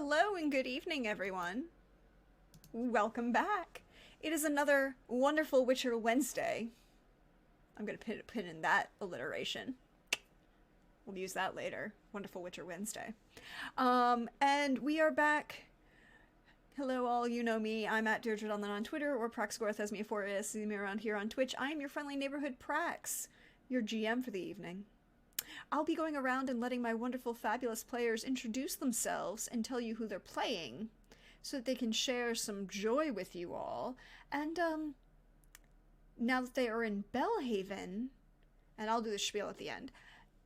Hello and good evening, everyone. Welcome back. It is another wonderful Witcher Wednesday. I'm going to put in that alliteration. We'll use that later. Wonderful Witcher Wednesday. And we are back. Hello all, you know me. I'm at Deirdre on Twitter, or Praxgorth as me for is. See me around here on Twitch. I am your friendly neighborhood Prax, your GM for the evening. I'll be going around and letting my wonderful, fabulous players introduce themselves and tell you who they're playing, so that they can share some joy with you all. And, now that they are in Belhaven, and I'll do the spiel at the end,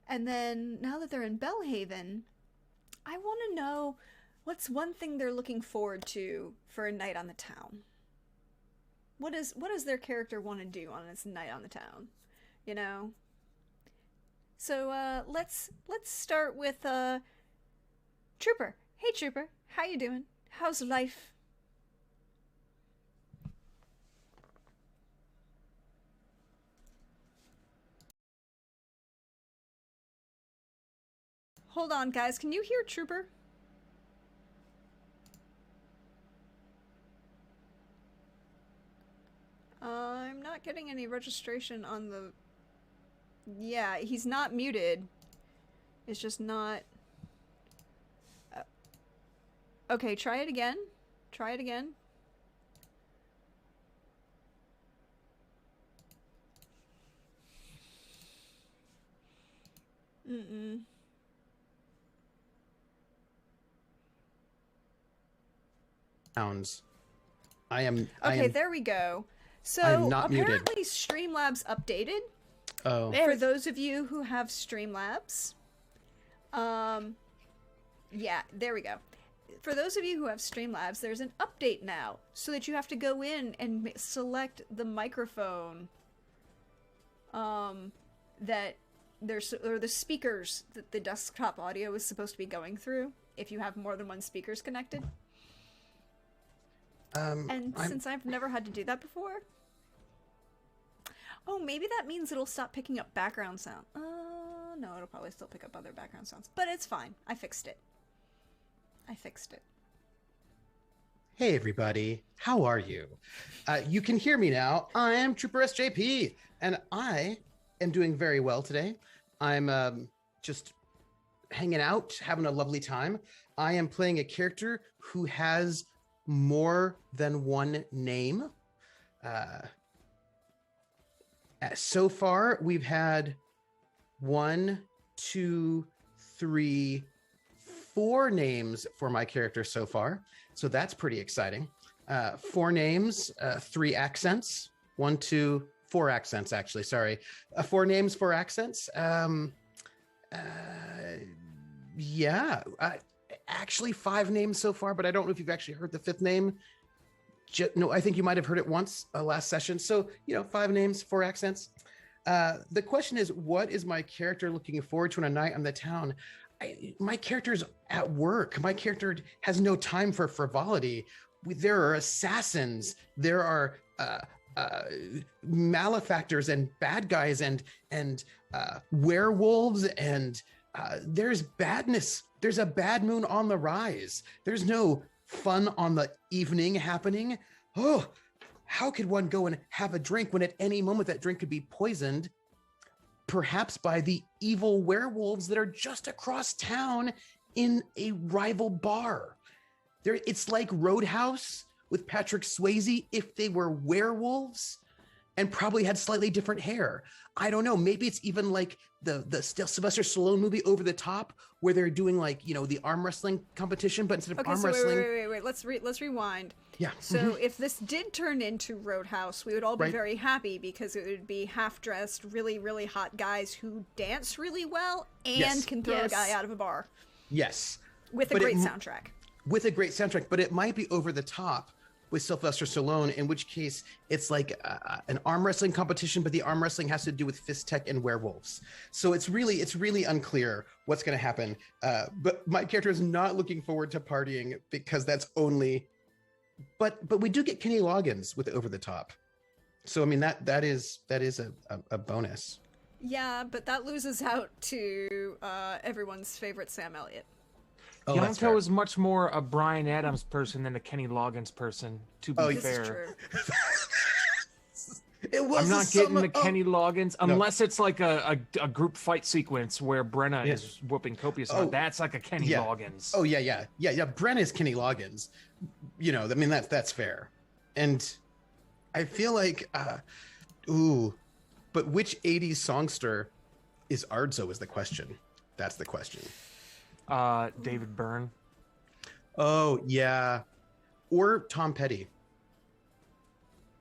and then now that they're in Belhaven, I want to know what's one thing they're looking forward to for a night on the town. What does their character want to do on this night on the town? You know? So, let's start with, Trooper. Hey, Trooper. How you doing? How's life? Hold on, guys. Can you hear Trooper? I'm not getting any registration on the... Yeah, he's not muted. It's just not... Okay, try it again. Try it again. Mm-mm. Sounds. I am. Okay, there we go. So apparently Streamlabs updated. Oh. For those of you who have Streamlabs, yeah, there we go. For those of you who have Streamlabs, there's an update now, so that you have to go in and select the microphone, that there's, or the speakers that the desktop audio is supposed to be going through, if you have more than one speakers connected. Since I've never had to do that before... Oh, maybe that means it'll stop picking up background sound. No, it'll probably still pick up other background sounds. But it's fine. I fixed it. Hey, everybody. How are you? You can hear me now. I am Trooper SJP, and I am doing very well today. I'm just hanging out, having a lovely time. I am playing a character who has more than one name. So far, we've had 1, 2, 3, 4 names for my character so far. So that's pretty exciting. 4 names, 3 accents. 1, 2, 4 accents, actually. Sorry. 4 names, 4 accents. Yeah. Actually 5 names so far, but I don't know if you've actually heard the 5th name. No, I think you might have heard it once last session. So, 5 names, 4 accents. The question is, what is my character looking forward to on a night on the town? My character's at work. My character has no time for frivolity. There are assassins. There are malefactors and bad guys and werewolves, and there's badness. There's a bad moon on the rise. There's no fun on the evening happening. Oh, how could one go and have a drink when at any moment that drink could be poisoned, perhaps by the evil werewolves that are just across town in a rival bar? It's like Roadhouse with Patrick Swayze if they were werewolves and probably had slightly different hair. I don't know. Maybe it's even like the Sylvester Stallone movie Over the Top, where they're doing the arm wrestling competition, but instead of arm wrestling. Wait. Let's rewind. Yeah. So if this did turn into Roadhouse, we would all be very happy, because it would be half-dressed, really, really hot guys who dance really well and can throw a guy out of a bar. Yes. With a great soundtrack. With a great soundtrack, but it might be over the top with Sylvester Stallone, in which case it's like an arm wrestling competition, but the arm wrestling has to do with fist tech and werewolves. So it's really unclear what's going to happen. But my character is not looking forward to partying, because that's only. But we do get Kenny Loggins with Over the Top. So I mean that is a bonus. Yeah, but that loses out to everyone's favorite Sam Elliott. Oh, that's Yonto fair. is much more a Brian Adams person than a Kenny Loggins person, to be Oh, This fair. is true. It was I'm the not getting summer the of- Kenny Loggins No. unless it's like a group fight sequence where Brenna Yeah. is whooping copious Oh, amount. That's like a Kenny yeah. Loggins. Oh yeah. Bren is Kenny Loggins. You know, I mean that's fair. And I feel like, but which '80s songster is Ardzo? Is the question. That's the question. David Byrne. Oh yeah, or Tom Petty.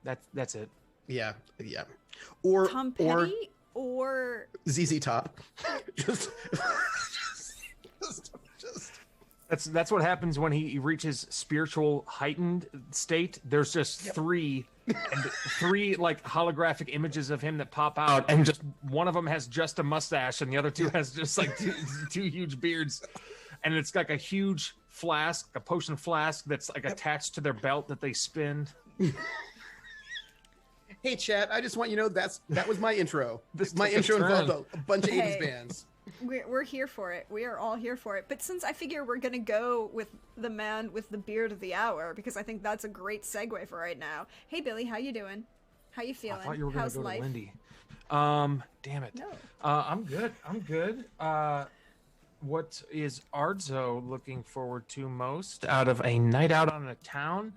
That's it. Yeah. Or Tom Petty or ZZ Top. just. That's what happens when he reaches spiritual heightened state. There's just three like holographic images of him that pop out, and just one of them has just a mustache, and the other two has just like two huge beards, and it's like a huge flask, a potion flask that's like attached to their belt that they spin. Hey, chat! I just want you to know that was my intro. My took a intro turn. involved a bunch of Hey. 80s bands. we're here for it. We are all here for it. But since I figure we're gonna go with the man with the beard of the hour, because I think that's a great segue for right now. Hey Billy, how you doing? How you I feeling? thought you were gonna How's go life? to Lindy. Damn it. No. I'm good. What is Ardzo looking forward to most out of a night out on a town?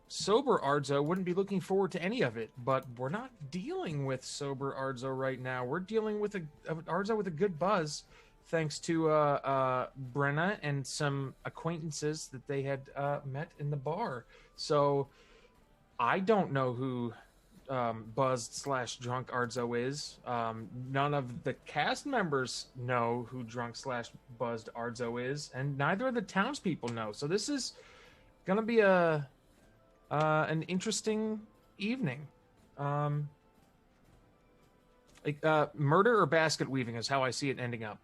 Sober Ardzo wouldn't be looking forward to any of it, but we're not dealing with sober Ardzo right now. We're dealing with Ardzo with a good buzz, thanks to Brenna and some acquaintances that they had met in the bar. So I don't know who buzzed/drunk Ardzo is. None of the cast members know who drunk/buzzed Ardzo is, and neither of the townspeople know. So this is gonna be an interesting evening. Murder or basket weaving is how I see it ending up.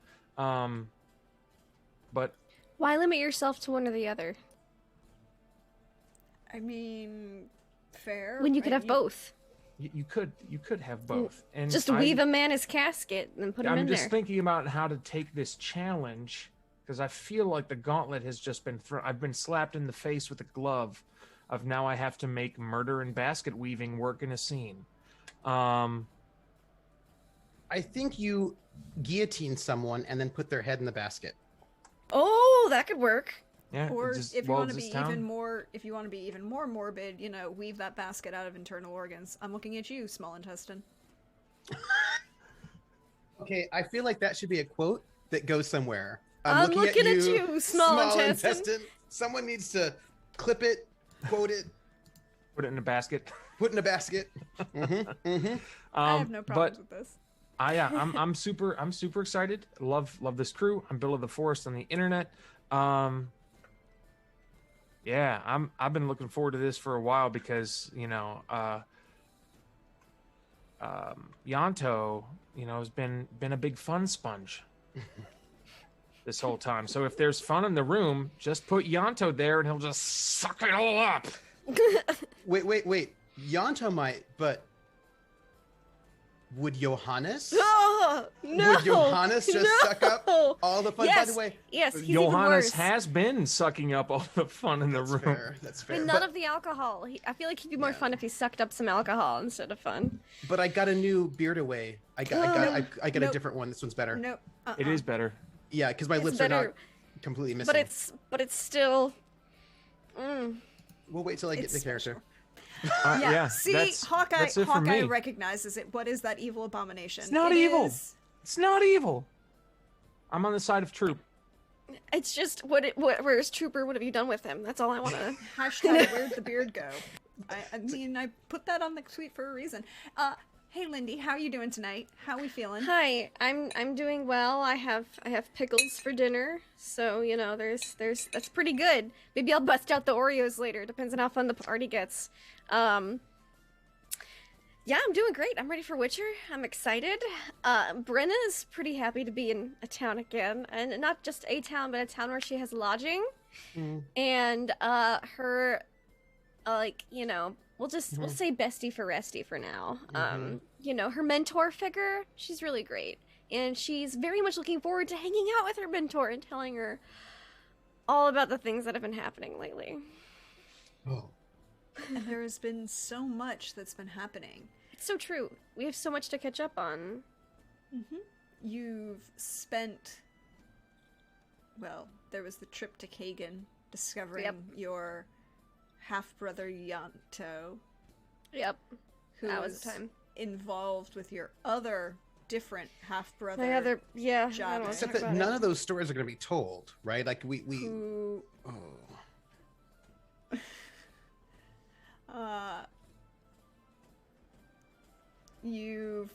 But Why limit yourself to one or the other I mean, fair. when you could right? have both? you could have both, and Just weave a man his casket and put him I'm in just there. thinking about how to take this challenge because I feel like the gauntlet has just been thrown. I've been slapped in the face with a glove of now I have to make murder and basket weaving work in a scene. I think you guillotine someone and then put their head in the basket. Oh, that could work. Yeah. Or just- if you well, want to this be town- even more, if you want to be even more morbid, you know, weave that basket out of internal organs. I'm looking at you, small intestine. Okay, I feel like that should be a quote that goes somewhere. I'm looking at you, small intestine. Someone needs to clip it, quote it, put it in a basket. put it in a basket. I have no problems But with this. I'm super excited. Love this crew. I'm Bill of the Forest on the internet. Yeah, I've been looking forward to this for a while because, you know, Yanto, you know, has been a big fun sponge this whole time. So if there's fun in the room, just put Yanto there and he'll just suck it all up. Wait. Yonto might, but would Johannes? Oh, no. Would Johannes just suck up all the fun? Yes. By the way, Yes, he's even Johannes worse. has been sucking up all the fun in the room. fair. That's fair. But none of the alcohol. I feel like he'd be more fun if he sucked up some alcohol instead of fun. But I got a new beard away. I got a Nope. different one. This one's better. Nope. It is better. Yeah, because my It's lips are better. not completely missing. But it's still. We'll wait till I get the It's character. Yeah. See, that's Hawkeye it for me. recognizes it. What is that evil abomination? It's not It evil. is- It's not evil. I'm on the side of Troop. It's just where's Trooper? What have you done with him? That's all I want to. Hashtag where'd the beard go? I mean, I put that on the tweet for a reason. Hey Lindy, how you doing tonight? How we feeling? Hi, I'm doing well. I have pickles for dinner, so you know there's that's pretty good. Maybe I'll bust out the Oreos later. Depends on how fun the party gets. Yeah, I'm doing great. I'm ready for Witcher. I'm excited. Brenna is pretty happy to be in a town again, and not just a town, but a town where she has lodging. And her, like, you know, we'll say bestie for Resty for now. You know, her mentor figure, she's really great, and she's very much looking forward to hanging out with her mentor and telling her all about the things that have been happening lately. Oh, And there has been so much that's been happening. It's so true. We have so much to catch up on. You've spent... Well, there was the trip to Kagan, discovering Yep. your half-brother Yanto, Yep. who That was was the time. involved with your other different half-brother My other, yeah. I Job. don't want to except talk that about none it. of those stories are going to be told, right? Like we. who... Oh. You've,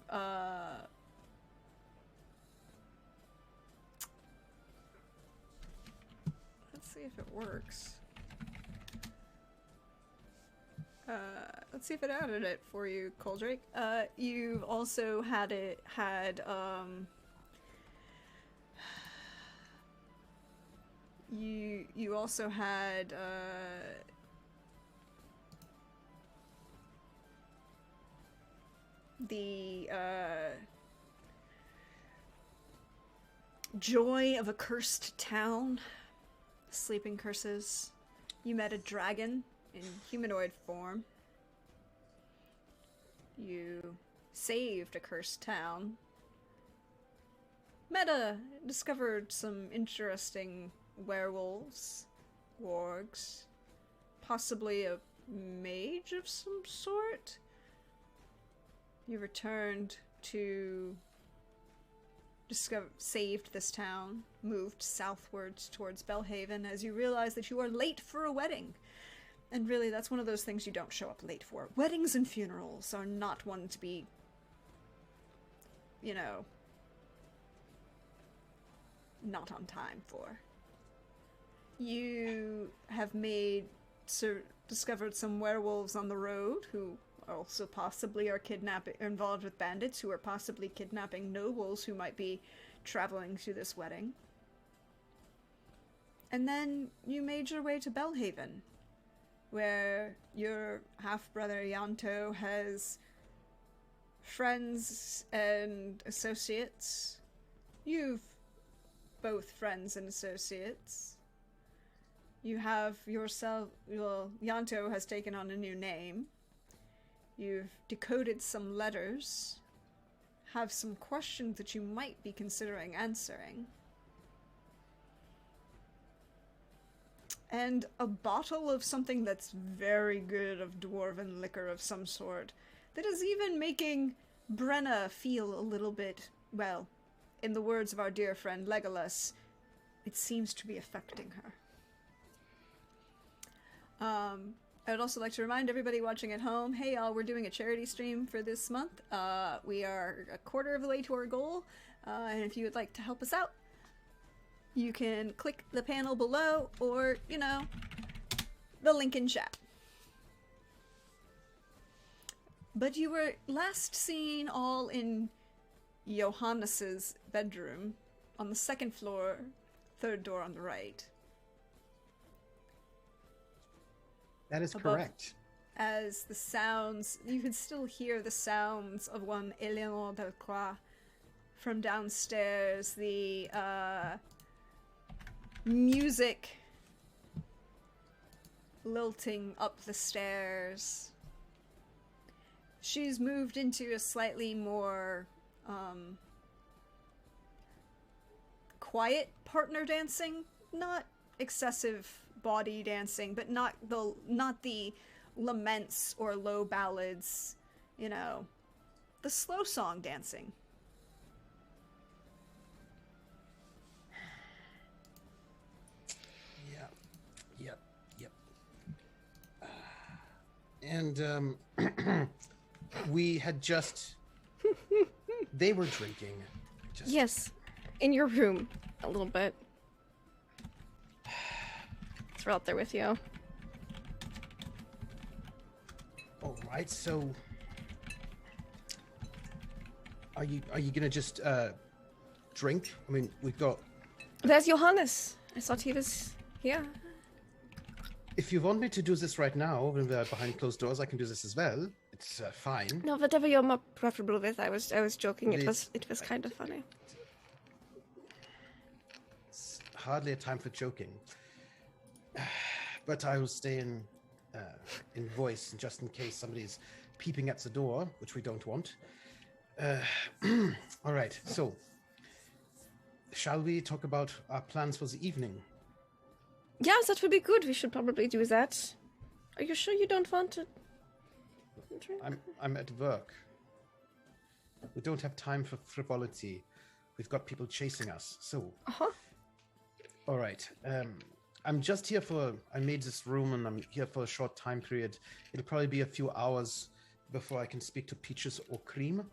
let's see if it works. Let's see if it added it for you, Coldrake. You've also had you also had, the, joy of a cursed town. Sleeping curses. You met a dragon in humanoid form. You saved a cursed town. Discovered some interesting werewolves, wargs, possibly a mage of some sort. You returned to saved this town, moved southwards towards Belhaven as you realize that you are late for a wedding. And really, that's one of those things you don't show up late for. Weddings and funerals are not one to be, you know, not on time for. You have discovered some werewolves on the road who also possibly are involved with bandits who are possibly kidnapping nobles who might be traveling to this wedding. And then you made your way to Belhaven, where your half-brother Yanto has friends and associates. You've both friends and associates. You have yourself, well, Yanto has taken on a new name. You've decoded some letters, have some questions that you might be considering answering, and a bottle of something that's very good of dwarven liquor of some sort, that is even making Brenna feel a little bit, well, in the words of our dear friend Legolas, it seems to be affecting her. I would also like to remind everybody watching at home, hey y'all, we're doing a charity stream for this month. We are a quarter of the way to our goal, and if you would like to help us out, you can click the panel below, or, you know, the link in chat. But you were last seen all in Johannes's bedroom, on the second floor, third door on the right. That is Above. correct. As the sounds, you can still hear the sounds of one Eleanor Delcroix from downstairs, the music lilting up the stairs. She's moved into a slightly more quiet partner dancing, not excessive body dancing, but not the laments or low ballads, you know, the slow song dancing. Yep. And we had just they were drinking. Yes, in your room, a little bit. We're out there with you. All right, so are you gonna just drink? I mean, we've got. There's Johannes. I thought he was here. If you want me to do this right now, when we're behind closed doors, I can do this as well. It's fine. No, whatever you're more preferable with. I was joking. It It's- was kind of funny. It's hardly a time for joking. but I will stay in voice just in case somebody's peeping at the door, which we don't want. All right, so shall we talk about our plans for the evening? Yes, that would be good. We should probably do that. Are you sure you don't want to drink? I'm at work. We don't have time for frivolity. We've got people chasing us, so... Uh-huh. All right. I'm just here I made this room and I'm here for a short time period. It'll probably be a few hours before I can speak to Peaches or Cream.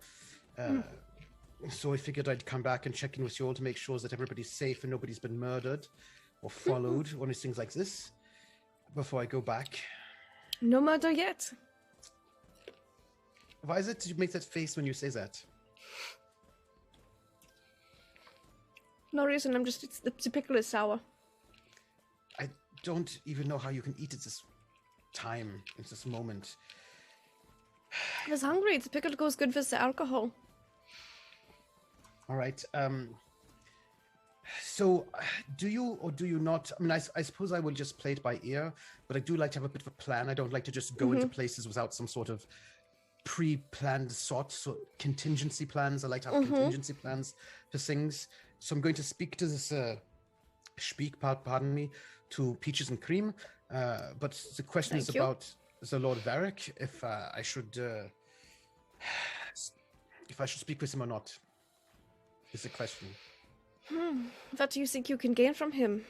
So I figured I'd come back and check in with you all to make sure that everybody's safe and nobody's been murdered or followed, one of these things like this, before I go back. No murder yet. Why is it you make that face when you say that? No reason, the pickle is sour. I don't even know how you can eat at this time, at this moment. I was hungry. The pickle goes good with the alcohol. All right. So, do you or do you not? I mean, I suppose I will just play it by ear, but I do like to have a bit of a plan. I don't like to just go into places without some sort of pre-planned so contingency plans. I like to have contingency plans for things. So I'm going to speak to this, pardon me, to Peaches and Cream. But the question is about the Lord Varric, if I should speak with him or not, is the question. What do you think you can gain from him?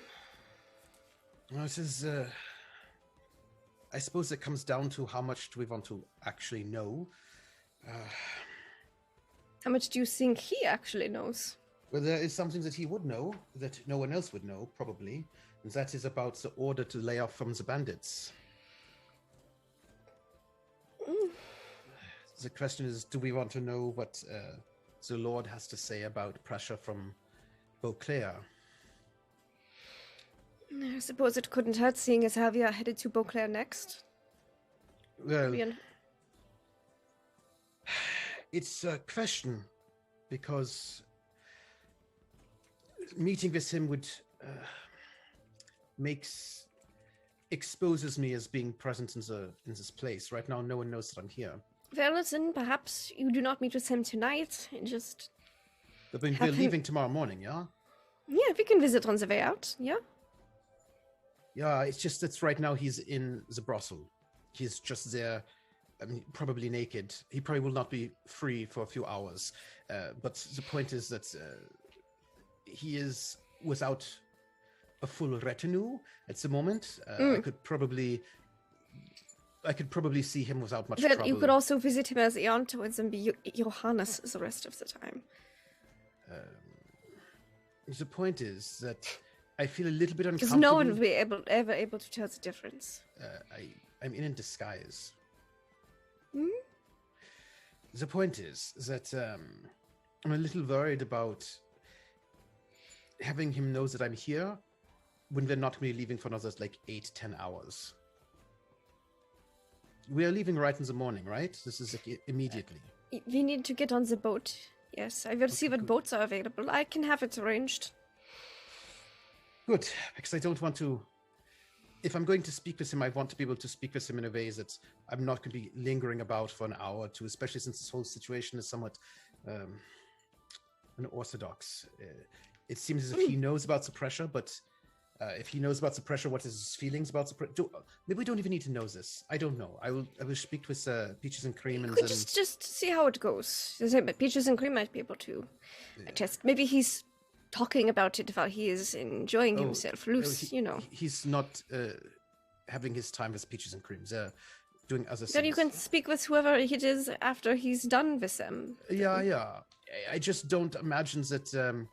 Well, this is, I suppose it comes down to how much do we want to actually know. How much do you think he actually knows? Well, there is something that he would know that no one else would know, probably, and that is about the order to lay off from the bandits. The question is, do we want to know what the Lord has to say about pressure from Beauclair? I suppose it couldn't hurt, seeing as how we are headed to Beauclair next. Well, it's a question, because meeting with him would exposes me as being present in this place. Right now, no one knows that I'm here. Well, listen, perhaps you do not meet with him tonight, and just... But we're leaving tomorrow morning, yeah? Yeah, we can visit on the way out, yeah? Yeah, it's just that right now he's in the brothel. He's just there, I mean, probably naked. He probably will not be free for a few hours. But the point is that he is without a full retinue at the moment. I could probably see him without much trouble. You could also visit him as Eonto and be Johannes the rest of the time. The point is that I feel a little bit uncomfortable. Because no one will be ever able to tell the difference. I'm in disguise. The point is that I'm a little worried about having him know that I'm here when we're not going to be leaving for another 8-10 hours. We are leaving right in the morning, right? This is immediately. We need to get on the boat. Yes, I will see what boats are available. I can have it arranged. Good, because I don't want to... If I'm going to speak with him, I want to be able to speak with him in a way that I'm not going to be lingering about for an hour or two, especially since this whole situation is somewhat unorthodox. It seems as if he knows about the pressure, but if he knows about the pressure, what is his feelings about the pressure? Maybe we don't even need to know this. I don't know. I will speak with Peaches and Cream and then... Just see how it goes. Peaches and Cream might be able to attest. Maybe he's talking about it while he is enjoying himself loose, He's not having his time with Peaches and Cream. They're doing other things. Then you can speak with whoever it is after he's done with them. Yeah. I just don't imagine that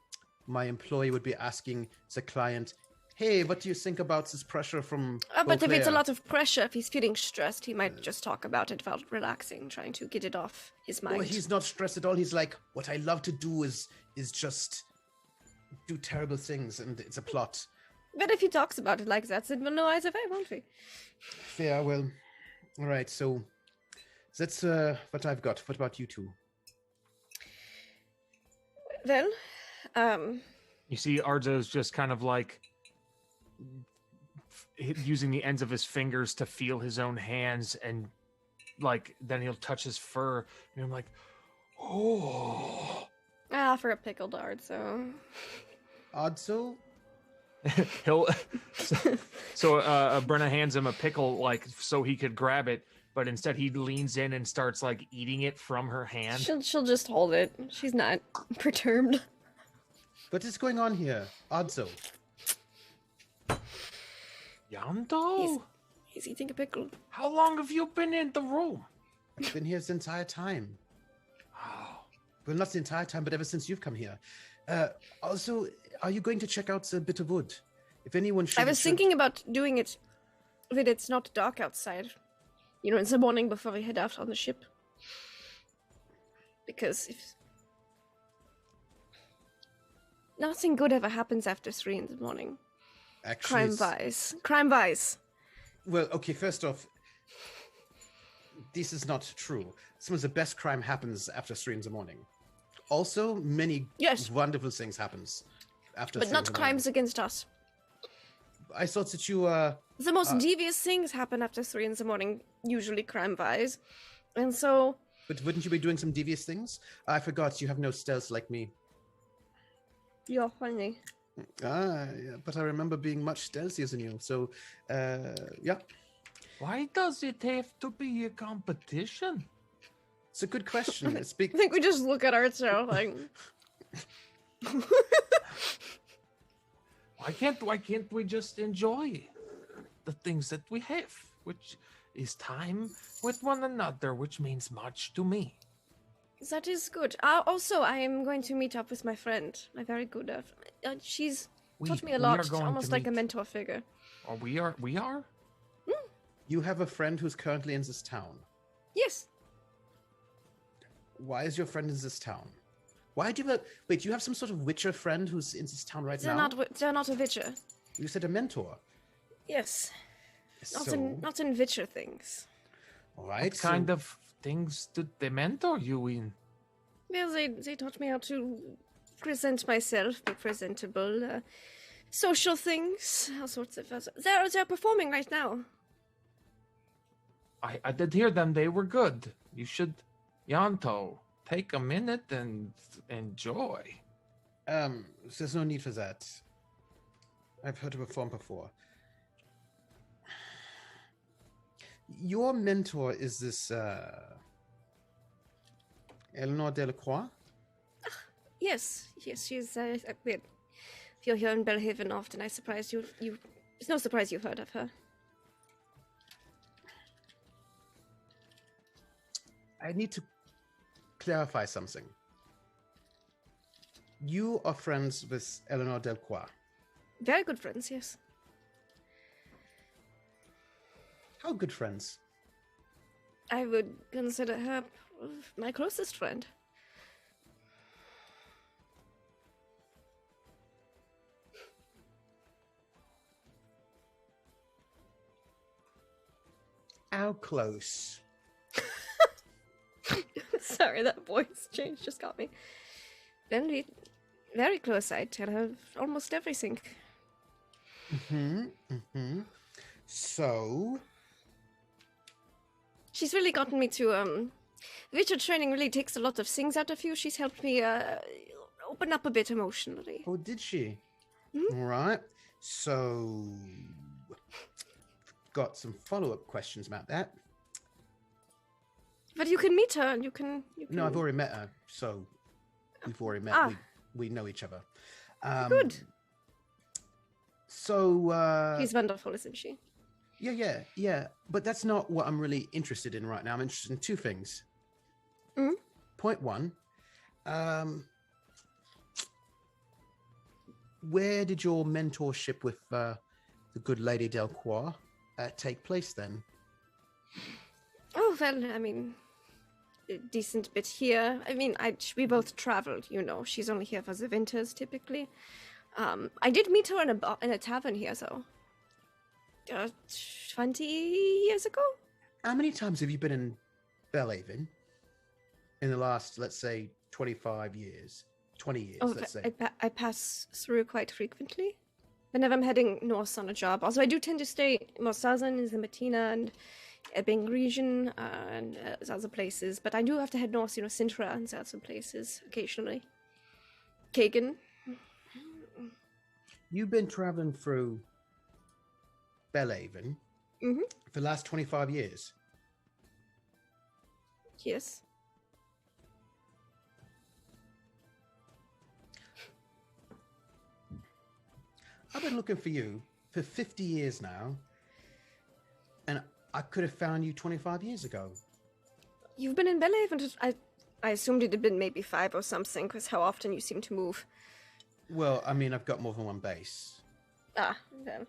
my employee would be asking the client, hey, what do you think about this pressure from But if it's a lot of pressure, if he's feeling stressed, he might just talk about it while relaxing, trying to get it off his mind. Well, he's not stressed at all. He's like, what I love to do is just do terrible things, and it's a plot. But if he talks about it like that, then we'll know either way, won't we? Fair, well, all right, so that's what I've got. What about you two? Well, you see Arzo's just kind of using the ends of his fingers to feel his own hands, and like then he'll touch his fur, and I'm like, oh. For a pickled Arzo. Odso? He'll Brenna hands him a pickle, like so he could grab it, but instead he leans in and starts like eating it from her hand. She'll just hold it. She's not perturbed. What is going on here? Odso. Yanto? He's eating a pickle. How long have you been in the room? I've been here this entire time. Oh, Well, not the entire time, but ever since you've come here. Also, are you going to check out the bit of wood? If anyone should... I was thinking about doing it when it's not dark outside. You know, in the morning before we head out on the ship. Because if... nothing good ever happens after 3 in the morning. Actually, Crime-wise. Well, okay, first off, this is not true. Some of the best crime happens after 3 in the morning. Also, many wonderful things happens after 3 But in not the crimes morning. against us. I thought that you, The most devious things happen after 3 in the morning, usually crime-wise. And so... But wouldn't you be doing some devious things? I forgot you have no stealth like me. You're funny. Yeah, but I remember being much stealthier than you, so, yeah. why does it have to be a competition? It's a good question. It's I think we just look at Arzo like... Why can't we just enjoy the things that we have, which is time with one another, which means much to me. That is good. Also, I am going to meet up with my friend, my very good. She's taught me a we lot, are going almost to like a meet. mentor figure. Oh, we are. You have a friend who's currently in this town. Yes. Why is your friend in this town? Why do you have... Wait, you have some sort of witcher friend who's in this town right They're now? they're not a witcher. You said a mentor. Yes. Not So, in witcher things. all right. What kind of things did they mentor you in? Well, they taught me how to present myself, be presentable, social things, all sorts of... They're performing right now. I did hear them. They were good. You should, Yanto, take a minute and enjoy. There's no need for that. I've heard her perform before. Your mentor is this, Eleanor Delacroix? Yes, she's if you're here in Belhaven often, I suppose you it's no surprise you've heard of her. I need to clarify something. You are friends with Eleanor Delacroix. Very good friends, yes. How good friends? I would consider her my closest friend. How close? Sorry, that voice change just got me. Very, very close. I tell her almost everything. So, She's really gotten me to Witcher training really takes a lot of things out of you. She's helped me open up a bit emotionally. oh, did she? All right. So, got some follow-up questions about that. But you can meet her and you can... No, I've already met her, so we've already met. Ah. We know each other. Good. So, She's wonderful, isn't she? yeah. But that's not what I'm really interested in right now. I'm interested in two things. Point one, where did your mentorship with the good Lady Delacroix take place then? Oh, well, I mean, a decent bit here. I mean, we both traveled, you know. She's only here for the winters, typically. I did meet her in a tavern here, though. 20 years ago? How many times have you been in Belhaven in the last, let's say, 25 years? 20 years, let's say. I pass through quite frequently. whenever I'm heading north on a job. Also, I do tend to stay more southern in the Matina and Ebbing region and other places, but I do have to head north, Sintra and other places occasionally. Kagan. You've been traveling through Belhaven for the last 25 years. Yes. I've been looking for you for 50 years now, and I could have found you 25 years ago. You've been in Belhaven. I assumed it had been maybe 5 or something, because how often you seem to move. Well, I mean, I've got more than one base. Ah, then.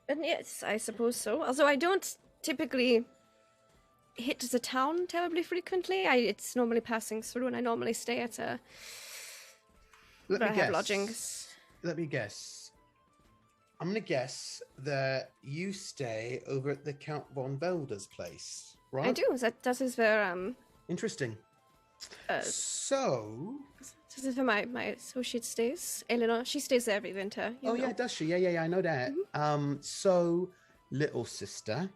And yes, I suppose so. Although I don't typically hit the town terribly frequently. It's normally passing through, and I normally stay at a... Let I me have guess. lodgings. Let me guess. I'm going to guess that you stay over at the Count von Velder's place, right? I do. That is where, Interesting. So... This is where my associate stays. Eleanor, she stays there every winter. You know. yeah, does she? Yeah, I know that. So, little sister,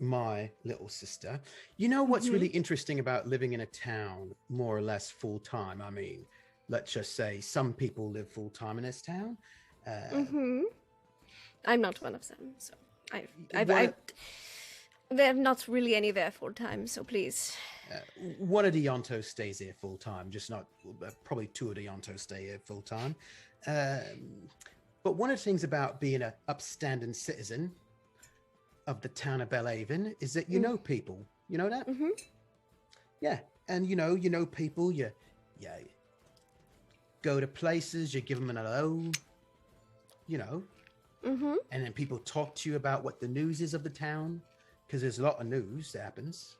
my little sister, you know what's really interesting about living in a town more or less full time? I mean, let's just say some people live full time in this town. I'm not one of them, so they're not really any there full time. So please. One of the Yontos stays here full time, just not probably 2 of the Yontos stay here full time. But one of the things about being an upstanding citizen of the town of Belhaven is that you know people. You know that? Yeah, and you know people. You go to places, you give them an hello. And then people talk to you about what the news is of the town, because there's a lot of news that happens.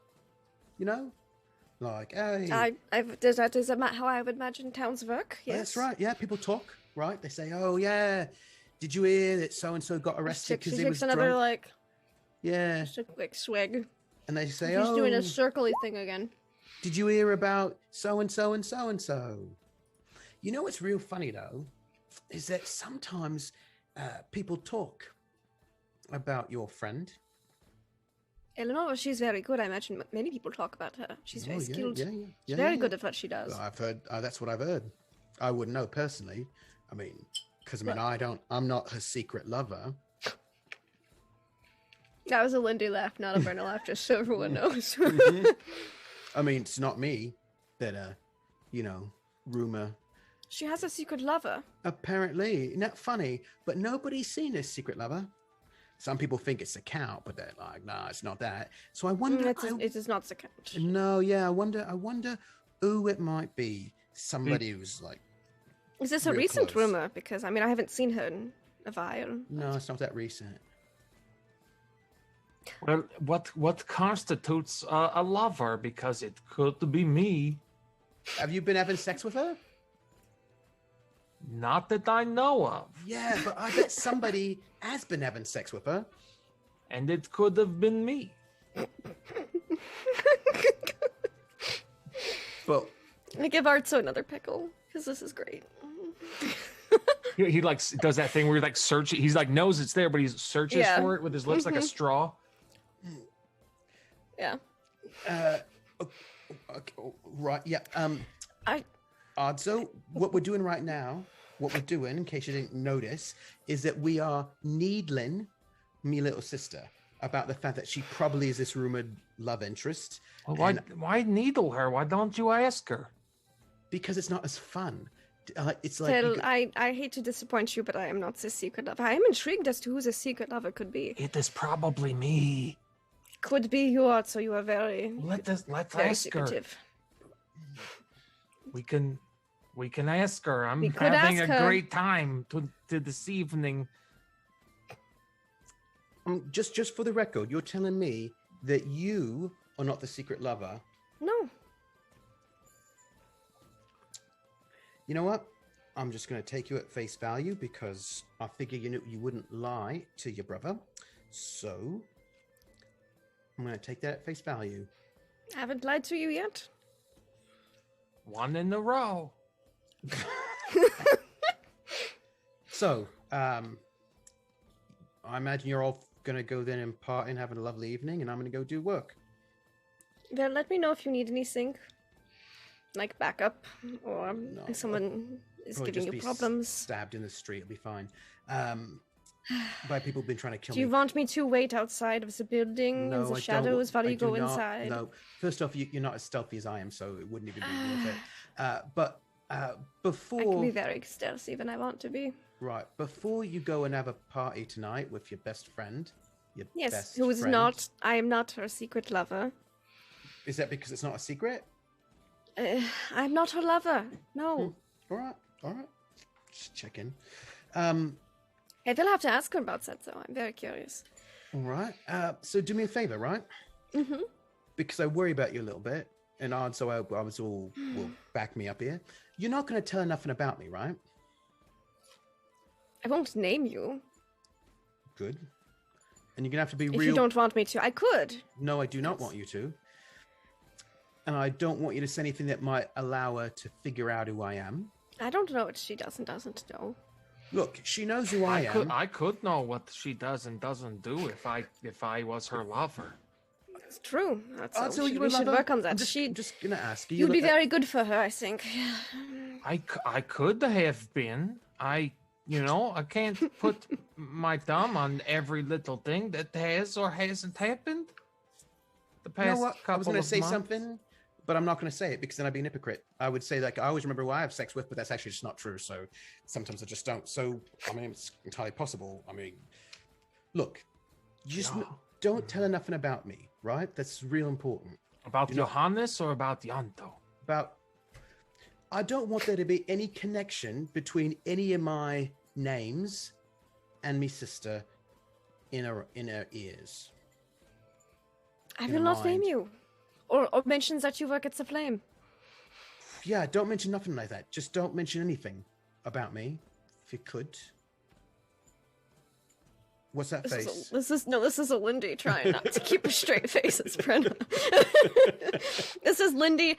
Like, hey. Is that how I would imagine towns work? Yes. That's right. Yeah, people talk, right? They say, oh, yeah, did you hear that so-and-so got arrested because he was drunk? Another, like... Yeah. Just a quick swig. And they say, He's doing a circly thing again. Did you hear about so-and-so and so-and-so? You know what's real funny, though, is that sometimes people talk about your friend. Eleanor, she's very good. I imagine many people talk about her. She's very skilled. Yeah, she's very good at what she does. Well, I've heard. That's what I've heard. I wouldn't know personally. I mean, because I'm not her secret lover. That was a Lindy laugh, not a Brenna laugh, just so everyone knows. I mean, it's not me that, rumor. She has a secret lover. Apparently, isn't that funny? But nobody's seen this secret lover. Some people think it's a count, but they're like, nah, it's not that. So I wonder... It is not the count. No, yeah, I wonder who it might be. Somebody who's like... Is this a recent rumor? Because, I mean, I haven't seen her in a while. No, it's not that recent. Well, what constitutes a lover? Because it could be me. Have you been having sex with her? Not that I know of. Yeah, but I bet somebody has been having sex with her. And it could have been me. But I give Artso another pickle, because this is great. He like does that thing where he like searches. He's like knows it's there, but he searches for it with his lips like a straw. Yeah. Okay, right. Yeah. Artso, what we're doing right now, in case you didn't notice, is that we are needling me little sister about the fact that she probably is this rumored love interest. Well, why needle her? Why don't you ask her? Because it's not as fun. It's like Phil, I hate to disappoint you, but I am not the secret lover. I am intrigued as to who the secret lover could be. It is probably me. Could be you, Artso. You are very let's very ask secretive. Her. We can ask her. I'm having a great time to this evening. Just for the record, you're telling me that you are not the secret lover. No. You know what? I'm just going to take you at face value because I figure you wouldn't lie to your brother. So I'm going to take that at face value. I haven't lied to you yet. One in a row. So, I imagine you're all gonna go then and party and have a lovely evening, and I'm gonna go do work. Well, let me know if you need anything, like backup, or No, if someone is Probably giving just you be problems. stabbed in the street. It'll be fine. By people who've been trying to kill Do you me. want me to wait outside of the building in the I shadows don't. while I you do go not. inside? No. First off, you're not as stealthy as I am, so it wouldn't even be worth it. But before I can be very stealthy when I want to be. right before you go and have a party tonight with your best friend, your Yes, best who is friend, not. I am not her secret lover. Is that because it's not a secret? I'm not her lover. No. All right. Just checking. I will have to ask her about that, though. I'm very curious. All right. So do me a favor, right? Mm-hmm. Because I worry about you a little bit, and odds so I was all will back me up here. You're not going to tell her nothing about me, right? I won't name you. Good. And you're going to have to be If real. you don't want me to, I could. No, I do not want you to. And I don't want you to say anything that might allow her to figure out who I am. I don't know what she does and doesn't know. Look, she knows who I am. I could know what she does and doesn't do if I was her lover. It's true. That's I'll tell you we a should lover. work on that. I'm just gonna ask you. You'd be very good for her, I think. I could have been. I can't put my thumb on every little thing that has or hasn't happened. The You know past what? couple I was gonna of say months. something, but I'm not gonna say it because then I'd be an hypocrite. I would say like I always remember who I have sex with, but that's actually just not true. So sometimes I just don't. So I mean, it's entirely possible. I mean, look, you just Yeah. don't tell her nothing about me, right? That's real important. About You know- Johannes or about Yanto? About I don't want there to be any connection between any of my names and me sister in her ears. I In will not name mind. you. Or mention that you work at the Flame. Yeah, don't mention nothing like that. Just don't mention anything about me, if you could. What's that face? This is a Lindy trying not to keep a straight face. It's Brenna. This is Lindy.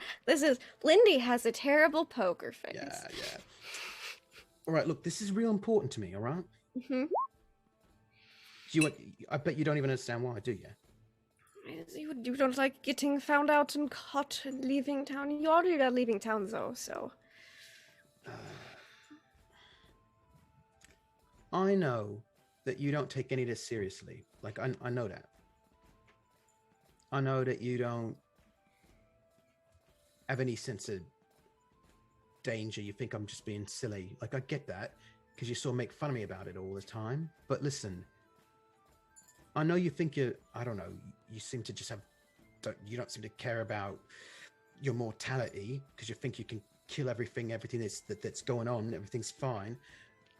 Lindy has a terrible poker face. Yeah. All right, look, this is real important to me. All right. Mm-hmm. I bet you don't even understand why, do you? You don't like getting found out and caught and leaving town. You already are leaving town, though, so. I know that you don't take any of this seriously. Like, I know that. I know that you don't have any sense of danger. You think I'm just being silly. Like, I get that, because you sort of make fun of me about it all the time. But listen, I know you think I don't know, you seem to just you don't seem to care about your mortality, because you think you can kill everything that's going on, everything's fine.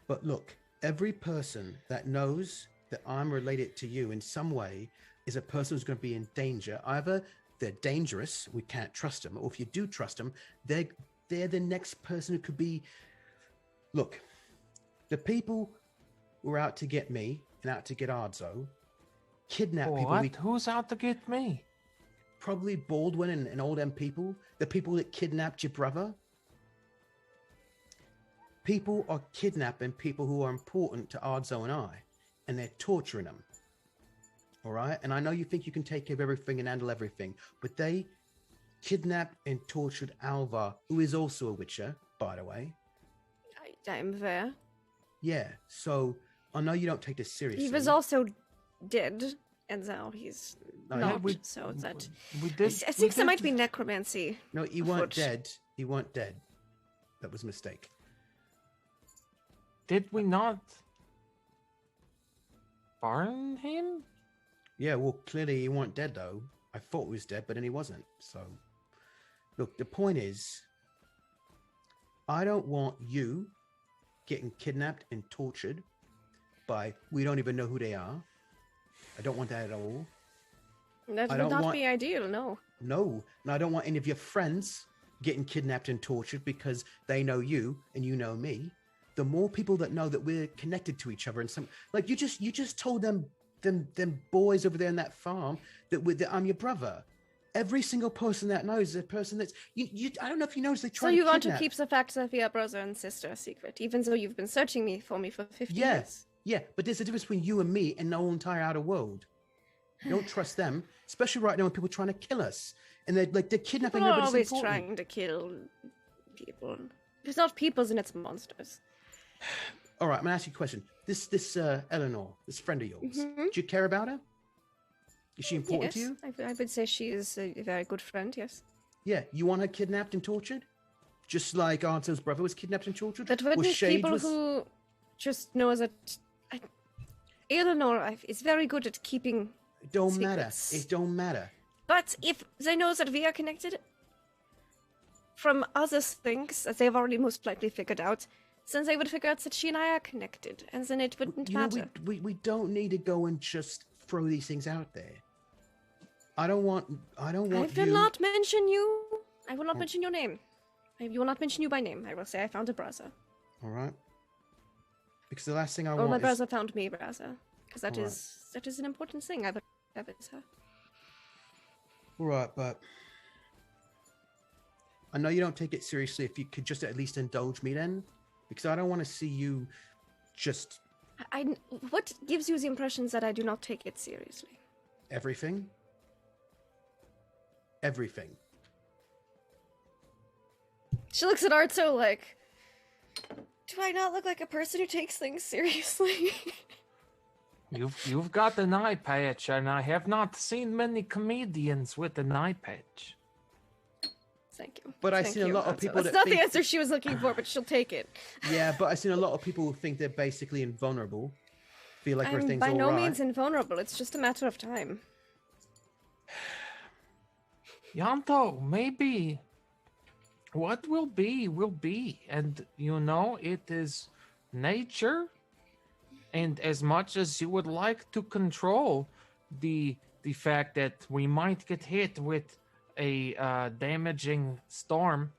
But look, every person that knows that I'm related to you in some way is a person who's going to be in danger. Either they're dangerous, we can't trust them, or if you do trust them, they're the next person who could be. Look, the people who are out to get me and out to get Ardzo kidnap What? people. Who's out to get me? Probably Baldwin and all them people, the people that kidnapped your brother. People are kidnapping people who are important to Ardzo and I, and they're torturing them. All right? And I know you think you can take care of everything and handle everything, but they kidnapped and tortured Alvar, who is also a Witcher, by the way. I'm there. Yeah, so I know you don't take this seriously. He was also dead, and now he's No, not. we- so that We did. I think there might be necromancy. No, he weren't afoot. dead. He weren't dead. That was a mistake. Did we not burn him? Yeah, well, clearly he weren't dead, though. I thought he was dead, but then he wasn't. So, look, the point is, I don't want you getting kidnapped and tortured by we don't even know who they are. I don't want that at all. That I would don't not want- be ideal, no. No, and I don't want any of your friends getting kidnapped and tortured because they know you and you know me. The more people that know that we're connected to each other, and some like you just told them boys over there in that farm that I'm your brother, every single person that knows is a person that's you. I don't know if you noticed they try. So you want to kidnap. keep the fact that we are brother and sister a secret, even though you've been searching me for 50 years? Yeah, but there's a difference between you and me and the whole entire outer world. You don't trust them, especially right now when people are trying to kill us. And they're kidnapping People are everybody. always trying to kill people. It's not people, and it's monsters. All right, I'm gonna ask you a question. This Eleanor, this friend of yours, do you care about her? Is she important to Yes, you? I would say she is a very good friend, yes. Yeah, you want her kidnapped and tortured? Just like Arto's brother was kidnapped and tortured? But Or wouldn't Shade people was... who just know that... Eleanor is very good at keeping It don't secrets. matter. It don't matter. But if they know that we are connected from other things that they've already most likely figured out, then they would figure out that she and I are connected, and then it wouldn't You know, matter. we don't need to go and just throw these things out there. I don't want I you... will not mention you. I will not mention your name. I will not mention you by name. I will say I found a brother. All right. Because the last thing I Or want my is... brother found me, brother. Because that Alright. is an important thing. I would have it, her. Right, but I know you don't take it seriously. If you could just at least indulge me then, because I don't want to see you just What gives you the impression that I do not take it seriously? everything. Everything. She looks at Arto like, do I not look like a person who takes things seriously? You've got an eye patch, and I have not seen many comedians with an eye patch. Thank you. But I've Thank seen a you, lot of Arto. people That's that not think- the answer she was looking for, but she'll take it. Yeah, but I've seen a lot of people who think they're basically invulnerable. Feel like I'm everything's by all no right. means invulnerable. It's just a matter of time. Yanto, maybe what will be, and you know it is nature. And as much as you would like to control the fact that we might get hit with a damaging storm,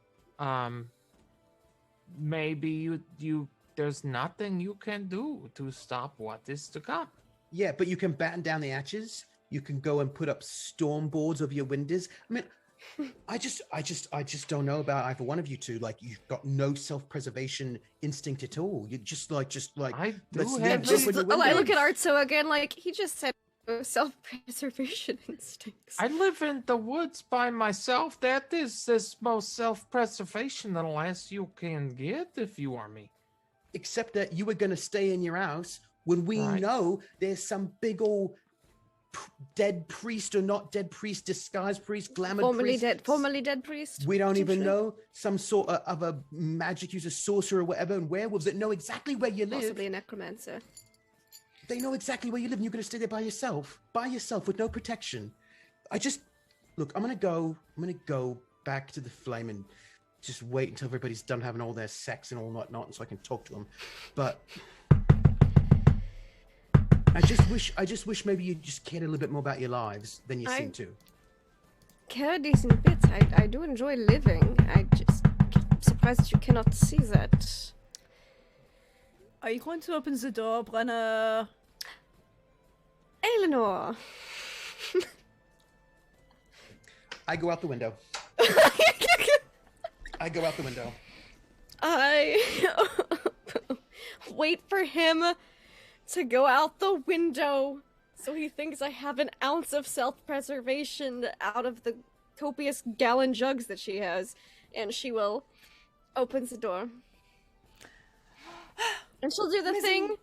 maybe you there's nothing you can do to stop what is to come. Yeah, but you can batten down the hatches. You can go and put up storm boards over your windows. I mean, I just don't know about either one of you two. Like, you've got no self-preservation instinct at all. You just like I do let's have leave open the I look at windows. Arto again like, he just said self-preservation instincts. I live in the woods by myself. That is the most self-preservation as you can get if you are me. Except that you were going to stay in your house when we Right. know there's some big old dead priest or not dead priest, disguised priest, glamour priest. Formerly dead priest. We don't even potentially. know some sort of a magic user, sorcerer, or whatever, and werewolves that know exactly where you live. Possibly a necromancer. They know exactly where you live, and you're going to stay there by yourself with no protection. Look. I'm gonna go back to the flame and just wait until everybody's done having all their sex and all whatnot, so I can talk to them. But I just wish maybe you just cared a little bit more about your lives than you seem to. Care a decent bit. I do enjoy living. I just I'm surprised that you cannot see that. Are you going to open the door, Brenna? Eleanor. I go out the window. I go out the window. I wait for him to go out the window so he thinks I have an ounce of self-preservation out of the copious gallon jugs that she has, and she will open the door. And she'll do the thing,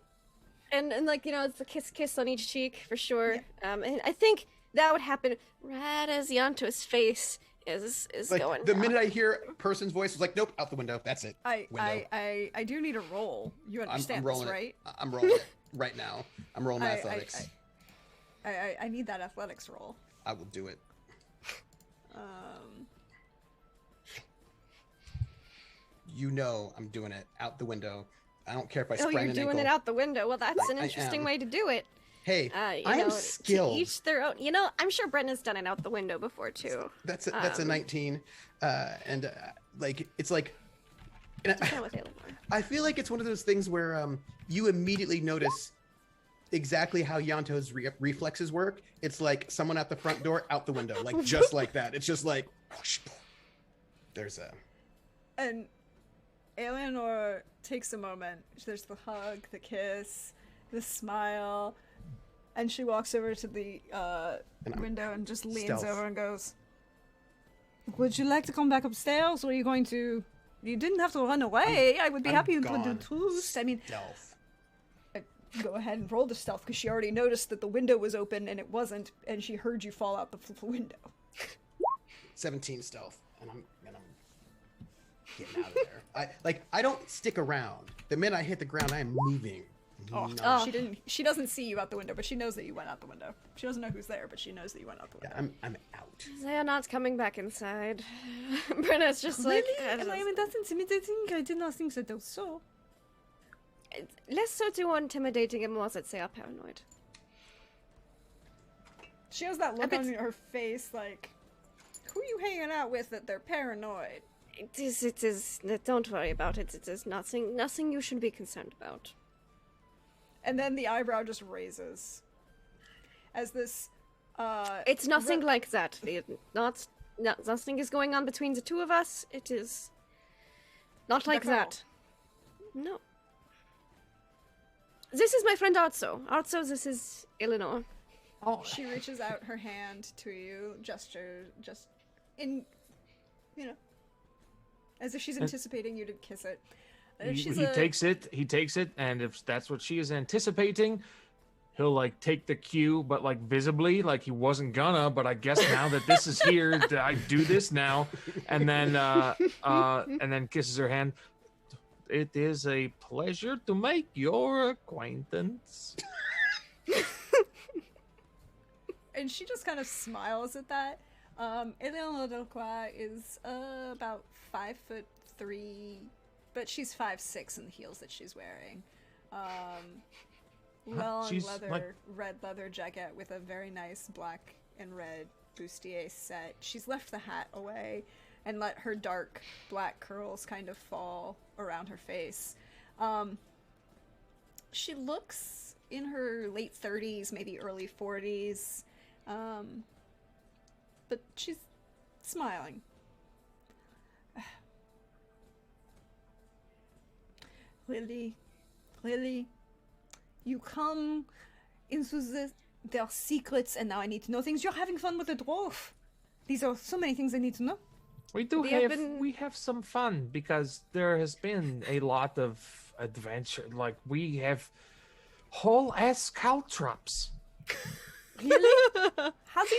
and like, you know, it's the kiss on each cheek for sure. And I think that would happen right as Yanto's face is Like going the down. minute I hear a person's voice, it's like, nope, out the window. That's it. Window. I do need a roll. You I'm understand rolling this, right? it. I'm rolling it right now. I'm rolling my I- athletics. I need that athletics roll. I will do it. You know I'm doing it out the window. I don't care if I Oh, sprain you're an doing ankle. it out the window. Well, that's an I interesting am. way to do it. Hey, You I am know, skilled. To each their own. You know, I'm sure Brenna's done it out the window before too. That's a 19, and like it's like. And Kind of with Eleanor. I feel like it's one of those things where you immediately notice exactly how Yanto's reflexes work. It's like someone at the front door, out the window, like just like that. It's just like whoosh, there's a. And Eleanor takes a moment. There's the hug, the kiss, the smile, and she walks over to the window and just leans Stealth. over and goes, "Would you like to come back upstairs, or are you going to? You didn't have to run away. I would be I'm happy to gone. do truce. I mean, Stealth. go ahead and roll the stealth because she already noticed that the window was open and it wasn't, and she heard you fall out the window." 17 stealth, and I'm getting out of there. I don't stick around. The minute I hit the ground, I am moving. No. She doesn't see you out the window, but she knows that you went out the window. She doesn't know who's there, but she knows that you went out the window. Yeah, I'm out. They are not coming back inside. Brenna's just like... Really? I mean, that's intimidating. I did not think that was so. Less so too intimidating and more that they are paranoid. She has that look on her face like, who are you hanging out with that they're paranoid? It is, don't worry about it. It is nothing you should be concerned about. And then the eyebrow just raises. As this, It's nothing like that. Nothing is going on between the two of us. It is not like that. No. This is my friend Arzo. Arzo, this is Eleanor. Oh, She reaches out her hand to you, gesture, just in, as if she's anticipating you to kiss it. he takes it, and if that's what she is anticipating, he'll like take the cue, but like visibly, like he wasn't gonna, but I guess now that this is here, I do this now, and then kisses her hand. It is a pleasure to make your acquaintance. And she just kind of smiles at that. Eleanor Delacroix is about 5'3", but she's 5'6" in the heels that she's wearing. Long She's red leather jacket with a very nice black and red bustier set. She's left the hat away and let her dark black curls kind of fall around her face. She looks in her late 30s, maybe early 40s. But she's smiling. Really, you come into their secrets, and now I need to know things. You're having fun with the dwarf. These are so many things I need to know. We have some fun because there has been a lot of adventure. Like we have whole ass caltrops. Really? How do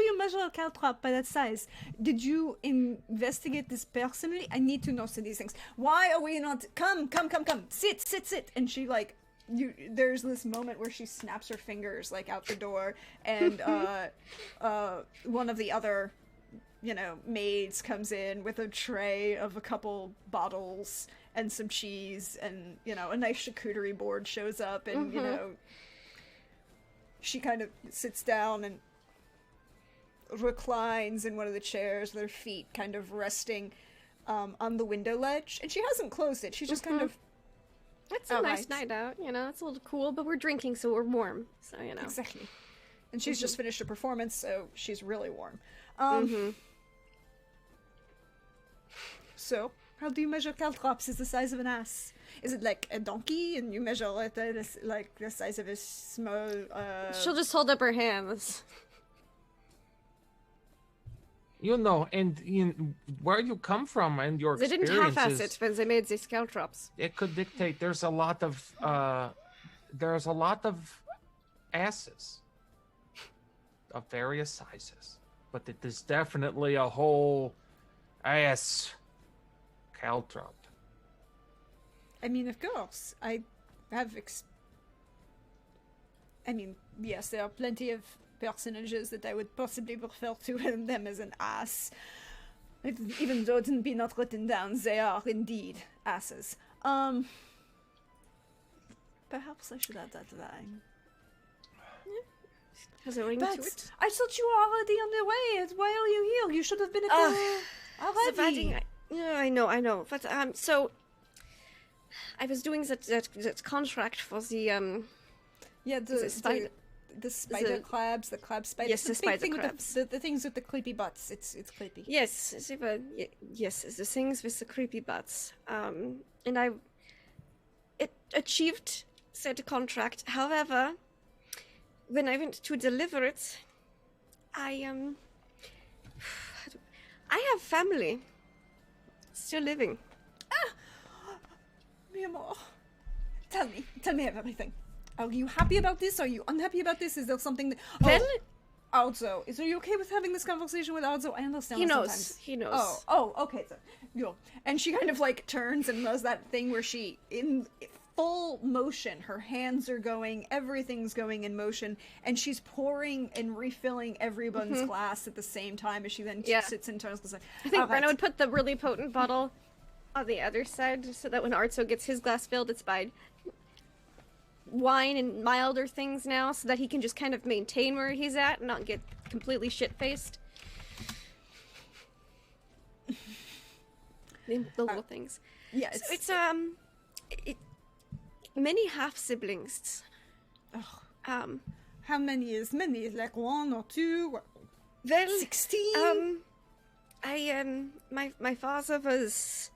you measure a caltrop by that size? Did you investigate this personally? I need to know some of these things. Why are we not... Come. Sit. And she, like... There's this moment where she snaps her fingers, like, out the door, and, one of the other, maids comes in with a tray of a couple bottles and some cheese, and, a nice charcuterie board shows up, and, she kind of sits down and reclines in one of the chairs, with her feet kind of resting on the window ledge. And she hasn't closed it. She's just kind of... It's a nice night out, it's a little cool, but we're drinking, so we're warm, so, Exactly. And she's just finished a performance, so she's really warm. So, how do you measure caltrops? Is the size of an ass? Is it like a donkey, and you measure it like the size of a small... She'll just hold up her hands. And where you come from and your They experiences... didn't half-ass it when they made these caltrops. It could dictate. There's a lot of asses of various sizes, but it is definitely a whole ass caltrop. I mean, of course. I have yes, there are plenty of personages that I would possibly prefer to them as an ass. Even though it didn't be not written down, they are indeed asses. Perhaps I should add that line. Has a ring to it? I thought you were already on the way. Why are you here? You should have been at the... already. I know. But, so... I was doing that contract for the, Yeah, the spider crabs, the crab spiders. Yes, the big spider thing with crabs. the things with the creepy butts. It's creepy. Yes, yes, the things with the creepy butts. And it achieved said contract. However, when I went to deliver it, I have family still living. Mi amor, tell me everything. Are you happy about this? Are you unhappy about this? Is there something that... Well, Alzo, are you okay with having this conversation with Alzo? I understand he knows. sometimes. He knows. Oh, okay. So, go. And she kind of like turns and does that thing where she, in full motion, her hands are going, everything's going in motion, and she's pouring and refilling everyone's glass at the same time as she then sits and turns the side. I think Brenna would put the really potent bottle on the other side so that when Arzo gets his glass filled, it's by wine and milder things now, so that he can just kind of maintain where he's at and not get completely shit-faced. The little things. Yeah, So it's many half siblings. How many is many? Like 1 or 2? Or Well, 16? My father was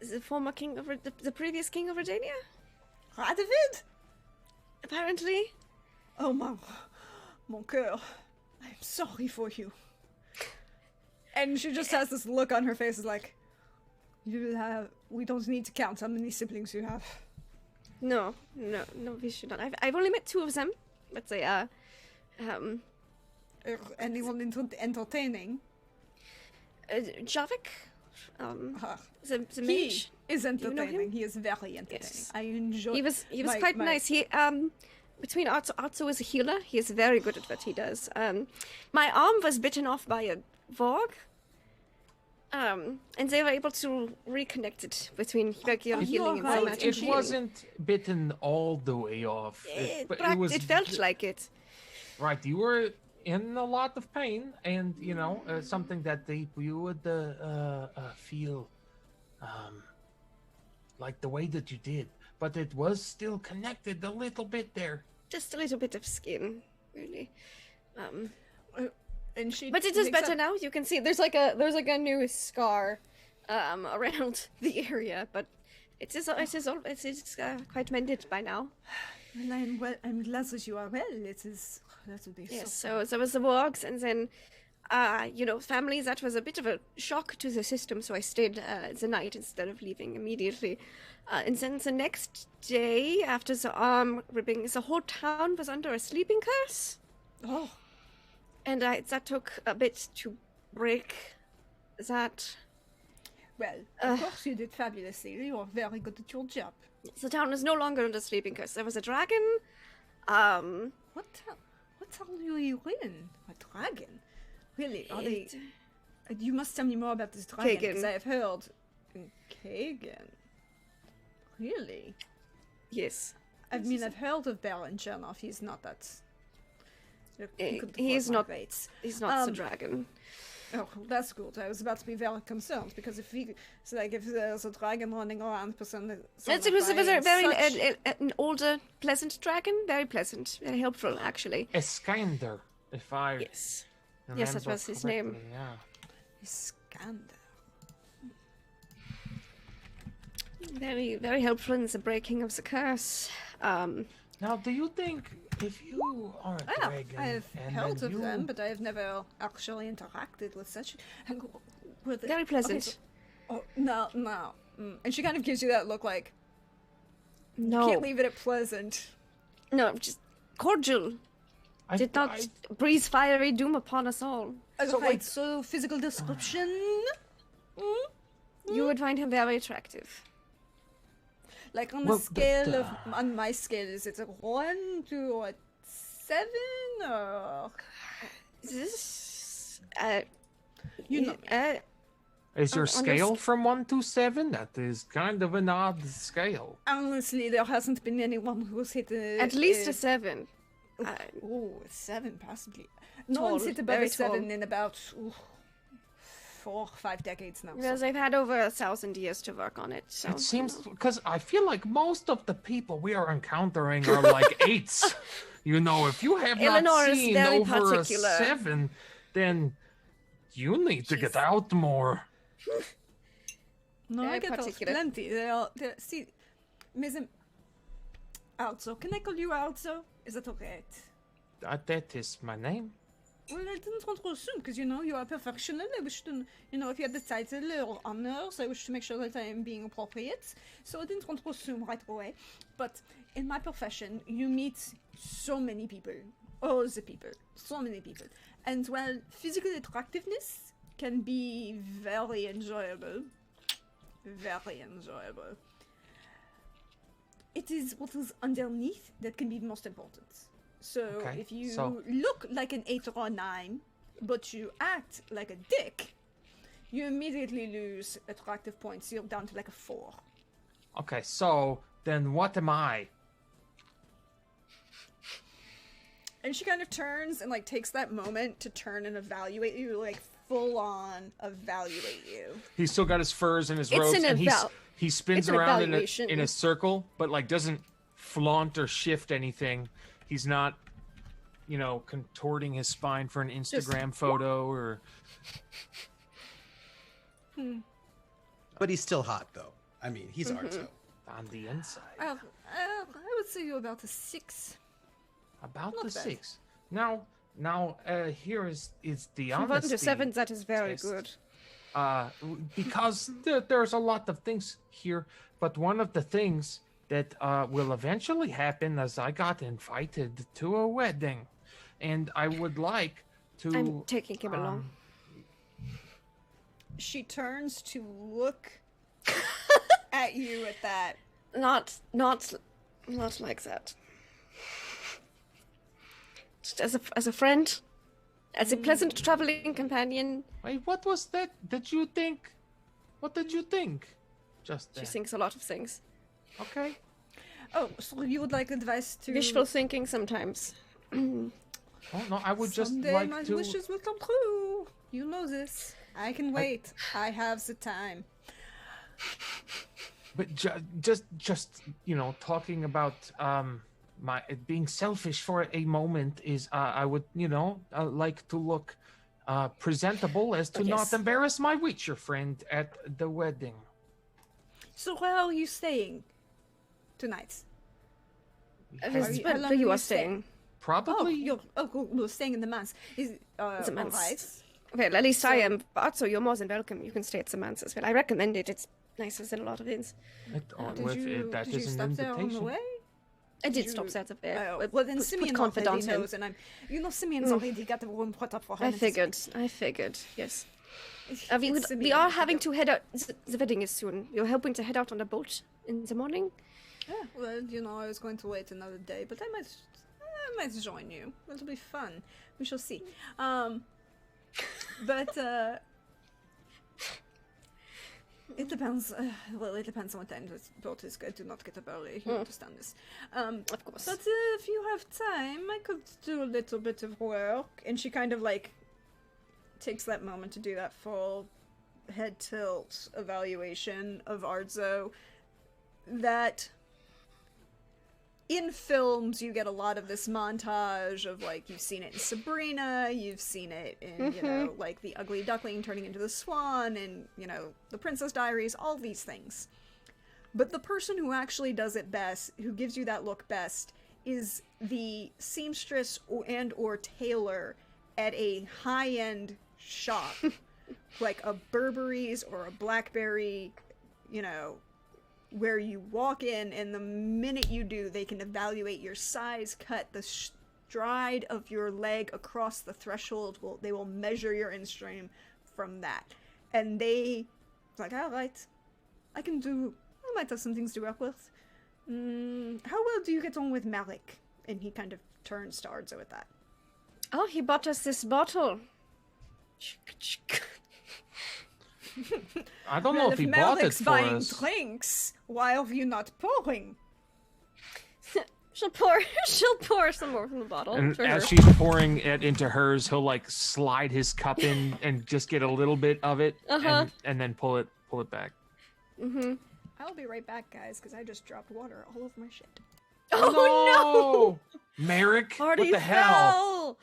the former king of the previous king of Virginia, Radovid? apparently. Oh, mon cœur. I'm sorry for you. And she just has this look on her face, is like, we don't need to count how many siblings you have. No, we should not. I've only met 2 of them, but they are, Anyone entertaining? Javik, the He mage. is you know him? entertaining. He is very entertaining. Yes. I enjoy. He was my- quite my- nice. He between Arzo is a healer. He is very good at what he does. My arm was bitten off by a Vorg. And they were able to reconnect it between regular healing and right. magic It healing. wasn't bitten all the way off. But It felt like it. right. You were in a lot of pain, and something that you would feel like the way that you did, but it was still connected a little bit there. Just a little bit of skin, really. And she. But it is picks better up- now. You can see there's like a new scar around the area, but it is quite mended by now. Well, I'm glad that you are well. That would be Yes, so. so there was the wargs, and then, family, that was a bit of a shock to the system, so I stayed the night instead of leaving immediately. And then the next day, after the arm ripping, the whole town was under a sleeping curse, Oh, and that took a bit to break that. well, of course you did fabulously. You are very good at your job. The town is no longer under sleeping curse. There was a dragon, What town are you in? A dragon? Really? Are they? You must tell me more about this dragon, because Kagan. I have heard. Kagan. Really? Yes. I've heard of Baron Chernoff. He's not that. He is not- Great. He's not the dragon. Oh, that's good. I was about to be very concerned because if there's a dragon running around, It was a very an older, pleasant dragon. Very pleasant, very helpful, actually. Eskander, if I Yes. Yes, that remember was his name. correctly, Yeah. Scandal. Very, very helpful in the breaking of the curse. Now, do you think if you are a dragon, I've and heard then of them, but I have never actually interacted with such. Were they- Very pleasant. Okay, oh no. And she kind of gives you that look like No, can't leave it at pleasant. no, just cordial. Did not breathe fiery doom upon us all. So physical description. You would find him very attractive. Like on Well, the scale but, of on my scale, is it a 1 to a 7 or This, you know? Is your on the scale from 1 to 7? That is kind of an odd scale. Honestly, there hasn't been anyone who's hit at least a 7. Oh, 7 possibly. No Tall, one's hit above very a 7 tall. in about 4-5 decades now. Because So. I've had over 1,000 years to work on it. So It seems because I feel like most of the people we are encountering are like 8s. You know, if you have Eleanor not is seen very over particular. a 7, then you need to get out more. No, I Very get those particular. plenty. See, Also, can I call you Also? Is that okay? That is my name. Well, I didn't want to assume because you are professional. I wish to, if you had the title or honors, I wish to make sure that I am being appropriate. So I didn't want to assume right away. But in my profession, you meet so many people, all the people, so many people, and while physical attractiveness can be very enjoyable, it is what is underneath that can be most important. So Okay, if you so- look like an 8 or a 9, but you act like a dick, you immediately lose attractive points. You're down to like a 4. Okay, so then what am I? And she kind of turns and like takes that moment to turn and evaluate you, like full on evaluate you. He's still got his furs and his It's robes, an and he spins it's an around evaluation. in a circle, but like doesn't flaunt or shift anything. He's not, contorting his spine for an Instagram photo or. But he's still hot, though. I mean, he's Arzo. On the inside. I would say you're about a 6. About Not the bad. 6. Now, here is the from 1 honesty. to 7, that is very test. good. Because there's a lot of things here, but one of the things that will eventually happen is I got invited to a wedding, and I would like to. I'm taking him along. She turns to look at you at that. Not like that. Just as a friend, as a pleasant traveling companion. Wait, what was that? Did you think? What did you think? Just She then. thinks a lot of things. Okay. Oh, so you would like advice to Wishful thinking sometimes. Oh no, I would just Someday like my to. wishes will come true. You know this. I can wait. I have the time. But just talking about my being selfish for a moment is I would like to look presentable as to Yes. not embarrass my Witcher friend at the wedding. So where are you staying tonight? Have you- you- how Where long you will are you stay? staying. Probably. Cool. We're staying in the manse. Is The manse. alright. Well, at least I am. But so you're more than welcome. You can stay at the manse as well. I recommend it. It's nicer than a lot of inns. Did you that did you is an stop there on the invitation. way? I did you- stop at a Oh, well then put Simeon already confidence in. knows, and Simeon's already got the room put up for him. I figured. Yes. We It's Simeon, are I having forgot. to head out. The wedding is soon. We're hoping to head out on a boat in the morning. Yeah, well, I was going to wait another day, but I might join you. It'll be fun. We shall see. But it depends. It depends on what time this boat is good. Do not get up early. You understand this. Of course. But if you have time, I could do a little bit of work. And she kind of like takes that moment to do that full head tilt evaluation of Arzo. That in films you get a lot of this montage of like you've seen it in Sabrina, you've seen it in like the Ugly Duckling turning into the Swan, and the Princess Diaries, all these things. But the person who actually does it best, who gives you that look best, is the seamstress or tailor at a high-end shop, like a Burberry's or a Blackberry, where you walk in and the minute you do, they can evaluate your size, cut, the stride of your leg across the threshold. They will measure your instream from that. And it's like, all right, I might have some things to work with. How well do you get on with Malik? And he kind of turns to Arzo at that. Oh, he bought us this bottle. I don't know if he bought it Malik's for buying us. drinks, why are you not pouring? She'll pour. She'll pour some more from the bottle. And for as her. she's pouring it into hers, he'll like slide his cup in and just get a little bit of it, and then pull it back. Mm-hmm. I'll be right back, guys, because I just dropped water all over my shit. Oh no! Merrick, Party what the hell? foul!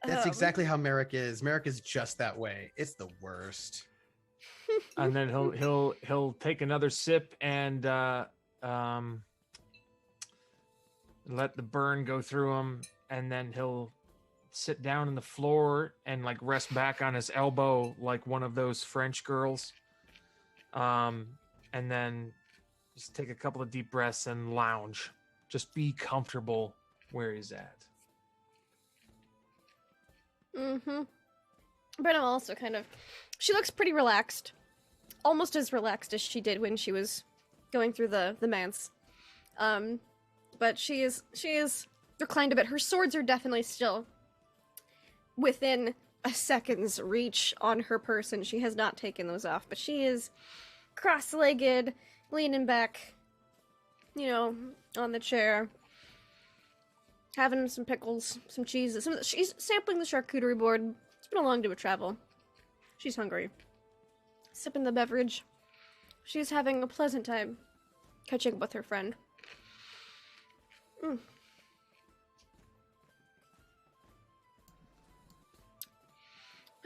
That's exactly how Merrick is. Merrick is just that way. It's the worst. And then he'll take another sip and let the burn go through him, and then he'll sit down on the floor and like rest back on his elbow like one of those French girls. And then just take a couple of deep breaths and lounge. Just be comfortable where he's at. Mm-hmm. Brenna also kind of... She looks pretty relaxed. Almost as relaxed as she did when she was going through the manse. But she is reclined a bit. Her swords are definitely still within a second's reach on her person. She has not taken those off, but she is cross-legged, leaning back, on the chair, having some pickles, some cheese. She's sampling the charcuterie board. It's been a long day of travel. She's hungry. Sipping the beverage. She's having a pleasant time catching up with her friend.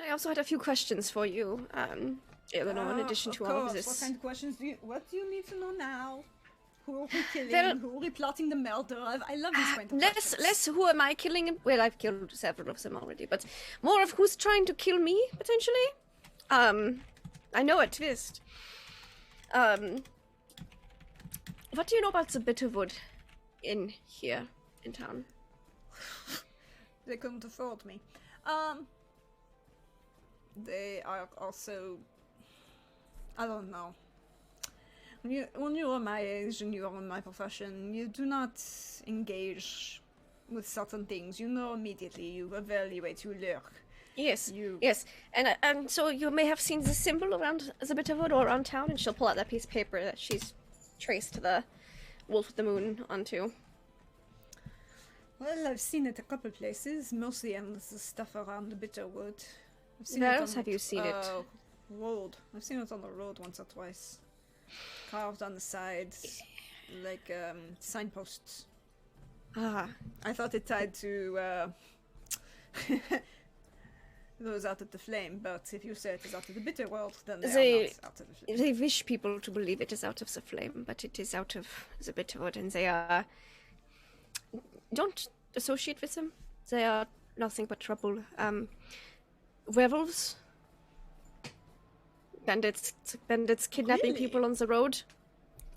I also had a few questions for you, Eleanor, in addition to all of this. What kind of questions what do you need to know now? Who are we killing? Well- Who are we plotting the murder of? I love this kind of questions. Less who am I killing? Well, I've killed several of them already, but more of who's trying to kill me, potentially? I know a twist. What do you know about the Bitterwood in here, in town? They couldn't afford me. They are also... I don't know. When you are my age and you are in my profession, you do not engage with certain things. You know immediately, you evaluate, you lurk. Yes, You- yes. And so you may have seen the symbol around the Bitterwood or around town, and she'll pull out that piece of paper that she's traced the Wolf of the Moon onto. Well, I've seen it a couple places, mostly on the stuff around the Bitterwood. I've seen Where it else on have the you seen it? Road. I've seen it on the road once or twice. Carved on the sides, like signposts. Ah, I thought it tied to those out of the flame, but if you say it is out of the bitter world, then they are not out of the flame. they wish people to believe it is out of the flame, but it is out of the Bitterwood, and they are... Don't associate with them. They are nothing but trouble. Werewolves? Bandits kidnapping Really? people on the road.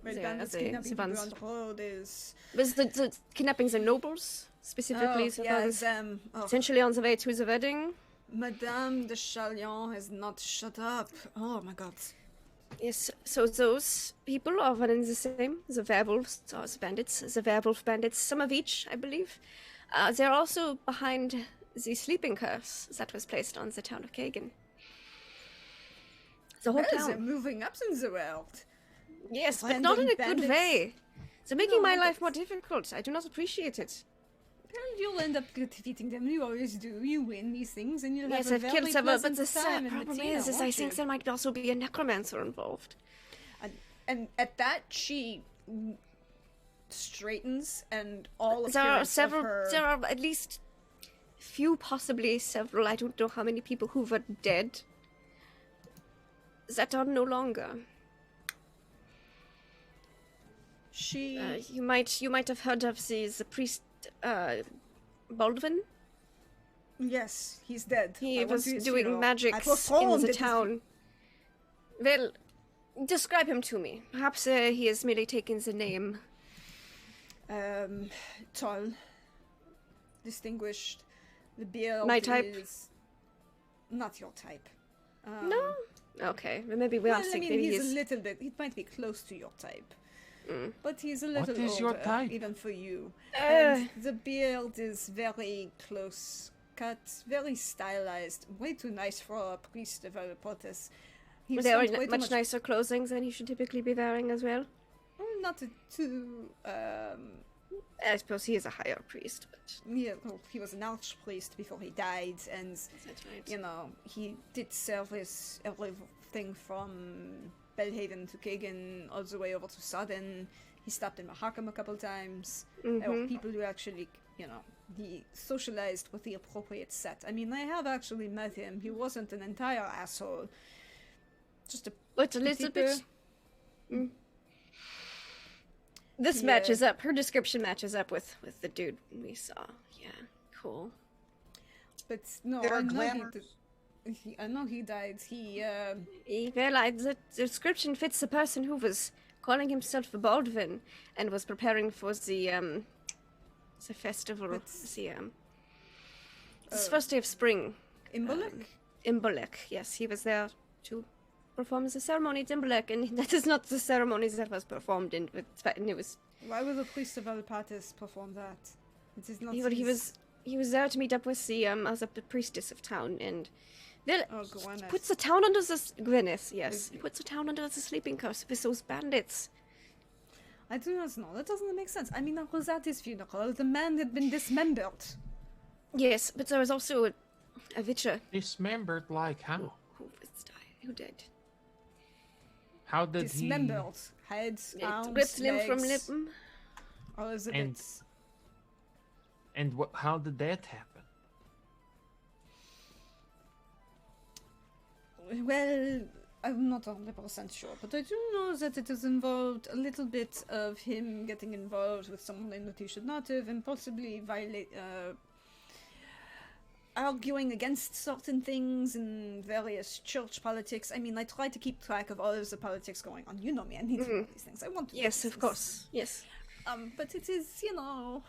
Well, They are bandits the kidnapping people ones. on the road is... With the kidnappings of nobles, specifically. the ones essentially on the way to the wedding. Madame de Chalion has not shut up. Oh my god. Yes, so those people are one and the same. The werewolves or the bandits. The werewolf bandits, some of each, I believe. They're also behind the sleeping curse that was placed on the town of Kagan. The whole Well, they're town. moving up in the world. Yes, but not in a Random good bandits. way. They're making No, my but- life more difficult. I do not appreciate it. Well, you'll end up defeating them. You always do. You win these things, and you'll Yes, have a I've very killed several, but pleasant the time in problem Medina, is I won't think you? there might also be a necromancer involved. And at that, she straightens, and all There are appearance several. of her... There are at least few, possibly several. I don't know how many people who were dead that are no longer. She... You might have heard of the priest Baldwin. yes, he's dead. I He went was to his doing funeral. magic I in performed the at his town. Well, describe him to me. Perhaps he has merely taken the name. Tall, distinguished. The beard My type? is not your type. No. Okay, well, maybe we Well, are I thinking mean, maybe he's a he's. little bit. He might be close to your type, Mm. but he's a little is your older, type? even for you. Uh. And the beard is very close cut, very stylized. Way too nice for a priest of Potus. He They are spent way too much nicer clothing than he should typically be wearing as well. Not too I suppose he is a higher priest, but Yeah, well, he was an archpriest before he died, and that's right. you know, he did service everything from Belhaven to Kagan all the way over to Sudden. He stopped in Mahakam a couple times. There were people who actually, you know, he socialized with the appropriate set. I mean, I have actually met him. He wasn't an entire asshole. Just a But a little petit bit. This matches up. Her description matches up with the dude we saw. Yeah, cool. But no, There are I know glamours. I know he died. He Well, the description fits the person who was calling himself Baldwin and was preparing for the festival. It's- It's the first day of spring. Imbolc. Imbolc, yes, he was there to perform the ceremony at Imbolc, and that is not the ceremony that was performed in. It was Why would the priest of Alpatis perform that? It is not. he was there to meet up with the other priestess of town, and then Oh, he Gwyneth. puts the town under the Gwyneth. Yes, he puts the town under the sleeping curse with those bandits. I do not know. That doesn't make sense. I mean, that was at his funeral. The man had been dismembered. Yes, but there was also a witcher Dismembered like how? who died. How did Dismembered. Head, It arms, ripped limb from legs, limb. all of the And- bits. he? And what? How did that happen? Well, I'm not 100% sure, but I do know that it has involved a little bit of him getting involved with someone that he should not have, and possibly arguing against certain things in various church politics. I mean, I try to keep track of all of the politics going on. You know me, I need to know these things. I want to know Yes, these of things. course. Yes. But it is, you know,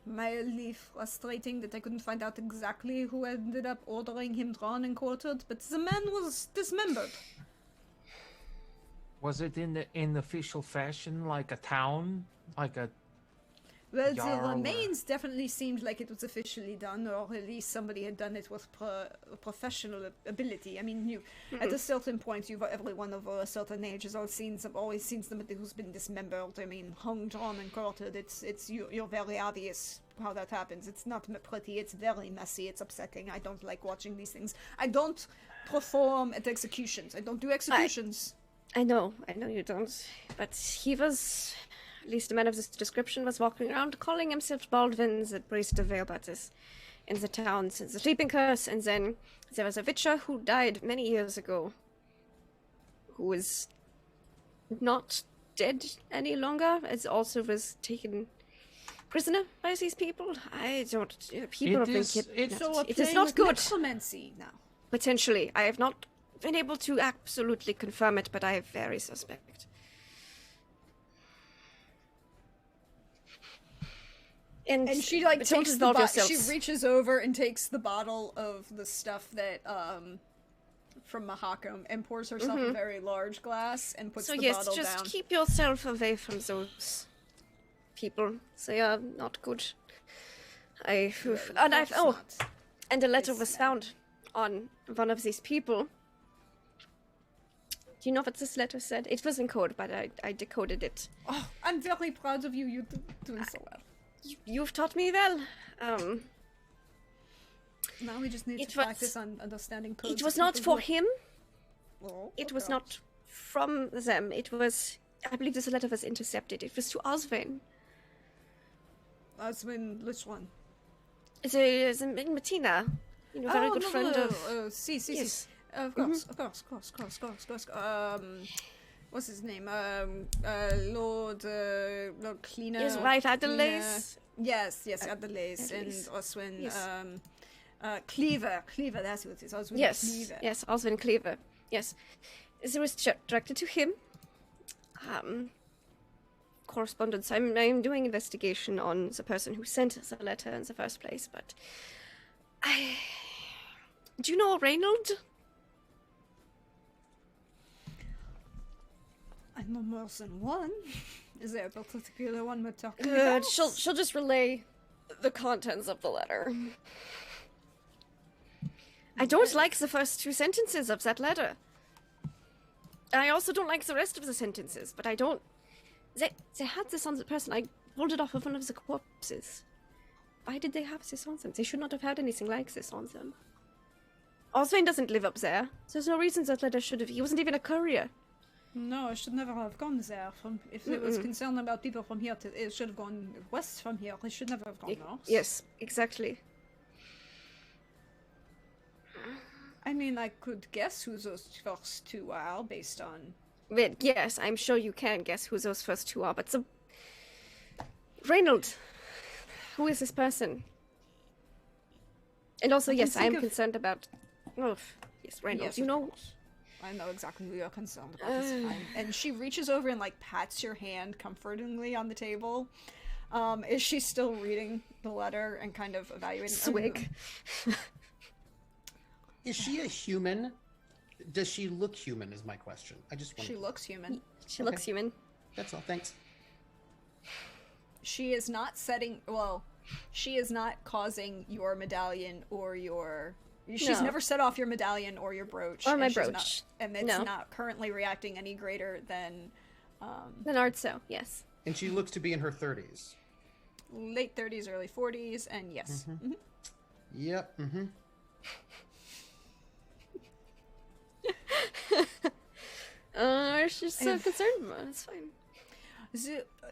mildly frustrating that I couldn't find out exactly who ended up ordering him drawn and quartered, but the man was dismembered. Was it in official fashion, like a town, like a? Well, Jarl the or- remains definitely seemed like it was officially done, or at least somebody had done it with professional ability. I mean, at a certain point, everyone over a certain age has always seen somebody who's been dismembered. I mean, hung, drawn, and quartered. You're very obvious how that happens. It's not pretty. It's very messy. It's upsetting. I don't like watching these things. I don't perform at executions. I don't do executions. I know you don't. But he was, at least a man of this description, was walking around calling himself Baldwin, the priest of Veilbatis, in the town since the sleeping curse, and then there was a witcher who died many years ago, who was not dead any longer, as also was taken prisoner by these people. I don't. People It think is- it. So we're It is playing not with good. necromancy now. Potentially, I have not been able to absolutely confirm it, but I very suspect. And she like but don't takes the involve yourselves. she reaches over and takes the bottle of the stuff that from Mahakam and pours herself a very large glass and puts So the yes, bottle just down. keep yourself away from those people. They are not good. And That's oh, not- and a letter it's was not. found on one of these people. Do you know what this letter said? It was in code, but I decoded it. Oh, I'm very proud of you. You're doing so well. You've taught me well. Now we just need It to was- practice on understanding codes. It of was not people for who- him. Oh, It okay. was not from them. It was. I believe this letter was intercepted. It was to Oswin. That's when which one? It's in Martina. You know, very good friend of. See. Yes. Of course. What's his name? Lord Cleaner. His wife Cleaner- Adelaide. Yes, Adelaide and Adelaide. Oswin. Yes. Cleaver, that's what it is. Oswin Yes, Cleaver. yes, Oswin Cleaver. Yes, it was directed to him. Correspondence. I'm doing investigation on the person who sent us the letter in the first place, but do you know Reynold? I know more than one. Is there a particular one we're talking Good. about? She'll just relay the contents of the letter. I don't like the first two sentences of that letter. I also don't like the rest of the sentences, but I don't They had this on the person. I pulled it off of one of the corpses. Why did they have this on them? They should not have had anything like this on them. Oswald doesn't live up there. There's no reason that letter should have. He wasn't even a courier. No, it should never have gone there. If it was concerned about people from here, it should have gone west from here. It should never have gone north. Yes, exactly. I mean, I could guess who those first two are based on... Well, yes, I'm sure you can guess who those first two are, but Reynold, who is this person? And also, yes, I am concerned about... Oh, yes, Reynold, Yes, you of know... course. I know exactly who you're concerned about. It's fine. And she reaches over and, like, pats your hand comfortingly on the table. Is she still reading the letter and kind of evaluating... Swig. Is she a human? Does she look human is my question. I just want She looks human. She looks human. That's all. Thanks. She is not setting... Well, she is not causing your medallion or your... She's No. never set off your medallion or your brooch. Or my and she's brooch. Not, and it's No. not currently reacting any greater than Lenarzo, yes. And she looks to be in her 30s. late 30s, early 40s, and yes. Mhm. Yep. Mm-hmm. She's so concerned about it. It's fine.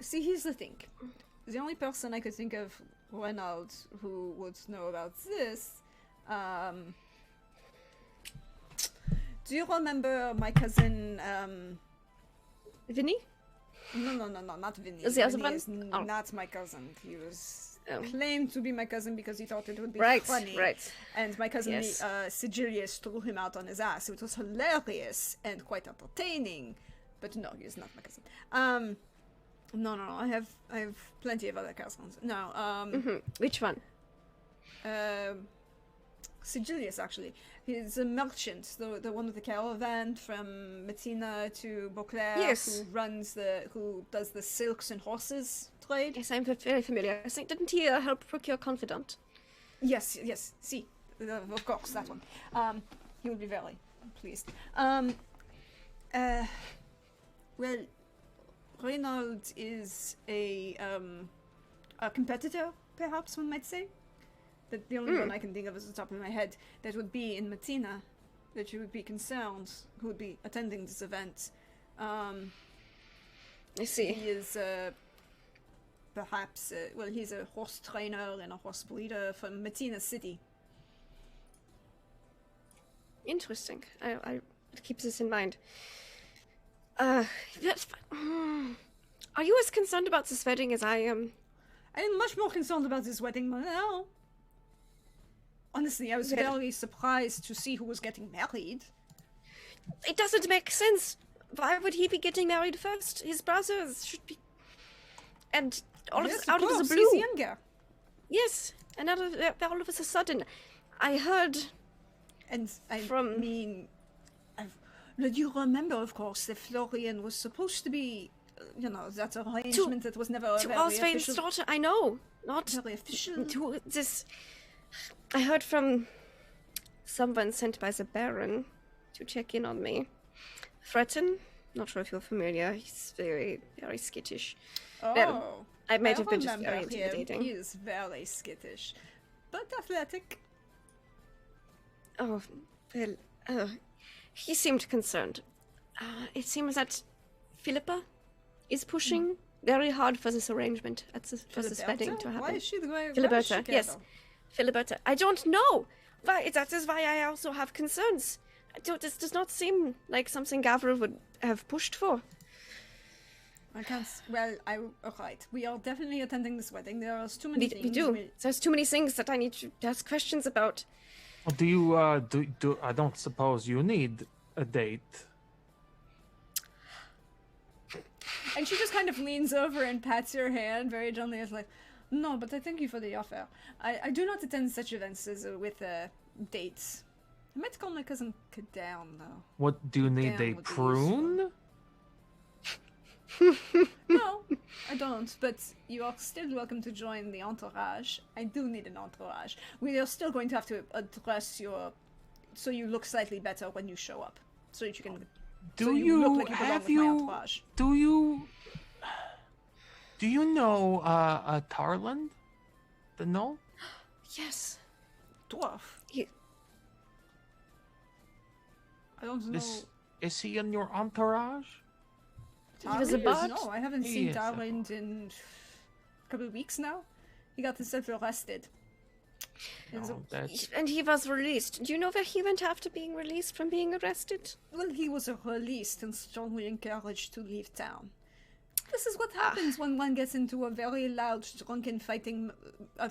See, here's the thing. The only person I could think of, Reynald, who would know about this, do you remember my cousin, Vinny? No, not Vinny. Is the other Vinny one? is Oh. not my cousin. He was Oh. claimed to be my cousin because he thought it would be Right, funny. right. And my cousin Yes. Sigilius threw him out on his ass. It was hilarious and quite entertaining. But no, he is not my cousin. No. I have plenty of other cousins. No. Which one? Sigilius, actually. He's a merchant, the one with the caravan from Messina to Beauclair, Yes. who does the silks and horses trade. Yes, I'm very familiar. I think, didn't he help procure confidant? Yes, see, of course, that one. He would be very pleased. Well, Reynald is a competitor, perhaps one might say. The only one I can think of is the top of my head that would be in Messina, that you would be concerned, who would be attending this event. I see. He is perhaps, he's a horse trainer and a horse breeder from Messina City. Interesting. I keep this in mind. That's fine. Are you as concerned about this wedding as I am? I am much more concerned about this wedding now. Honestly, I was very surprised to see who was getting married. It doesn't make sense. Why would he be getting married first? His brothers should be... And all Yes, of, out of course, the blue. he's younger. Yes, and all of a sudden, I heard... And I From- mean, you remember, of course, that Florian was supposed to be, that arrangement that was never To very Oswald's official. daughter, I know. Not Very official. to this... I heard from someone sent by the Baron to check in on me. Threaten? Not sure if you're familiar. He's very, very skittish. Oh, Well, I might have been just remember very him. intimidating. He is very skittish, but athletic. Oh, well, he seemed concerned. It seems that Philippa is pushing very hard for this arrangement, for this wedding to happen. Why is she the way? Filiberta, yes. Filiberta. I don't know. That is why I also have concerns. This does not seem like something Gavra would have pushed for. I can't. Alright. We are definitely attending this wedding. There are too many things. We do. There's too many things that I need to ask questions about. Do you do I don't suppose you need a date? And she just kind of leans over and pats your hand very gently. It's like, no, but I thank you for the offer. I do not attend such events as with dates. I might call my cousin Kadown, though. What do you need? Damn, A would be prune? No, I don't, but you are still welcome to join the entourage. I do need an entourage. We are still going to have to address so you look slightly better when you show up. So that you can... Do so you look like you belong have with my you? entourage. Do you? Do you know Tarland? The gnome? Yes. Dwarf. He, I don't know. Is he in your entourage? he was a Tarwind? bard? No, I haven't He seen is a Tarwind in a couple of weeks now. He got himself arrested. And so- No, that's And he was released. Do you know where he went after being released from being arrested? well, he was released and strongly encouraged to leave town. This is what happens when one gets into a very loud, drunken fighting.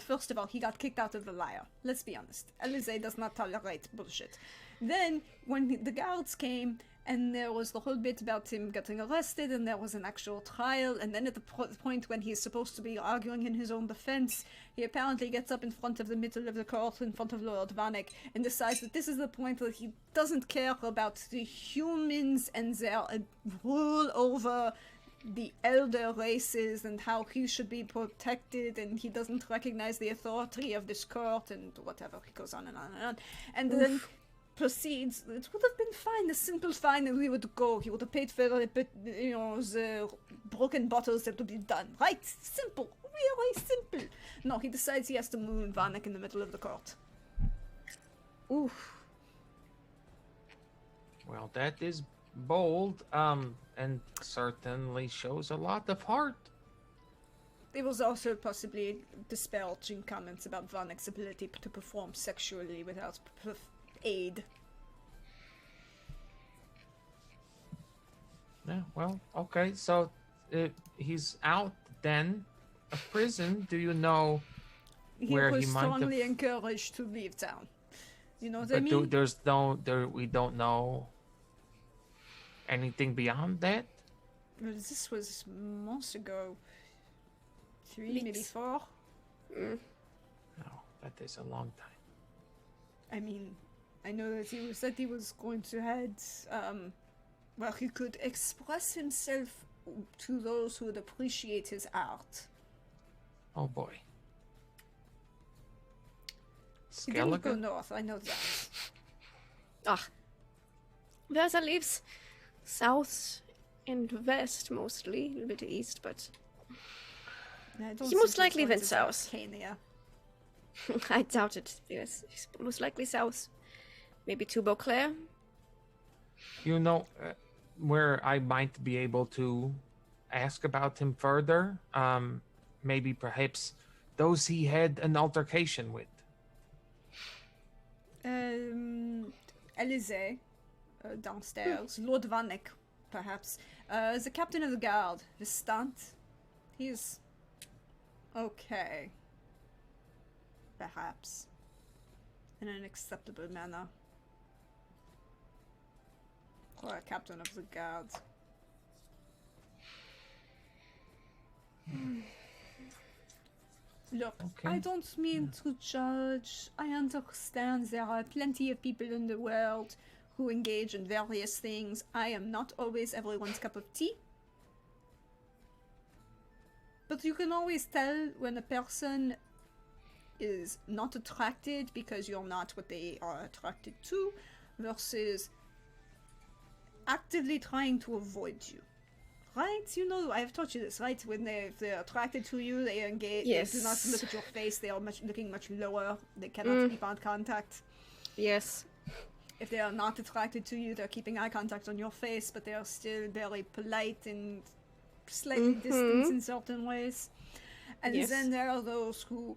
First of all, he got kicked out of the Lyre. Let's be honest. Alize does not tolerate bullshit. Then, when the guards came, and there was the whole bit about him getting arrested, and there was an actual trial, and then at the point when he's supposed to be arguing in his own defense, he apparently gets up in front of the middle of the court, in front of Lord Vanek, and decides that this is the point where he doesn't care about the humans and their rule over the elder races and how he should be protected, and he doesn't recognize the authority of this court, and whatever. He goes on and on and on. And then proceeds, it would have been fine, a simple fine, and we would go. He would have paid for it, but, you know, the broken bottles that would be done. Right? Simple. Really simple. No, he decides he has to moon Vanek in the middle of the court. Oof. well, that is bold. And certainly shows a lot of heart. There was also possibly disparaging comments about Vanek's ability to perform sexually without aid. Yeah, well, okay. So he's out then of prison. Do you know He where was he might have... strongly encouraged to leave town. You know what I But mean? we don't know anything beyond that? Well, this was months ago. 3, maybe Weeks. 4. Mm. No, that is a long time. I mean, I know that he said he was going to head, where he could express himself to those who would appreciate his art. Oh boy. He didn't go Skellige? north, I know that. Ah. Where that lives? South and west, mostly. A little bit east, but I don't He most think likely going went to south. Arcania. I doubt it. Yes, he's most likely south. Maybe to Beauclair? You know where I might be able to ask about him further? Maybe perhaps those he had an altercation with. Elize, downstairs. Lord Vanek, perhaps. The captain of the guard, Vistant. He's okay. Perhaps. In an acceptable manner. For a captain of the guard. Look, Okay. I don't mean to judge. I understand there are plenty of people in the world who engage in various things. I am not always everyone's cup of tea. But you can always tell when a person is not attracted because you're not what they are attracted to, versus actively trying to avoid you. Right? You know, I've taught you this, right? When if they're attracted to you, they engage. Yes. They do not look at your face. They are looking much lower. They cannot keep eye contact. Yes. If they are not attracted to you, they're keeping eye contact on your face, but they are still very polite and slightly distant in certain ways. And Yes. then there are those who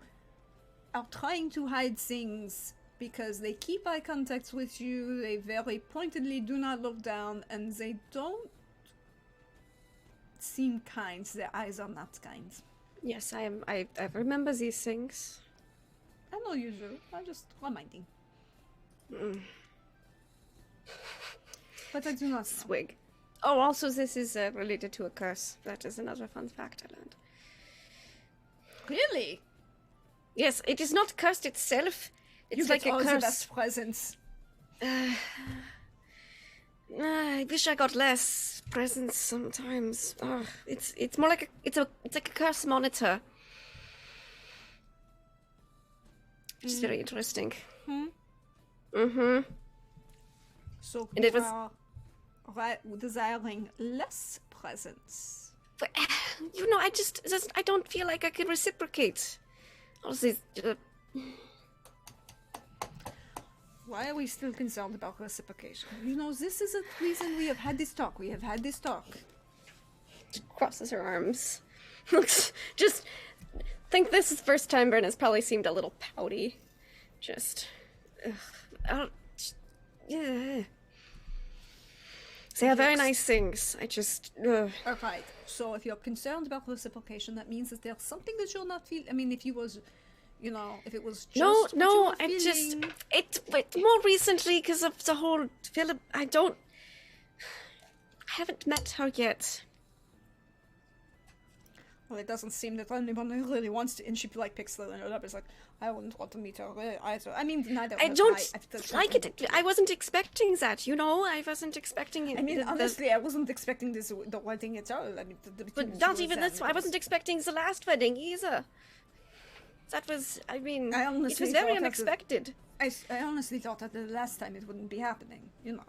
are trying to hide things because they keep eye contact with you, they very pointedly do not look down, and they don't seem kind. Their eyes are not kind. Yes, I remember these things. I know you do. I'm just reminding. But I do not know. Swig. Oh, also this is related to a curse. That is another fun fact I learned. Really? Yes, it is not cursed itself. It's You like get a all the curse. best presents. I wish I got less presents sometimes. Oh, it's more like it's like a curse monitor. Which is very interesting. So And it you was- are desiring less presents. But, I don't feel like I can reciprocate. All these, Why are we still concerned about reciprocation? You know, this is the reason we have had this talk. We have had this talk. crosses her arms. Just think this is the first time Brenna's probably seemed a little pouty. Just, yeah. They are very nice things. I just, Alright, so if you're concerned about reciprocation, that means that there's something that you're not feeling. I mean, if you was, you know, if it was just No, what you no, were I just feeling- but more recently because of the whole Philip. I haven't met her yet. Well, it doesn't seem that anyone really wants to, and she like picks the note up. It's like, I wouldn't want to meet her either. I mean, neither. I would don't that's like nothing. it. I wasn't expecting that. You know, I wasn't expecting it. I mean, honestly, I wasn't expecting the wedding at all. I mean, but not even this. I wasn't expecting the last wedding either. That was. I mean, I it honestly was very thought that unexpected. I honestly thought that the last time it wouldn't be happening. You know.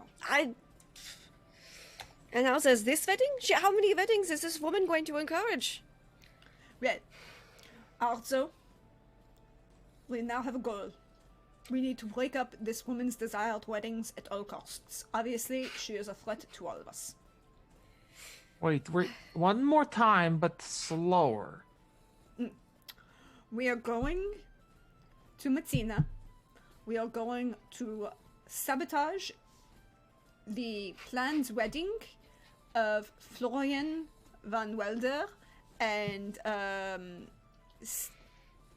And now there's this wedding. How many weddings is this woman going to encourage? Well, also, we now have a goal. We need to break up this woman's desired weddings at all costs. Obviously, she is a threat to all of us. Wait, one more time, but slower. We are going to Matina. We are going to sabotage the planned wedding of Florian van Welder and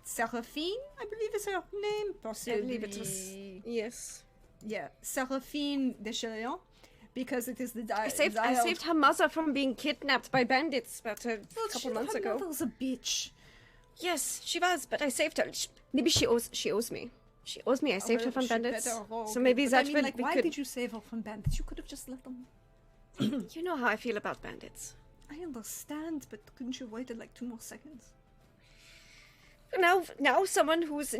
Seraphine, I believe is her name. I believe it was. Yes. Yeah, Seraphine Deschelion, because it is the I saved her mother from being kidnapped by bandits about a couple months ago. Her mother's a bitch. Yes, she was, but I saved her. Maybe she owes me. She owes me. I saved her from bandits. So maybe that's when we why could. did you save her from bandits? You could have just let them. You know how I feel about bandits. I understand, but couldn't you wait like 2 more seconds? Now someone who's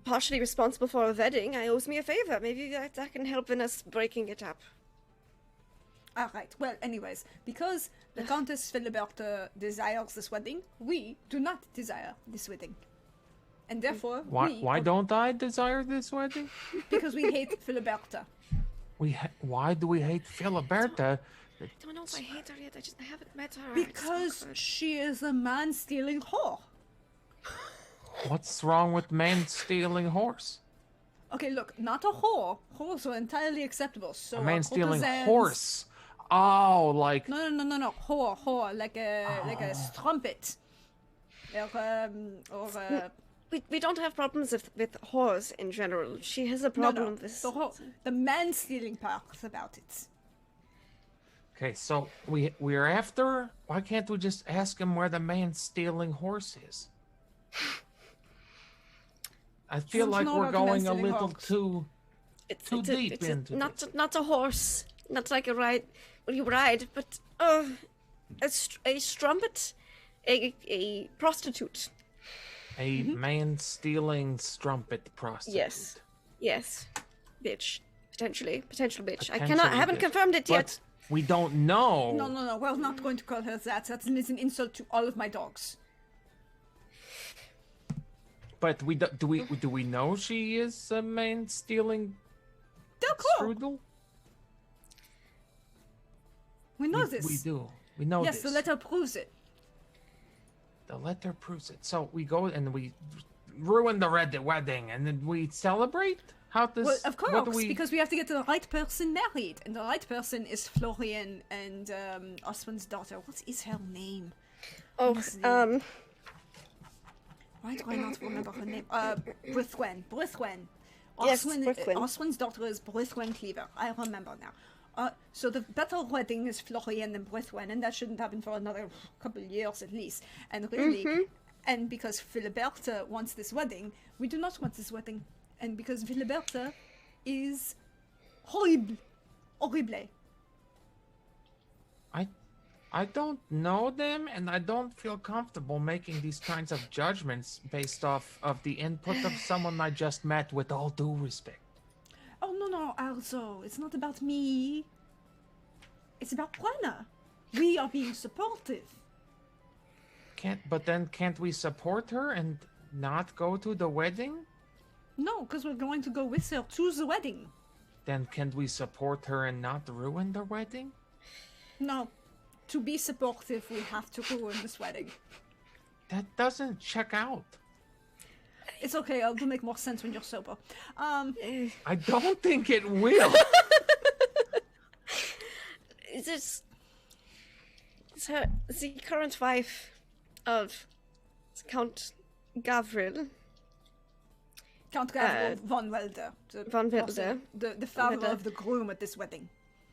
partially responsible for a wedding, I owes me a favor. Maybe that can help in us breaking it up. Alright, well, anyways, because the Countess Philiberta desires this wedding, we do not desire this wedding. And therefore, Why don't I desire this wedding? Because we hate Philiberta. Why do we hate Filiberta? I don't know if I hate her yet. I haven't met her. Because she is a man-stealing whore. What's wrong with man stealing horse? Okay, look, not a whore. Whores are entirely acceptable. So A man stealing courtesans- horse. Oh, like No. Whore, like a strumpet. We don't have problems with whores in general. She has a problem with the man-stealing part about it. okay. So we're after. Why can't we just ask him where the man stealing horse is? I feel Don't like know we're about the going a man-stealing little horse. too deep into this. not a horse, not like a ride. Well, you ride, but a strumpet, a prostitute. A man stealing strumpet prostitute. Yes, bitch. Potential bitch. I Potentially haven't bitch. confirmed it yet. But we don't know. No. We're not going to call her that. That is an insult to all of my dogs. But do we know she is a man stealing They're cool. strudel? We know this. We do. We know Yes, this. the letter proves it. The letter proves it. So we go and we ruin the red wedding, and then we celebrate. How does? Well, of what course, do we... because we have to get the right person married, and the right person is Florian and Oswald's daughter. What is her name? Oh, Why do I not remember her name? Brithwen. Yes, Brithwen. Oswald's daughter is Brithwen Cleaver. I remember now. So the better wedding is Florian and Brithwen, and that shouldn't happen for another couple of years at least. And really, and because Filiberta wants this wedding, we do not want this wedding. And because Filiberta is horrible. I don't know them, and I don't feel comfortable making these kinds of judgments based off of the input of someone I just met. With all due respect. Oh, no, Alzo. It's not about me. It's about Brenna. We are being supportive. Can't we support her and not go to the wedding? No, because we're going to go with her to the wedding. Then can't we support her and not ruin the wedding? No. To be supportive, we have to ruin this wedding. That doesn't check out. It's okay, it'll make more sense when you're sober. I don't think it will. The current wife of Count Gavril. Count Gavril von Welder. Von Welder. The father of the groom at this wedding.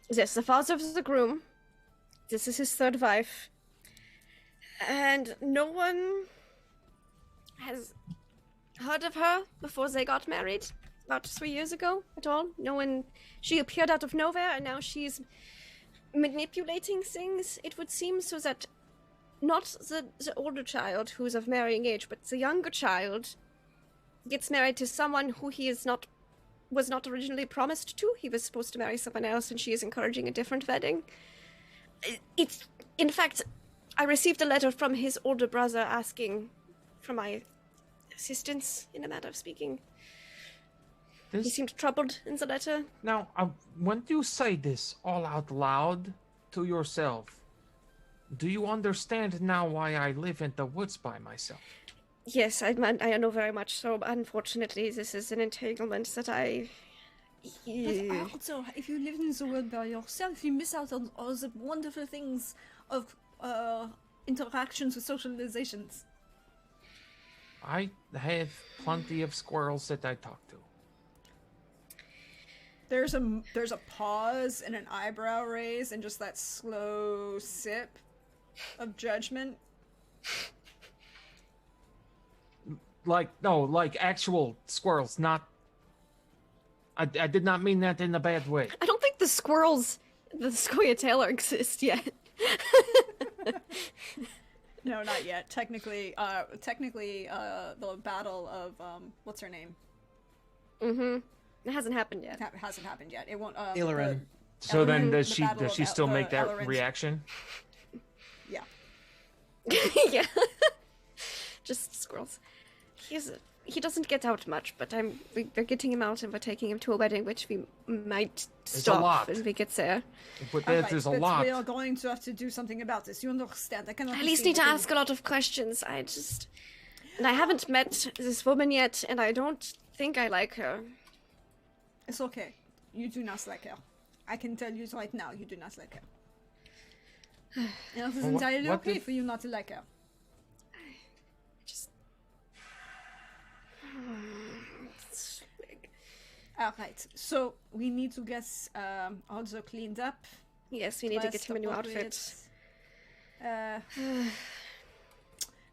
Yes, the father of the groom. This is his third wife. And no one has heard of her before they got married, about 3 years ago at all. No one. She appeared out of nowhere, and now she's manipulating things, it would seem, so that not the older child who's of marrying age, but the younger child gets married to someone who was not originally promised to. He was supposed to marry someone else, and she is encouraging a different wedding. In fact, I received a letter from his older brother asking for my assistance in a matter of speaking. He seemed troubled in the letter. Now, when you say this all out loud to yourself, do you understand now why I live in the woods by myself? Yes, I know very much so. Unfortunately, this is an entanglement that I... But also, if you live in the world by yourself, you miss out on all the wonderful things of interactions with socializations. I have plenty of squirrels that I talk to. There's a pause and an eyebrow raise and just that slow sip of judgment. Like actual squirrels, not... I did not mean that in a bad way. I don't think the Scoia'tael exist yet. No, not yet. Technically, the battle of what's her name? Mm-hmm. It hasn't happened yet. It hasn't happened yet. It won't. Aileron. So then, does she battle still of make that Elrond's- reaction? Yeah. Yeah. Just squirrels. He doesn't get out much, but we're getting him out and we're taking him to a wedding, which we might stop when we get there. But Alright, there's a but lot. we are going to have to do something about this. You understand? I cannot. I at least need to ask a lot of questions. And I haven't met this woman yet, and I don't think I like her. It's okay. You do not like her. I can tell you right now, you do not like her. And it is entirely what okay did- for you not to like her. Just... Alright, so we need to get also cleaned up. Yes, we need to get him a new outfit.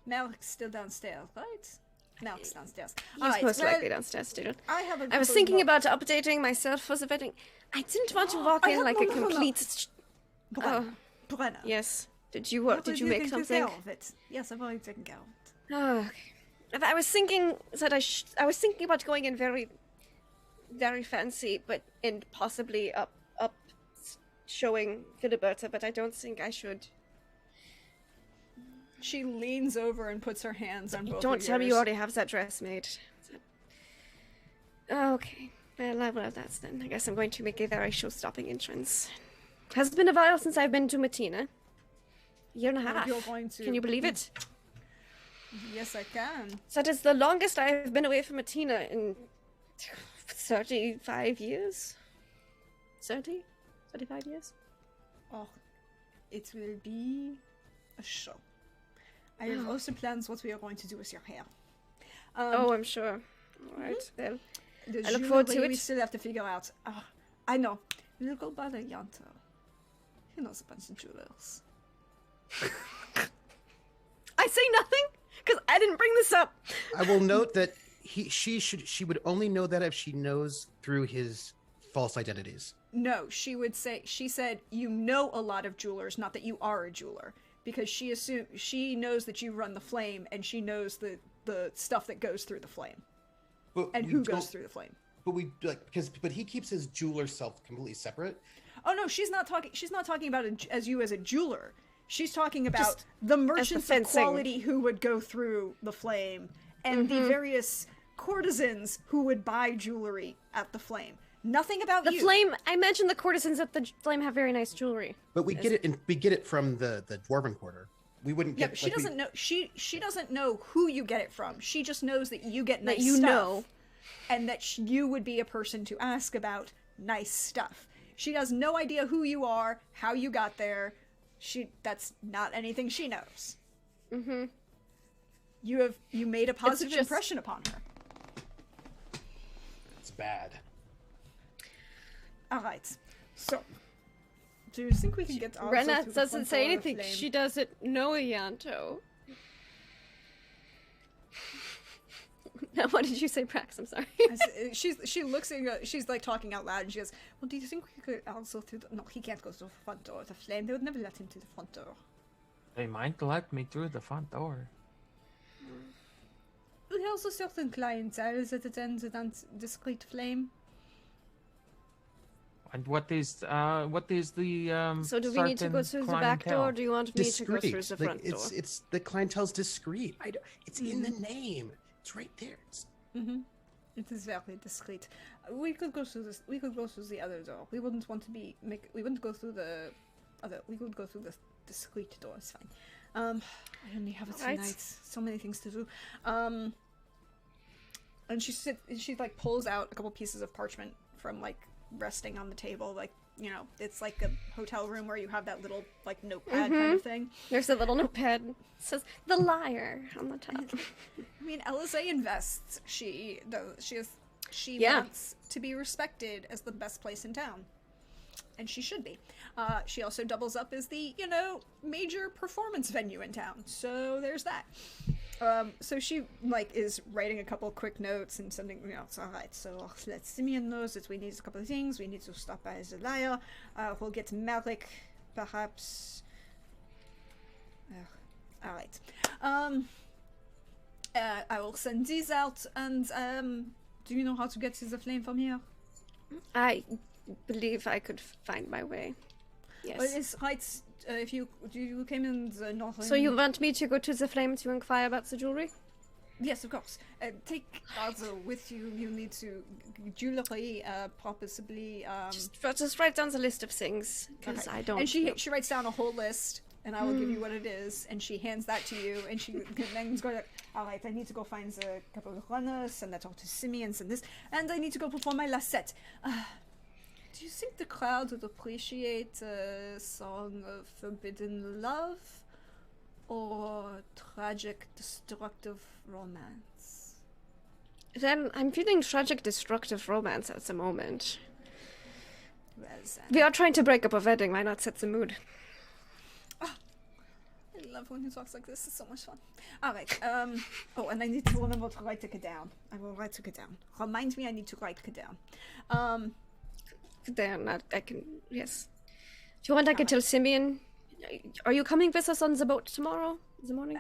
Melk's still downstairs, right? Melk's downstairs. He's most likely downstairs still. I was thinking about updating myself for the wedding. I didn't want to walk in like a complete... Brenna. Yes. Did you make something? Yes, I've already taken care of it. Oh, okay. I was thinking that I was thinking about going in very, very fancy, and possibly up showing Filiberta, but I don't think I should. She leans over and puts her hands on both of Don't yours. tell me you already have that dress made. Okay. Well, that's then. I guess I'm going to make a very show-stopping entrance. It has been a while since I've been to Matina. A year and a half. You're going to... Can you believe it? Yes, I can. That is the longest I've been away from Matina in 35 years? 35 years? Oh, it will be a show. I have also plans what we are going to do with your hair. I'm sure. Alright, well, The I look forward to jewelry we it. still have to figure out. I know. We'll go by the Yanto. He knows a bunch of jewelers. I say nothing because I didn't bring this up. I will note that she would only know that if she knows through his false identities. No, she said you know a lot of jewelers, not that you are a jeweler, because she knows that you run the flame and she knows the stuff that goes through the flame and who goes through the flame. But but he keeps his jeweler self completely separate. Oh no, she's not talking about it as you as a jeweler. She's talking about Just the merchants of fencing. quality who would go through the flame and the various courtesans who would buy jewelry at the flame. Nothing about The you. flame. I imagine the courtesans at the flame have very nice jewelry. But we get it. We get it from the dwarven quarter. We wouldn't Yeah, get. but she like, doesn't know. She doesn't know who you get it from. She just knows that you get nice That you stuff, know. and that you would be a person to ask about nice stuff. She has no idea who you are, how you got there. That's not anything she knows. Mm-hmm. You made a positive just- impression upon her. It's bad. All right. So, do you think we can get Arzo Brenna through the doesn't front say door of anything. flame? She doesn't know Yanto. Now, what did you say, Prax? I'm sorry. She looks at she's like talking out loud, and she goes, "Well, do you think we could also through the? No, he can't go through the front door of the flame. They would never let him through the front door. They might let me through the front door. We also certain clientele that attends an discreet flame. And what is the So do we need to go certain through the back door, clientele? or do you want me to go Discreet. through the Like, front door? it's the clientele's discreet. It's in the name. It's right there. It is very discreet. We could go through this. We could go through the other door. We wouldn't want to be We wouldn't go through the other. We would go through the discreet door. It's fine. I only have a Right. tonight. So many things to do. And she like pulls out a couple pieces of parchment from like resting on the table, like, you know, it's like a hotel room where you have that little like notepad kind of thing. There's a little notepad. It says "The Liar" on the top. I mean, LSA invests. She Yeah. wants to be respected as the best place in town, and she should be. She also doubles up as the, you know, major performance venue in town. So there's that. So she like is writing a couple quick notes and sending, you know, it's all right. So let Simeon know that we need a couple of things. We need to stop by the Liar. We'll get Merrick, perhaps. All right. I will send these out. And do you know how to get to the flame from here? I believe I could find my way. Yes. Well, it's right. If you came in the north. So you want me to go to the flame to inquire about the jewelry? Yes, of course. Take Arzo with you. You need to jewelry, possibly. Just write down the list of things, because Okay. I don't. And know. she writes down a whole list, and I will give you what it is. And she hands that to you, and she then's going like, all right, I need to go find the couple of runners, send that off to Simeon, send this, and I need to go perform my last set. Do you think the crowd would appreciate a song of forbidden love, or tragic, destructive romance? Then I'm feeling tragic, destructive romance at the moment. Well, then. We are trying to break up a wedding. Why not set the mood? I love when he talks like this. It's so much fun. All right. Oh, and I need to remember to write it down. I will write it down. Remind me I need to write it down. Then I can. Yes. If you want, I can tell Simeon. Are you coming with us on the boat tomorrow in the morning?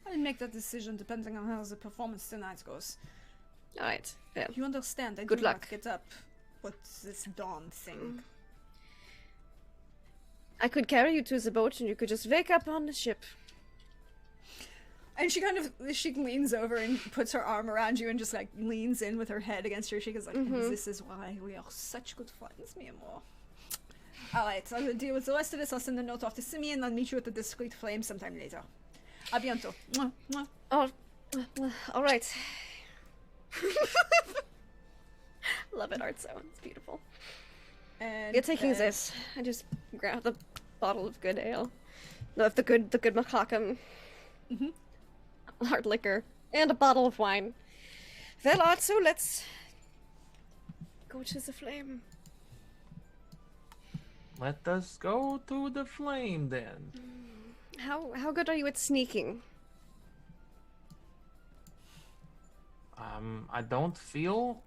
I'll make that decision depending on how the performance tonight goes. All right. Yeah. You understand? I Good do luck. not get up. What's this dawn thing? I could carry you to the boat, and you could just wake up on the ship. And she leans over and puts her arm around you and just like leans in with her head against your cheek. Is like, this is why we are such good friends, mi amor. Alright, so I will deal with the rest of this. I'll send a note off to Simeon. I'll meet you at the discreet flame sometime later. A biento. Mwah, mwah. Oh, all right. Love it, Artso. It's beautiful. And You're taking then- this. I just grabbed the bottle of good ale. No, of the good Macacum. Hard liquor. And a bottle of wine. Well, Artso, let's go to the flame. Let us go to the flame then. How good are you at sneaking? I don't feel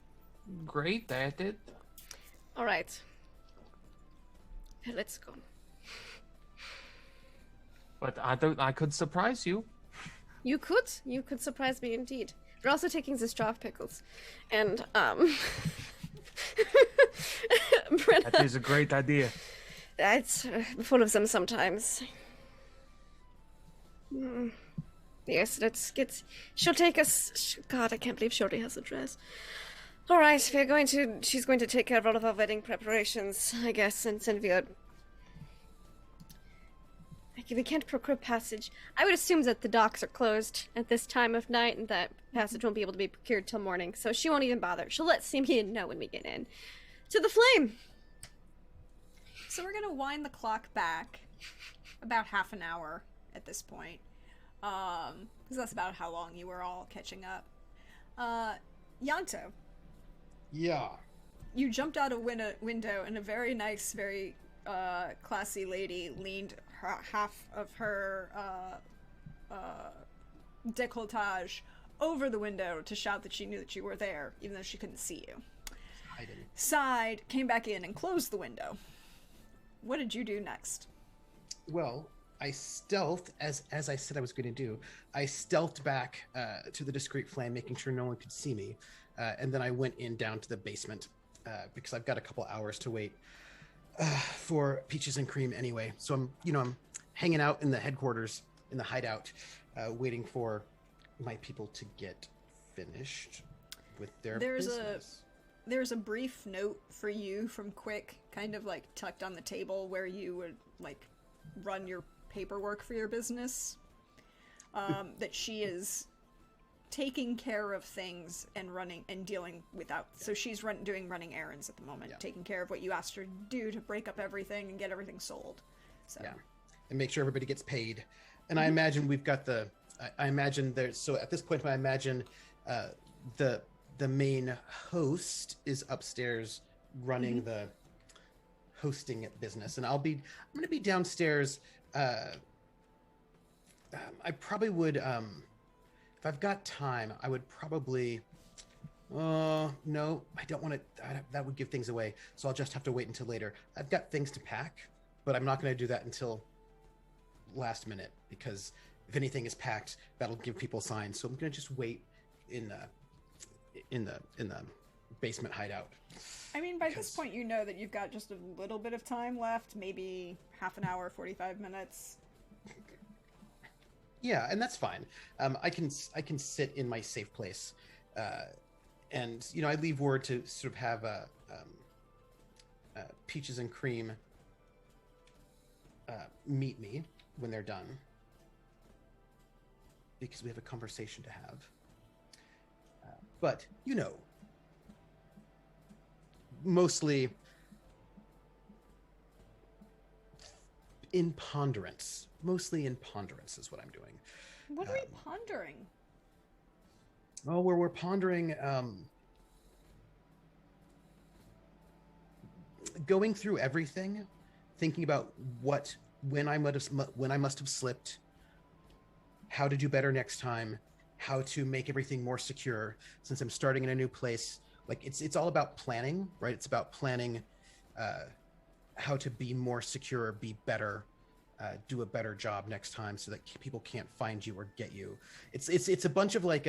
great at it. All right. Let's go. But I could surprise you. You could surprise me indeed. We're also taking this jar of pickles, and That is a great idea. It's full of them sometimes. Mm. Yes, let's get. She'll take us. God, I can't believe she already has a dress. All right, She's going to take care of all of our wedding preparations, I guess, and Sylvia. We can't procure passage. I would assume that the docks are closed at this time of night, and that passage won't be able to be procured till morning. So she won't even bother. She'll let Simeon know when we get in to the flame. So we're gonna wind the clock back about half an hour at this point, because that's about how long you were all catching up. Yanto, Yeah. you jumped out a window, and a very nice, very classy lady leaned half of her décolletage over the window to shout that she knew that you were there, even though she couldn't see you. Hiding. Sighed, came back in, and closed the window. What did you do next? Well, I stealthed, as I said I was going to do. I stealthed back to the discreet flame, making sure no one could see me, and then I went in down to the basement because I've got a couple hours to wait for Peaches and Cream anyway. So I'm hanging out in the headquarters, in the hideout, waiting for my people to get finished with their business. There's a brief note for you from Quick, kind of like tucked on the table where you would like run your paperwork for your business. That she is taking care of things and running and dealing without. So she's running errands at the moment, taking care of what you asked her to do to break up everything and get everything sold. So and make sure everybody gets paid. And I imagine we've got I imagine there's, so at this point I imagine the main host is upstairs running the hosting business, and I'm going to be downstairs. I probably would, if I've got time, I would probably, no, I don't want to, that would give things away. So I'll just have to wait until later. I've got things to pack, but I'm not going to do that until last minute, because if anything is packed, that'll give people signs. So I'm going to just wait in the basement hideout. I mean, by this point, you know that you've got just a little bit of time left, maybe half an hour, 45 minutes. Yeah, and that's fine. I can sit in my safe place, and I leave word to sort of have Peaches and Cream meet me when they're done, because we have a conversation to have. But mostly in ponderance. Mostly in ponderance is what I'm doing. What are we pondering? Oh, we're pondering going through everything, thinking about when I must have slipped, how to do better next time, how to make everything more secure, since I'm starting in a new place. Like it's all about planning, right? It's about planning how to be more secure, be better, do a better job next time, so that people can't find you or get you. It's a bunch of like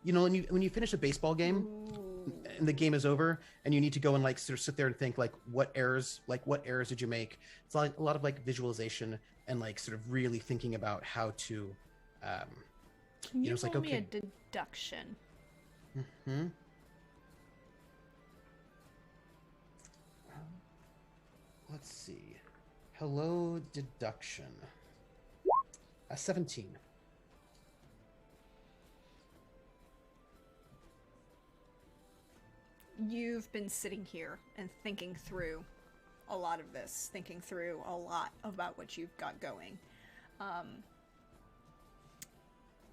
when you finish a baseball game and the game is over and you need to go and like sort of sit there and think like what errors did you make? It's like a lot of like visualization and like sort of really thinking about how to Can you it's like, roll me okay. a deduction? Mm-hmm. Let's see. Hello, deduction. 17. You've been sitting here and thinking through a lot of this, thinking through a lot about what you've got going.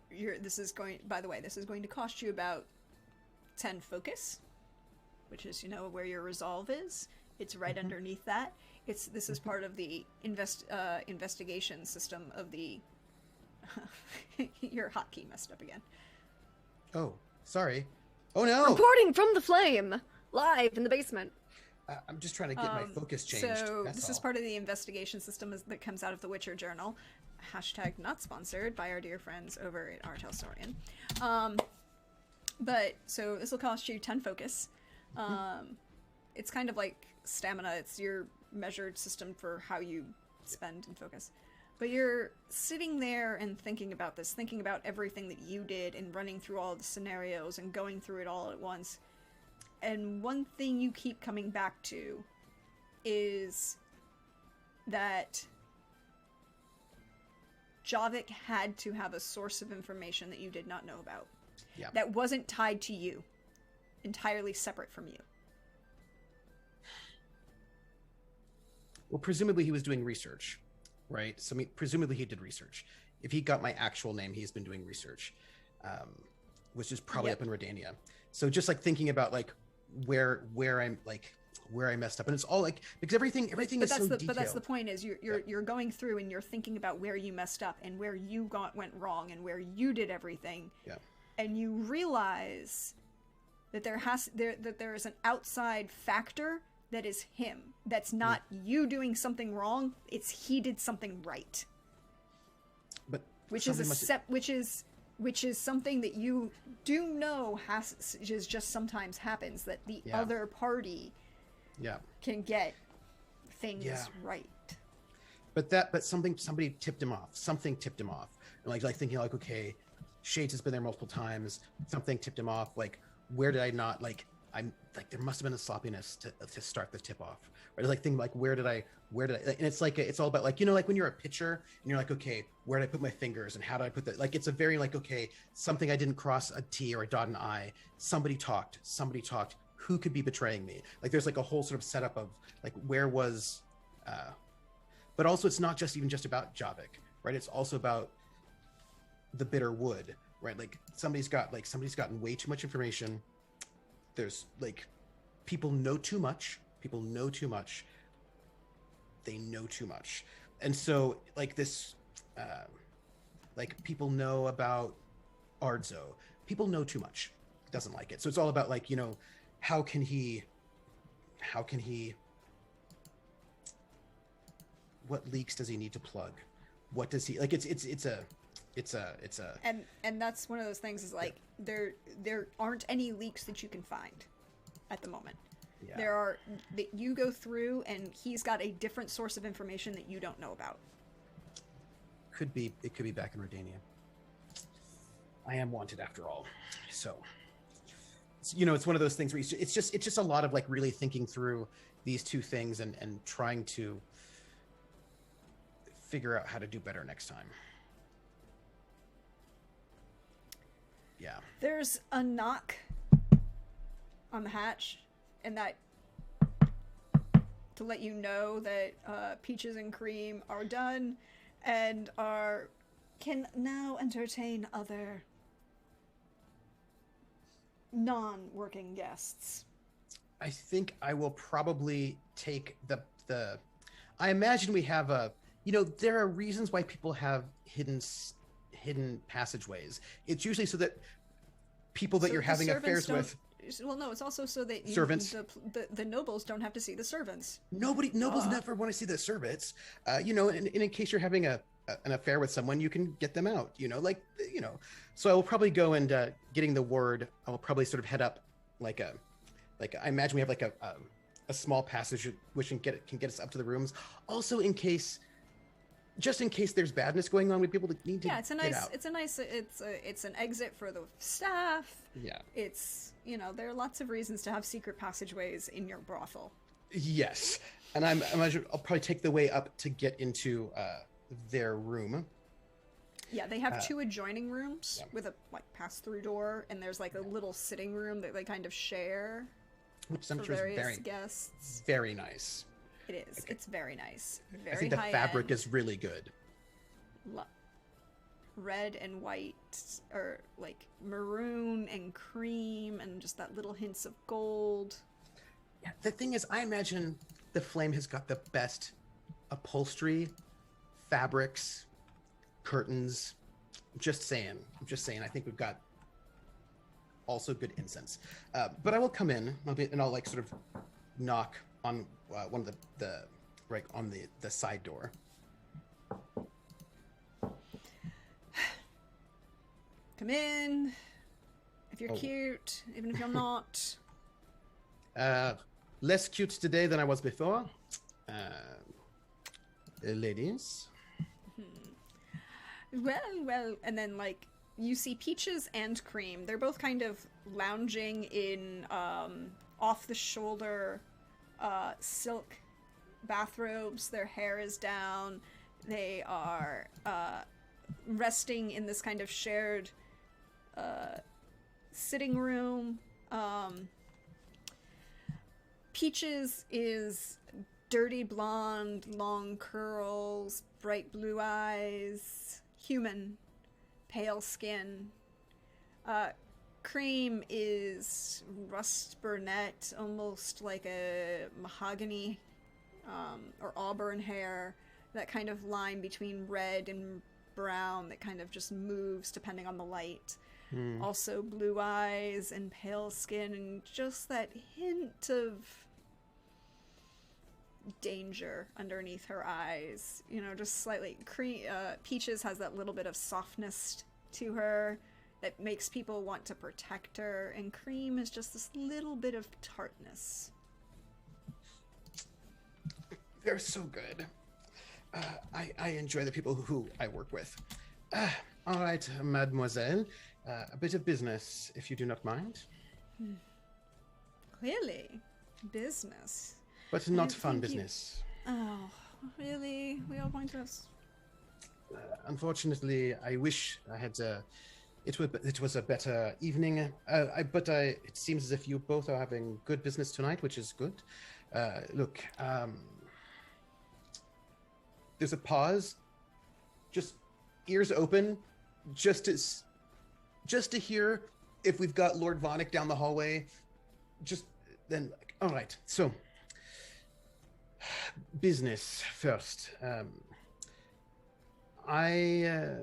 This is going to cost you about 10 focus, which is, where your resolve is. It's right underneath that. This is part of the investigation system of the... Your hotkey messed up again. Oh, sorry. Oh no! Reporting from the flame, live in the basement. I'm just trying to get my focus changed. So That's this all. is part of the investigation system that comes out of the Witcher Journal. # not sponsored by our dear friends over at Art Historian. But so this will cost you 10 focus. It's kind of like stamina. It's your measured system for how you spend and focus. But you're sitting there and thinking about this, thinking about everything that you did and running through all the scenarios and going through it all at once. And one thing you keep coming back to is that Javik had to have a source of information that you did not know about. Yeah. That wasn't tied to you. Entirely separate from you. Well, presumably he was doing research, right? So presumably he did research. If he got my actual name, he's been doing research, which is probably up in Redania. So just like thinking about like where I messed up, and it's all like because everything is so detailed. But that's the point is you're going through and you're thinking about where you messed up and where you went wrong and where you did everything. Yeah. And you realize that there is an outside factor that is him. That's not you doing something wrong. It's he did something right. But which is something that you do know just sometimes happens, that the other party can get things right. But somebody tipped him off. Something tipped him off. And like thinking like, okay, Shades has been there multiple times. Something tipped him off. Like, where did I not I'm like, there must have been a sloppiness to start the tip off. Right? Like thinking like, where did I, and it's like, it's all about like, like when you're a pitcher and you're like, okay, where did I put my fingers and how did I put that? Like, it's a very like, okay, something I didn't cross a T or a dot an I. Somebody talked. Who could be betraying me? Like, there's like a whole sort of setup of like, where was, but also it's not just about Javik, right? It's also about the bitter wood, right? Like somebody's gotten way too much information. There's like, people know too much. They know too much. And so like this, like people know about Ardzo. People know too much. Doesn't like it. So it's all about like, how can he, what leaks does he need to plug? What does he, like, it's a, and that's one of those things is like there aren't any leaks that you can find at the moment. There are that you go through and he's got a different source of information that you don't know about. It could be back in Redania. I am wanted after all. So it's one of those things where it's just a lot of like really thinking through these two things and trying to figure out how to do better next time. Yeah. There's a knock on the hatch, and that to let you know that Peaches and Cream are done and can now entertain other non-working guests. I think I will probably take the I imagine we have there are reasons why people have hidden passageways. It's usually so that people that you're having affairs with. Well, no, it's also so that servants. The nobles don't have to see the servants. Nobles never want to see the servants. And in case you're having an affair with someone, you can get them out. So I will probably go and getting the word. I will probably sort of head up like I imagine we have like a small passage which can get us up to the rooms. Also, just in case there's badness going on with people that need to get out. It's an exit for the staff. Yeah. It's, there are lots of reasons to have secret passageways in your brothel. Yes. And I'll probably take the way up to get into their room. Yeah, they have two adjoining rooms with a pass-through door, and there's like a little sitting room that they kind of share. Which I'm sure is guests. Very nice. It is. It's very nice. Very I think the fabric end. is really good. Red and white, or like maroon and cream, and just that little hints of gold. Yeah, the thing is, I imagine the Flame has got the best upholstery, fabrics, curtains. I'm just saying. I think we've got also good incense. But I will come in, and I'll like sort of knock on one of the right on the side door. Come in. If you're cute, even if you're not. Less cute today than I was before. Ladies. Well, and then like you see Peaches and Cream. They're both kind of lounging in off the shoulder silk bathrobes. Their hair is down. They are resting in this kind of shared sitting room. Peaches is dirty blonde, long curls, bright blue eyes, human, pale skin. Cream is rust brunette, almost like a mahogany or auburn hair, that kind of line between red and brown that kind of just moves depending on the light. Also blue eyes and pale skin and just that hint of danger underneath her eyes, you know, just slightly. Peaches has that little bit of softness to her that makes people want to protect her, and Cream is just this little bit of tartness. They're so good. I enjoy the people who I work with. All right, mademoiselle, a bit of business, if you do not mind. Clearly, business. But not fun business. Oh, really? We all point to us. Unfortunately, I wish I had. It was a better evening. It seems as if you both are having good business tonight, which is good. Look, there's a pause. Just ears open, just to hear if we've got Lord Vonick down the hallway. Just then, all right. So. Business first. I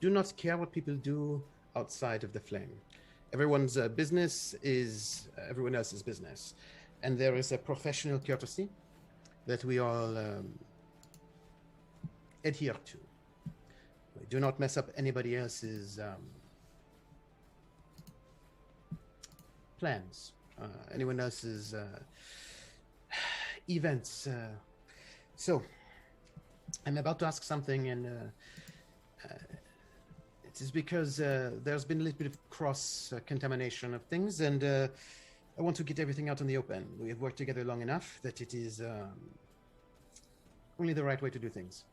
do not care what people do outside of the flame. Everyone's business is everyone else's business. And there is a professional courtesy that we all adhere to. We do not mess up anybody else's plans, anyone else's events. So, I'm about to ask something, and it is because there's been a little bit of cross-contamination of things, and I want to get everything out in the open. We have worked together long enough that it is only the right way to do things.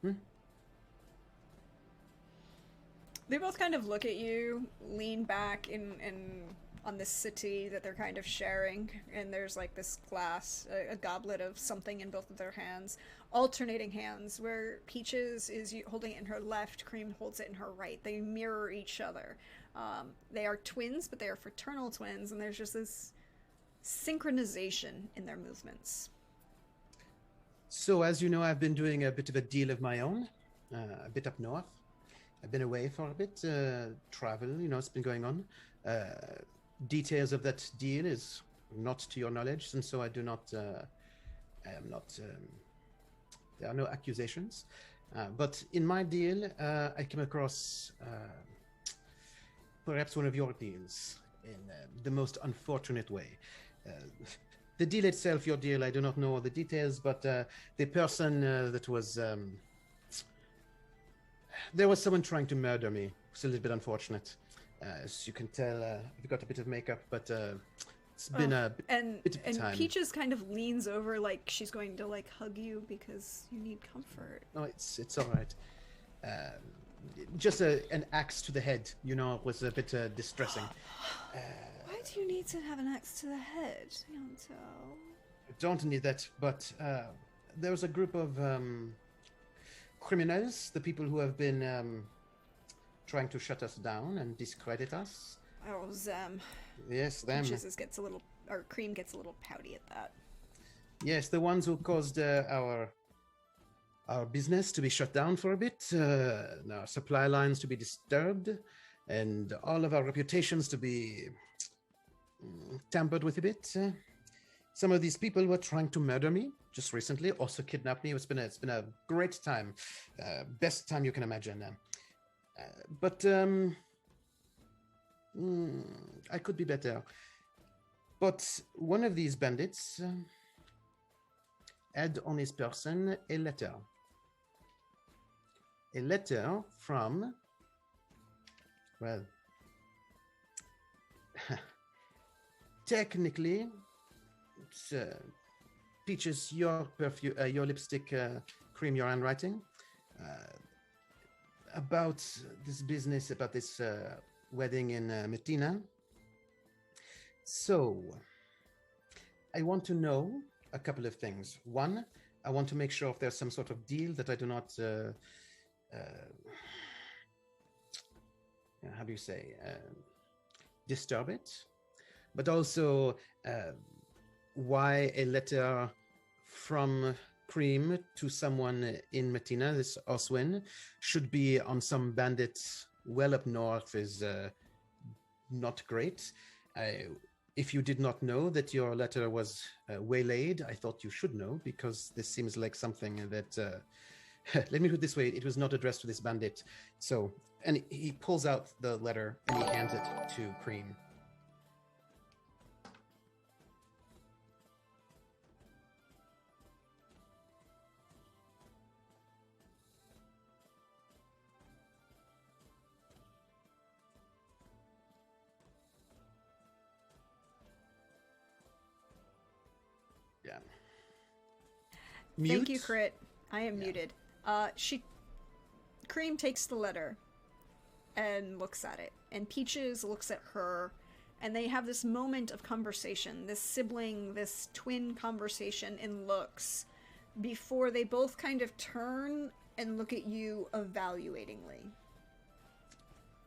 They both kind of look at you, lean back in on this city that they're kind of sharing, and there's like this glass, a goblet of something in both of their hands, alternating hands, where Peaches is holding it in her left, Cream holds it in her right. They mirror each other. They are twins, but they are fraternal twins, and there's just this synchronization in their movements. So, as you know, I've been doing a bit of a deal of my own, a bit up north. I've been away for a bit, travel, you know, it's been going on. Details of that deal is not to your knowledge, and so I do not, I am not, there are no accusations. But in my deal, I came across perhaps one of your deals in the most unfortunate way. The deal itself, your deal, I do not know the details, but the person that was... there was someone trying to murder me. It's a little bit unfortunate. As you can tell, I've got a bit of makeup, but it's been a bit of time. And Peaches kind of leans over like she's going to like hug you because you need comfort. No, it's all right. Just an axe to the head, you know, was a bit distressing. Why do you need to have an axe to the head, Yanto? Don't need that, but there was a group of criminals, the people who have been trying to shut us down and discredit us. Oh, them. Yes, them. Peaches gets a little, or Cream gets a little pouty at that. Yes, the ones who caused our business to be shut down for a bit, our supply lines to be disturbed, and all of our reputations to be tampered with a bit. Some of these people were trying to murder me just recently, also kidnapped me. It's been a great time, best time you can imagine. But I could be better. But one of these bandits add on his person a letter. A letter from, well, technically, it's, Peaches, your perfume, your lipstick, cream, your handwriting, about this business, about this wedding in Messina. So, I want to know a couple of things. One, I want to make sure if there's some sort of deal that I do not, how do you say, disturb it. But also, why a letter from Cream to someone in Messina, this Oswin, should be on some bandit well up north is not great. If you did not know that your letter was waylaid, I thought you should know, because this seems like something that... let me put it this way, it was not addressed to this bandit. So, and he pulls out the letter and he hands it to Cream. Yeah. Mute? Thank you, Crit. I am muted. Cream takes the letter and looks at it, and Peaches looks at her, and they have this moment of conversation, this sibling, this twin conversation in looks, before they both kind of turn and look at you evaluatingly.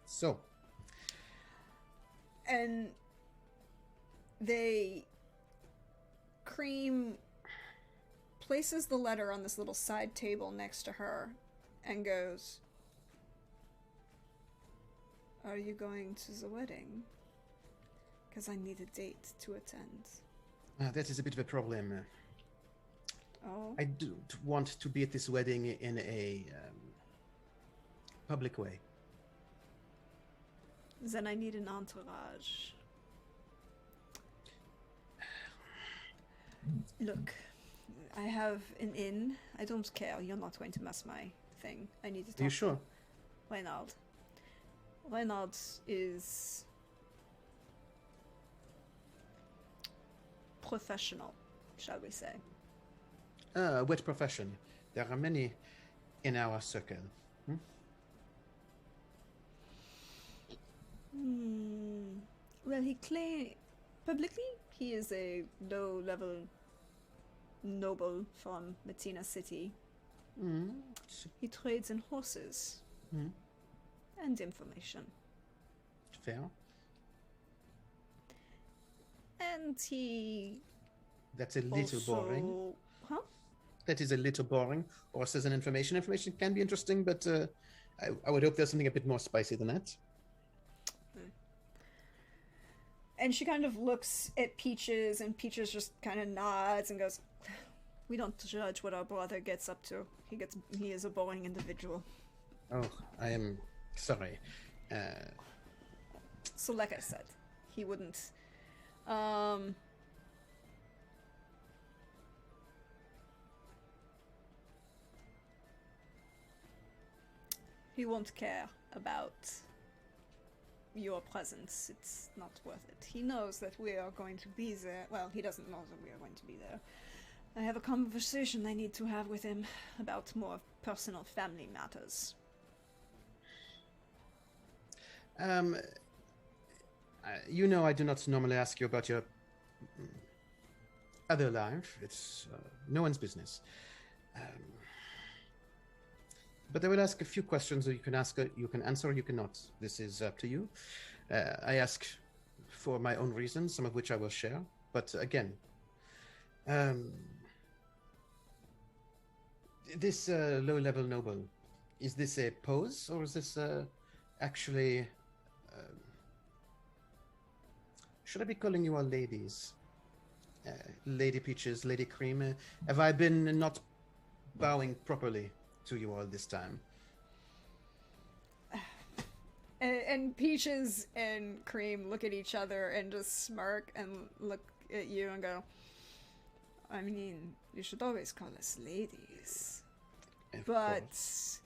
So. And Cream places the letter on this little side table next to her and goes, "Are you going to the wedding? Because I need a date to attend." That is a bit of a problem. Oh? I don't want to be at this wedding in a public way. Then I need an entourage. Look, I have an inn. I don't care. You're not going to mess my thing. I need to talk Are you sure? to Reynald. Reynald is professional, shall we say. What profession? There are many in our circle. Well, he publicly he is a low-level noble from Messina City. He trades in horses and information. Fair. And he That's a little boring. Huh? That is a little boring. Horses and information. Information can be interesting, but I would hope there's something a bit more spicy than that. And she kind of looks at Peaches, and Peaches just kind of nods and goes, "We don't judge what our brother gets up to. He is a boring individual." Oh, I am sorry. So like I said, he wouldn't, he won't care about your presence. It's not worth it. He knows that we are going to be there. Well, he doesn't know that we are going to be there. I have a conversation I need to have with him about more personal family matters. You know, I do not normally ask you about your other life. It's no one's business. But I will ask a few questions that you can answer, or you cannot. This is up to you. I ask for my own reasons, some of which I will share. But again, this low-level noble, is this a pose, or is this actually... should I be calling you all ladies? Lady Peaches, Lady Cream? Have I been not bowing properly to you all this time? And Peaches and Cream look at each other and just smirk and look at you and go, I mean, you should always call us ladies. Of But course.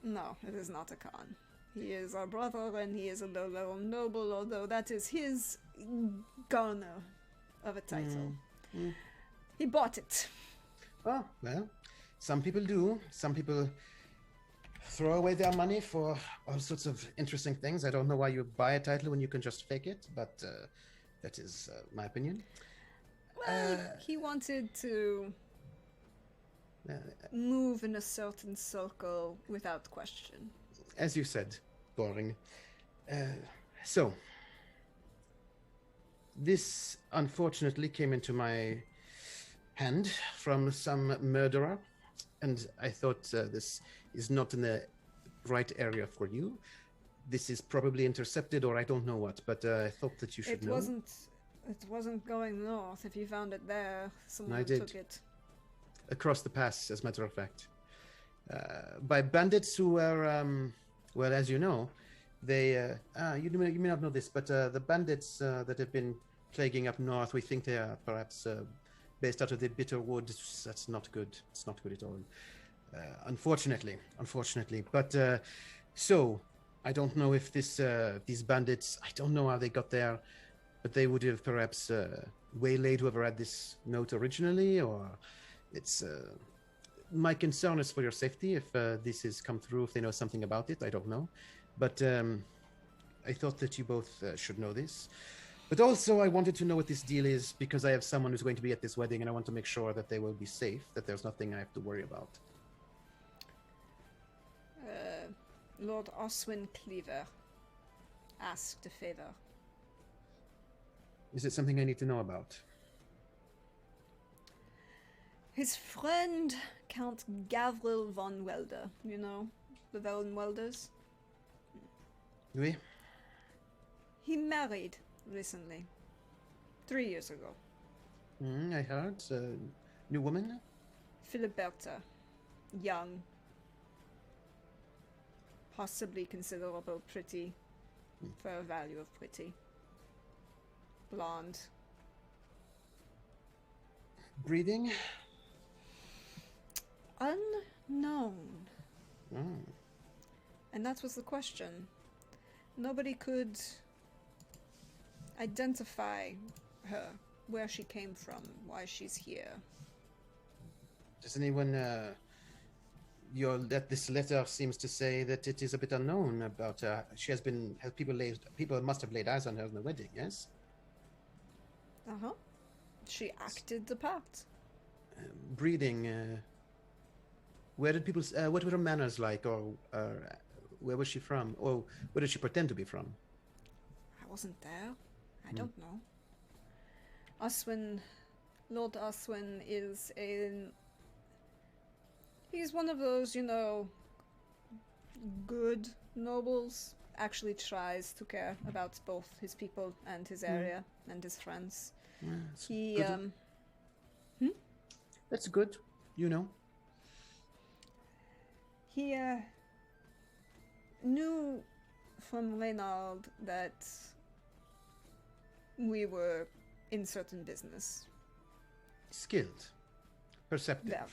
no, it is not a Khan. He is our brother, and he is a low-level noble, although that is his garner of a title. Mm. He bought it. Oh, well, some people do. Some people throw away their money for all sorts of interesting things. I don't know why you buy a title when you can just fake it, but that is my opinion. Well, he wanted to move in a certain circle without question. As you said, boring. So, this unfortunately came into my hand from some murderer, and I thought this is not in the right area for you. This is probably intercepted, or I don't know what, but I thought that you should know. It wasn't going north. If you found it there, someone I did. took it. Across the pass, as a matter of fact, by bandits who were, well, as you know, they, you may not know this, but the bandits that have been plaguing up north, we think they are perhaps based out of the bitter wood. That's not good. It's not good at all. Unfortunately. But so I don't know if these bandits, I don't know how they got there, but they would have perhaps waylaid whoever had this note originally, or it's my concern is for your safety. If this has come through, if they know something about it, I don't know, but I thought that you both should know this. But also, I wanted to know what this deal is, because I have someone who's going to be at this wedding, and I want to make sure that they will be safe, that there's nothing I have to worry about. Lord Oswin Cleaver asked a favor. Is it something I need to know about? His friend, Count Gavril von Welder, you know, the Van Welders. Oui? He married recently, 3 years ago. I heard. New woman? Filiberta, young, possibly considerable pretty, for a value of pretty. Blonde. Breeding? Unknown. Oh. And that was the question. Nobody could identify her, where she came from, why she's here. Does anyone, this letter seems to say that it is a bit unknown about, people must have laid eyes on her in the wedding, yes? Uh-huh. She acted the part. Breeding, where did people, what were her manners like, or where was she from? Or where did she pretend to be from? I wasn't there. I don't know. Lord Oswin is he's one of those, you know, good nobles. Actually tries to care about both his people and his area and his friends. He, That's good, you know. He, knew from Reynald that we were in certain business. Skilled. Perceptive. Yeah.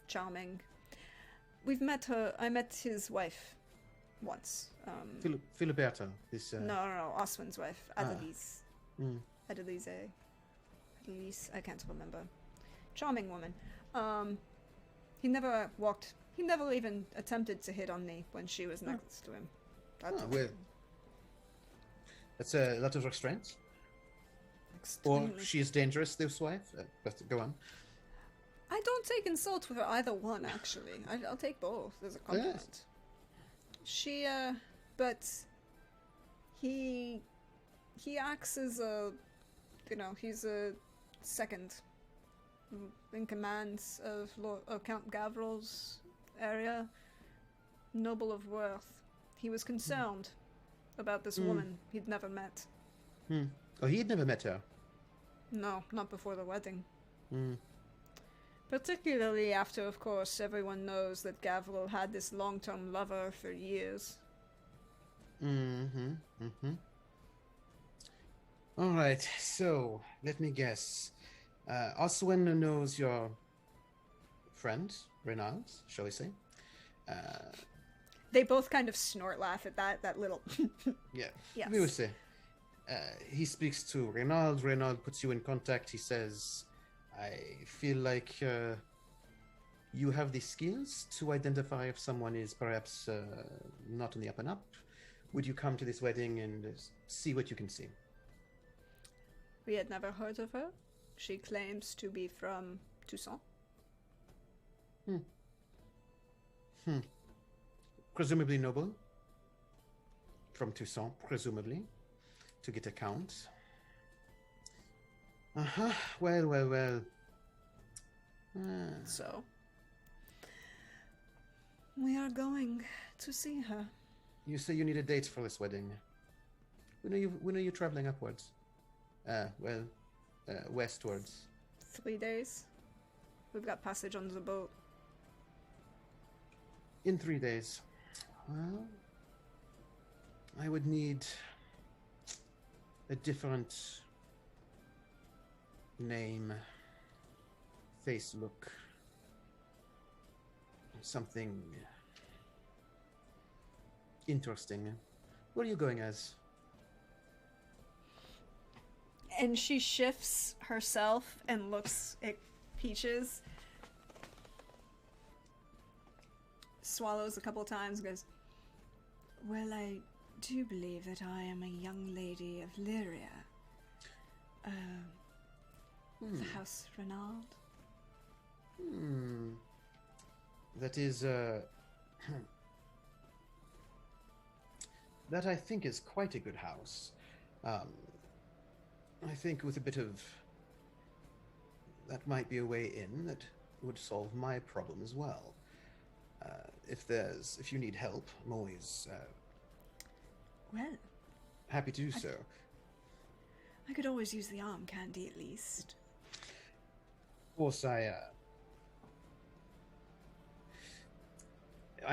Charming. We've met her. I met his wife once. Filiberta. This. No, Oswin's wife, Adelise. Mm. Adelise, I can't remember. Charming woman. He never even attempted to hit on me when she was next to him. Well, that's a lot of restraint. Extremely. Or she is dangerous, this wife. But go on. I don't take insult with either one, actually. I'll take both as a compliment. Yes. She, but he acts as a, you know, he's a second in command of Count Gavril's area, noble of worth. He was concerned about this woman he'd never met. Oh, he had never met her. No, not before the wedding. Mm. Particularly after, of course, everyone knows that Gavril had this long-term lover for years. All right, so let me guess. Oswin knows your friend, Reynald, shall we say? Uh, They both kind of snort laugh at that little. yeah, Yes. we will say. He speaks to Reynald. Reynald puts you in contact. He says, I feel like you have the skills to identify if someone is perhaps not on the up and up. Would you come to this wedding and see what you can see? We had never heard of her. She claims to be from Toussaint. Presumably noble. From Toussaint, presumably. To get a count. Uh-huh. Well. So, we are to see her. You say you need a date for this wedding. When are you traveling upwards? Westwards. 3 days. We've got passage on the boat. In 3 days. Well, I would need a different name, face look, something interesting. What are you going as? And she shifts herself and looks at Peaches. Swallows a couple times, goes, well, I do believe that I am a young lady of Lyria. The House Reynald. That is, that I think is quite a good house. I think with a bit of... that might be a way in that would solve my problem as well. If you need help, I'm always Well, happy to do so. I could always use the arm candy at least. Of course, I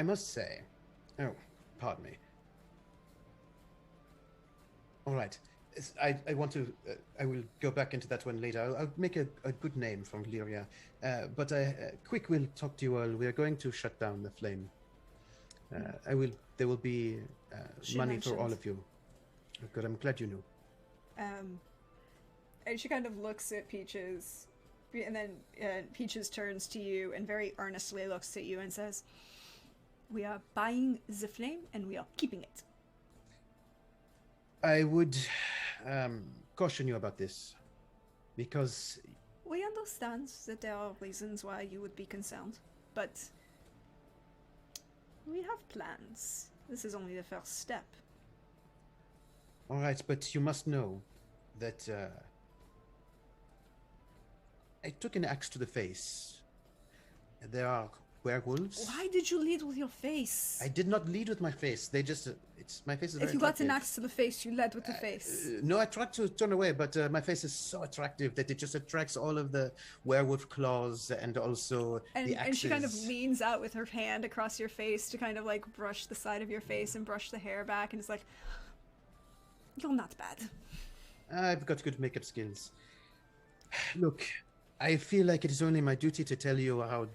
must say... Oh, pardon me. All right. I want to... I will go back into that one later. I'll make a good name from Lyria. But quick, we'll talk to you all. We are going to shut down the flame. There will be money for all of you. Good, I'm glad you knew. And she kind of looks at Peaches, and then Peaches turns to you and very earnestly looks at you and says, we are buying the flame and we are keeping it. I would caution you about this, because... We understand that there are reasons why you would be concerned, but we have plans. This is only the first step. All right, but you must know that I took an axe to the face. There are werewolves. Why did you lead with your face? I did not lead with my face. They just... my face is very If you got an attractive. axe to the face, you led with the face. No, I tried to turn away, but my face is so attractive that it just attracts all of the werewolf claws and also the axes. And she kind of leans out with her hand across your face to kind of like brush the side of your face and brush the hair back, and it's like, you're not bad. I've got good makeup skills. Look, I feel like it is only my duty to tell you how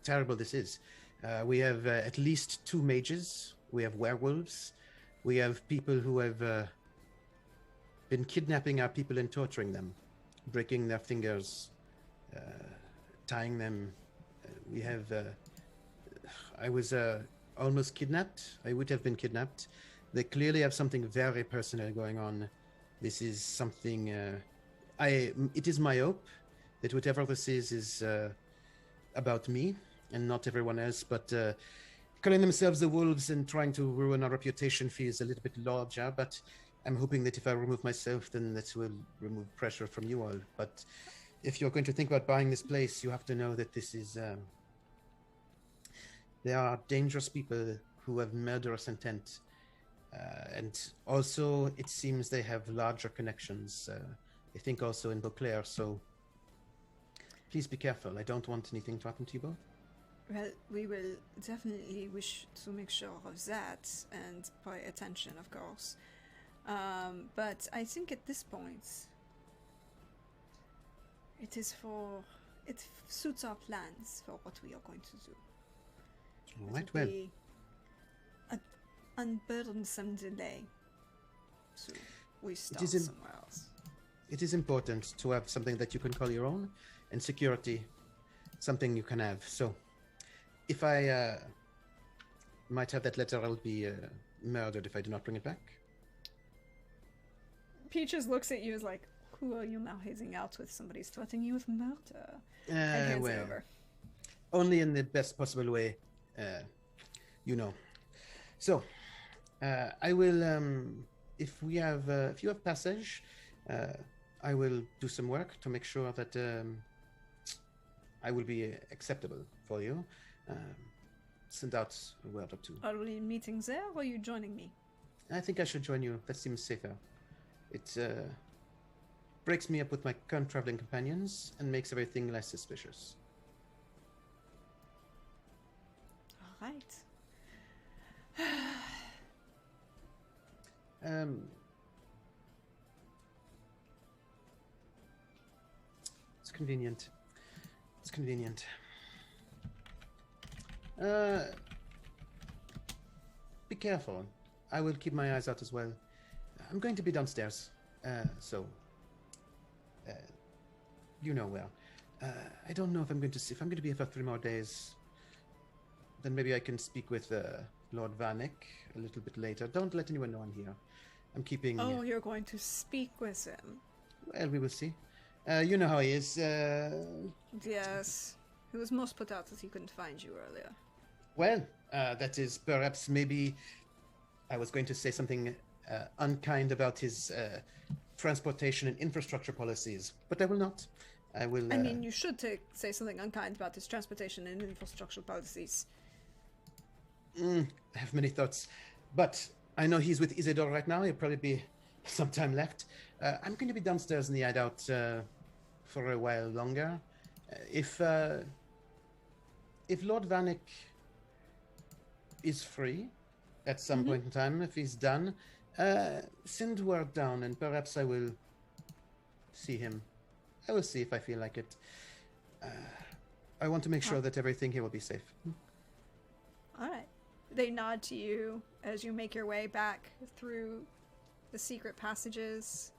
terrible this is. We have at least 2 mages. We have werewolves. We have people who have been kidnapping our people and torturing them, breaking their fingers, tying them. We have... I was almost kidnapped. I would have been kidnapped. They clearly have something very personal going on. This is something... it is my hope that whatever this is about me and not everyone else, but calling themselves the wolves and trying to ruin our reputation feels a little bit larger, but I'm hoping that if I remove myself, then that will remove pressure from you all. But if you're going to think about buying this place, you have to know that this is... there are dangerous people who have murderous intent. And also, it seems they have larger connections. I think also in Beauclair, so please be careful. I don't want anything to happen to you both. Well, we will definitely wish to make sure of that and pay attention, of course. But I think at this point, it suits our plans for what we are going to do. Right, It well, will be an unburdensome delay. So we start isn't- somewhere else. it is important to have something that you can call your own, and security, something you can have. So, if I might have that letter, I'll be murdered if I do not bring it back. Peaches looks at you as like, who are you now hazing out with? Somebody's threatening you with murder. And hands it Well, over. only in the best possible way, you know. So, I will, if you have passage, I will do some work to make sure that I will be acceptable for you. Send out a word or two. Are we meeting there, or are you joining me? I think I should join you. That seems safer. It breaks me up with my current traveling companions and makes everything less suspicious. All right. It's convenient. It's convenient. Be careful. I will keep my eyes out as well. I'm going to be downstairs, so you know where. I don't know if I'm going to if I'm going to be here for 3 more days. Then maybe I can speak with Lord Vanek a little bit later. Don't let anyone know I'm here. I'm keeping. Oh, you're going to speak with him. Well, we will see. You know how he is. Yes. He was most put out that he couldn't find you earlier. Well, that is perhaps maybe I was going to say something unkind about his transportation and infrastructure policies, but I will not. I will. I mean, you should say something unkind about his transportation and infrastructure policies. I have many thoughts, but I know he's with Isidore right now. He'll probably be some time left. I'm going to be downstairs in the hideout for a while longer. If Lord Vanek is free at some point in time, if he's done, send word down and perhaps I will see him. I will see if I feel like it. I want to make sure that everything here will be safe. All right. They nod to you as you make your way back through the secret passages.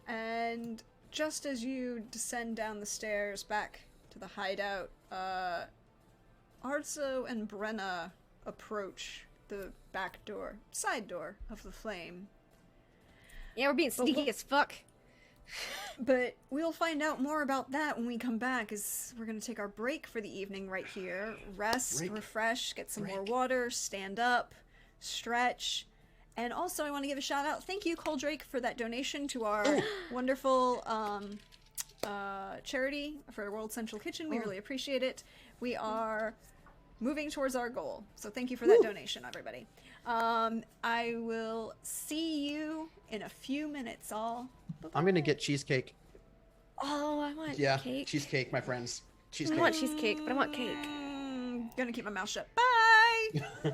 And just as you descend down the stairs back to the hideout, Arzo and Brenna approach the back door, side door of the flame. Yeah, we're being sneaky as fuck. But we'll find out more about that when we come back, as we're going to take our break for the evening right here. Rest, refresh, get some more water, stand up, stretch. And also I want to give a shout out. Thank you, Coldrake, for that donation to our wonderful charity for World Central Kitchen. We really appreciate it. We are moving towards our goal. So thank you for that donation, everybody. I will see you in a few minutes, all. Bye-bye. I'm going to get cheesecake. Oh, I want cake. Cheesecake, my friends. Cheesecake. I want cheesecake, but I want cake. Gonna keep my mouth shut. Bye!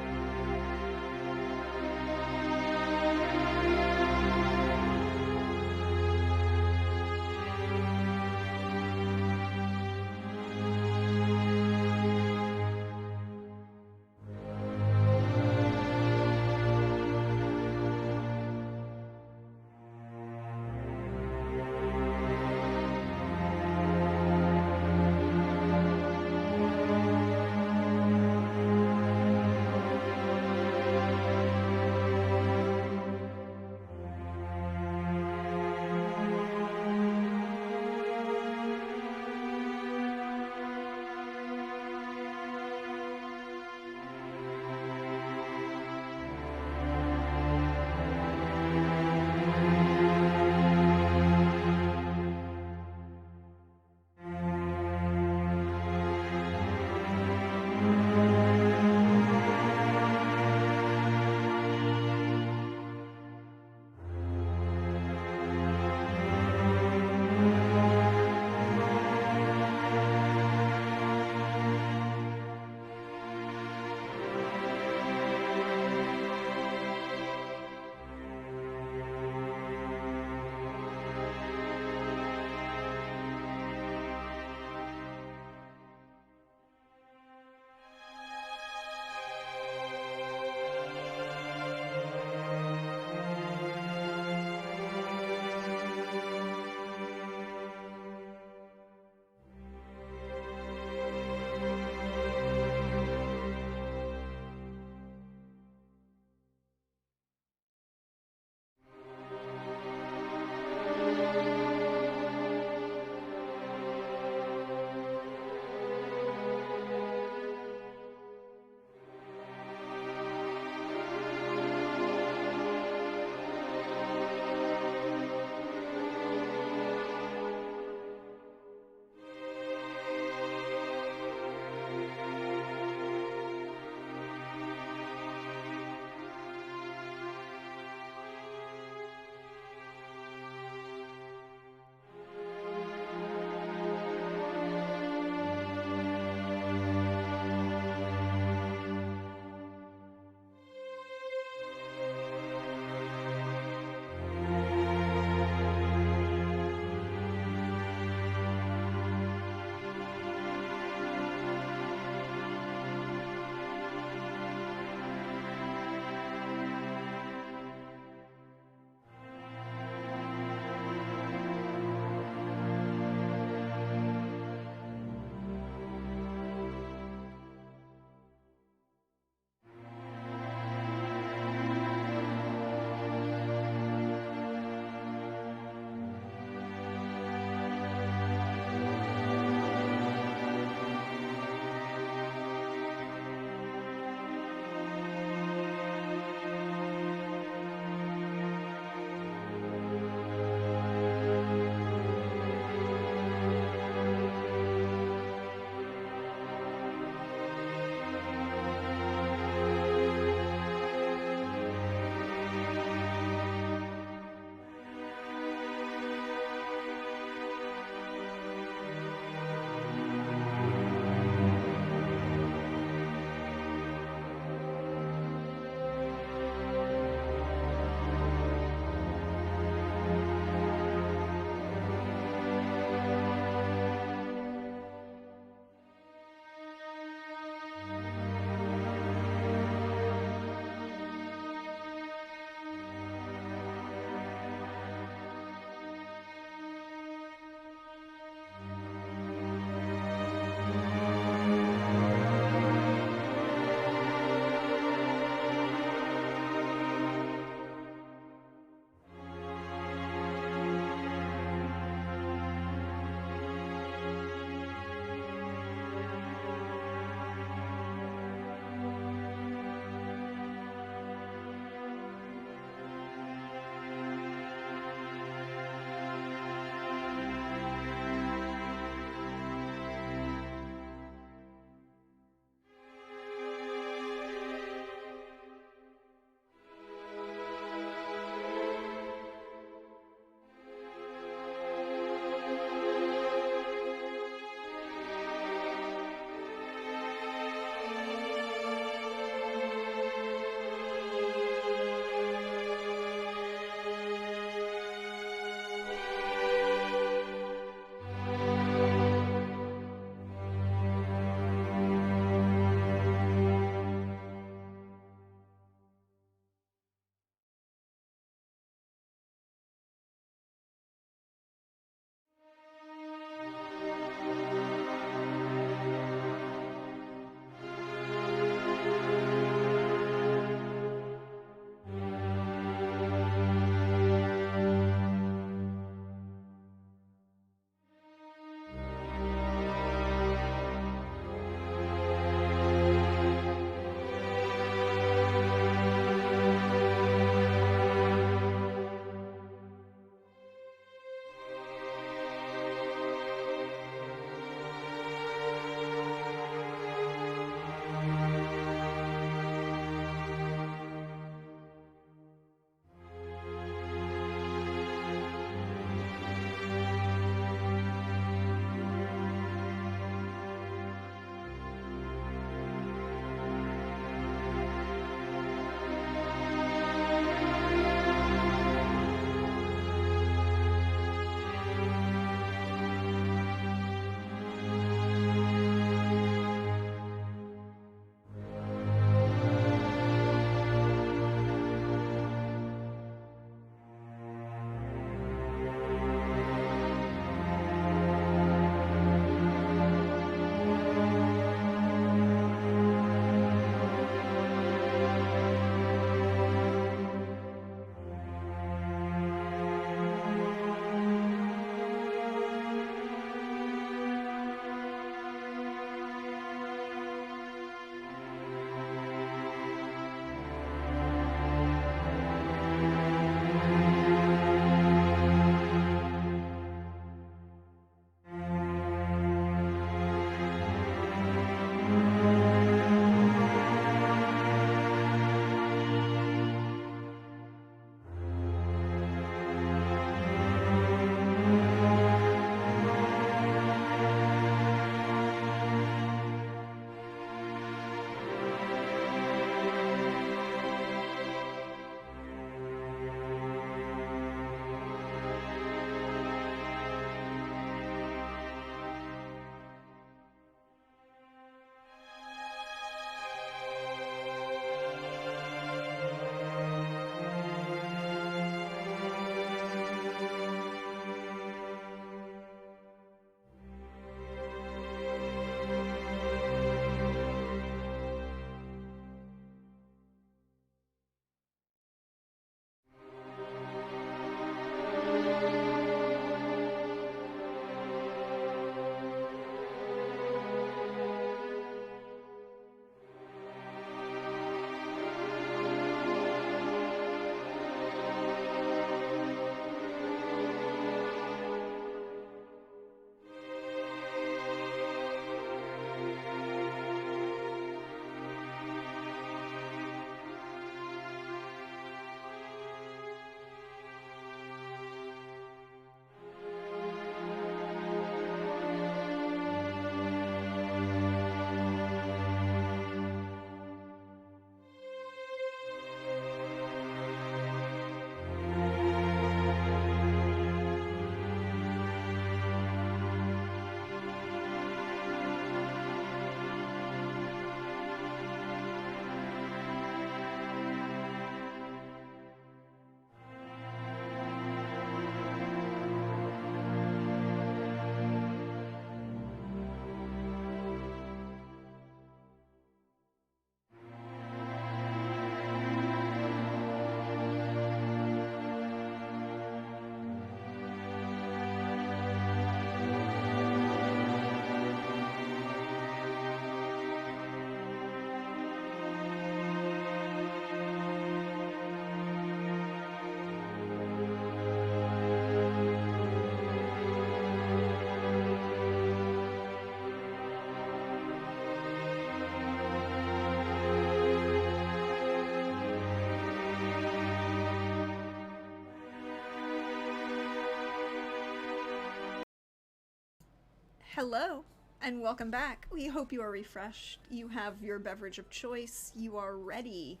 Hello, and welcome back. We hope you are refreshed. You have your beverage of choice. You are ready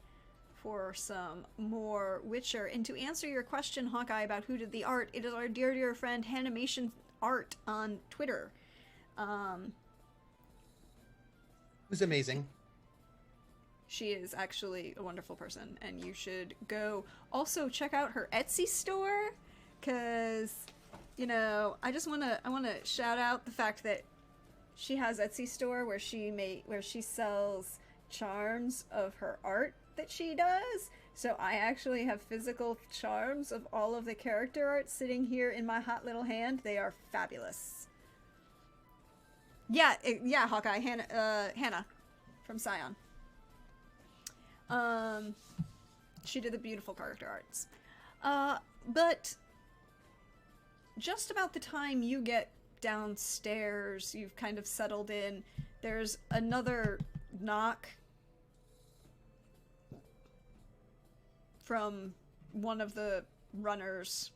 for some more Witcher. And to answer your question, Hawkeye, about who did the art, it is our dear, dear friend Hanimation Art on Twitter. Who's amazing. She is actually a wonderful person, and you should go also check out her Etsy store, because, you know, I want to shout out the fact that she has Etsy store where she sells charms of her art that she does. So I actually have physical charms of all of the character art sitting here in my hot little hand. They are fabulous. Yeah, Hawkeye, Hannah from Scion. She did the beautiful character arts. But just about the time you get downstairs, you've kind of settled in, there's another knock from one of the runners.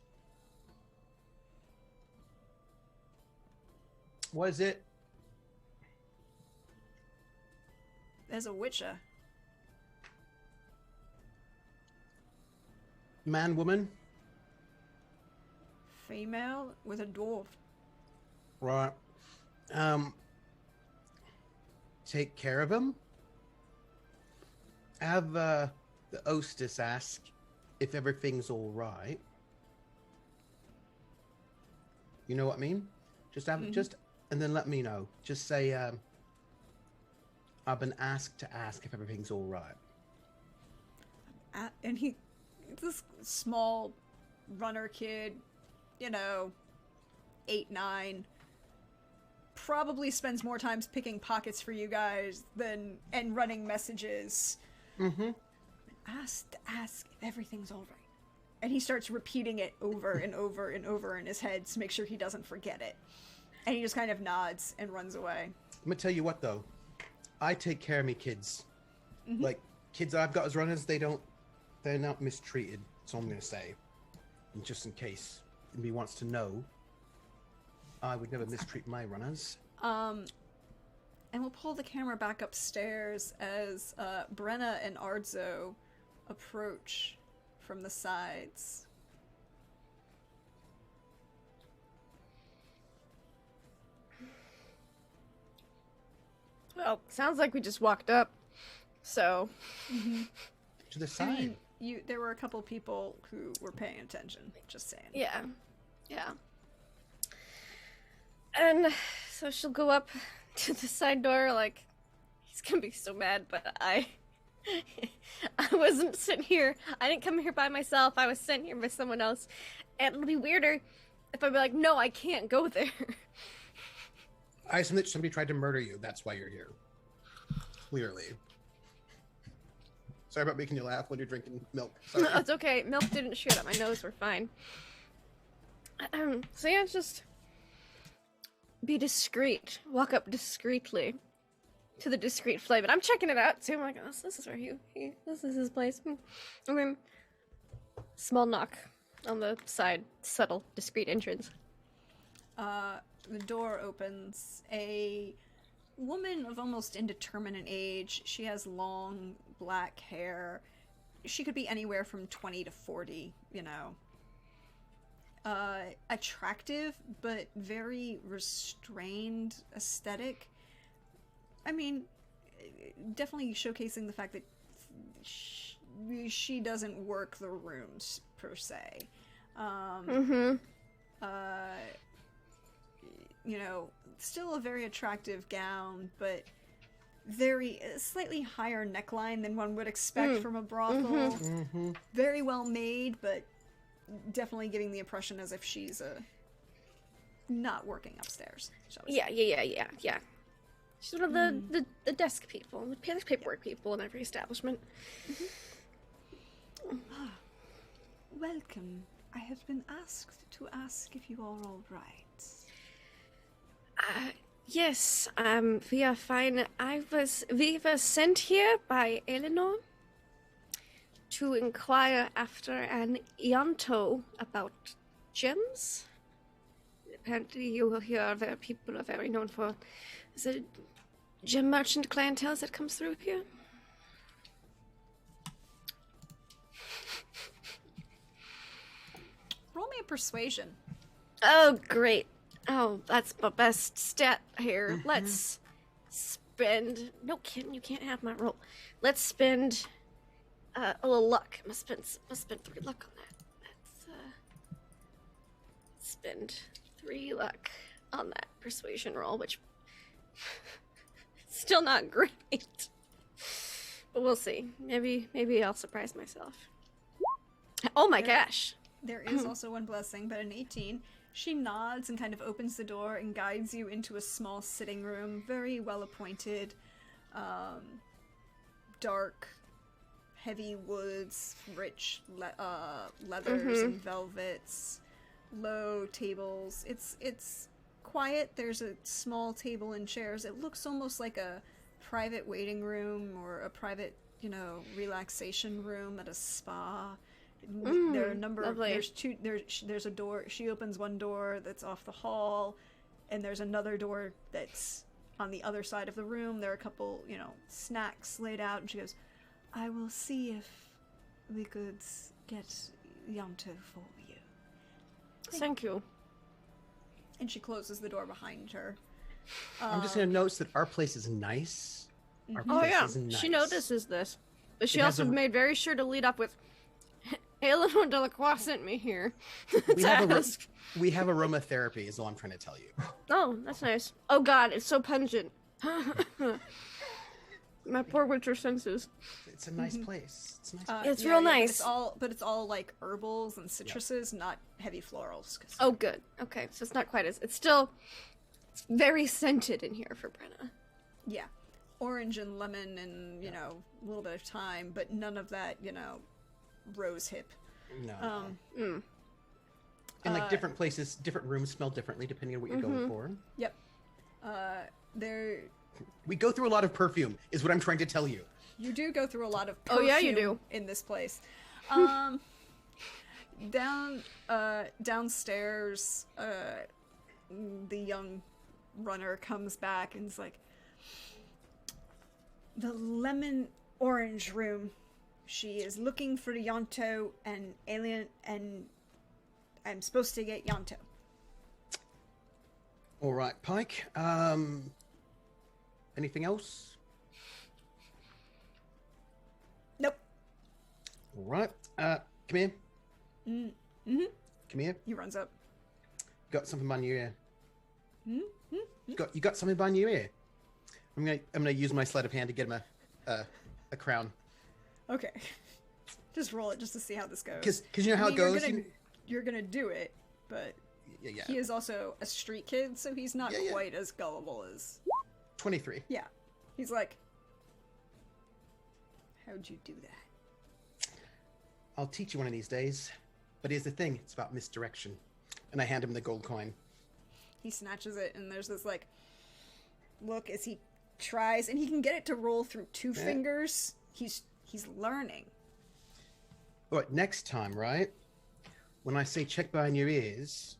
What is it? There's a Witcher. Man, woman? Female with a dwarf. Right. Take care of him? Have the hostess ask if everything's all right. You know what I mean? Just and then let me know. Just say, I've been asked to ask if everything's all right. And this small runner kid, you know, 8, 9, probably spends more times picking pockets for you guys and running messages. Mm-hmm. Ask if everything's all right. And he starts repeating it over and over and over in his head to make sure he doesn't forget it. And he just kind of nods and runs away. I'm gonna tell you what, though. I take care of me kids. Mm-hmm. Like, kids I've got as runners, they're not mistreated. That's all I'm gonna say. And just in case anybody wants to know, I would never mistreat my runners. And we'll pull the camera back upstairs as Brenna and Ardzo approach from the sides. Well, sounds like we just walked up, so... To the side. I mean, there were a couple people who were paying attention, just saying. Yeah. And so she'll go up to the side door, like, he's gonna be so mad, but I wasn't sitting here. I didn't come here by myself. I was sent here by someone else. And it'll be weirder if I'd be like, no, I can't go there. I assume that somebody tried to murder you. That's why you're here. Clearly. Sorry about making you laugh when you're drinking milk. Sorry. No, it's okay. Milk didn't shoot up my nose. We're fine. So yeah, just be discreet. Walk up discreetly to the discreet flame. And I'm checking it out too. I'm like, oh, this is where this is his place. And then small knock on the side, subtle, discreet entrance. The door opens. A woman of almost indeterminate age. She has long black hair. She could be anywhere from 20 to 40, you know. Attractive, but very restrained aesthetic. I mean, definitely showcasing the fact that she doesn't work the rooms, per se. You know, still a very attractive gown, but slightly higher neckline than one would expect from a brothel. Very well made, but definitely giving the impression as if she's not working upstairs. Yeah. She's one of the desk people, the paperwork people in every establishment. Welcome. I have been asked to ask if you are all right. Yes, we are fine. We were sent here by Eleanor to inquire after an Ianto about gems. apparently you here are very, people are very known for. Is it gem merchant clientele that comes through here? Roll me a persuasion. Oh, great. Oh, that's my best stat here. Let's spend... No kidding, you can't have my roll. Let's spend a little luck. Must spend 3 luck on that. Let's spend 3 luck on that persuasion roll, which... still not great. But we'll see. Maybe I'll surprise myself. Oh my gosh. There is also one blessing, but an 18. She nods and kind of opens the door and guides you into a small sitting room, very well appointed, dark, heavy woods, rich leathers and velvets, low tables. It's quiet. There's a small table and chairs. It looks almost like a private waiting room or a private, relaxation room at a spa. There are a number of there's a door. She opens one door that's off the hall, and there's another door that's on the other side of the room. There are a couple, snacks laid out, and she goes, "I will see if we could get Yanto for you." Thank you. And she closes the door behind her. I'm just gonna notice that our place is nice. Our Oh place yeah, is nice. she notices this, but she It has also a- made very sure to lead up with, "Eleanor Delacroix sent me here." We to have, ask. we have aromatherapy, is all I'm trying to tell you. Oh, that's nice. Oh god, it's so pungent. My poor winter senses. It's a nice place. It's a nice. It's real nice. But it's all like herbals and citruses, not heavy florals. 'Cause Oh good. Okay, so it's not quite as... It's very scented in here for Brenna. yeah, orange and lemon and a little bit of thyme, but none of that rose hip. No. And like different places, different rooms smell differently depending on what you're going for. Yep. There We go through a lot of perfume, is what I'm trying to tell you. you do go through a lot of Oh, perfume yeah, you do. in this place. Downstairs, the young runner comes back and is like, "The lemon orange room. She is looking for Yanto and Alien, and I'm supposed to get Yanto." All right, Pike. Anything else? Nope. All right. Come here. Mm-hmm. Come here. He runs up. Got something behind your ear. Mm-hmm. You got something behind your ear. I'm gonna use my sleight of hand to get him a crown. Okay. Just roll it just to see how this goes. Because you know how it goes. You're gonna do it, but Yeah. he is also a street kid, so he's not Yeah. quite as gullible as... 23. Yeah. He's like, "How'd you do that?" I'll teach you one of these days. But here's the thing, it's about misdirection. And I hand him the gold coin. He snatches it, and there's this look as he tries, and he can get it to roll through 2 fingers. He's learning. All right, next time, right? When I say check behind your ears,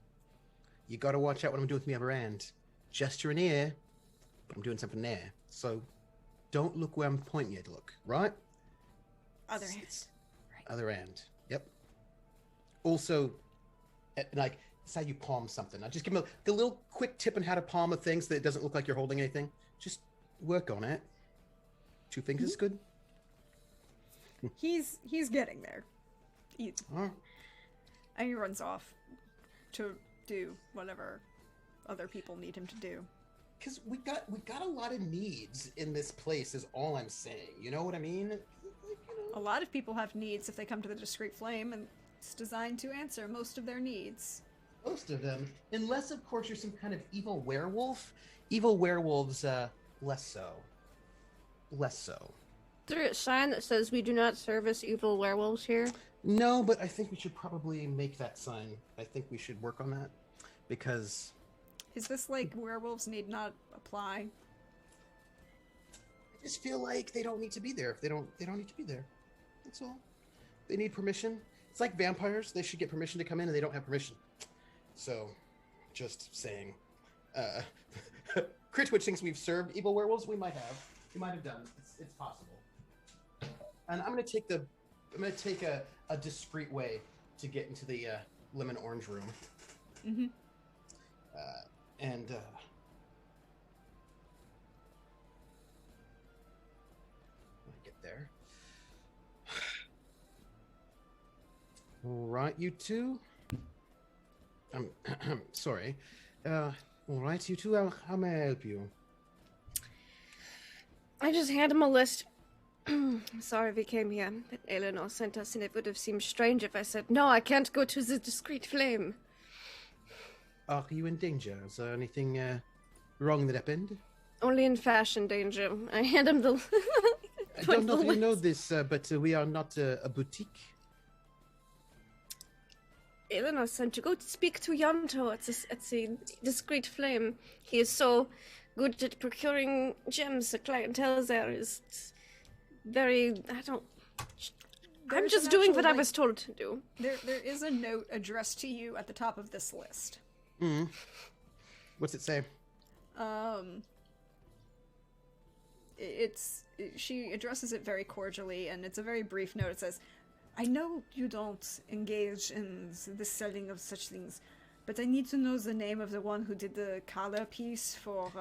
you gotta watch out what I'm doing with my other hand. Gesture an ear, but I'm doing something there. So don't look where I'm pointing you to look, right? Other hand. Right. Other hand. Yep. Also, it's how you palm something. I just give him a little quick tip on how to palm a thing so that it doesn't look like you're holding anything. Just work on it. 2 fingers is good. He's getting there. All right. And he runs off to do whatever other people need him to do. Because we got a lot of needs in this place is all I'm saying. You know what I mean? A lot of people have needs if they come to the Discreet Flame, and it's designed to answer most of their needs. Most of them. Unless, of course, you're some kind of evil werewolf. Evil werewolves, less so. Less so. Is there a sign that says we do not service evil werewolves here? No, but I think we should probably make that sign. I think we should work on that. Because... Is this like werewolves need not apply? I just feel like they don't need to be there. If they don't need to be there. That's all. They need permission. It's like vampires. They should get permission to come in, and they don't have permission. So, Just saying. Crit Witch thinks we've served evil werewolves. We might have. We might have done. It's possible. And I'm gonna take a discreet way to get into the lemon orange room. Mm-hmm. And when I get there. All right, you two. I'm sorry. All right, you two. How may I help you? I just hand him a list. Sorry we came here, but Eleanor sent us, and it would have seemed strange if I said, no, I can't go to the discreet flame. Are you in danger? Is there anything wrong that happened? Only in fashion danger. I hand him the I don't know if you know this, but we are not a boutique. Eleanor sent to go to speak to Yanto at the discreet flame. He is so good at procuring gems. The clientele there is very... I'm just doing what I was told to do. There is a note addressed to you at the top of this list. What's it say? She addresses it very cordially, and it's a very brief note. It says, I know you don't engage in the selling of such things, but I need to know the name of the one who did the collar piece for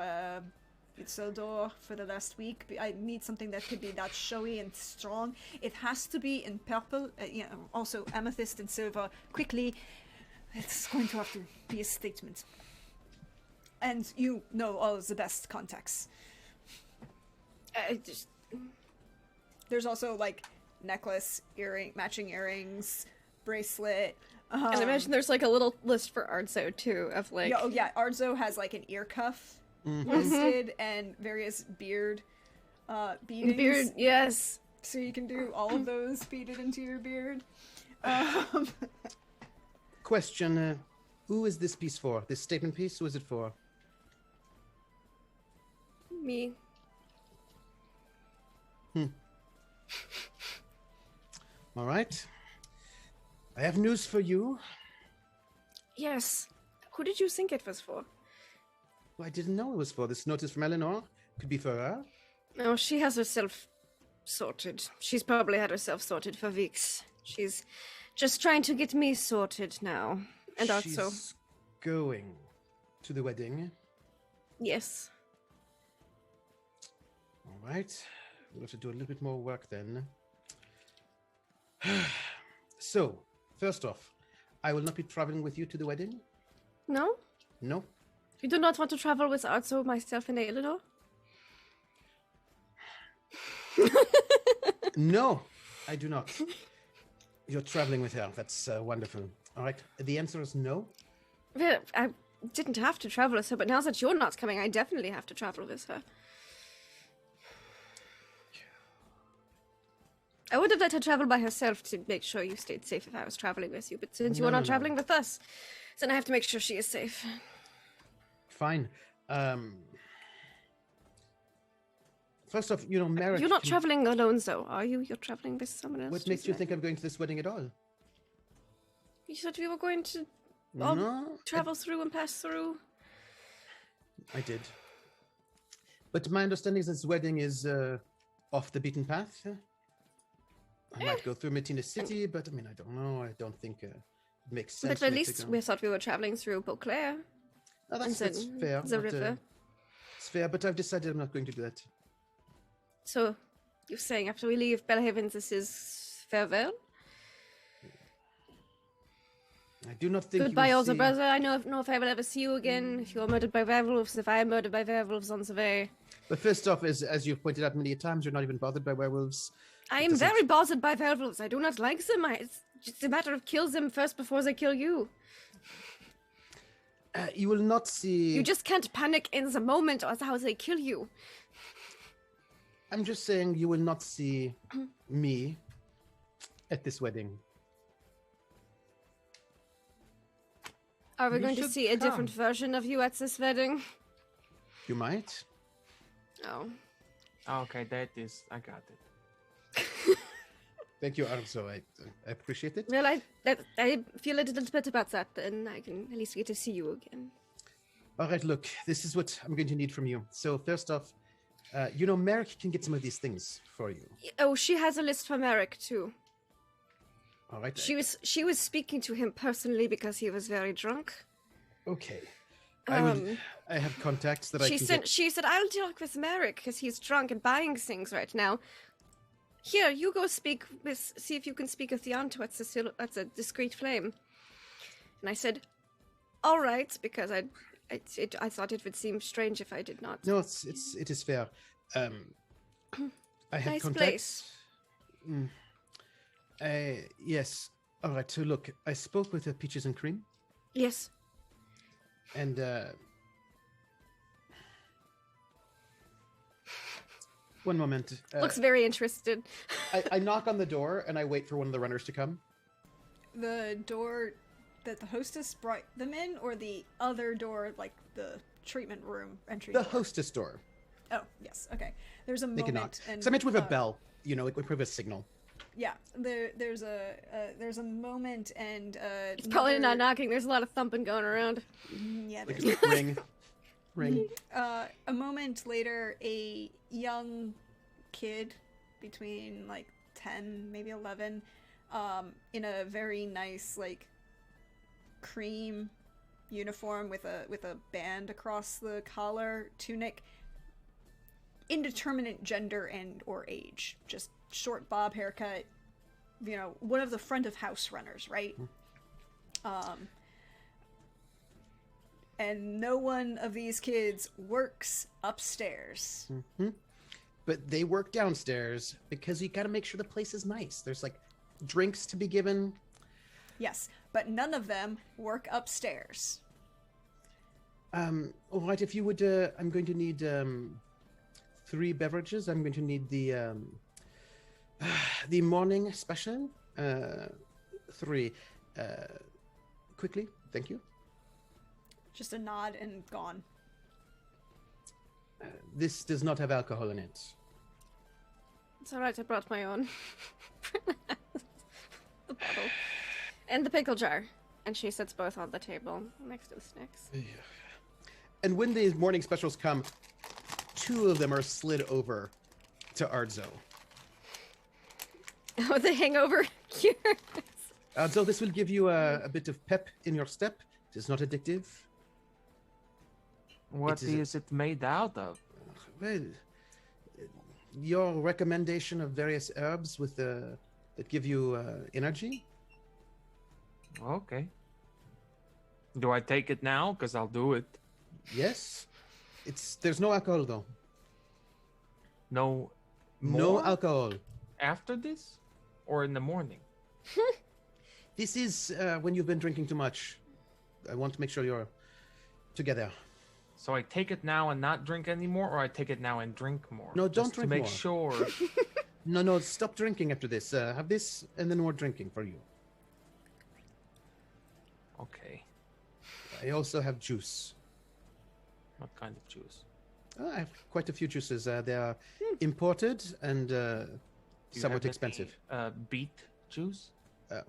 Isildur for the last week. I need something that could be that showy and strong. It has to be in purple, also amethyst and silver. Quickly, it's going to have to be a statement. And you know all the best contacts. There's also, like, necklace, matching earrings, bracelet. And I imagine there's, like, a little list for Arzo, too, of, like... Yeah, Arzo has, like, an ear cuff listed and various beard beadings. Beard, yes. So you can do all of those beaded into your beard. Question, who is this piece for? This statement piece, who is it for? Me. All right. I have news for you. Yes. Who did you think it was for? Well, I didn't know it was for. This notice from Eleanor could be for her. No, she has herself sorted. She's probably had herself sorted for weeks. She's just trying to get me sorted now. And also... She's going to the wedding. Yes. All right. We'll have to do a little bit more work then. So, first off, I will not be traveling with you to the wedding. No? No. You do not want to travel with Arzo, myself, and Eleanor? No, I do not. You're traveling with her. That's wonderful. All right. The answer is no. Well, I didn't have to travel with her, but now that you're not coming, I definitely have to travel with her. I would have let her travel by herself to make sure you stayed safe if I was traveling with you, but since you're not traveling with us, then I have to make sure she is safe. Fine. First off, marriage... You're not traveling alone, though, are you? You're traveling with someone else. What makes you think I'm going to this wedding at all? You said we were going to travel through and pass through. I did. But my understanding is this wedding is off the beaten path. I might go through Medina City, but I mean, I don't know. I don't think it makes sense. But at least we thought we were traveling through Beauclair. Oh, that's fair. The river. It's fair, but I've decided I'm not going to do that. So, you're saying after we leave Belhaven, this is farewell? I do not think Goodbye, older brother. I know if I will ever see you again. If you are murdered by werewolves, if I am murdered by werewolves on the way. But first off, as you've pointed out many times, you're not even bothered by werewolves. I am very bothered by werewolves. I do not like them. It's just a matter of kill them first before they kill you. You will not see... You just can't panic in the moment or how they kill you. I'm just saying you will not see me at this wedding. Are we going to see a different version of you at this wedding? You might. Oh. Okay, that is... I got it. Thank you, Arzo. I appreciate it. Well, I feel a little bit about that, and I can at least get to see you again. All right, look, this is what I'm going to need from you. So first off, Merrick can get some of these things for you. Oh, she has a list for Merrick too. All right. She was speaking to him personally because he was very drunk. Okay. I have contacts that She said, I'll talk with Merrick because he's drunk and buying things right now. Here, you go see if you can speak with the Anto at a discreet flame. And I said, all right, because I thought it would seem strange if I did not. No, it is fair. I have nice contacts. place. Yes. All right. So look, I spoke with Peaches and Cream, Yes. and one moment. Looks very interested. I knock on the door and I wait for one of the runners to come. The door that the hostess brought them in, or the other door, like the treatment room entry The door? hostess door. Oh, yes. Okay. There's a They can knock. moment. And, So I meant with a bell. Like with a signal. Yeah. There's a moment and It's probably not another- knocking. There's a lot of thumping going around. Yeah. Like There's ring. a moment later, a young kid between like 10, maybe 11, in a very nice like cream uniform with a band across the collar, tunic, indeterminate gender and or age, just short bob haircut, one of the front of house runners, right? And no one of these kids works upstairs. But they work downstairs because you got to make sure the place is nice. There's like drinks to be given. Yes, but none of them work upstairs. All right, if you would, I'm going to need 3 beverages. I'm going to need the morning special. 3. Quickly, thank you. Just a nod and gone. This does not have alcohol in it. It's alright, I brought my own. The bottle. And the pickle jar. And she sits both on the table next to the snacks. And when the morning specials come, 2 of them are slid over to Arzo. Oh, the hangover cure. Arzo, this will give you a bit of pep in your step. It is not addictive. What is it made out of? Well, your recommendation of various herbs with that give you energy. Okay. Do I take it now? Because I'll do it. Yes, there's no alcohol though. No. No More? alcohol. After this? Or in the morning? This is when you've been drinking too much. I want to make sure you're together. So I take it now and not drink anymore, or I take it now and drink more? No, don't Just drink to make more. sure. No, stop drinking after this. Have this and then more drinking for you. Okay. I also have juice. What kind of juice? I have quite a few juices. They are imported and Do you somewhat have any, expensive. Beet juice?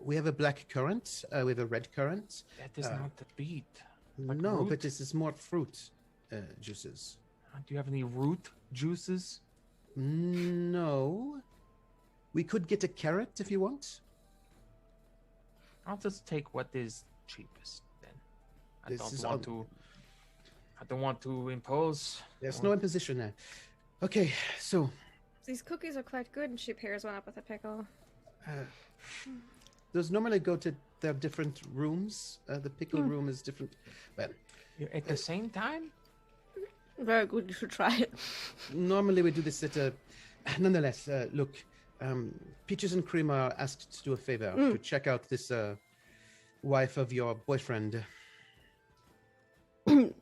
We have a black currant. We have a red currant. That is not the beet. Like No, root? but this is more fruit juices. Do you have any root juices? No. We could get a carrot if you want. I'll just take what is cheapest then. I This don't is want to. I don't want to impose. There's no imposition there. Okay, so These cookies are quite good, and she pairs one up with a pickle. those normally go to their different rooms. The pickle room is different. Well, At the same time? Very good, you should try it. normally we do this at a. Nonetheless, look, Peaches and Cream are asked to do a favor to check out this wife of your boyfriend. I'm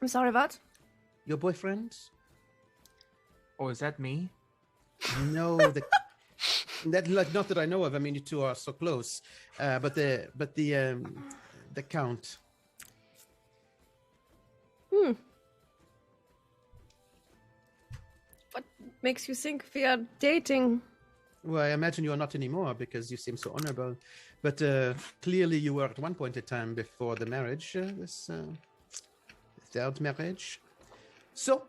sorry, what? Your boyfriend? Oh, is that me? No, not that I know of. I mean, you two are so close. But the count. What makes you think we are dating? Well, I imagine you are not anymore because you seem so honorable. But clearly you were at one point in time before the marriage, this third marriage. So,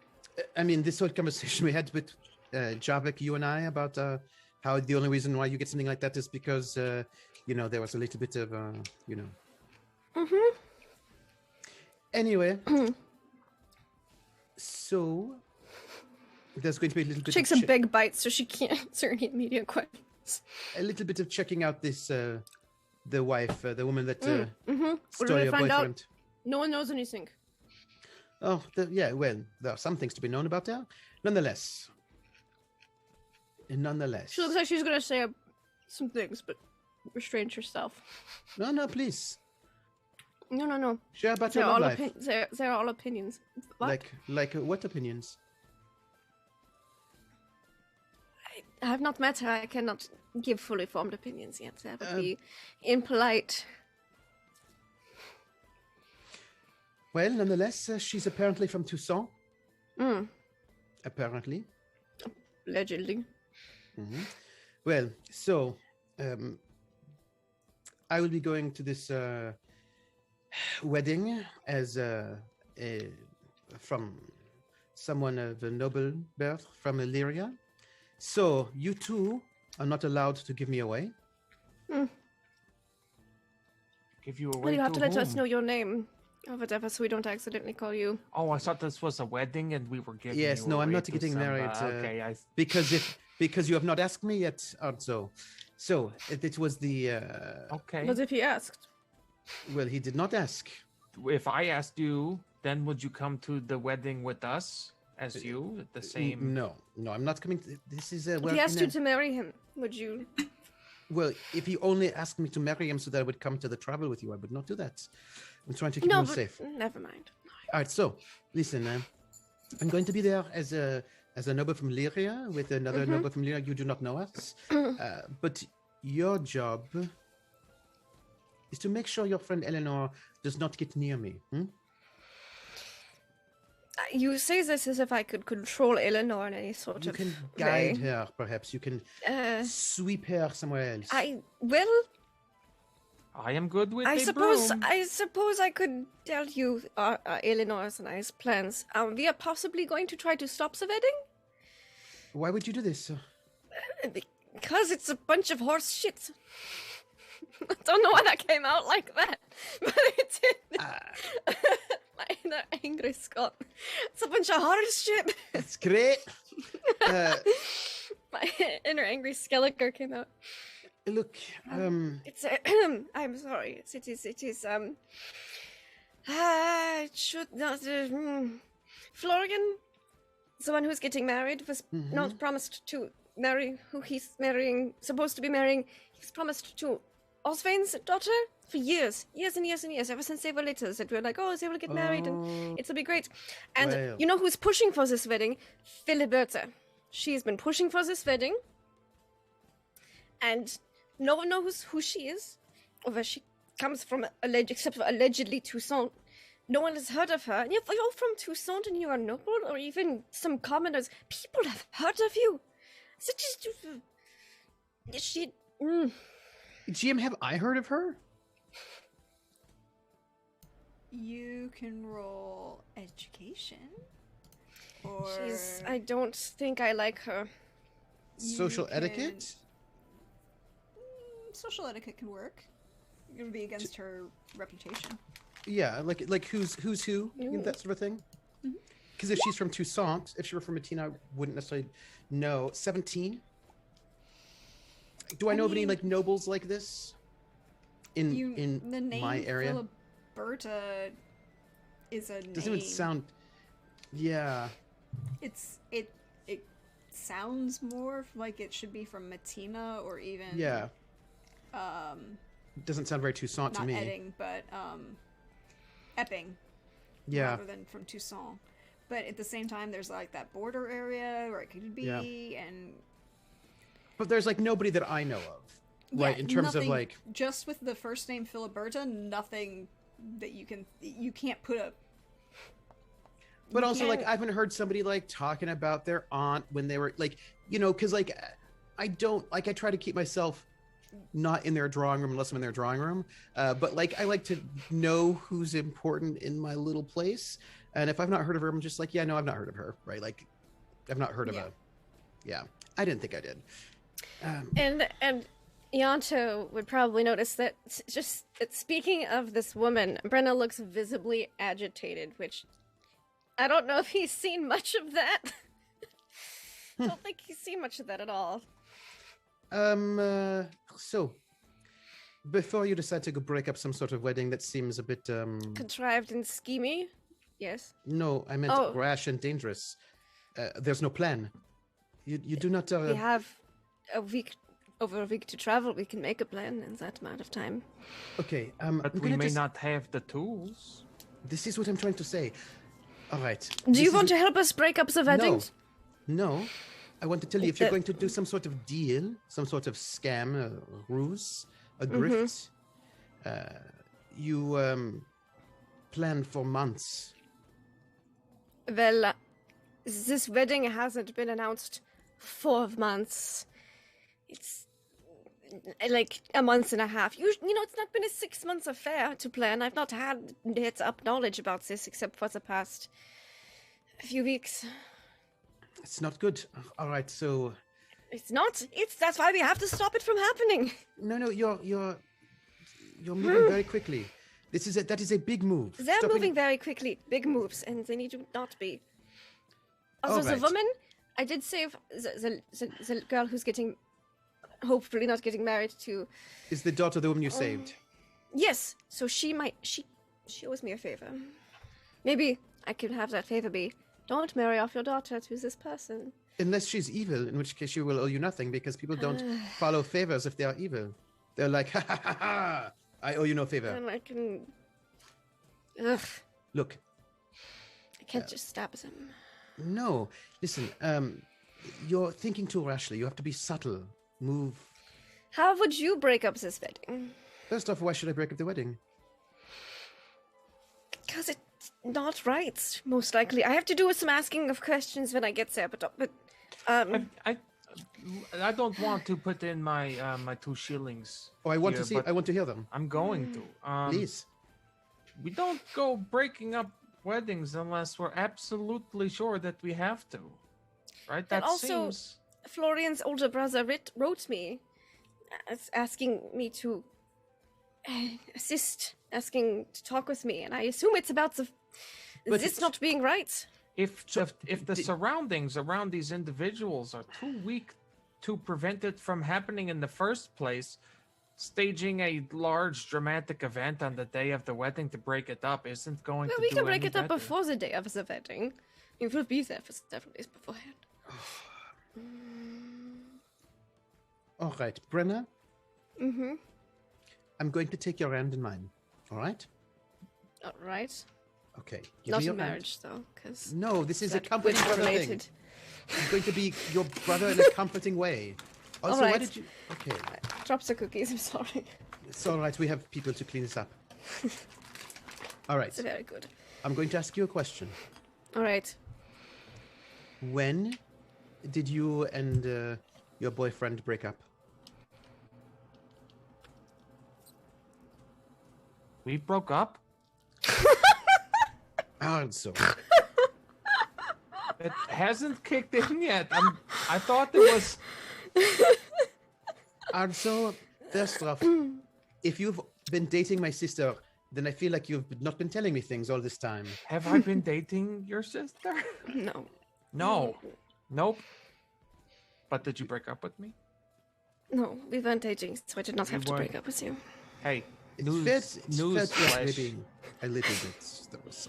I mean, this whole conversation we had with Javik, you and I, about how the only reason why you get something like that is because, there was a little bit of, Mm-hmm. Anyway, so there's going to be a little bit Takes of a big bite so she can't answer any immediate questions. a little bit of checking out this the wife, the woman that Mm-hmm. What stole did I your find out? boyfriend. No one knows anything. Oh, yeah. Well, there are some things to be known about there. Nonetheless, She looks like she's gonna say some things, but restrains herself. No, please No. share about They're your love all life. they're all opinions. What? Like what opinions? I have not met her. I cannot give fully formed opinions yet. That would be impolite. Well, nonetheless, she's apparently from Toussaint. Mm. Apparently. Allegedly. Mm-hmm. Well, so I will be going to this wedding as from someone of a noble birth from Illyria. So you two are not allowed to give me away. Give you Well, away you have to let us whom? know your name or whatever, so we don't accidentally call you. Oh, I thought this was a wedding and we were giving Yes, you no, I'm away not to getting married, okay, because you have not asked me yet, Arzo. So it was the okay. But if he asked. well, he did not ask. If I asked you, then would you come to the wedding with us as you at the same? No, I'm not coming. This is If he asked you to marry him, would you? Well, if he only asked me to marry him so that I would come to the travel with you, I would not do that. I'm trying to keep No, him but safe. never mind. All right, so listen, I'm going to be there as a noble from Lyria with another noble from Lyria. You do not know us, but your job is to make sure your friend Eleanor does not get near me. You say this as if I could control Eleanor in any sort You of can guide way. her, perhaps. You can sweep her somewhere else. I am good with I a suppose broom. I could tell you Eleanor's nice plans. We are possibly going to try to stop the wedding Why would you do this? because it's a bunch of horse shit. I don't know why that came out like that, but it did. My inner angry Scott. It's a bunch of horse shit. That's great. My inner angry Skelliger came out. Look, It's I'm sorry. It is it should not Florian, the one who's getting married, was not promised to marry who he's marrying, supposed to be marrying. He's promised to Osvain's daughter for years and years, ever since they were little. That we're like, oh, they will get married and it'll be great. And well. you know who's pushing for this wedding? Filiberta. She's been pushing for this wedding. And no one knows who she is, or where she comes from, except for allegedly Toussaint. No one has heard of her. And if you're from Toussaint and you are noble, or even some commoners, people have heard of you. So just, GM, have I heard of her? You can roll education. Or I don't think I like her. Social can- etiquette? Social etiquette can work. It would be against her reputation. Yeah, like who's who, that sort of thing. Because if she's from Toussaint, if she were from Matina, I wouldn't necessarily know. 17. Do I know of any like nobles like this in The name my area? Filiberta is a name. Doesn't even sound. Yeah. It sounds more like it should be from Matina or even Yeah. Doesn't sound very Toussaint to not me. Edding, but Epping. Yeah. Rather than from Toussaint. But at the same time, there's like that border area where it could be, and But there's like nobody that I know of, right? In terms of nothing- like, just with the first name Filiberta, nothing that you can't put a. but you also like can't- I haven't heard somebody like talking about their aunt when they were like, because like I don't like. I try to keep myself not in their drawing room unless I'm in their drawing room. But like, I like to know who's important in my little place. And if I've not heard of her, I'm just like, yeah, no, I've not heard of her, right? Like, I've not heard of Yeah. Yeah, I didn't think I did. And Yanto would probably notice that speaking of this woman, Brenna looks visibly agitated, which I don't know if he's seen much of that. I don't think he's seen much of that at all. So before you decide to go break up some sort of wedding that seems a bit Contrived and schemy? Yes. no, I meant Oh. rash and dangerous. There's no plan. You do not We have over a week to travel. We can make a plan in that amount of time. okay, But I'm we gonna may just- not have the tools. This is what I'm trying to say. All right. Do you want to help us break up the wedding? No. I want to tell you, if you're going to do some sort of deal, some sort of scam, a ruse, a grift, you plan for months. Well, this wedding hasn't been announced for months. It's like a month and a half. You know, it's not been a 6 months affair to plan. I've not had heads-up knowledge about this except for the past few weeks. It's not good. All right, so It's not. That's why we have to stop it from happening. no, you're moving very quickly. That is a big move. They're Stopping- moving very quickly, big moves, and they need to not be. Also, All the right. woman, I did save the girl who's hopefully not getting married to. Is the daughter the woman you saved? Yes, so she owes me a favor. Maybe I could have that favor be, don't marry off your daughter to this person. Unless she's evil, in which case she will owe you nothing because people don't follow favors if they are evil. They're like, ha ha ha ha, I owe you no favor. And I can... Ugh, Look, I can't just stab them. no, listen, you're thinking too rashly. You have to be subtle. Move. How would you break up this wedding? First off, why should I break up the wedding? Because it's not right, most likely. I have to do some asking of questions when I get there, but I don't want to put in my my 2 shillings. Oh, I want here, to see. but I want to hear them. I'm going to. Please. We don't go breaking up weddings unless we're absolutely sure that we have to. Right? That And also- seems... Florian's older brother wrote me, asking me to assist, asking to talk with me, and I assume it's about But this not being right. If the surroundings around these individuals are too weak to prevent it from happening in the first place, staging a large dramatic event on the day of the wedding to break it up isn't going Well, to we do can break any it up better. before the day of the wedding. We will be there for several days beforehand. All right, Brenna, Mm-hmm. I'm going to take your hand in mine. All right? All right. Okay. Give Not me your in hand. marriage, though, because No, this is a that comforting would brother thing. related. I'm going to be your brother in a comforting way. Also, why right. did you? Okay, Drops the cookies. I'm sorry. it's all right. We have people to clean this up. All right. It's very good. I'm going to ask you a question. All right. When did you and your boyfriend break up? We broke up? Also, It hasn't kicked in yet. I thought it was... also, first off, if you've been dating my sister, then I feel like you've not been telling me things all this time. Have I been dating your sister? No. No. Nope. But did you break up with me? No, we weren't dating, so I did not have to break weren't. up with you. Hey, It's news, fair to flash. maybe a little bit. That was,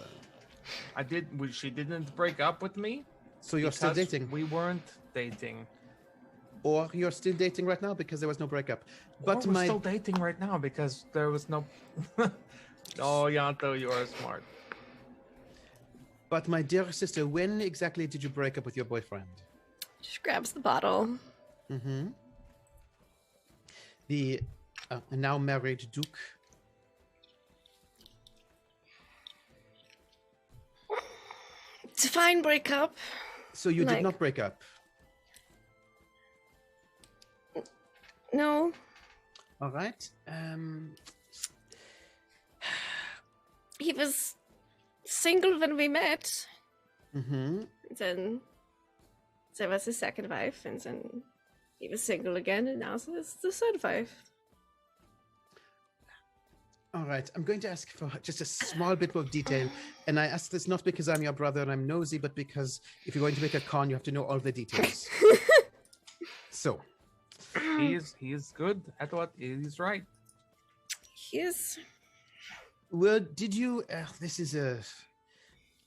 She didn't break up with me. so you're still because dating, We weren't dating. or you're still dating right now because there was no breakup. But Or we're my still dating right now because there was no... Oh, Yanto, you are smart. But my dear sister, when exactly did you break up with your boyfriend? She grabs the bottle. Mm-hmm. The now married Duke. Define breakup. So you did Like- not break up. No. All right. He was single when we met. Mm-hmm. Then there was his second wife, and then he was single again, and now there's the third wife. All right. I'm going to ask for just a small bit more detail. And I ask this not because I'm your brother and I'm nosy, but because if you're going to make a con, you have to know all the details. So. He is good at what he's right. Yes. Well, did you,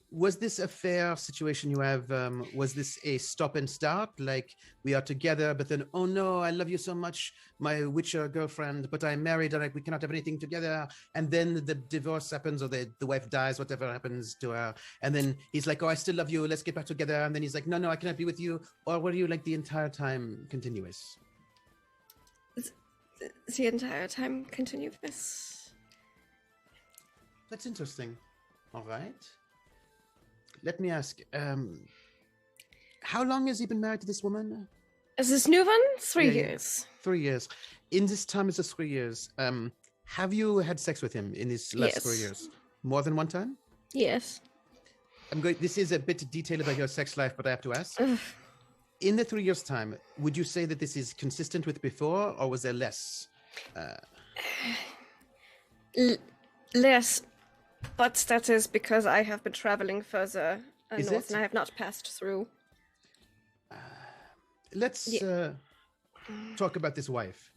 was this a fair situation you have? Was this a stop and start? Like we are together, but then, oh no, I love you so much, my Witcher girlfriend, but I'm married and we cannot have anything together. And then the divorce happens or the wife dies, whatever happens to her. And then he's like, oh, I still love you. Let's get back together. And then he's like, no, I cannot be with you. Or were you like the entire time continuous? The entire time continuous. That's interesting. All right. Let me ask, how long has he been married to this woman? Is this new one? 3 Yeah, years. 3 years. In this time, it's 3 years. Have you had sex with him in these last 3 years? More than one time? Yes. This is a bit of detail about your sex life, but I have to ask. In the 3 years' time, would you say that this is consistent with before, or was there less? Less. But that is because I have been traveling further north and I have not passed through. Let's talk about this wife.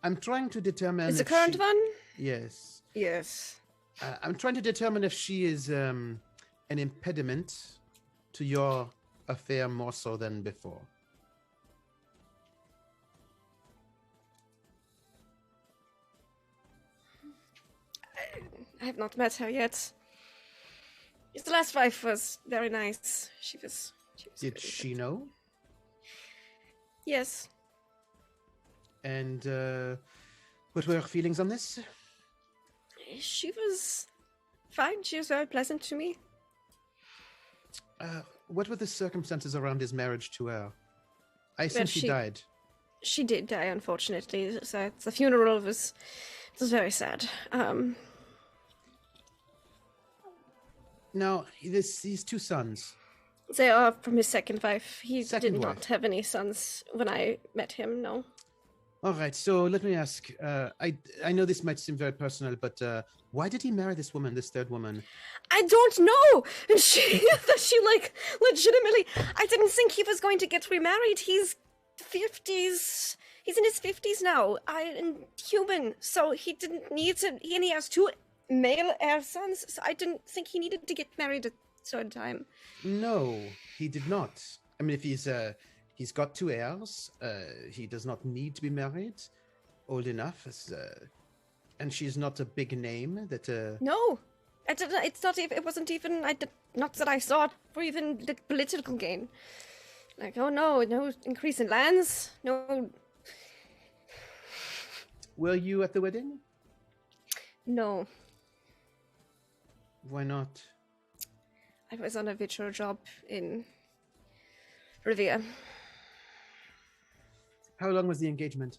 I'm trying to determine... Is the current one? Yes. Yes. I'm trying to determine if she is an impediment to your affair more so than before. I have not met her yet. The last wife was very nice. She was Did she know? Yes. And what were her feelings on this? She was fine. She was very pleasant to me. What were the circumstances around his marriage to her? I assume she died. She did die, unfortunately. So the funeral was very sad. Now, these two sons. They are from his second wife. He Second did wife. not have any sons when I met him, no. All right, so let me ask. I know this might seem very personal, but why did he marry this woman, this third woman? I don't know! And she like, legitimately, I didn't think he was going to get remarried. He's 50s. He's in his 50s now. I'm human, so he didn't need to, and he has two male heir sons, so I didn't think he needed to get married a third time. No, he did not. I mean, if he's got two heirs, he does not need to be married. Old enough, and she's not a big name. No, it's not even. It wasn't even. Not that I saw it for even the political gain. Like, oh no increase in lands, no. Were you at the wedding? No. Why not? I was on a virtual job in Rivia. How long was the engagement?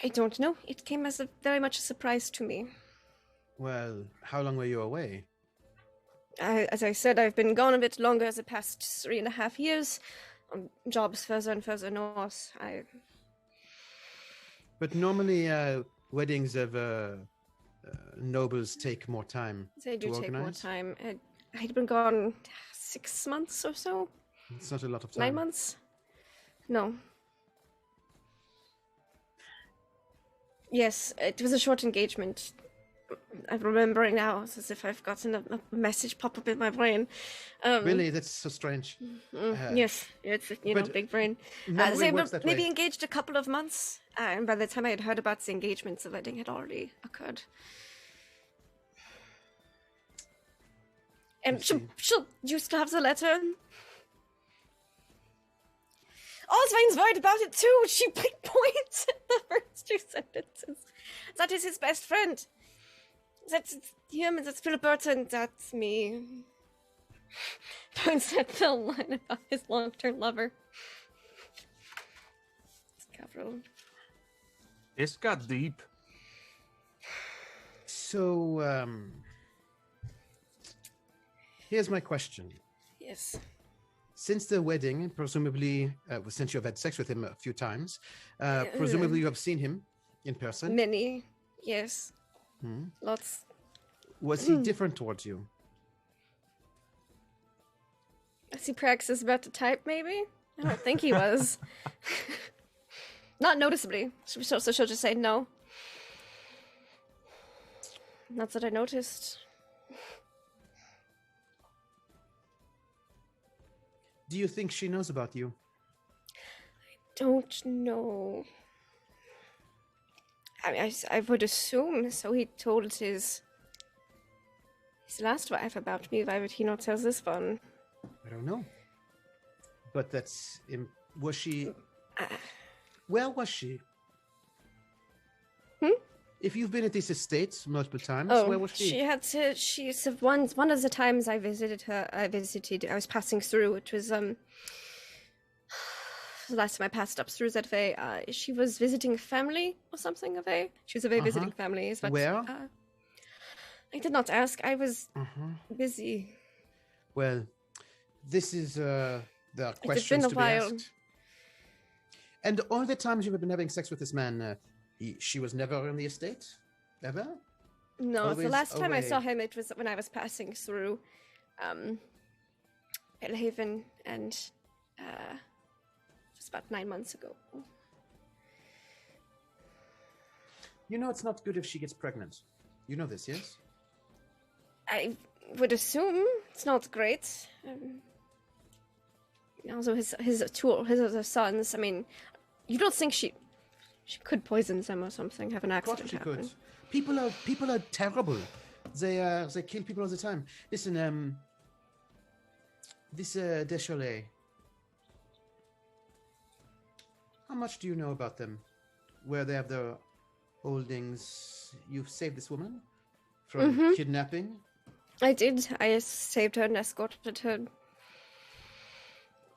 I don't know. It came as very much a surprise to me. Well, how long were you away? As I said, I've been gone a bit longer the past 3.5 years on jobs further and further north. But normally, weddings of nobles take more time. They do to take more organize. time. I'd been gone 6 months or so. It's not a lot of time. 9 months? No. Yes, it was a short engagement. I'm remembering now. It's as if I've gotten a message pop up in my brain. Really, that's so strange. Yes, it's big brain. Normally They works were that maybe way. engaged a couple of months, and by the time I had heard about the engagement, the wedding had already occurred. And you still have the letter? Oswein's worried about it too. She points at the first 2 sentences. That is his best friend. That's him, and that's Philibert, and that's me. Points at the line about his long-term lover. Capital. This got deep. So, here's my question. Yes. Since the wedding, presumably, since you've had sex with him a few times, presumably you have seen him in person. Many. Yes. Hmm. Lots. Was he different towards you? Is he practices about to type, maybe? I don't think he was. Not noticeably. So she'll just say no. Not that I noticed. Do you think she knows about you? Don't know. I mean, I would assume so. He told his last wife about me. Why would he not tell this one? I don't know. But that's... was she... Where was she? If you've been at this estate multiple times, where was she? She had to. One of the times I visited her. I was passing through. It was the last time I passed up through that way. She was visiting family or something of a. She was away visiting family. But, where? I did not ask. I was busy. Well, this is the questions It's been a to while. be asked. And all the times you've been having sex with this man, she was never on the estate? Ever? No, the Always last time I away. saw him, it was when I was passing through Belhaven, and just about 9 months ago. You know it's not good if she gets pregnant. You know this, yes? I would assume it's not great. Also, his other sons. I mean, you don't think she could poison them or something? Have an Of course accident she happen? could. People are terrible. They kill people all the time. Listen, this Descholets. How much do you know about them? Where they have their holdings? You've saved this woman from kidnapping. I did. I saved her and escorted her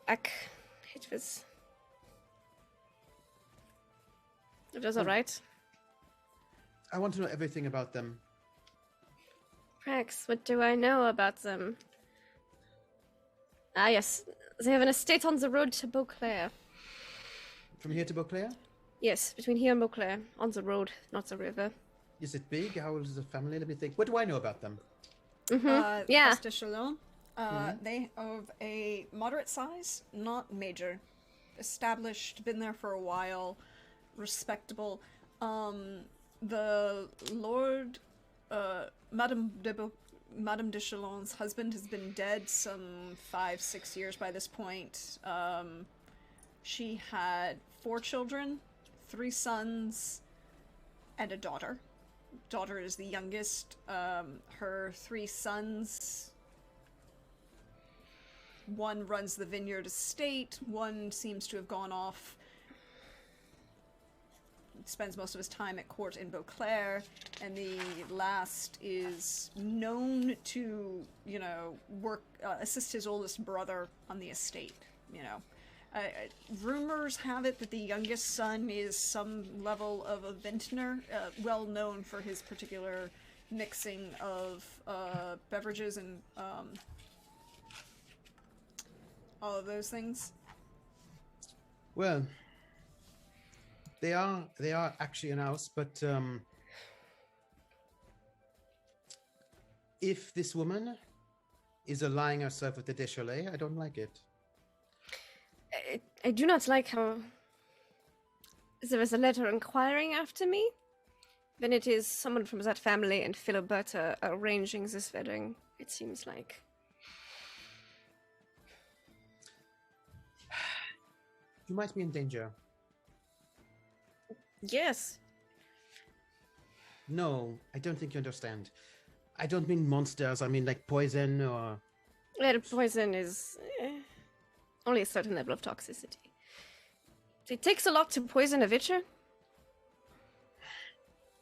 back. It was all right. I want to know everything about them. Prax, what do I know about them? Ah, yes. They have an estate on the road to Beauclair. From here to Beauclair? Yes, between here and Beauclair. On the road, not the river. Is it big? How old is the family? Let me think. What do I know about them? Yeah. House de Chalon. They of a moderate size, not major. Established, been there for a while, respectable. The Lord, Madame de Chalon's husband has been dead some 5-6 years by this point. She had 4 children, 3 sons, and a daughter. Daughter is the youngest. Her 3 sons, one runs the vineyard estate, one seems to have gone off, spends most of his time at court in Beauclair, and the last is known to, assist his oldest brother on the estate, rumors have it that the youngest son is some level of a vintner, well known for his particular mixing of beverages and all of those things. Well, they are actually an house, but if this woman is allying herself with the Descholets, I don't like it. I do not like how there is a letter inquiring after me. Then it is someone from that family and Philiberta arranging this wedding, it seems like. You might be in danger. Yes. No, I don't think you understand. I don't mean monsters, I mean like poison or... Well, poison is only a certain level of toxicity. It takes a lot to poison a Witcher.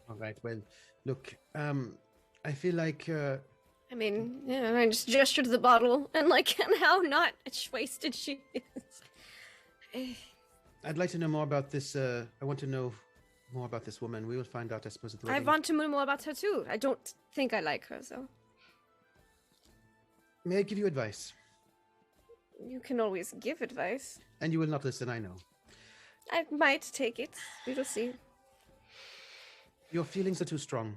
All right, well, look, I feel like... I mean, yeah, I just gestured to the bottle and and how not wasted she is. I'd like to know more about this. I want to know more about this woman. We will find out, I suppose, at the I wedding. want to know more about her too. I don't think I like her, so May I give you advice? you can always give advice. And you will not listen, I know. I might take it. We will see. Your feelings are too strong.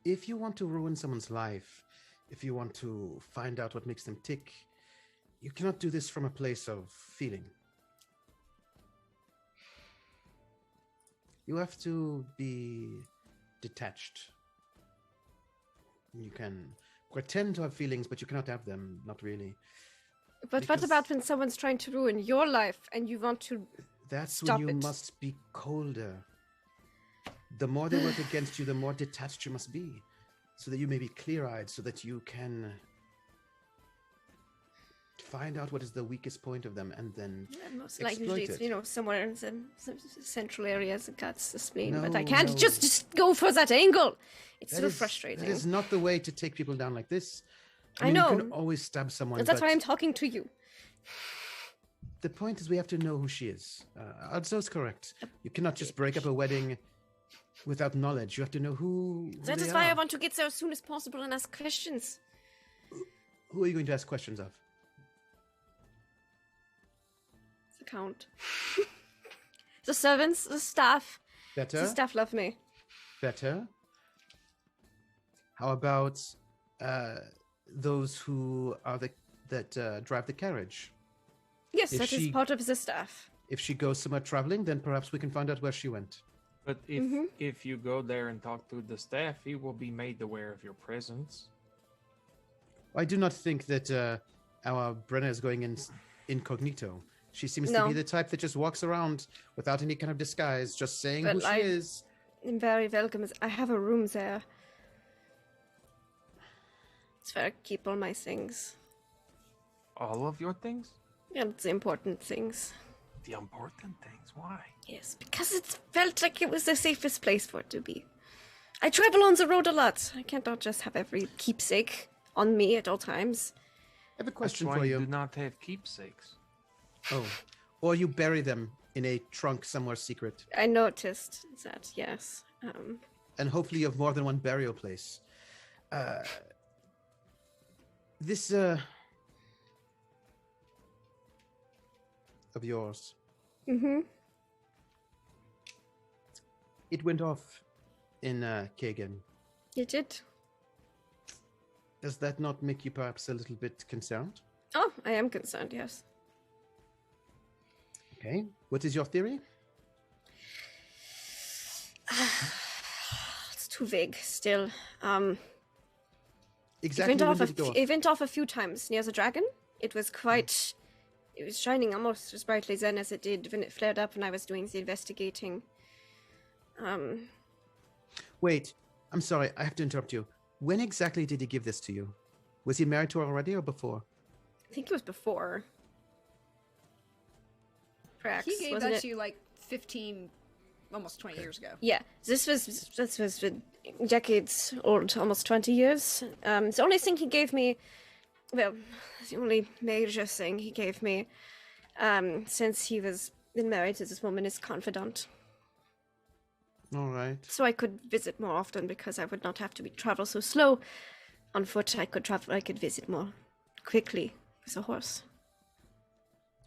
If you want to ruin someone's life, if you want to find out what makes them tick, you cannot do this from a place of feeling. You have to be detached. You can pretend to have feelings, but you cannot have them, not really. But what Because- about when someone's trying to ruin your life and you want to... That's Stop when you it. must be colder. The more they work against you, the more detached you must be, so that you may be clear-eyed, so that you can find out what is the weakest point of them, and then Most likely exploit it's, it. somewhere in the central areas it cuts the spleen. But I No, can't no. just go for that angle. It's That so is- frustrating. That is not the way to take people down like this. I mean, know. You can always stab someone. And that's but why I'm talking to you. the point is, we have to know who she is. Alzo's correct. You cannot just break up a wedding without knowledge. You have to know who That they is why I are. want to get there as soon as possible and ask questions. Who are you going to ask questions of? The count. The servants, the staff. Better? The staff love me. Better. How about those who are that drive the carriage? Yes, If that is she- part of the staff. If she goes somewhere traveling, then perhaps we can find out where she went. But if you go there and talk to the staff, he will be made aware of your presence. I do not think that our Brenna is going in incognito. She seems to No. be the type that just walks around without any kind of disguise, just saying But who she I- is. I'm very welcome. I have a room there. It's where I keep all my things. All of your things? And the important things. The important things. Why? Yes, because it felt like it was the safest place for it to be. I travel on the road a lot. I can't not just have every keepsake on me at all times. I have a question That's why for you you. do not have keepsakes. Oh, or you bury them in a trunk somewhere secret, I noticed that, yes. and hopefully you have more than one burial place. This of yours. Mm-hmm. It went off in Kagan. You did? Does that not make you perhaps a little bit concerned? Oh, I am concerned, yes. Okay. What is your theory? It's too vague still. Exactly It when went, did it go off? it went off a few times near the dragon. It was quite... It was shining almost as brightly then as it did when it flared up when I was doing the investigating. Wait, I'm sorry, I have to interrupt you. When exactly did he give this to you? Was he married to her already or before? I think it was before. Prax, He gave wasn't that it? to you like 15, almost 20 years ago. Yeah, this was decades old, almost 20 years. The only thing he gave me, well, the only major thing he gave me, since he was been married to this woman, is confidant. All right. So I could visit more often because I would not have to travel so slow. On foot, I could visit more quickly with a horse.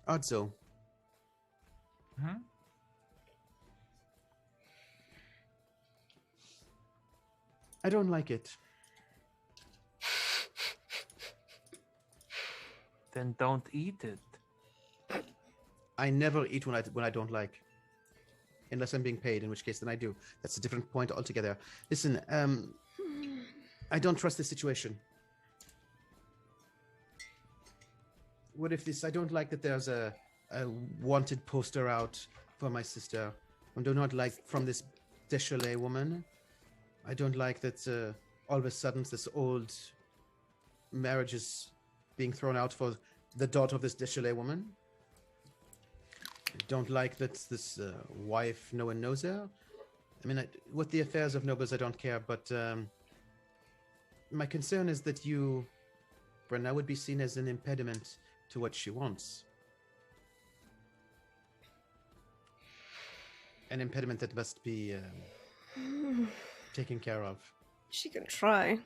Odso, Hmm? I don't like it. Then don't eat it. I never eat when I don't like. Unless I'm being paid, in which case then I do. That's a different point altogether. Listen, I don't trust this situation. What if this? I don't like that there's a wanted poster out for my sister. I do not like from this Deschanel woman. I don't like that all of a sudden this old marriage is being thrown out for the daughter of this Deschanel woman. I don't like that this wife, no one knows her. I mean, with the affairs of nobles, I don't care, but my concern is that you Brenna would be seen as an impediment to what she wants. An impediment that must be taken care of. She can try.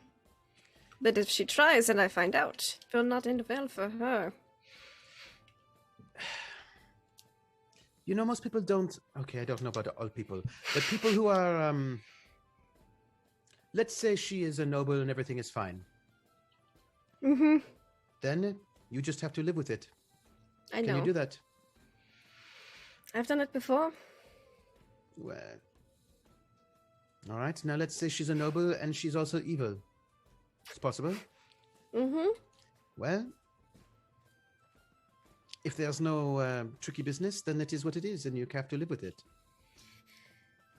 But if she tries and I find out, it will not end well for her. You know, most people don't... Okay, I don't know about all people. But people who are... let's say she is a noble and everything is fine. Mm-hmm. Then you just have to live with it. I know. Can you do that? I've done it before. Well... All right, now let's say she's a noble and she's also evil. It's possible? Mm-hmm. Well... If there's no tricky business, then it is what it is, and you have to live with it.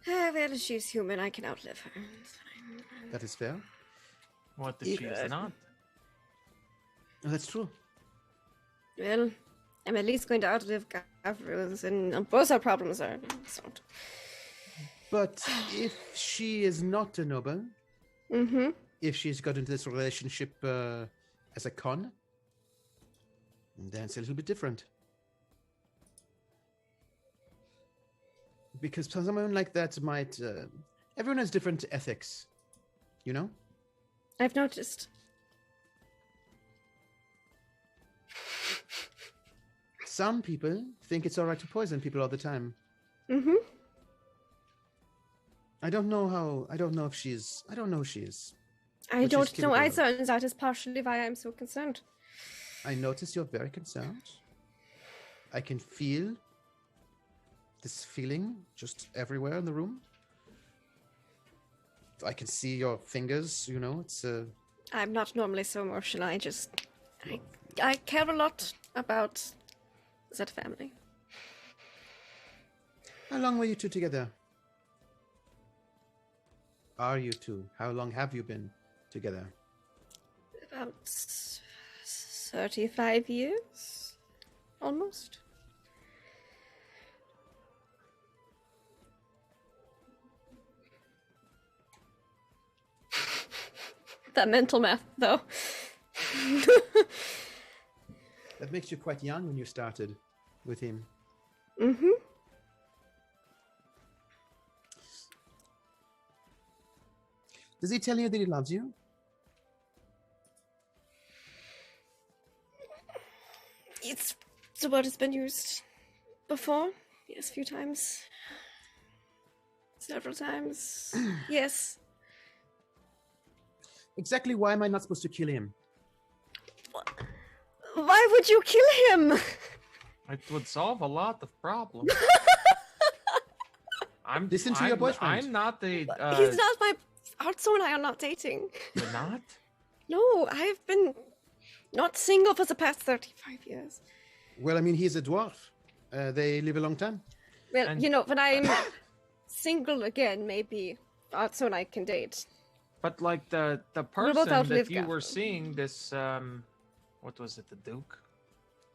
Well, she's human. I can outlive her. It's fine. That is fair. What if she's not? Oh, that's true. Well, I'm at least going to outlive Gavrils, and both our problems are solved. But if she is not a noble, Mm-hmm. if she's got into this relationship as a con, then it's a little bit different. Because someone like that might... everyone has different ethics, you know? I've noticed. Some people think it's all right to poison people all the time. Mm-hmm. I don't know if she's... I don't know who she is. I But she's don't know capable of- either, and that is partially why I'm so concerned. I notice you're very concerned. I can feel this feeling just everywhere in the room. I can see your fingers, you know, it's I'm not normally so emotional. I care a lot about that family. How long were you two together? Are you two? How long have you been together? About 35 years? Almost. That mental math, though. That makes you quite young when you started with him. Mm-hmm. Does he tell you that he loves you? The word has been used before. Yes, a few times. Several times. Yes. Exactly why am I not supposed to kill him? Why would you kill him? It would solve a lot of problems. Listen to your boyfriend. I'm not the. He's not my. Artso and I are not dating. You're not? No, I've been not single for the past 35 years. Well, I mean, he's a dwarf. They live a long time. Well, And- you know, when I'm single again, maybe Artso and I can date. But like the both person that outlive you were Gavril. seeing, this what was it, the Duke?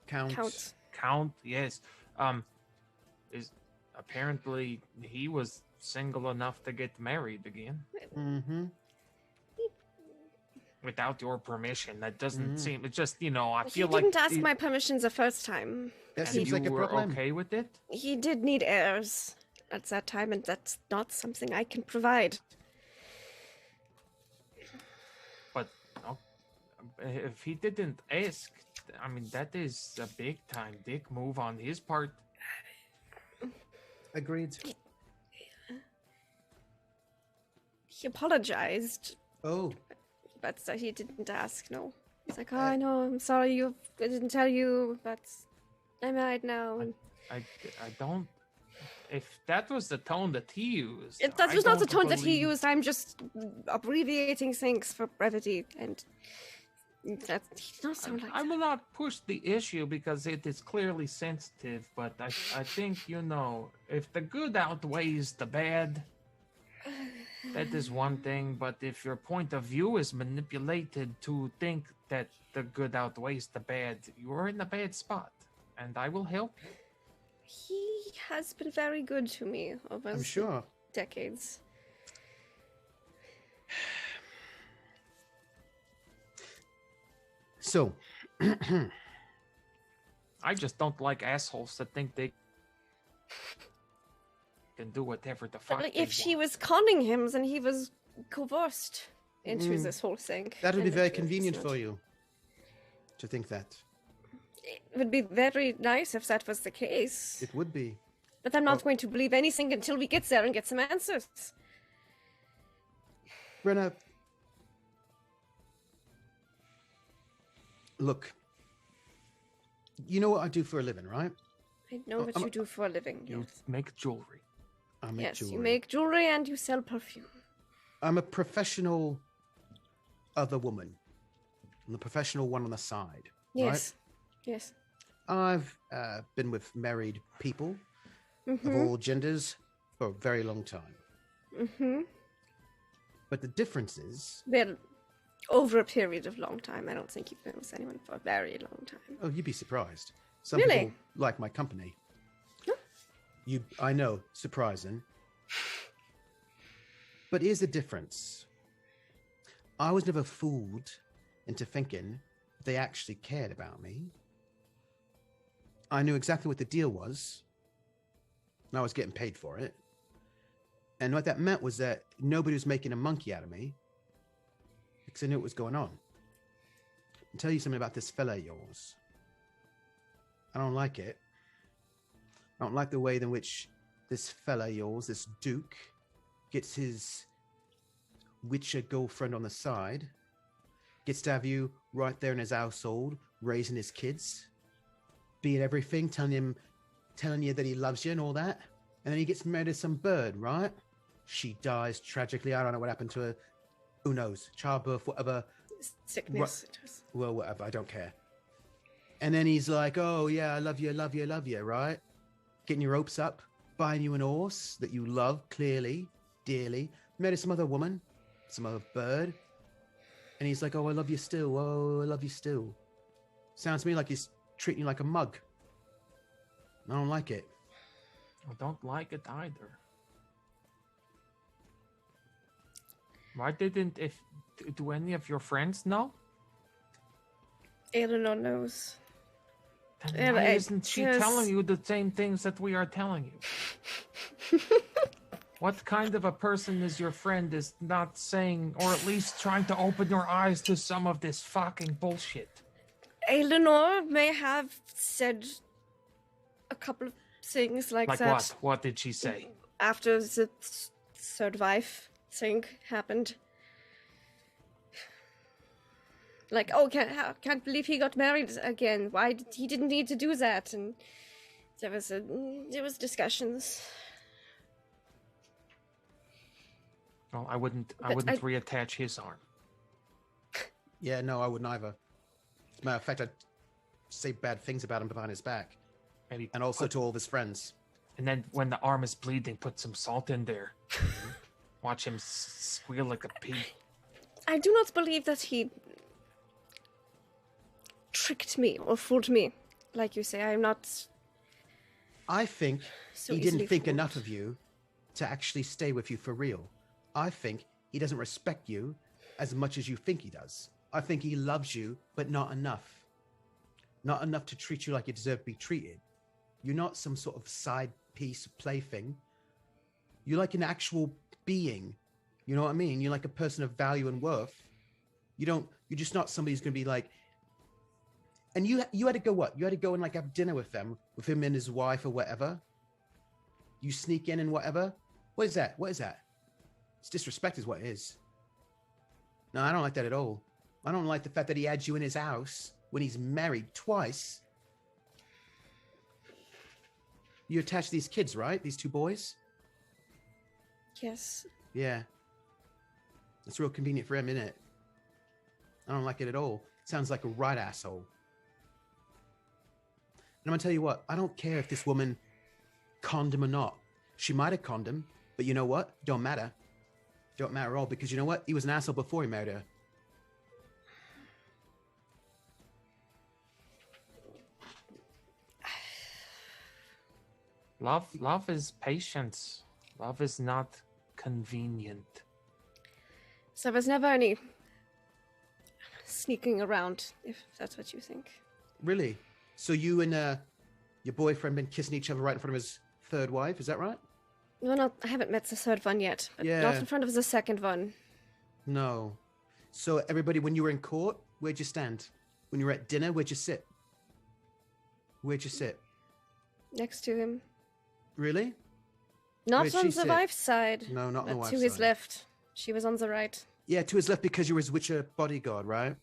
Count. Count, yes. Is apparently he was single enough to get married again. Mm-hmm. Without your permission. That doesn't seem, it's just, I He feel like didn't ask my permission the first time. That and seems you like a were problem. okay with it? He did need heirs at that time, and that's not something I can provide. But if he didn't ask, I mean, that is a big time dick move on his part. Agreed. He apologized, Oh, but he didn't ask, no. He's like, oh, I know, I'm sorry, I didn't tell you, but I'm married now. And I don't. If that was the tone that he used, that I was not the don't tone that he believe- used. I'm just abbreviating things for brevity, and that he does not sound like I that. will not push the issue because it is clearly sensitive, but I think, if the good outweighs the bad, that is one thing, but if your point of view is manipulated to think that the good outweighs the bad, you're in a bad spot, and I will help you. He has been very good to me over I'm the sure. decades. So, I just don't like assholes that think they can do whatever the fuck But they if she want. was conning him, then he was coerced into this whole thing. that would be and very it's convenient not. for you to think that. It would be very nice if that was the case. It would be. But I'm not Oh. going to believe anything until we get there and get some answers. Brenna, look, you know what I do for a living, right? I know what you do for a living. You Yes, make jewelry. I make yes, jewelry. you make jewelry and you sell perfume. I'm a professional other woman. I'm the professional one on the side. Yes, yes. I've been with married people of all genders for a very long time. Mm-hmm. But the difference is, Well, over a period of long time. I don't think you've been with anyone for a very long time. oh, you'd be surprised. Some Really? people like my company. Huh? I know, surprising. But here's the difference. I was never fooled into thinking they actually cared about me. I knew exactly what the deal was, and I was getting paid for it. And what that meant was that nobody was making a monkey out of me, because I knew what was going on. I'll tell you something about this fella of yours. I don't like it. I don't like the way in which this fella of yours, this Duke, gets his Witcher girlfriend on the side, gets to have you right there in his household, raising his kids, being everything, telling you that he loves you and all that. And then he gets married to some bird, right? She dies tragically. I don't know what happened to her. Who knows? Childbirth, whatever. Sickness. It was. Well, whatever. I don't care. And then he's like, oh, yeah, I love you, love you, love you, right? Getting your hopes up, buying you an horse that you love, clearly, dearly. Married to some other woman, some other bird. And he's like, oh, I love you still. Oh, I love you still. Sounds to me like he's treating you like a mug. I don't like it. I don't like it either. Why didn't do any of your friends know? Eleanor knows. Then Yeah, why but I isn't she just- telling you the same things that we are telling you? What kind of a person is your friend is not saying, or at least trying to open your eyes to some of this fucking bullshit? Eleanor may have said a couple of things like Like that what? What did she say? after the third wife thing happened. Like, oh, can't believe he got married again. He didn't need to do that, and there was discussions. Well, I wouldn't But reattach his arm. Yeah, no, I wouldn't either. As a matter of fact, I'd say bad things about him behind his back. Maybe And also to all of his friends. and then when the arm is bleeding, put some salt in there. Watch him squeal like a pig. I do not believe that he tricked me or fooled me. Like you say, I'm not I think so he easily didn't think fooled. enough of you to actually stay with you for real. I think he doesn't respect you as much as you think he does. I think he loves you, but not enough. Not enough to treat you like you deserve to be treated. You're not some sort of side piece plaything. You're like an actual being. You know what I mean? You're like a person of value and worth. You're just not somebody who's going to be like, and you had to go what? You had to go and like have dinner with him and his wife or whatever. You sneak in and whatever. What is that? What is that? It's disrespect is what it is. No, I don't like that at all. I don't like the fact that he had you in his house when he's married twice. You attached these kids, right? These two boys? Yes. Yeah. It's real convenient for him, isn't it? I don't like it at all. Sounds like a right asshole. And I'm gonna tell you what, I don't care if this woman conned him or not. She might have conned him, but you know what? Don't matter. Don't matter at all, because you know what? He was an asshole before he married her. Love is patience. Love is not convenient. So there was never any sneaking around, if that's what you think. Really? So you and your boyfriend been kissing each other right in front of his third wife? Is that right? No, I haven't met the third one yet, but Yeah. not in front of the second one. No. So everybody, when you were in court, where'd you stand? When you were at dinner, where'd you sit? Where'd you sit? Next to him. Really? Not Where'd on she the sit? wife's side. No, not on the But wife's to his side. left. She was on the right. Yeah, to his left because you were his Witcher bodyguard, right?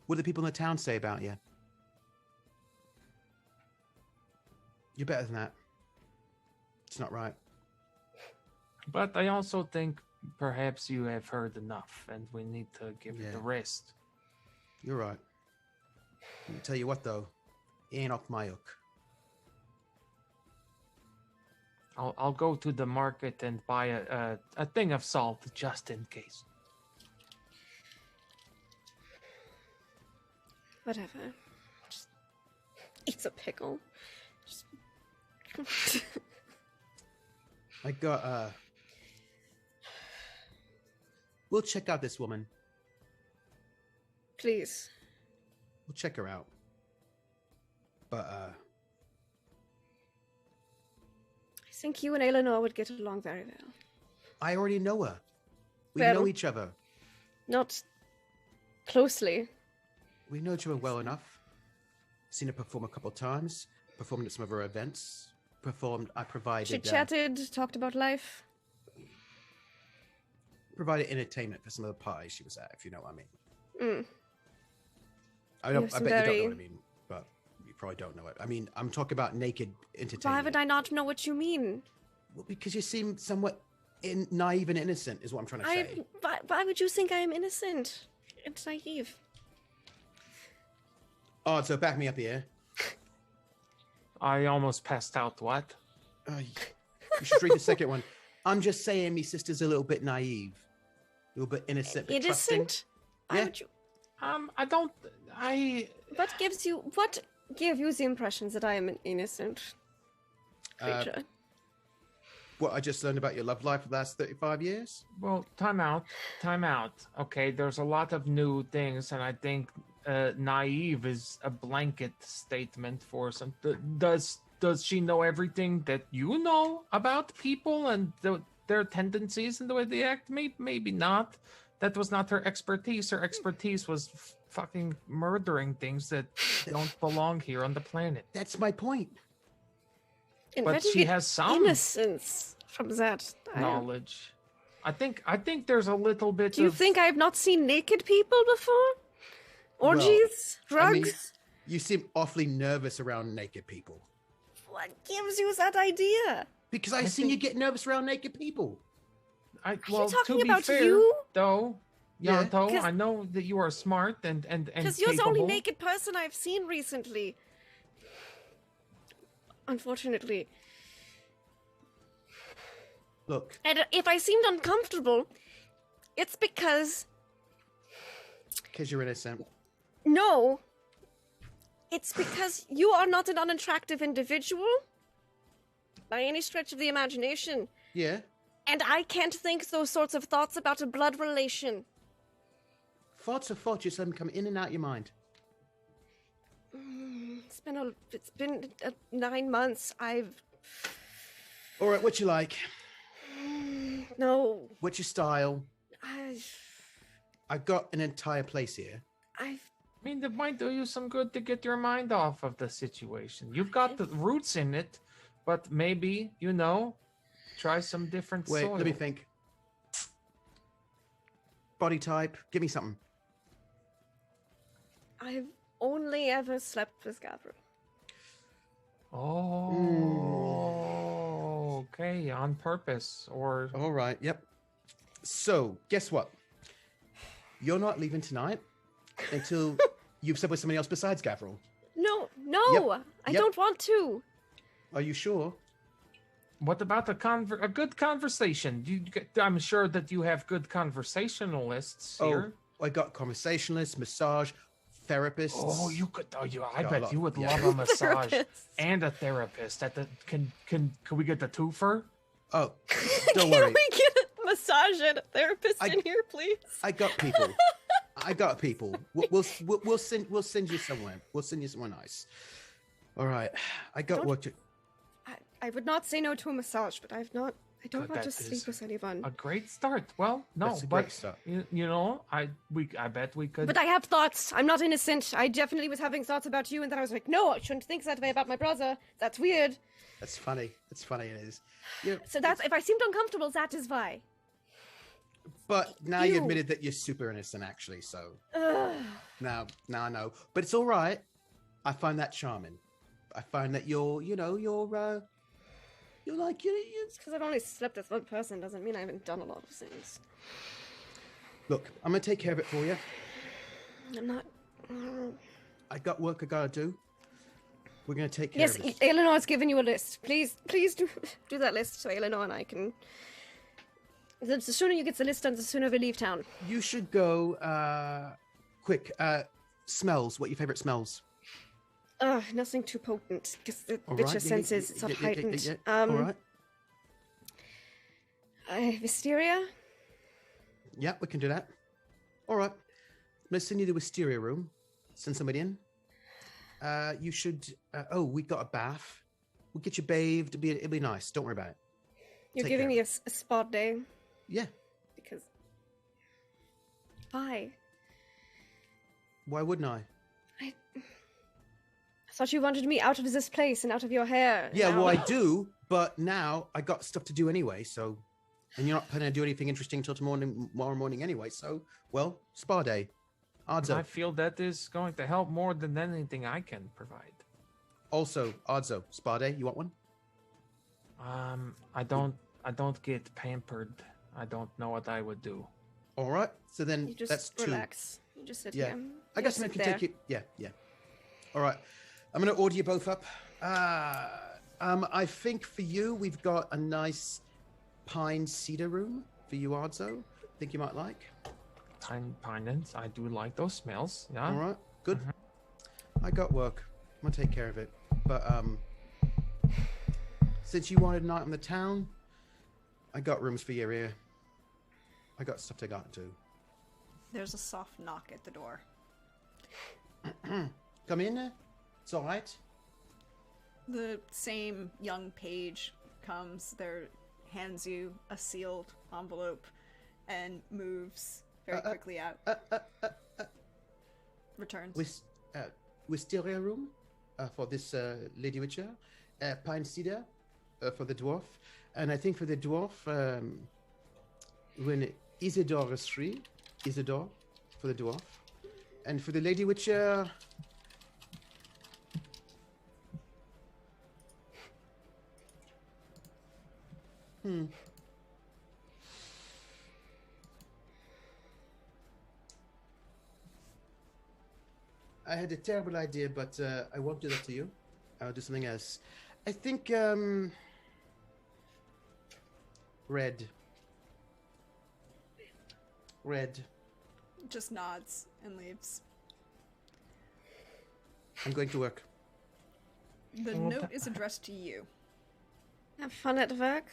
What do the people in the town say about you? You're better than that. It's not right. But I also think perhaps you have heard enough, and we need to give it Yeah. a rest. You're right. Let me tell you what, though. He ain't off my hook. I'll go to the market and buy a thing of salt just in case. Whatever. Just eats a pickle. Just... I got, We'll check out this woman. Please. We'll check her out. But, I think you and Eleanor would get along very well. I already know her. We Well- know each other. Not closely. We know each other well enough. Seen her perform a couple times. Performed at some of her events. I provided... She chatted, talked about life. provided entertainment for some of the parties she was at, if you know what I mean. Mm. I You bet have you some don't know very- what I mean, but you probably don't know it. I mean, I'm talking about naked entertainment. Why would I not know what you mean? Well, because you seem somewhat naive and innocent, is what I'm trying to say. Why would you think I am innocent? It's naive. Oh, so back me up here. I almost passed out. What? You should read the second one. I'm just saying, me sister's a little bit naive, a little bit innocent, but trusting. Innocent? Why Yeah. would you? I don't. What gave you the impressions that I am an innocent creature? What I just learned about your love life for the last 35 years. Well, time out. Okay, there's a lot of new things, and I think naive is a blanket statement for some. Does she know everything that you know about people and their tendencies and the way they act? Maybe not. That was not her expertise. Her expertise was fucking murdering things that don't belong here on the planet. That's my point. And But where do she you has get some innocence from that. knowledge. I think there's a little bit. Do you of, think I have not seen naked people before? Orgies, Well, I mean, drugs. you seem awfully nervous around naked people. What gives you that idea? Because I've I seen you think- get nervous around naked people. Well, talking to be about fair, you? though, Yeah. Yanto, 'Cause- I know that you are smart and Because you're the only capable. naked person I've seen recently. Unfortunately. Look, And if I seemed uncomfortable, it's because you're innocent. no. It's because you are not an unattractive individual by any stretch of the imagination. Yeah. And I can't think those sorts of thoughts about a blood relation. Thoughts are thoughts. Just let them come in and out your mind. It's been 9 months. All right, what you like? No. What's your style? I've I've got an entire place here. I mean, that might do you some good to get your mind off of the situation. You've got the roots in it, but maybe, try some different Wait, soil. let me think. Body type. Give me something. I've only ever slept with Gabriel. Oh, okay, on purpose, or All right. Yep. So, guess what? You're not leaving tonight until you've slept with somebody else besides Gavril. No, Yep, I yep. don't want to. Are you sure? what about a good conversation? I'm sure that you have good conversationalists here. Oh, I got conversationalists, massage, therapists. Oh, you could. I Got a bet lot, you would yeah. love a massage Therapist. and a therapist. Can we get the twofer? Oh, Can don't worry. we get a massage and a therapist in here, please? I got people. I got people. We'll send you somewhere. We'll send you somewhere nice. All right. I got work to. I would not say no to a massage, but I don't Good, want to that sleep is with anyone. A great start. Well, no, That's a but great start. you know, I bet we could. But I have thoughts. I'm not innocent. I definitely was having thoughts about you, and then I was like, no, I shouldn't think that way about my brother. That's weird. That's funny. It's funny. It is. You know, So that's if I seemed uncomfortable, that is why. but now you You. admitted that you're super innocent, actually. So Ugh. now I know. But it's all right. I find that charming. I find that you're like you. Just because I've only slept with one person doesn't mean I haven't done a lot of things. Look, I'm gonna take care of it for you. I'm not. I got work I gotta do. We're gonna take care Yes, of it. Eleanor's given you a list. Please do that list so Eleanor and I can. The sooner you get the list done, the sooner we leave town. You should go. Quick. Smells. What your favorite smells? Ugh, nothing too potent because the All witcher right, yeah, senses yeah, are yeah, heightened. yeah. All right. Wisteria. Yeah, we can do that. All right. Let's send you to the wisteria room. Send somebody in. You should. We got a bath. We'll get you bathed. It'll be nice. Don't worry about it. You're Take giving care. me a spa day Yeah. because. Why? Why wouldn't I? I thought you wanted me out of this place and out of your hair. Yeah, now. well, I do, but now I got stuff to do anyway. So, and you're not planning to do anything interesting till tomorrow morning anyway. So, well, spa day. Odds I up. feel that is going to help more than anything I can provide. Also, odds up. Spa day. You want one? I don't get pampered. I don't know what I would do. All right. So then You just that's two. relax. You just sit Yeah. here. I You guess sit I can there. take you. Yeah. All right. I'm going to order you both up. I think for you, we've got a nice pine cedar room for you, Ardzo. Think you might like. Pinens, I do like those smells. Yeah. All right. Good. I got work. I'm going to take care of it. But since you wanted a night in the town, I got rooms for you here. I got stuff to got to do. There's a soft knock at the door. Come in. It's all right. The same young page comes there, hands you a sealed envelope, and moves very quickly out. Returns. Wisteria room for this Lady Witcher. Pine cedar for the dwarf. And I think for the dwarf, when Isidore is free, Isidore for the dwarf. And for the Lady Witcher... I had a terrible idea, but I won't do that to you. I'll do something else. I think, red. Red. Just nods and leaves. I'm going to work. The note is addressed to you. Have fun at work.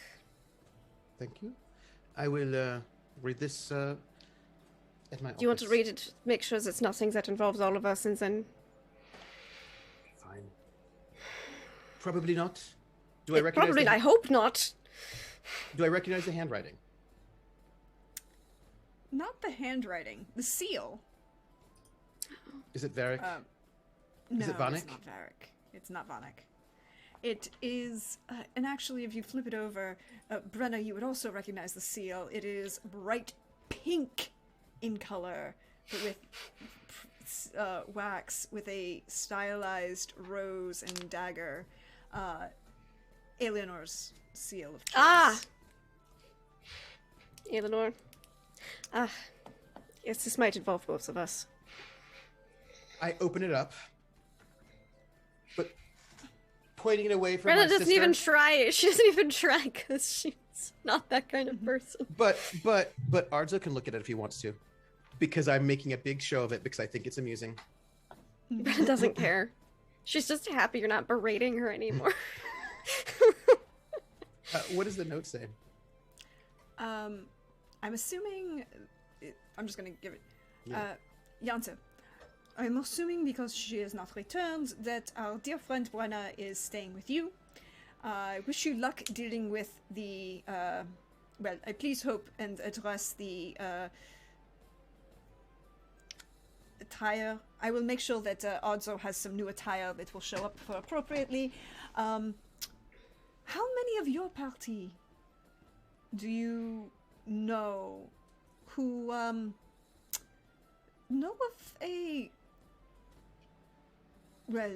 Thank you. I will read this at my office. Do you want to read it? Make sure it's nothing that involves all of us, and then Fine. Probably not. Do I recognize? probably. I hope not. Do I recognize the handwriting? Not the handwriting, the seal. Is it Varric? No, it Vanek? it's not Varric. It's not Vanek. It is, and actually, if you flip it over, Brenna, you would also recognize the seal. It is bright pink in color, but with wax, with a stylized rose and dagger. Eleanor's seal of choice. Ah, Eleanor. Ah, yes, this might involve both of us. I open it up, but pointing it away from Brenna my doesn't sister. even try. She doesn't even try because she's not that kind of person. But Arzo can look at it if he wants to, because I'm making a big show of it because I think it's amusing. Brenna doesn't care. She's just happy you're not berating her anymore. What does the note say? I'm assuming. I'm just gonna give it. Yeah. Yanta. I'm assuming because she has not returned that our dear friend Brenna is staying with you. I wish you luck dealing with the. Well, I please hope and address the attire. I will make sure that Arzo has some new attire that will show up for appropriately. How many of your party do you know who know of a well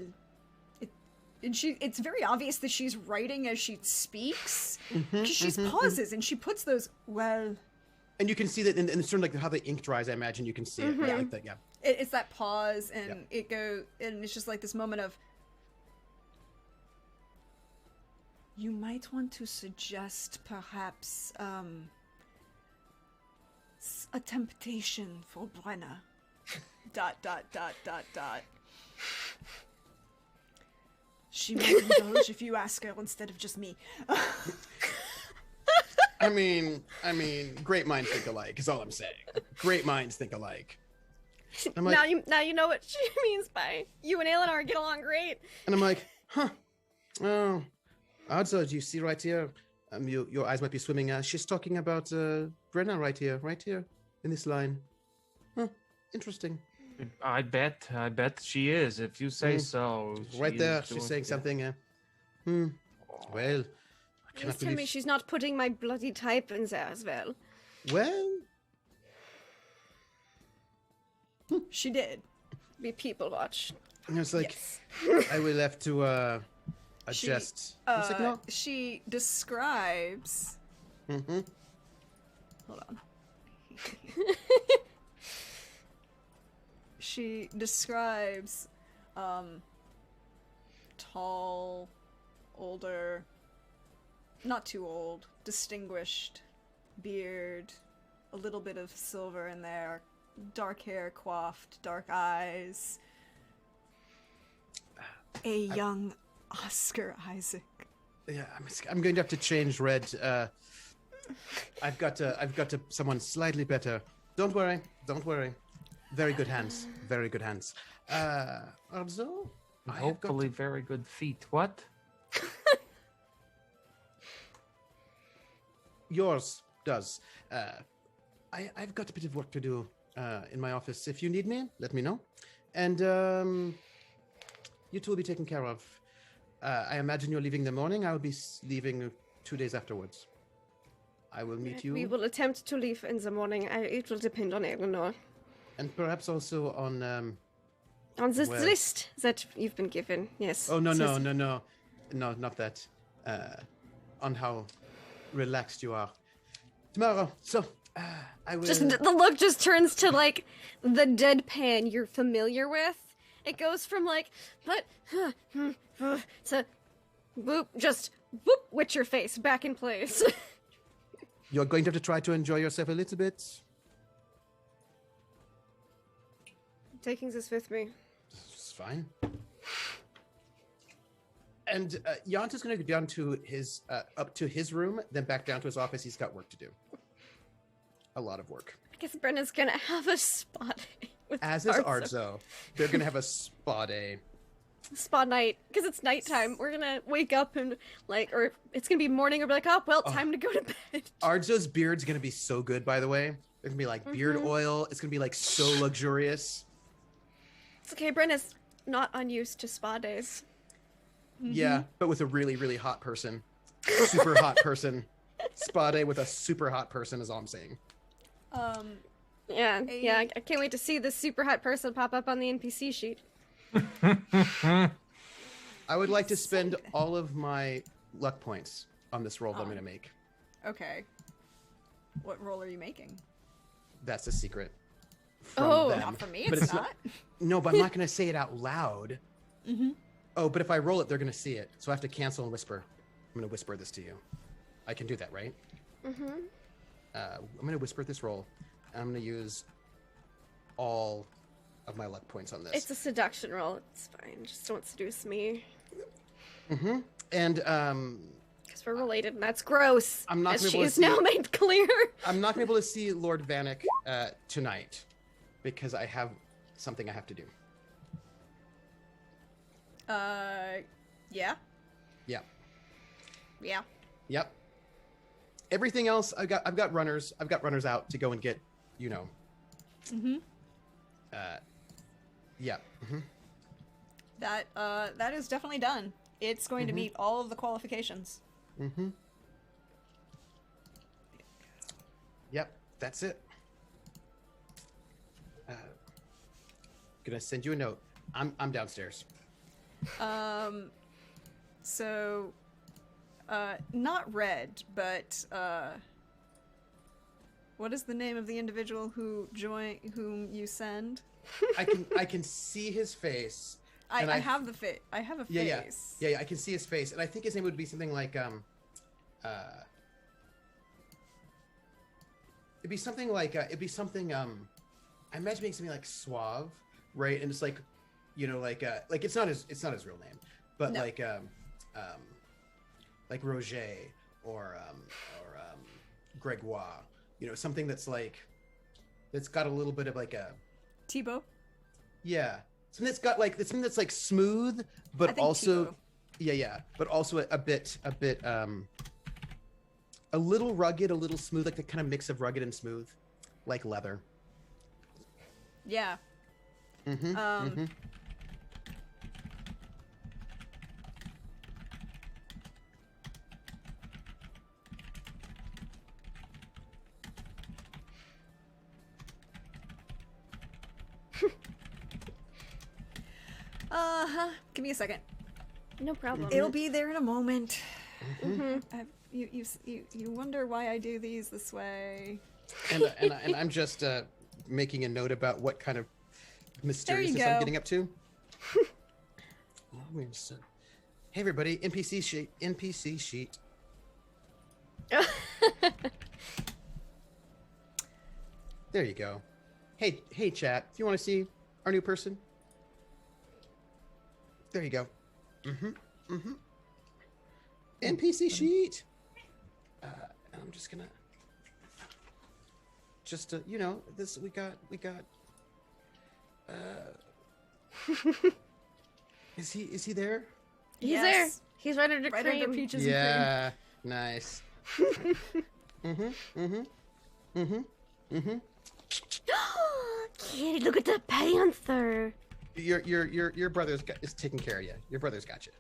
it's very obvious that she's writing as she speaks. She pauses and she puts those and you can see that in sort of like how the ink dries. I imagine you can see it. Yeah, like that. Yeah. It's that pause and it goes and it's just like this moment of you might want to suggest perhaps a temptation for Brenna. ... She might indulge if you ask her instead of just me. I mean, great minds think alike is all I'm saying. Great minds think alike. I'm like, now you know what she means by you and Eleanor get along great. and I'm like, huh? Oh, also, do you see right here? Your eyes might be swimming. She's talking about Brenna right here in this line. Huh? Interesting. I bet she is. If you say so. Right she there, is she's doing saying good. something. Well, I cannot Please tell me believe. she's not putting my bloody type in there as well. Well, She did. We people watch. I was like, Yes. I will have to adjust the signal. She describes. Mm-hmm. Hold on. She describes tall, older, not too old, distinguished, beard, a little bit of silver in there, dark hair coiffed, dark eyes. A young Oscar Isaac. Yeah, I'm going to have to change red. I've got to someone slightly better. Don't worry. Very good hands. Also, I have got Hopefully, very good feet. What? yours does. I've got a bit of work to do in my office. If you need me, let me know. And you two will be taken care of. I imagine you're leaving in the morning. I will be leaving 2 days afterwards. I will meet you. We will attempt to leave in the morning. It will depend on Eleanor. And perhaps also on... On this well- list that you've been given, yes. Oh, no, This- no, not that. On how relaxed you are. Tomorrow, so, I will... Just the look just turns to like the deadpan you're familiar with. It goes from like, but to boop, just boop, Witcher face back in place. You're going to have to try to enjoy yourself a little bit. Taking this with me. It's fine. And Yanta's going to go down to his, up to his room, then back down to his office. He's got work to do. A lot of work. I guess Brenna's gonna have a spa day with As is Arzo. Arzo. They're going to have a spa day. Spa night, because it's nighttime. We're gonna wake up and like, or it's gonna be morning. We'll be like, oh well, time to go to bed. Arzo's beard's going to be so good, by the way. It's going to be like beard oil. It's going to be like so luxurious. It's okay. Brenna's not unused to spa days. Yeah, but with a really, really hot person. Super hot person. Spa day with a super hot person is all I'm saying. Yeah, yeah. I can't wait to see this super hot person pop up on the NPC sheet. I would like to spend all of my luck points on this roll that I'm going to make. Okay. What role are you making? That's a secret. From Oh, them. Not for me, But it's not. No, but I'm not going to say it out loud. Oh, but if I roll it, they're going to see it. So I have to cancel and whisper. I'm going to whisper this to you. I can do that, right? I'm going to whisper this roll. And I'm going to use all of my luck points on this. It's a seduction roll. It's fine. Just don't seduce me. And Because we're related, and that's gross. I'm not as gonna she be able is to now see- made clear. I'm not gonna be able to see Lord Vanek tonight because I have something I have to do. Yeah. Yeah. Yeah. Yep. Everything else, I've got runners. I've got runners out to go and get, you know. Mm-hmm. Yeah. Mm-hmm. That is definitely done. It's going to meet all of the qualifications. Mm-hmm. Yep, that's it. Gonna send you a note. I'm downstairs. So, not Red, but what is the name of the individual whom you send? I can see his face. I and have the face. I have a face. Yeah, I can see his face, and I think his name would be something like it'd be something like I imagine being something like suave, right? And it's like, you know, like it's not his real name, but No. like Roger or Gregoire, you know, something that's got a little bit of like a Thibaut. yeah, something that's like smooth, but I think also Thibaut. but also a bit a little rugged, a little smooth, like the kind of mix of rugged and smooth, like leather. Yeah. Mm-hmm. Mm-hmm. Give me a second. No problem. It'll be there in a moment. Mm-hmm. You wonder why I do these this way. And I'm just making a note about what kind of mysteriousness I'm go. getting up to. Hey everybody, NPC sheet. There you go. Hey chat, do you want to see our new person? There you go. NPC sheet. I'm just gonna you know, this we got is he there? He's Yes. there. He's right under Right cream. under peaches Yeah, nice. Kitty, look at the panther. Your is taking care of you. Your brother's got you.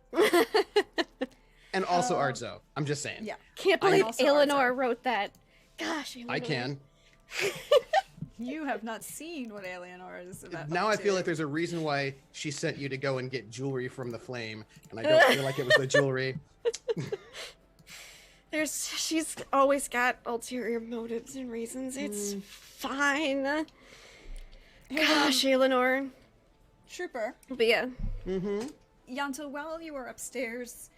And also Arzo. I'm just saying. and cream. Yeah. Can't I'm believe also Eleanor Arzo. wrote that. Gosh, Eleanor. I can. You have not seen what Eleanor is about. Now I feel like there's a reason why she sent you to go and get jewelry from the flame, and I don't feel like it was the jewelry. She's always got ulterior motives and reasons. It's fine. Gosh, Eleanor. Trooper. But yeah. Yanto, while you are upstairs,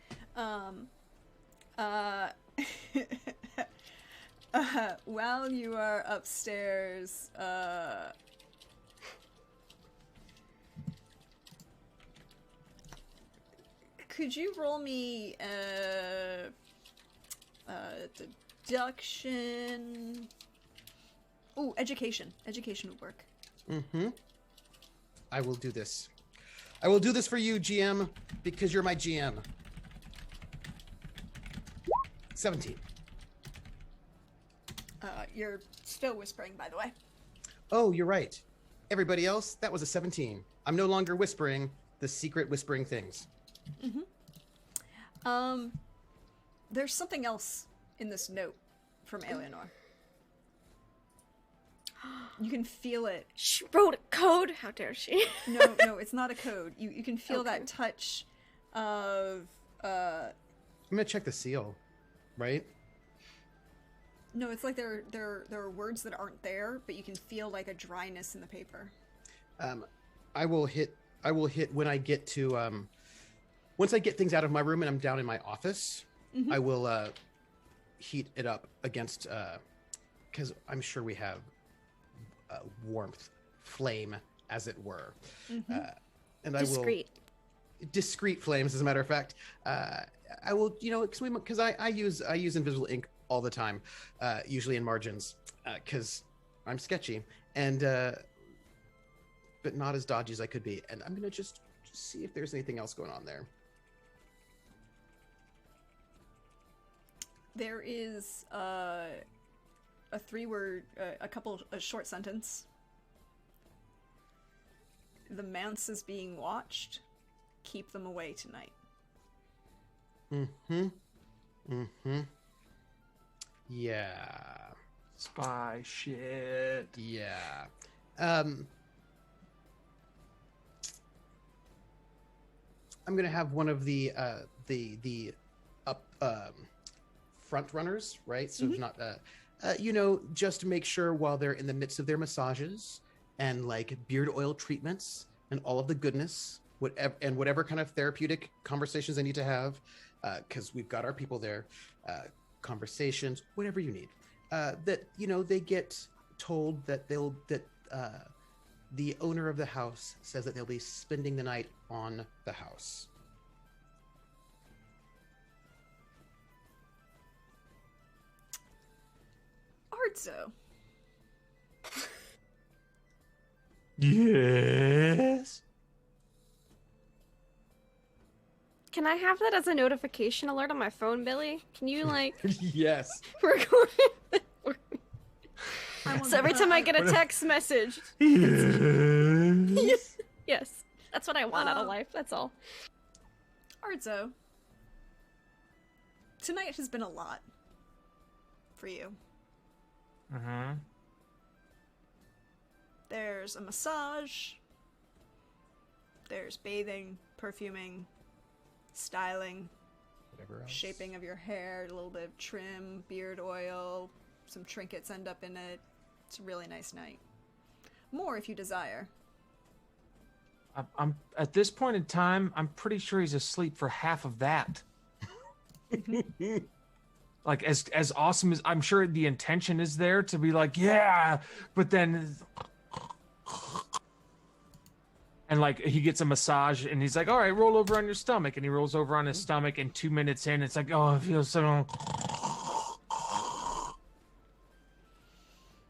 while you are upstairs, could you roll me deduction? Ooh, education. Education would work. I will do this. I will do this for you, GM, because you're my GM. 17. You're still whispering, by the way. Oh, you're right. Everybody else, that was a 17. I'm no longer whispering the secret whispering things. There's something else in this note from Eleanor. You can feel it. She wrote a code. How dare she? No, it's not a code. You can feel Okay. that touch of I'm gonna check the seal, right? no, it's like there are words that aren't there, but you can feel like a dryness in the paper. I will hit when I get to once I get things out of my room and I'm down in my office, I will heat it up against because I'm sure we have warmth, flame, as it were, and Discreet. I will discreet flames, as a matter of fact. I will, because I use invisible ink all the time, usually in margins, because I'm sketchy and but not as dodgy as I could be. And I'm gonna just see if there's anything else going on there. There is a short sentence. The manse is being watched. Keep them away tonight. Yeah. Spy shit. Yeah. I'm gonna have one of the front runners, right? So it's not just to make sure while they're in the midst of their massages and like beard oil treatments and all of the goodness, whatever kind of therapeutic conversations they need to have, because we've got our people there, conversations, whatever you need, that they get told that the owner of the house says that they'll be spending the night on the house. Arzo. Yes. Can I have that as a notification alert on my phone, Billy? Can you Yes. record it for me? I want So every the- time I get a text message, Yes. yes, that's what I want out of life. That's all. Arzo. Tonight has been a lot for you. Uh-huh. There's a massage. There's bathing, perfuming, styling, Whatever else. shaping of your hair, a little bit of trim, beard oil, some trinkets end up in it. It's a really nice night. More if you desire. I'm at this point in time, I'm pretty sure he's asleep for half of that. Like as awesome as I'm sure the intention is there to be like, yeah, but then and like he gets a massage and he's like, all right, roll over on your stomach, and he rolls over on his stomach, and 2 minutes in, it's like, oh, it feels so.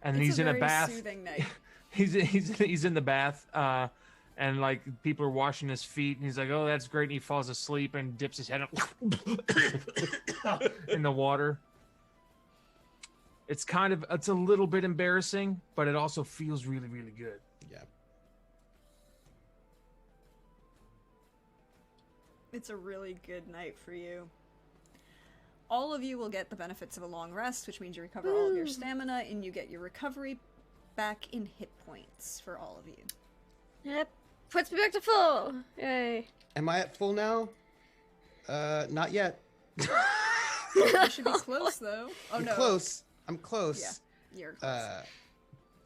And It's he's in a very bath. soothing night. He's in the bath, and like people are washing his feet, and he's like, "Oh, that's great." And he falls asleep and dips his head up in the water. It's a little bit embarrassing, but it also feels really, really good. Yeah. It's a really good night for you. All of you will get the benefits of a long rest, which means you recover all of your stamina, and you get your recovery back in hit points for all of you. Yep, puts me back to full. Yay. Am I at full now? Not yet. You should be close, though. Oh, I'm no. close. I'm close. Yeah, you're close.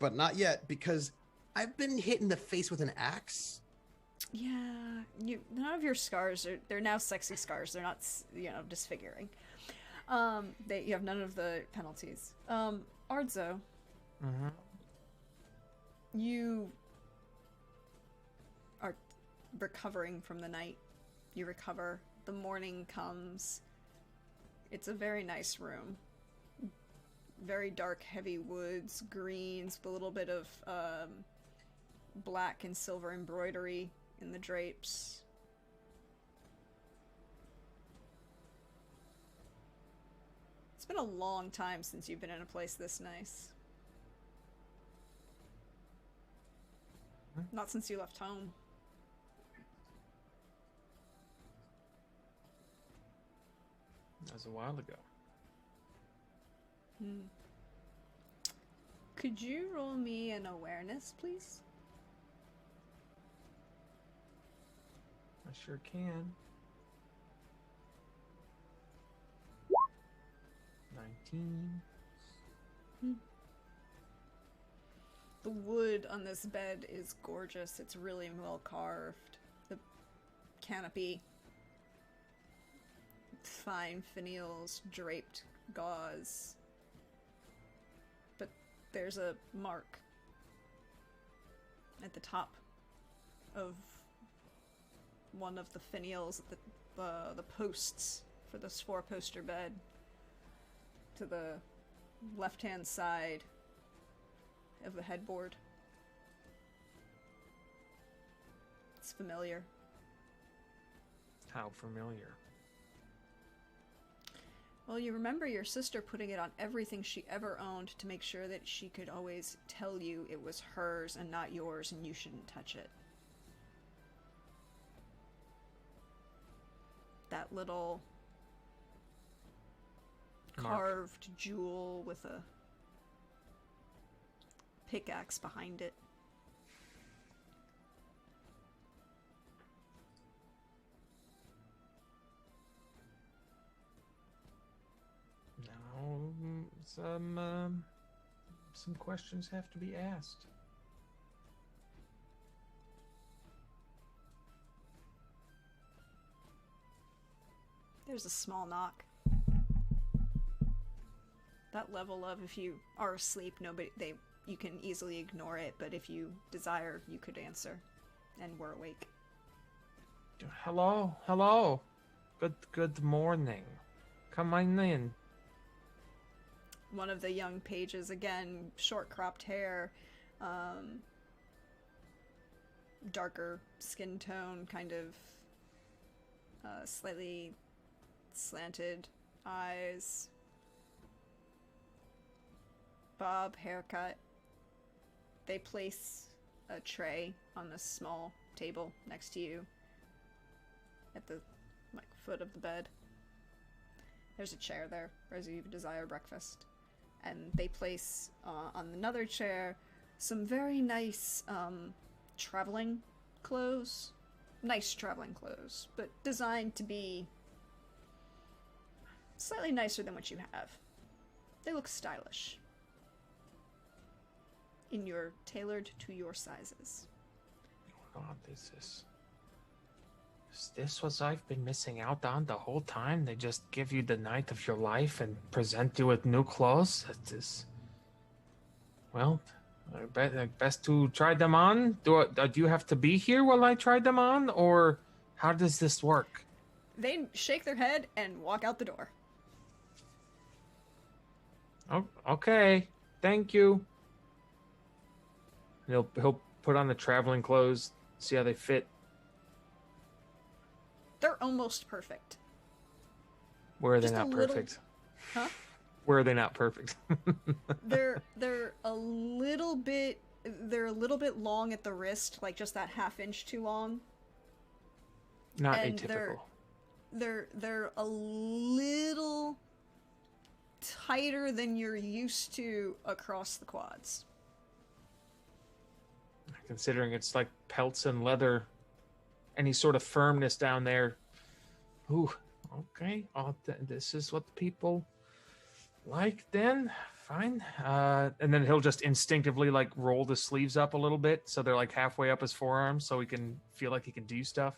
But not yet, because I've been hit in the face with an axe. Yeah, none of your scars they're now sexy scars. They're not, disfiguring. You have none of the penalties. Ardzo, Mm-hmm. you are recovering from the night. You recover. The morning comes. It's a very nice room. Very dark, heavy woods, greens, with a little bit of black and silver embroidery in the drapes. It's been a long time since you've been in a place this nice. Not since you left home. That was a while ago. Could you roll me an awareness, please? I sure can. 19. The wood on this bed is gorgeous. It's really well carved. The canopy, fine finials, draped gauze. But there's a mark at the top of one of the finials, the posts for this 4-poster bed to the left-hand side of the headboard. It's familiar. How familiar? Well, you remember your sister putting it on everything she ever owned to make sure that she could always tell you it was hers and not yours and you shouldn't touch it. That little carved jewel with a pickaxe behind it. Now, some questions have to be asked. There's a small knock. That level of if you are asleep, you can easily ignore it, but if you desire, you could answer. And we're awake. Hello, hello. Good morning. Come on in. One of the young pages, again, short cropped hair, darker skin tone, kind of slightly slanted eyes, bob haircut. They place a tray on a small table next to you at the foot of the bed. There's a chair there as you desire breakfast. And they place on another chair some very nice traveling clothes. Nice traveling clothes, but designed to be slightly nicer than what you have. They look stylish. Tailored to your sizes. Oh God, is this what I've been missing out on the whole time? They just give you the night of your life and present you with new clothes? That is... Well, best to try them on. Do you have to be here while I try them on? Or how does this work? They shake their head and walk out the door. Oh, okay. Thank you. He'll put on the traveling clothes, see how they fit. They're almost perfect. Where are they Just not perfect? Huh? Where are they not perfect? They're a little bit long at the wrist, like just that half-inch too long. Not And atypical. They're a little tighter than you're used to across the quads. Considering it's like pelts and leather, any sort of firmness down there. Ooh, okay. This is what people like then. Fine. And then he'll just instinctively like roll the sleeves up a little bit so they're like halfway up his forearms so he can feel like he can do stuff.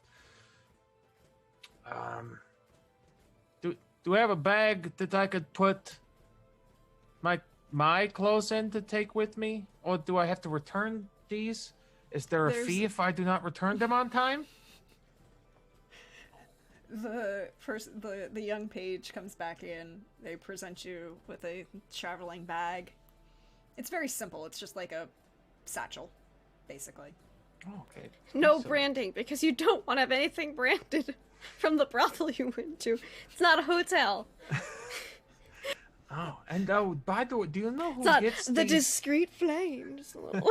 Do I have a bag that I could put my clothes in to take with me? Or do I have to return these? Is there a fee if I do not return them on time? The young page comes back in. They present you with a traveling bag. It's very simple. It's just like a satchel, basically. Oh, okay. No branding, because you don't want to have anything branded from the brothel you went to. It's not a hotel. Oh, and by the way, do you know who It's not gets the discreet flame? Just a little.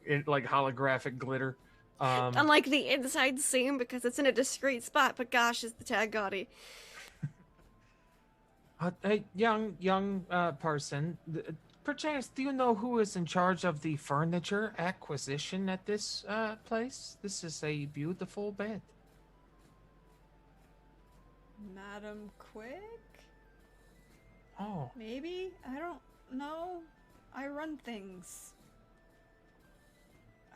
in like holographic glitter? Unlike the inside seam, because it's in a discreet spot, but gosh, is the tag gaudy. Hey, young person, perchance, do you know who is in charge of the furniture acquisition at this place? This is a beautiful bed. Madam Quick? Oh, Maybe? I don't know. I run things.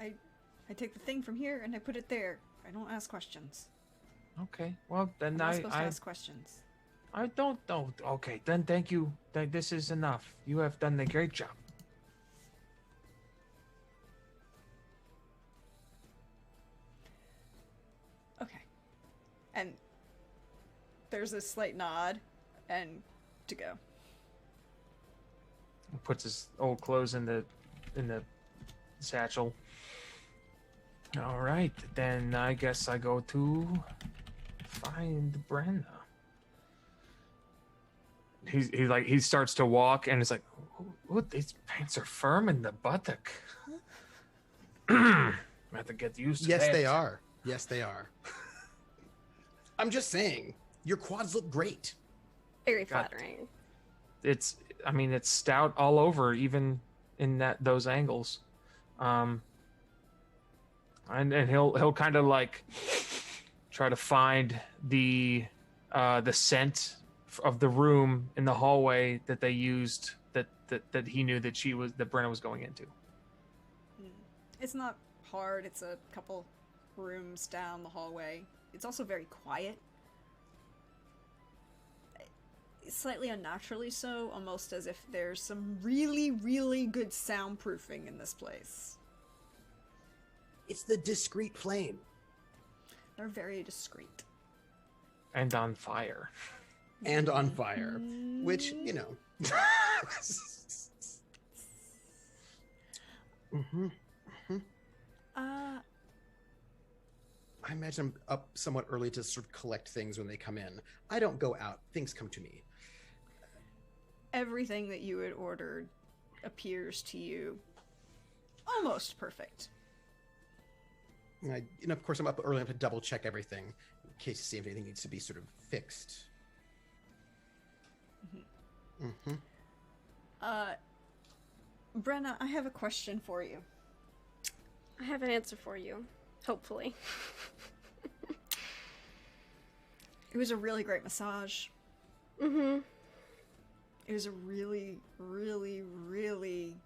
I take the thing from here and I put it there. I don't ask questions. okay. Well, then I'm not supposed to ask questions. I don't know. Okay, then thank you. This is enough. You have done a great job. Okay. And There's a slight nod, and to go. Puts his old clothes in the satchel. All right, then I guess I go to find Brenna. He starts to walk and it's like, "Ooh, these pants are firm in the buttock." I have to get used to that. Yes, they are. Yes, they are. I'm just saying, your quads look great. Very flattering. It's stout all over, even in those angles. And he'll kind of like try to find the scent of the room in the hallway that they used that he knew that Brenna was going into. It's not hard. It's a couple rooms down the hallway. It's also very quiet. Slightly unnaturally so, almost as if there's some really, really good soundproofing in this place. It's the discreet flame. They're very discreet. And on fire. And on fire, which, you know. Mm-hmm. Mm-hmm. I imagine I'm up somewhat early to sort of collect things when they come in. I don't go out. Things come to me. Everything that you had ordered appears to you almost perfect. And of course, I'm up early enough to double check everything in case to see if anything needs to be sort of fixed. Mm-hmm. Brenna, I have a question for you. I have an answer for you, hopefully. It was a really great massage. Mm-hmm. It was a really, really, really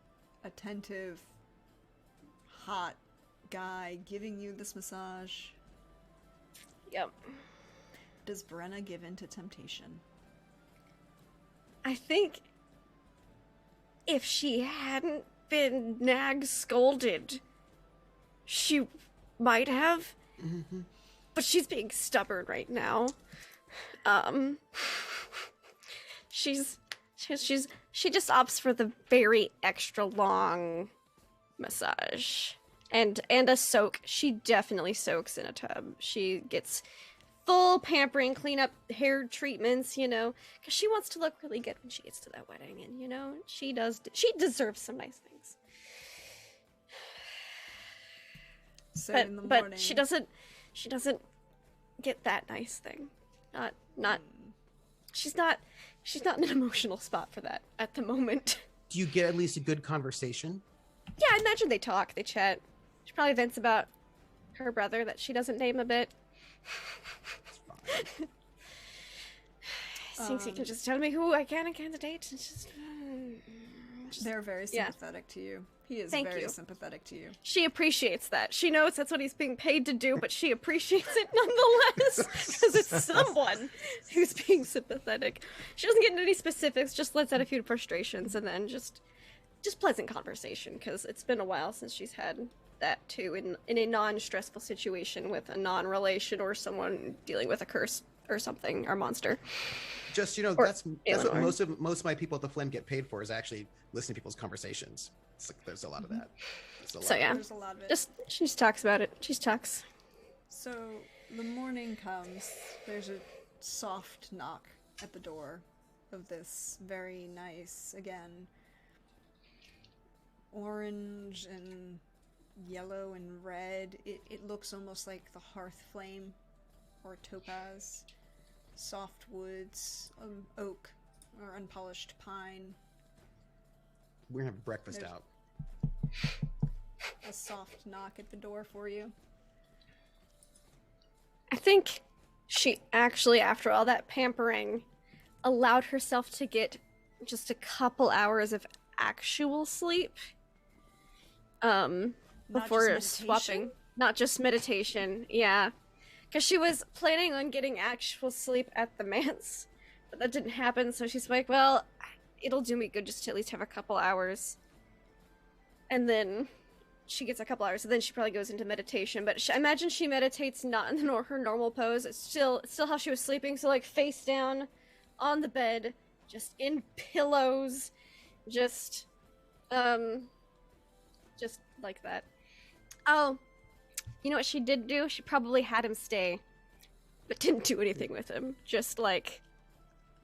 attentive, hot guy giving you this massage. Yep. Does Brenna give in to temptation? I think if she hadn't been scolded, she might have. Mm-hmm. But she's being stubborn right now. She just opts for the very extra long massage and a soak. She definitely soaks in a tub. She gets full pampering, clean up, hair treatments, because she wants to look really good when she gets to that wedding, and she deserves some nice things. So in the morning, but she doesn't get that nice thing. Not she's not in an emotional spot for that at the moment. Do you get at least a good conversation? Yeah, I imagine they talk, they chat. She probably vents about her brother that she doesn't name a bit. Thinks he can just tell me who I can and can't date. It's just they're very sympathetic to you. He is very sympathetic to you. She appreciates that. She knows that's what he's being paid to do, but she appreciates it nonetheless because it's someone who's being sympathetic. She doesn't get into any specifics, just lets out a few frustrations, and then just pleasant conversation because it's been a while since she's had that too in a non-stressful situation with a non-relation or someone dealing with a curse or something or monster. Just that's what most of my people at the Flame get paid for, is actually listening to people's conversations. It's like there's a lot of that. There's a lot of it. She just talks about it. She talks. So the morning comes. There's a soft knock at the door of this very nice, again, orange and yellow and red. It looks almost like the hearth flame or topaz. Soft woods, oak or unpolished pine. We're gonna have breakfast out. A soft knock at the door for you. I think she actually, after all that pampering, allowed herself to get just a couple hours of actual sleep. Before swapping. Not just meditation, yeah. Because she was planning on getting actual sleep at the manse, but that didn't happen, so she's like, well, it'll do me good just to at least have a couple hours. And then she gets a couple hours, and then she probably goes into meditation. But I imagine she meditates not in her normal pose. It's still how she was sleeping, so like face down on the bed, just in pillows, just like that. Oh, you know what she did do? She probably had him stay, but didn't do anything with him. Just like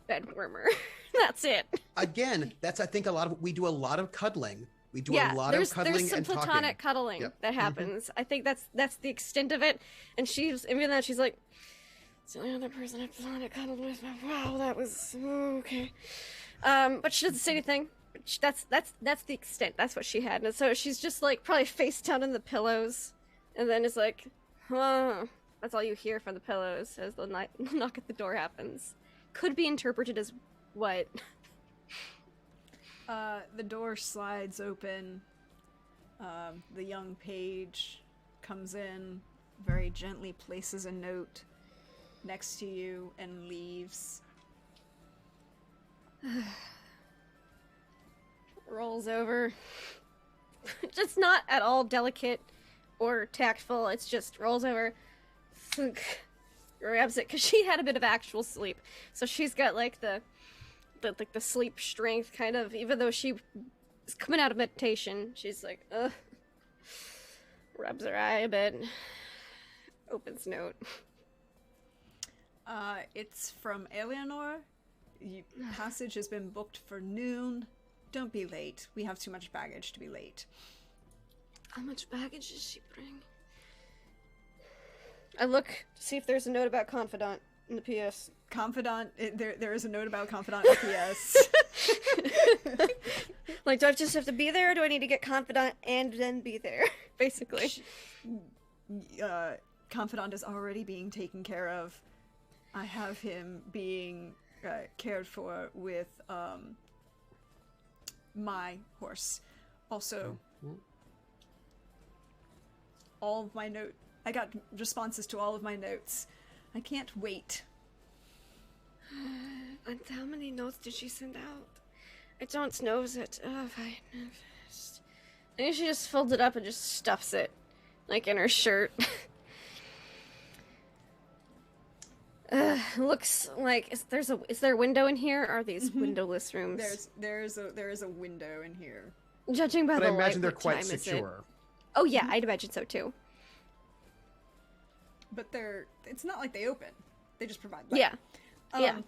bed warmer. That's it. Again, that's I think we do a lot of cuddling. We do Yeah, a lot of cuddling there's some and platonic talking. cuddling Yep. that happens. I think that's the extent of it. And even then she's like, it's the only other person I've platonic cuddled with. Wow, that was okay. But she doesn't say anything. That's the extent. That's what she had. And so she's just like probably face down in the pillows, and then it's like, huh. That's all you hear from the pillows as the knock at the door happens. Could be interpreted as what? The door slides open. The young page comes in, very gently places a note next to you, and leaves. Rolls over. Just not at all delicate or tactful. It's just rolls over, grabs it, because she had a bit of actual sleep, so she's got like the sleep strength kind of. Even though she is coming out of meditation, she's like, ugh. Rubs her eye a bit. Opens note. It's from Eleanor. Passage has been booked for noon. Don't be late. We have too much baggage to be late. How much baggage does she bring? I look to see if there's a note about Confidant in the PS. Confidant, there is a note about Confidant in the PS. Like, do I just have to be there, or do I need to get Confidant and then be there? Basically. Confidant is already being taken care of. I have him being cared for with my horse. Also, all of my I got responses to all of my notes. I can't wait. And how many notes did she send out? I don't know that. Fine. I think she just folds it up and just stuffs it, like in her shirt. Looks like is there a window in here? Or are these windowless rooms? There is a window in here. Judging by But the I light, imagine they're what quite time is it? secure. Oh yeah, I'd imagine so too. But it's not like they open. They just provide light. Yeah. Yeah.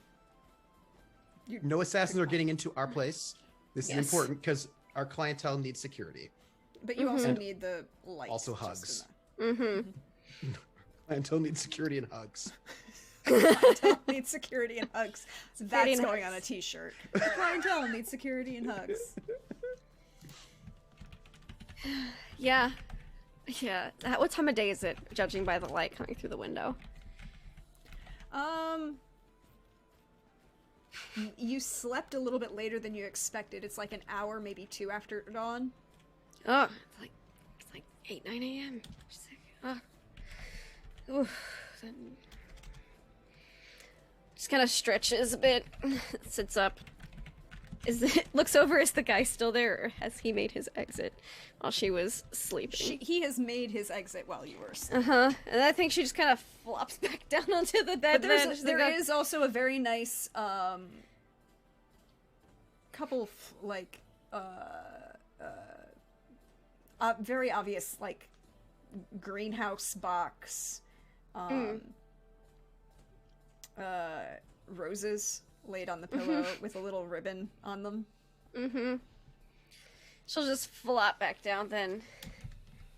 No assassins are getting into our place. This Yes. is important because our clientele needs security. But you also need the light. Also just hugs. enough. Clientele needs security and hugs. Clientele needs security and hugs. Security That's and going hugs. on a t-shirt. The clientele needs security and hugs. Yeah. Yeah. What time of day is it, judging by the light coming through the window? You slept a little bit later than you expected. It's like an hour, maybe 2 after dawn. Oh, it's like 8, 9 a.m. Just like, oh. Oof. Then just kind of stretches a bit, sits up. Looks over, is the guy still there, or has he made his exit while she was sleeping? He has made his exit while you were asleep. And I think she just kind of flops back down onto the bed. But there is also a very nice couple like very obvious like greenhouse box roses laid on the pillow with a little ribbon on them. She'll just flop back down then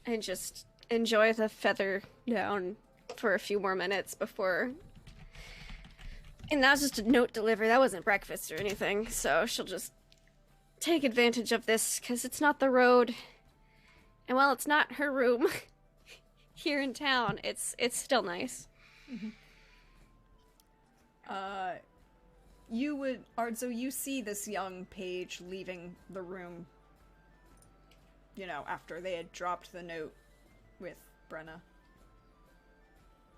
and just enjoy the feather down for a few more minutes before. And that was just a note delivery. That wasn't breakfast or anything. So she'll just take advantage of this because it's not the road. And while it's not her room here in town, it's still nice. Ardzo, you see this young page leaving the room, you know, after they had dropped the note with Brenna.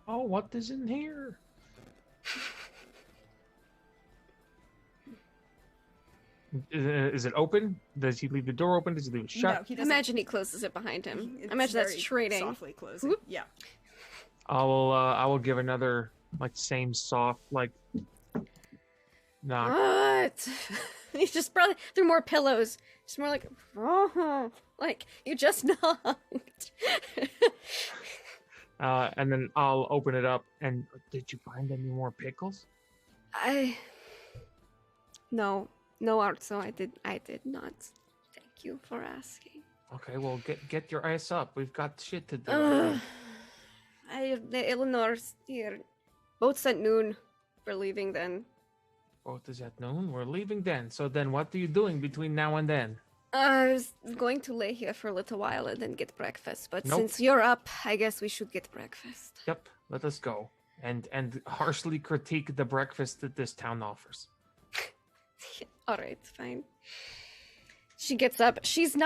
Oh, what is in here? Is it open? Does he leave the door open? Does he leave it shut? No, he I doesn't. imagine he closes it behind him. It's I imagine that's very trading. softly closing. Whoop. Yeah. I will give another like same soft like knock. What? He's just probably through more pillows. Just more like, oh, like you just knocked. And then I'll open it up. And did you find any more pickles? No, Arzo, I did not. Thank you for asking. Okay, well get your ass up. We've got shit to do. The Eleanor's here. Boat's at noon. We're leaving then. Boat is at noon. We're leaving then. So then, what are you doing between now and then? I was going to lay here for a little while and then get breakfast, but Nope. since you're up, I guess we should get breakfast. Yep, let us go and harshly critique the breakfast that this town offers. All right, fine. She gets up. She's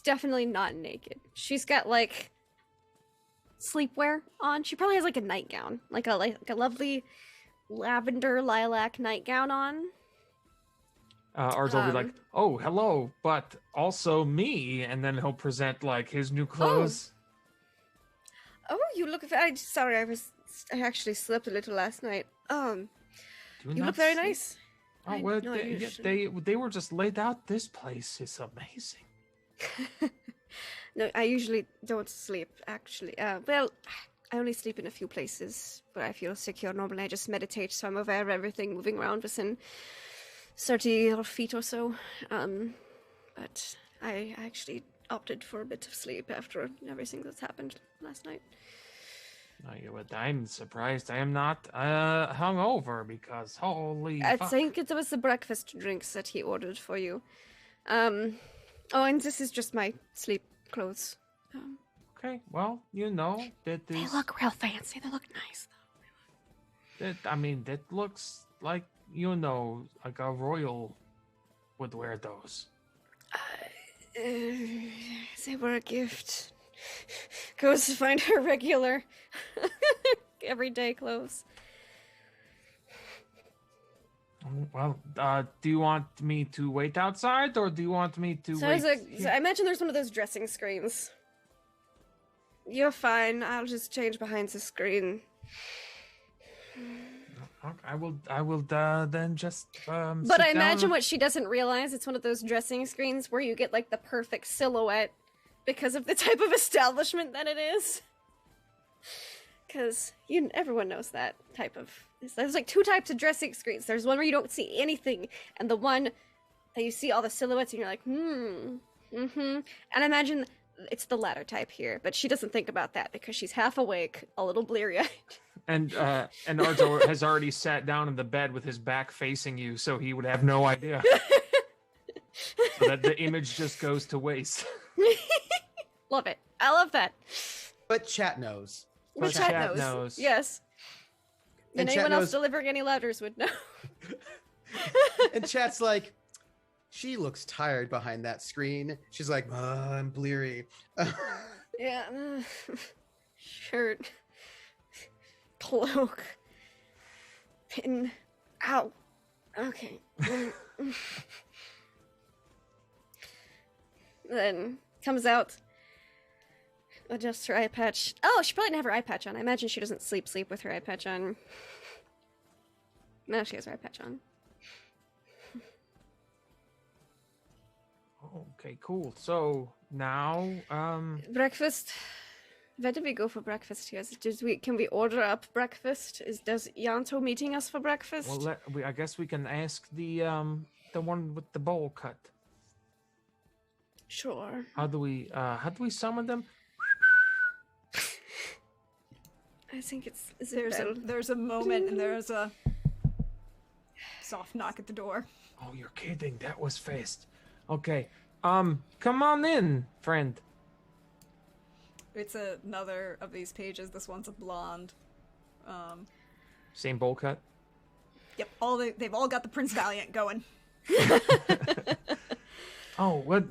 definitely not naked. She's got like sleepwear on. She probably has like a nightgown, like a lovely lavender lilac nightgown on. Arz will be like, "Oh, hello, but also me," and then he'll present like his new clothes. Oh, you look. Sorry, I actually slept a little last night. Do You not look very sleep. nice. Oh I well, know you should. they were just laid out. This place is amazing. No, I usually don't sleep, actually. Well, I only sleep in a few places where I feel secure. Normally, I just meditate, so I'm aware of everything moving around within 30 feet or so. But I actually opted for a bit of sleep after everything that's happened last night. I'm surprised I am not hungover because holy I fuck. think it was the breakfast drinks that he ordered for you. Oh, and this is just my sleep clothes. Okay, well, that They is. look real fancy. They look nice, though. That looks like like a royal would wear those. They were a gift. Goes to find her regular, everyday clothes. Well, do you want me to wait outside, or do you want me to wait? So I imagine there's one of those dressing screens. You're fine. I'll just change behind the screen. Okay, I will then just. But sit I imagine down. what she doesn't realize, it's one of those dressing screens where you get like the perfect silhouette because of the type of establishment that it is. Because everyone knows that type of. There's like two types of dressing screens. There's one where you don't see anything, and the one that you see all the silhouettes, and you're like, And I imagine it's the latter type here, but she doesn't think about that because she's half awake, a little bleary-eyed. And Arzo has already sat down in the bed with his back facing you, so he would have no idea. So that the image just goes to waste. Love it. I love that. But chat knows. But Chat chat knows. knows. Yes. And And chat anyone else knows- delivering any letters would know. And chat's like, she looks tired behind that screen. She's like, I'm bleary. Yeah. Shirt. Cloak. Pin. Ow. Okay. Then comes out. Adjusts her eye patch. Oh, she probably didn't have her eye patch on. I imagine she doesn't sleep with her eye patch on. No, she has her eye patch on. Okay, cool. So now, Breakfast. Where did we go for breakfast here? Can we order up breakfast? Does Yanto meeting us for breakfast? well, I guess we can ask the one with the bowl cut. Sure. How do we summon them? I think it's There's a moment and there's a soft knock at the door. Oh, you're kidding. That was fast. Okay. Come on in, friend. It's another of these pages. This one's a blonde. Same bowl cut. Yep, they've all got the Prince Valiant going. Oh, well,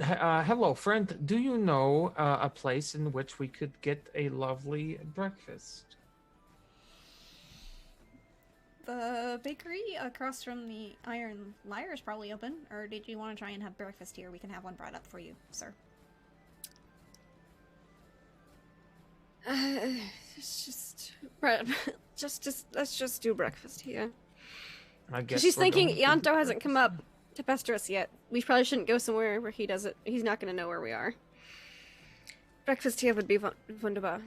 hello, friend. Do you know a place in which we could get a lovely breakfast? The bakery across from the Iron Lyre is probably open, or did you want to try and have breakfast here? We can have one brought up for you, sir. It's just, let's just do breakfast here. I guess She's we're thinking going to Ianto do hasn't come up breakfast. to pester us yet. We probably shouldn't go somewhere where he doesn't. He's not going to know where we are. Breakfast here would be wunderbar.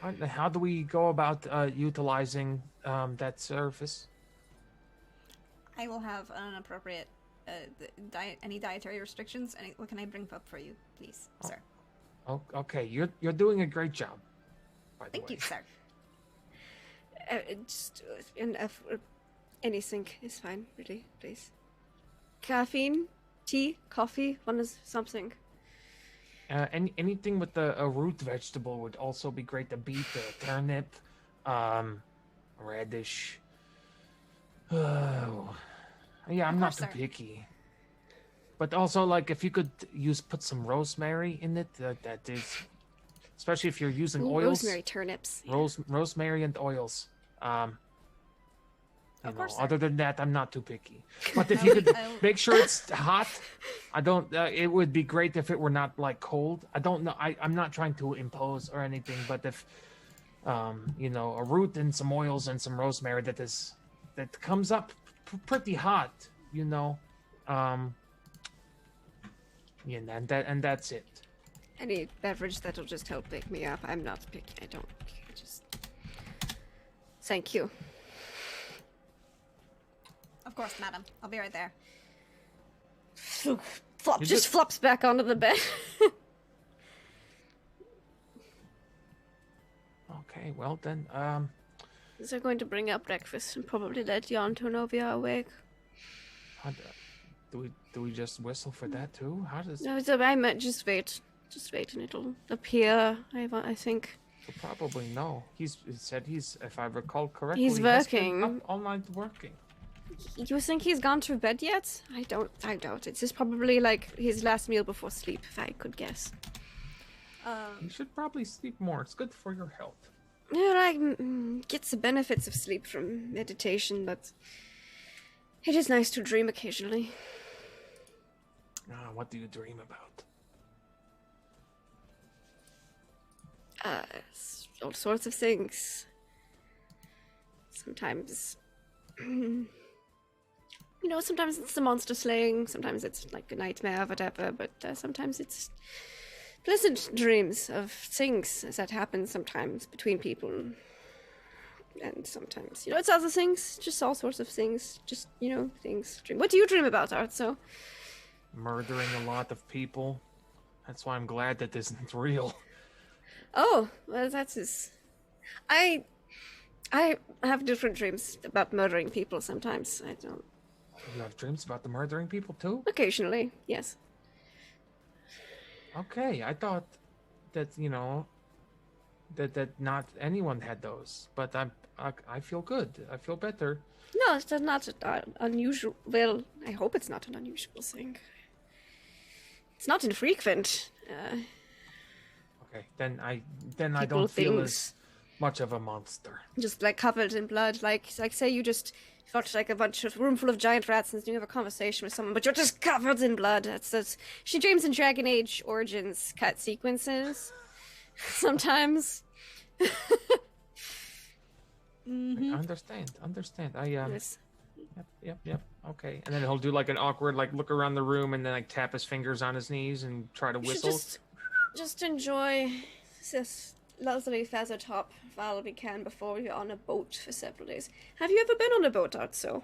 How do we go about utilizing that service? I will have an appropriate any dietary restrictions. What can I bring up for you, please, sir? Oh, okay. You're doing a great job. By the Thank way. you, sir. Just anything is fine, really, please. Caffeine, tea, coffee, something. Anything with a root vegetable would also be great. The beet, the turnip, radish. Oh, yeah, I'm not too course, sir. picky. But also, like, if you could put some rosemary in it, that is, especially if you're using Ooh, oils. rosemary turnips. Rosemary and oils. Of course, sir. Other than that, I'm not too picky. But if you could I'll- make sure it's hot, I don't. It would be great if it were not like cold. I don't know. I'm not trying to impose or anything, but if, a root and some oils and some rosemary that comes up pretty hot, and that's it. Any beverage that'll just help wake me up. I'm not picky. I just. Thank you. Of course, madam. I'll be right there. Flops back onto the bed. Okay, well then, They're going to bring up breakfast and probably let Ianto know we are awake. do we just whistle for that too? How does? No, I meant just wait. Just wait and it'll appear, I think. He'll probably know. He said if I recall correctly, He's he has working. been up all night working. You think he's gone to bed yet? I doubt it. It's probably like his last meal before sleep, if I could guess. You should probably sleep more. It's good for your health. Yeah, I get the benefits of sleep from meditation, but it is nice to dream occasionally. What do you dream about? All sorts of things. Sometimes, sometimes it's the monster slaying, sometimes it's like a nightmare or whatever, but sometimes it's pleasant dreams of things that happen sometimes between people. And sometimes, it's other things, just all sorts of things, just, things. What do you dream about, Artso? Murdering a lot of people. That's why I'm glad that this isn't real. Oh, well, that's his. I have different dreams about murdering people sometimes. I don't. You have dreams about the murdering people too? Occasionally, yes. Okay, I thought that that not anyone had those, but I feel good. I feel better. No, it's not unusual. Well, I hope it's not an unusual thing. It's not infrequent. Okay, then I People, don't feel things. as much of a monster. Just like covered in blood, like say you just felt like a room full of giant rats and you have a conversation with someone, but you're just covered in blood. That's she dreams in Dragon Age Origins cut sequences. Sometimes. I understand. Yes. Yep. Okay, and then he'll do like an awkward look around the room and then tap his fingers on his knees and try to You should whistle. just enjoy this lovely feather top while we can before you're on a boat for several days. Have you ever been on a boat, Artso?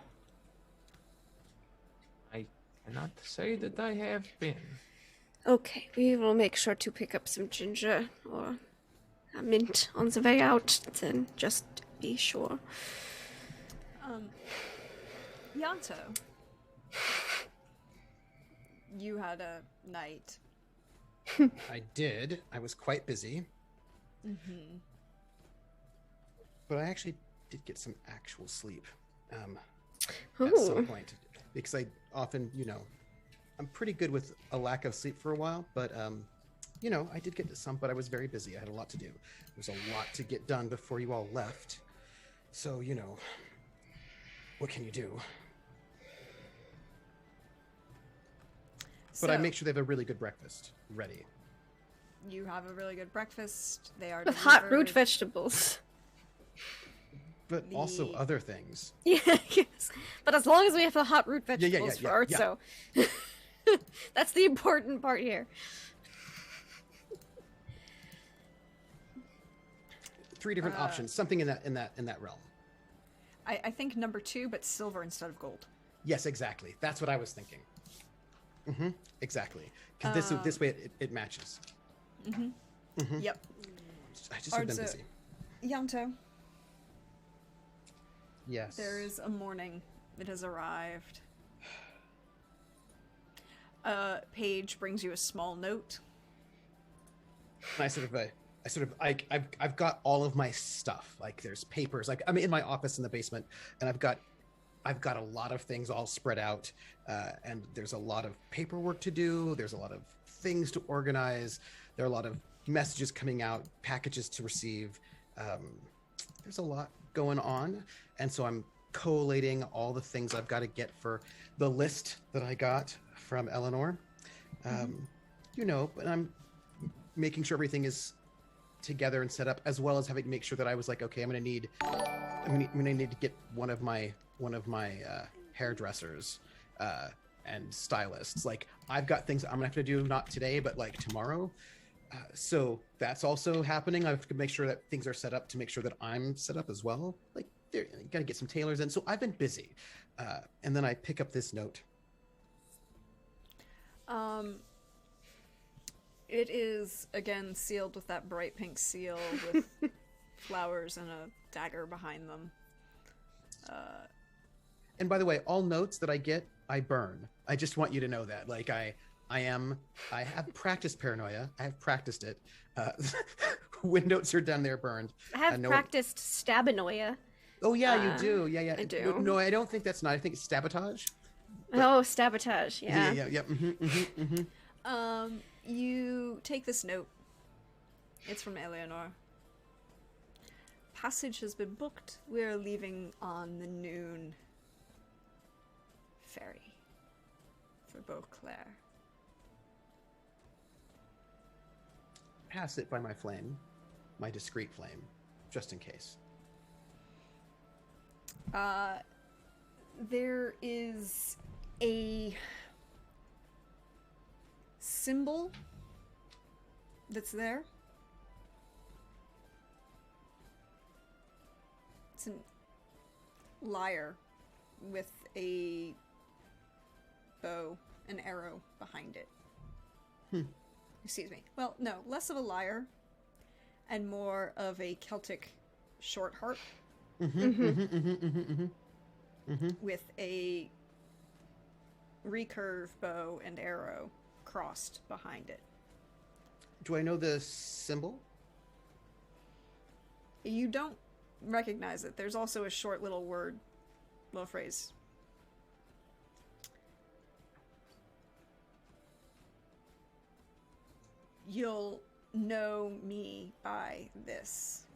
I cannot say that I have been. Okay, we will make sure to pick up some ginger or a mint on the way out, then just be sure. Yanto, you had a night. I did. I was quite busy. Mm-hmm. But I actually did get some actual sleep at Ooh. some point. Because I often, I'm pretty good with a lack of sleep for a while. But, I did get to some, but I was very busy. I had a lot to do. There was a lot to get done before you all left. So, what can you do? But I So, make sure they have a really good breakfast ready. you have a really good breakfast. They are With hot root delivered. vegetables. But also The- other things. Yeah, yes. But as long as we have the hot root yeah, vegetables yeah, for yeah. Artso. That's the important part here. 3 different options, something in that realm. I think number 2, but silver instead of gold. Yes, exactly. That's what I was thinking. Exactly. Because this way it matches. Yep. I just have been Ardzo. busy. Yanto, Yes. there is a morning that has arrived. Paige brings you a small note. And I've got all of my stuff. Like there's papers. Like I'm in my office in the basement, and I've got a lot of things all spread out, and there's a lot of paperwork to do. There's a lot of things to organize. There are a lot of messages coming out, packages to receive. There's a lot going on, and so I'm collating all the things I've got to get for the list that I got from Eleanor. But I'm making sure everything is together and set up, as well as having to make sure that I was like, okay, I'm gonna need to get one of my hairdressers and stylists. Like I've got things I'm gonna have to do, not today, but like tomorrow. So that's also happening. I have to make sure that things are set up to make sure that I'm set up as well. Like you gotta get some tailors in. So I've been busy. And then I pick up this note. It is again sealed with that bright pink seal with flowers and a dagger behind them. And by the way, all notes that I get, I burn. I just want you to know that. Like I have practiced paranoia. I have practiced it. When notes are done, they're burned. I have practiced stabanoia. Oh yeah, you do. Yeah. I do. No, I don't think that's not. I think it's sabotage. Oh, sabotage. Yeah. Yeah. You take this note. It's from Eleanor. Passage has been booked. We're leaving on the noon ferry for Beauclair. Pass it by my flame, my discreet flame, just in case. There is a symbol that's there. It's a lyre with a bow, an arrow behind it. Excuse me. Well, no, less of a lyre and more of a Celtic short harp with a recurve bow and arrow crossed behind it. Do I know the symbol? You don't recognize it. There's also a short little phrase. You'll know me by this.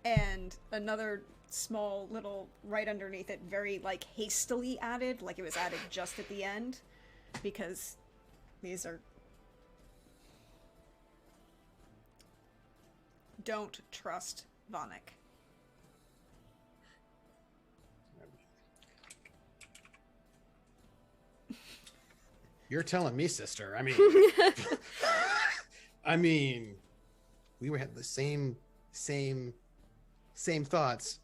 And another small little right underneath it, very like hastily added, like it was added just at the end, because these are... Don't trust Vonik. You're telling me, sister. I mean, we had the same thoughts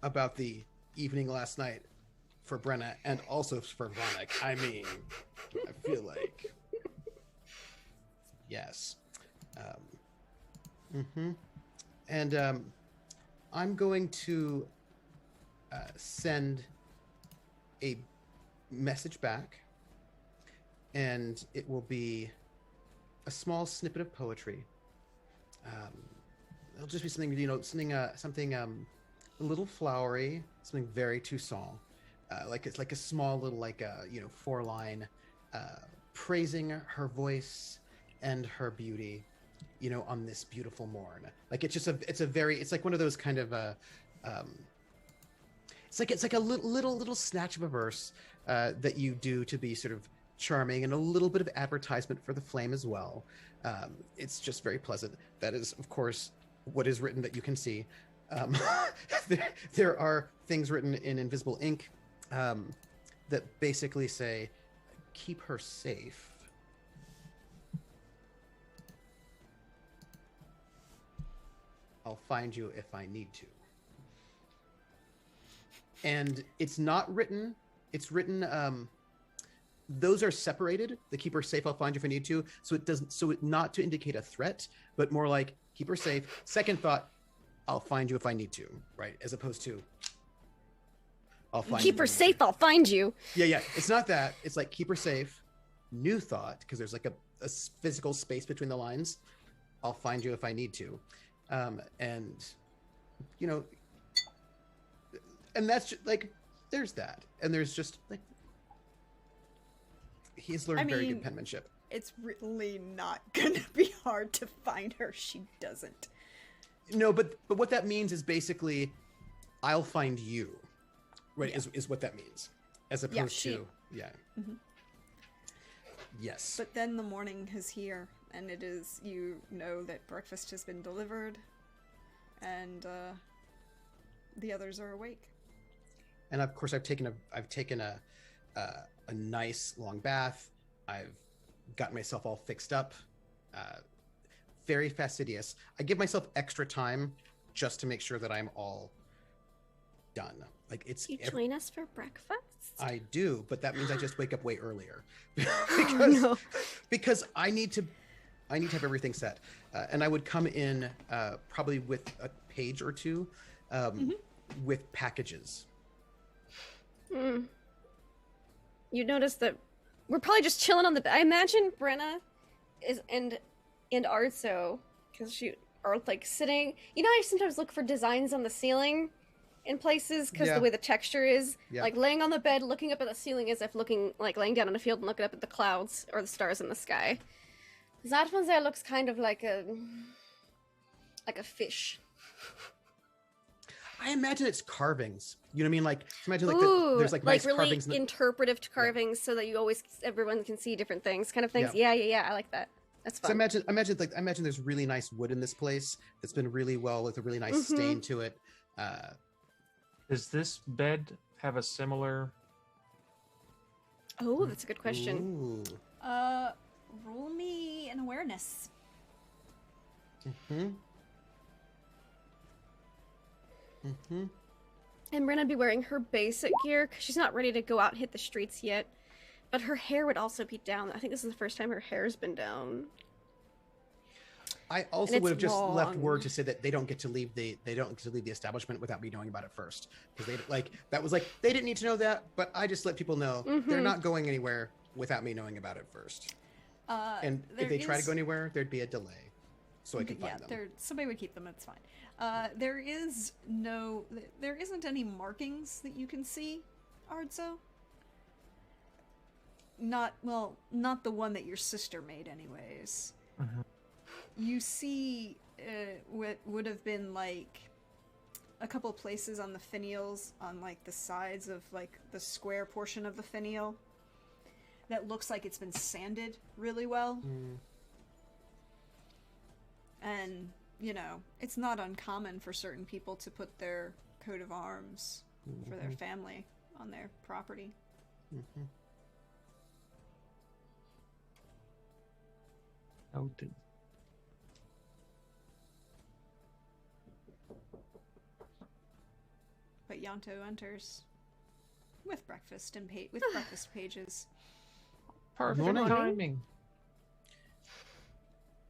about the evening last night for Brenna and also for Vonik. I mean, I feel like yes. And I'm going to send a message back, and it will be a small snippet of poetry. It'll just be something, something a little flowery, something very Toussaint. Like it's like a small little, 4-line, praising her voice and her beauty, on this beautiful morn. Like it's like one of those kind of it's like a little snatch of a verse that you do to be sort of charming, and a little bit of advertisement for the flame as well. It's just very pleasant. That is, of course, what is written that you can see. There are things written in invisible ink that basically say, "Keep her safe." I'll find you if I need to. And it's not written. It's written. Those are separated. The keep her safe. I'll find you if I need to. So it doesn't. So it not to indicate a threat, but more like keep her safe. Second thought, I'll find you if I need to. Right, as opposed to I'll find Keep you. her safe. I'll find you. Yeah. It's not that. It's like keep her safe. New thought, because there's like a physical space between the lines. I'll find you if I need to, and and that's just, like, there's that, and there's just like he's learned very good penmanship. It's really not gonna be hard to find her. She doesn't. No, but what that means is basically, I'll find you, right? Yeah. Is what that means, as opposed to Mm-hmm. Yes. But then the morning is here, and it is, that breakfast has been delivered, and the others are awake. And of course, I've taken a nice long bath. I've got myself all fixed up. Very fastidious. I give myself extra time just to make sure that I'm all done. Like it's. You join us for breakfast? I do, but that means I just wake up way earlier because I need to have everything set. And I would come in probably with a page or two with packages. You notice that we're probably just chilling on the bed. I imagine Brenna is and Arzo, because she are like sitting. I sometimes look for designs on the ceiling in places because the way the texture is, like laying on the bed, looking up at the ceiling as if laying down in a field and looking up at the clouds or the stars in the sky. That one there looks kind of like a fish. I imagine it's carvings. You know what I mean? Like imagine there's like nice really carvings. Interpretive carvings, so that everyone can see different things, kind of things. Yeah. I like that. That's fun. So imagine there's really nice wood in this place that's been really well with a really nice stain to it. Does this bed have a similar? Oh, that's a good question. Ooh. Roll me an awareness. And Brenna would be wearing her basic gear because she's not ready to go out and hit the streets yet. But her hair would also be down. I think this is the first time her hair's been down. I also would have just left word to say that they don't get to leave the establishment without me knowing about it first, because they didn't need to know that, but I just let people know they're not going anywhere without me knowing about it first. And if they try to go anywhere, there'd be a delay, so I can find them. Somebody would keep them. It's fine. There isn't any markings that you can see, Ardzo. Not the one that your sister made, anyways. You see what would have been like a couple places on the finials, on like the sides of like the square portion of the finial, that looks like it's been sanded really well. And it's not uncommon for certain people to put their coat of arms for their family on their property. Noted. But Yanto enters with breakfast and breakfast pages. Perfect timing.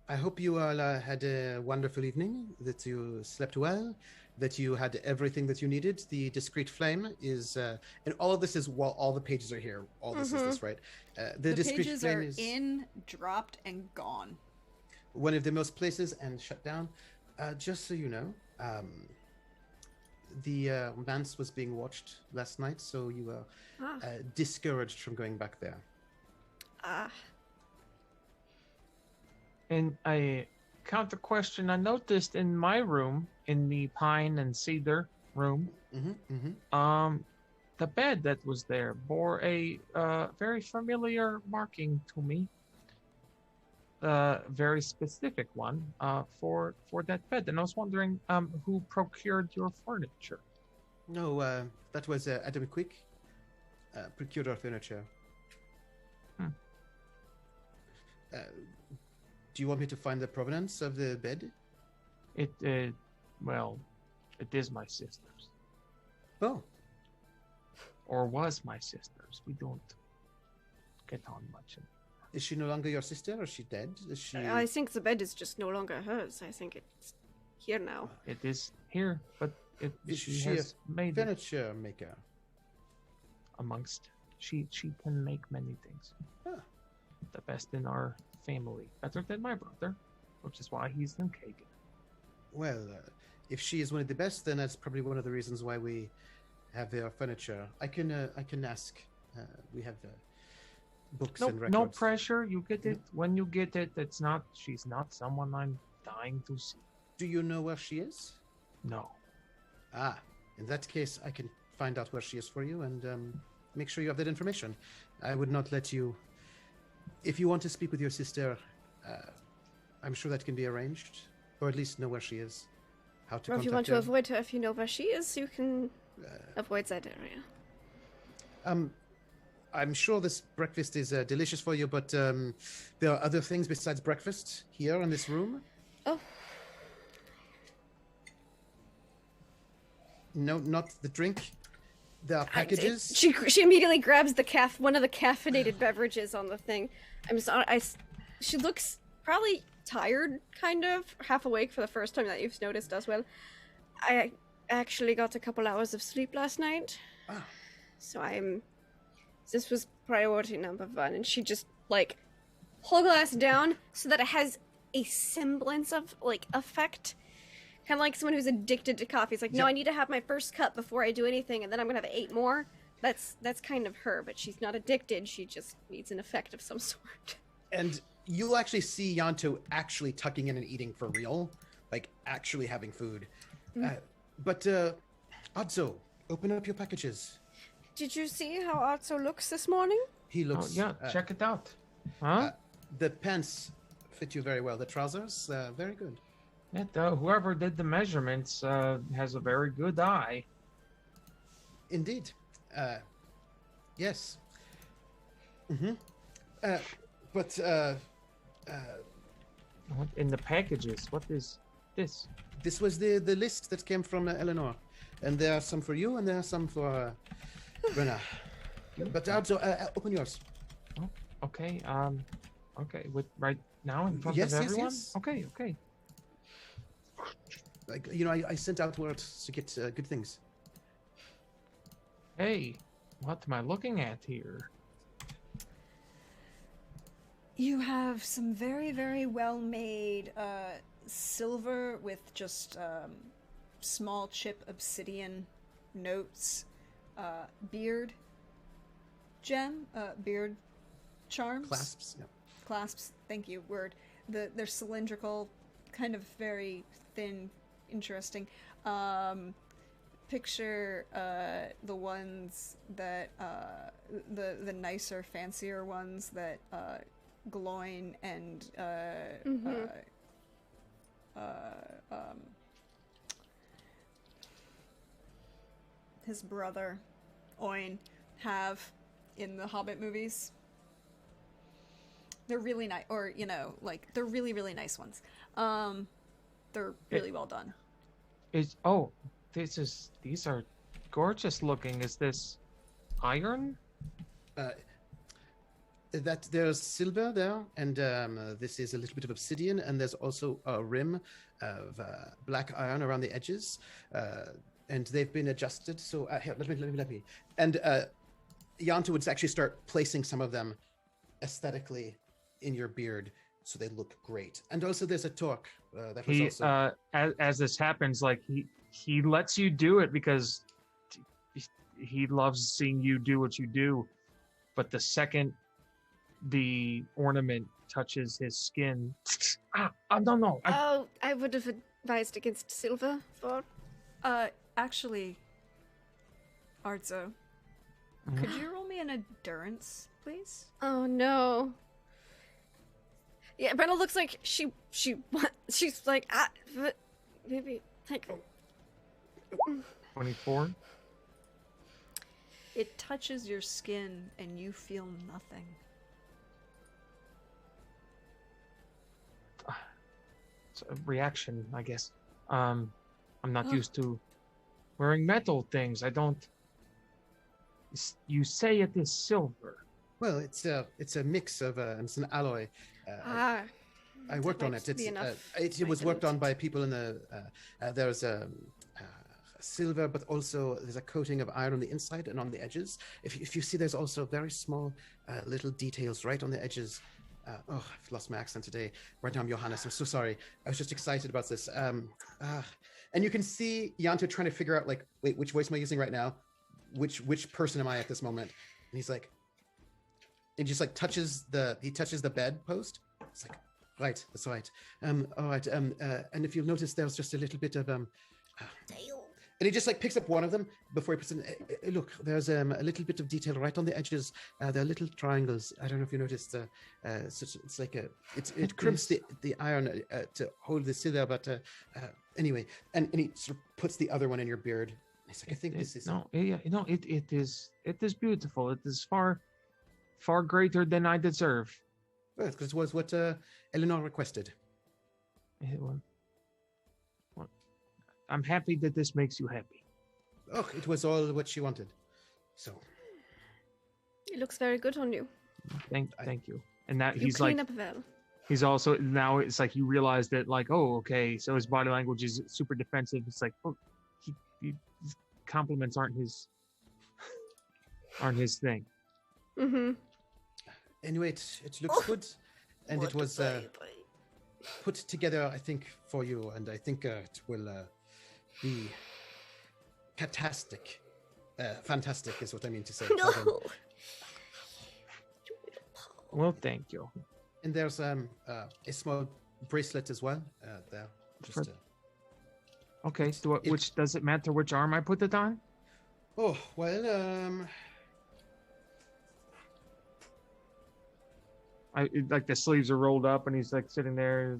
I hope you all had a wonderful evening, that you slept well, that you had everything that you needed. The discreet flame is, and all of this is while all the pages are here. All this is this, right? The discreet pages flame are is in, dropped, and gone. One of the most places and shut down. Just so you know, the manse was being watched last night, so you were discouraged from going back there. And I counter question. I noticed in my room, in the pine and cedar room, the bed that was there bore a very familiar marking to me. Very specific one for that bed, and I was wondering who procured your furniture. No, that was Adam Quick, procured our furniture. Do you want me to find the provenance of the bed? Well, it is my sister's. Oh. Or was my sister's. We don't get on much. Is she no longer your sister, or is she dead? Is she... I think the bed is just no longer hers. I think it's here now. It is here, but she has made furniture maker. She can make many things. Huh. The best in our family, better than my brother, which is why he's in Kagan. Well, if she is one of the best, then that's probably one of the reasons why we have their furniture. I can ask. We have books and records. No pressure. You get it when you get it. She's not someone I'm dying to see. Do you know where she is? No. In that case, I can find out where she is for you and make sure you have that information. I would not let you. If you want to speak with your sister, I'm sure that can be arranged, or at least know where she is. How to Or if you want to avoid her, if you know where she is, you can avoid that area. I'm sure this breakfast is delicious for you, but there are other things besides breakfast here in this room. Oh. No, not the drink. There are packages. She immediately grabs one of the caffeinated beverages on the thing. I'm sorry. She looks probably tired, kind of half awake for the first time that you've noticed as well. I actually got a couple hours of sleep last night, so this was priority number 1, and she just whole glass down so that it has a semblance of effect. Kind of like someone who's addicted to coffee. It's like, no, I need to have my first cup before I do anything, and then I'm gonna have 8 more. That's kind of her, but she's not addicted. She just needs an effect of some sort. And you'll actually see Yanto actually tucking in and eating for real, actually having food. But Adzo, open up your packages. Did you see how Atso looks this morning? He looks. Oh, yeah, check it out. Huh? The pants fit you very well. The trousers, very good. Whoever did the measurements has a very good eye. Indeed. Yes. But what in the packages? What is this? This was the list that came from Eleanor, and there are some for you, and there are some for Brenna. But also, open yours. Oh, okay. Okay. Right now in front Yes, of everyone. Yes. Okay. I sent out words to get good things. Hey, what am I looking at here? You have some very, very well-made silver with just small chip obsidian notes, beard charms. Clasps, yeah. Clasps, thank you, word. They're cylindrical, kind of very thin, interesting. Picture the ones that, the nicer, fancier ones that Gloin and his brother Oin have in the Hobbit movies. They're really nice, or they're really, really nice ones. They're really well done. These are gorgeous looking. Is this iron? That there's silver there, and this is a little bit of obsidian, and there's also a rim of black iron around the edges, and they've been adjusted. So here, let me. And Yanto would actually start placing some of them aesthetically in your beard, so they look great. And also, there's a torque that was also. As this happens, he lets you do it because he loves seeing you do what you do, but the second the ornament touches his skin. I don't know. Oh, I would have advised against silver for. Actually, Arzo, could you roll me an endurance, please? Oh no. Yeah, Brenna looks like she's like maybe like 24. It touches your skin and you feel nothing. It's a reaction, I guess. I'm not used to wearing metal things. I don't. You say it is silver. Well, it's a mix of it's an alloy. I worked on it. It was worked on by people in the. There's silver, but also there's a coating of iron on the inside and on the edges. If you see, there's also very small little details right on the edges. I've lost my accent today. Right now I'm Johannes. I'm so sorry. I was just excited about this. And you can see Yanto trying to figure out, like, wait, which voice am I using right now? Which person am I at this moment? And he's like, and just like touches the bed post. It's like, right, that's right. All right. And if you'll notice, there's just a little bit of and he just like picks up one of them before he puts in. Look, there's a little bit of detail right on the edges. There are little triangles. I don't know if you noticed. It's like it crimps the iron to hold the silver, but anyway, and he sort of puts the other one in your beard. He's like, I think this is it is beautiful. It is far greater than I deserve. Well, because it was what Eleanor requested. I'm happy that this makes you happy. Oh, it was all what she wanted. So. It looks very good on you. Thank you. And that you he's clean like, up well. He's also now it's like you realize that like, oh, okay, so his body language is super defensive. It's like, oh, his compliments aren't his thing. Mm-hmm. Anyway, it looks good, and it was put together, I think, for you, and I think it will be fantastic. Fantastic is what I mean to say. No. Well, thank you. And there's a small bracelet as well. There. Just, okay. So which does it matter which arm I put it on? Oh well. Like the sleeves are rolled up, and he's like sitting there.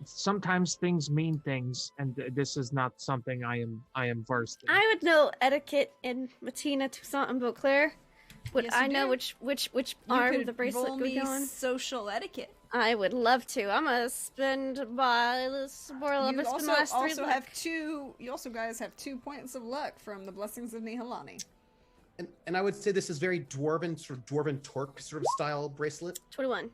Sometimes things mean things, and this is not something I am versed in. I would know etiquette in Matina, Toussaint, and Beauclair. Would yes, I know do. which You arm could the bracelet roll would me go on? social etiquette. I would love to. I'm gonna spend my You also last 3 also luck. have two. You also guys have 2 points of luck from the blessings of Nihalani. And I would say this is very dwarven, sort of dwarven torque sort of style bracelet. 21.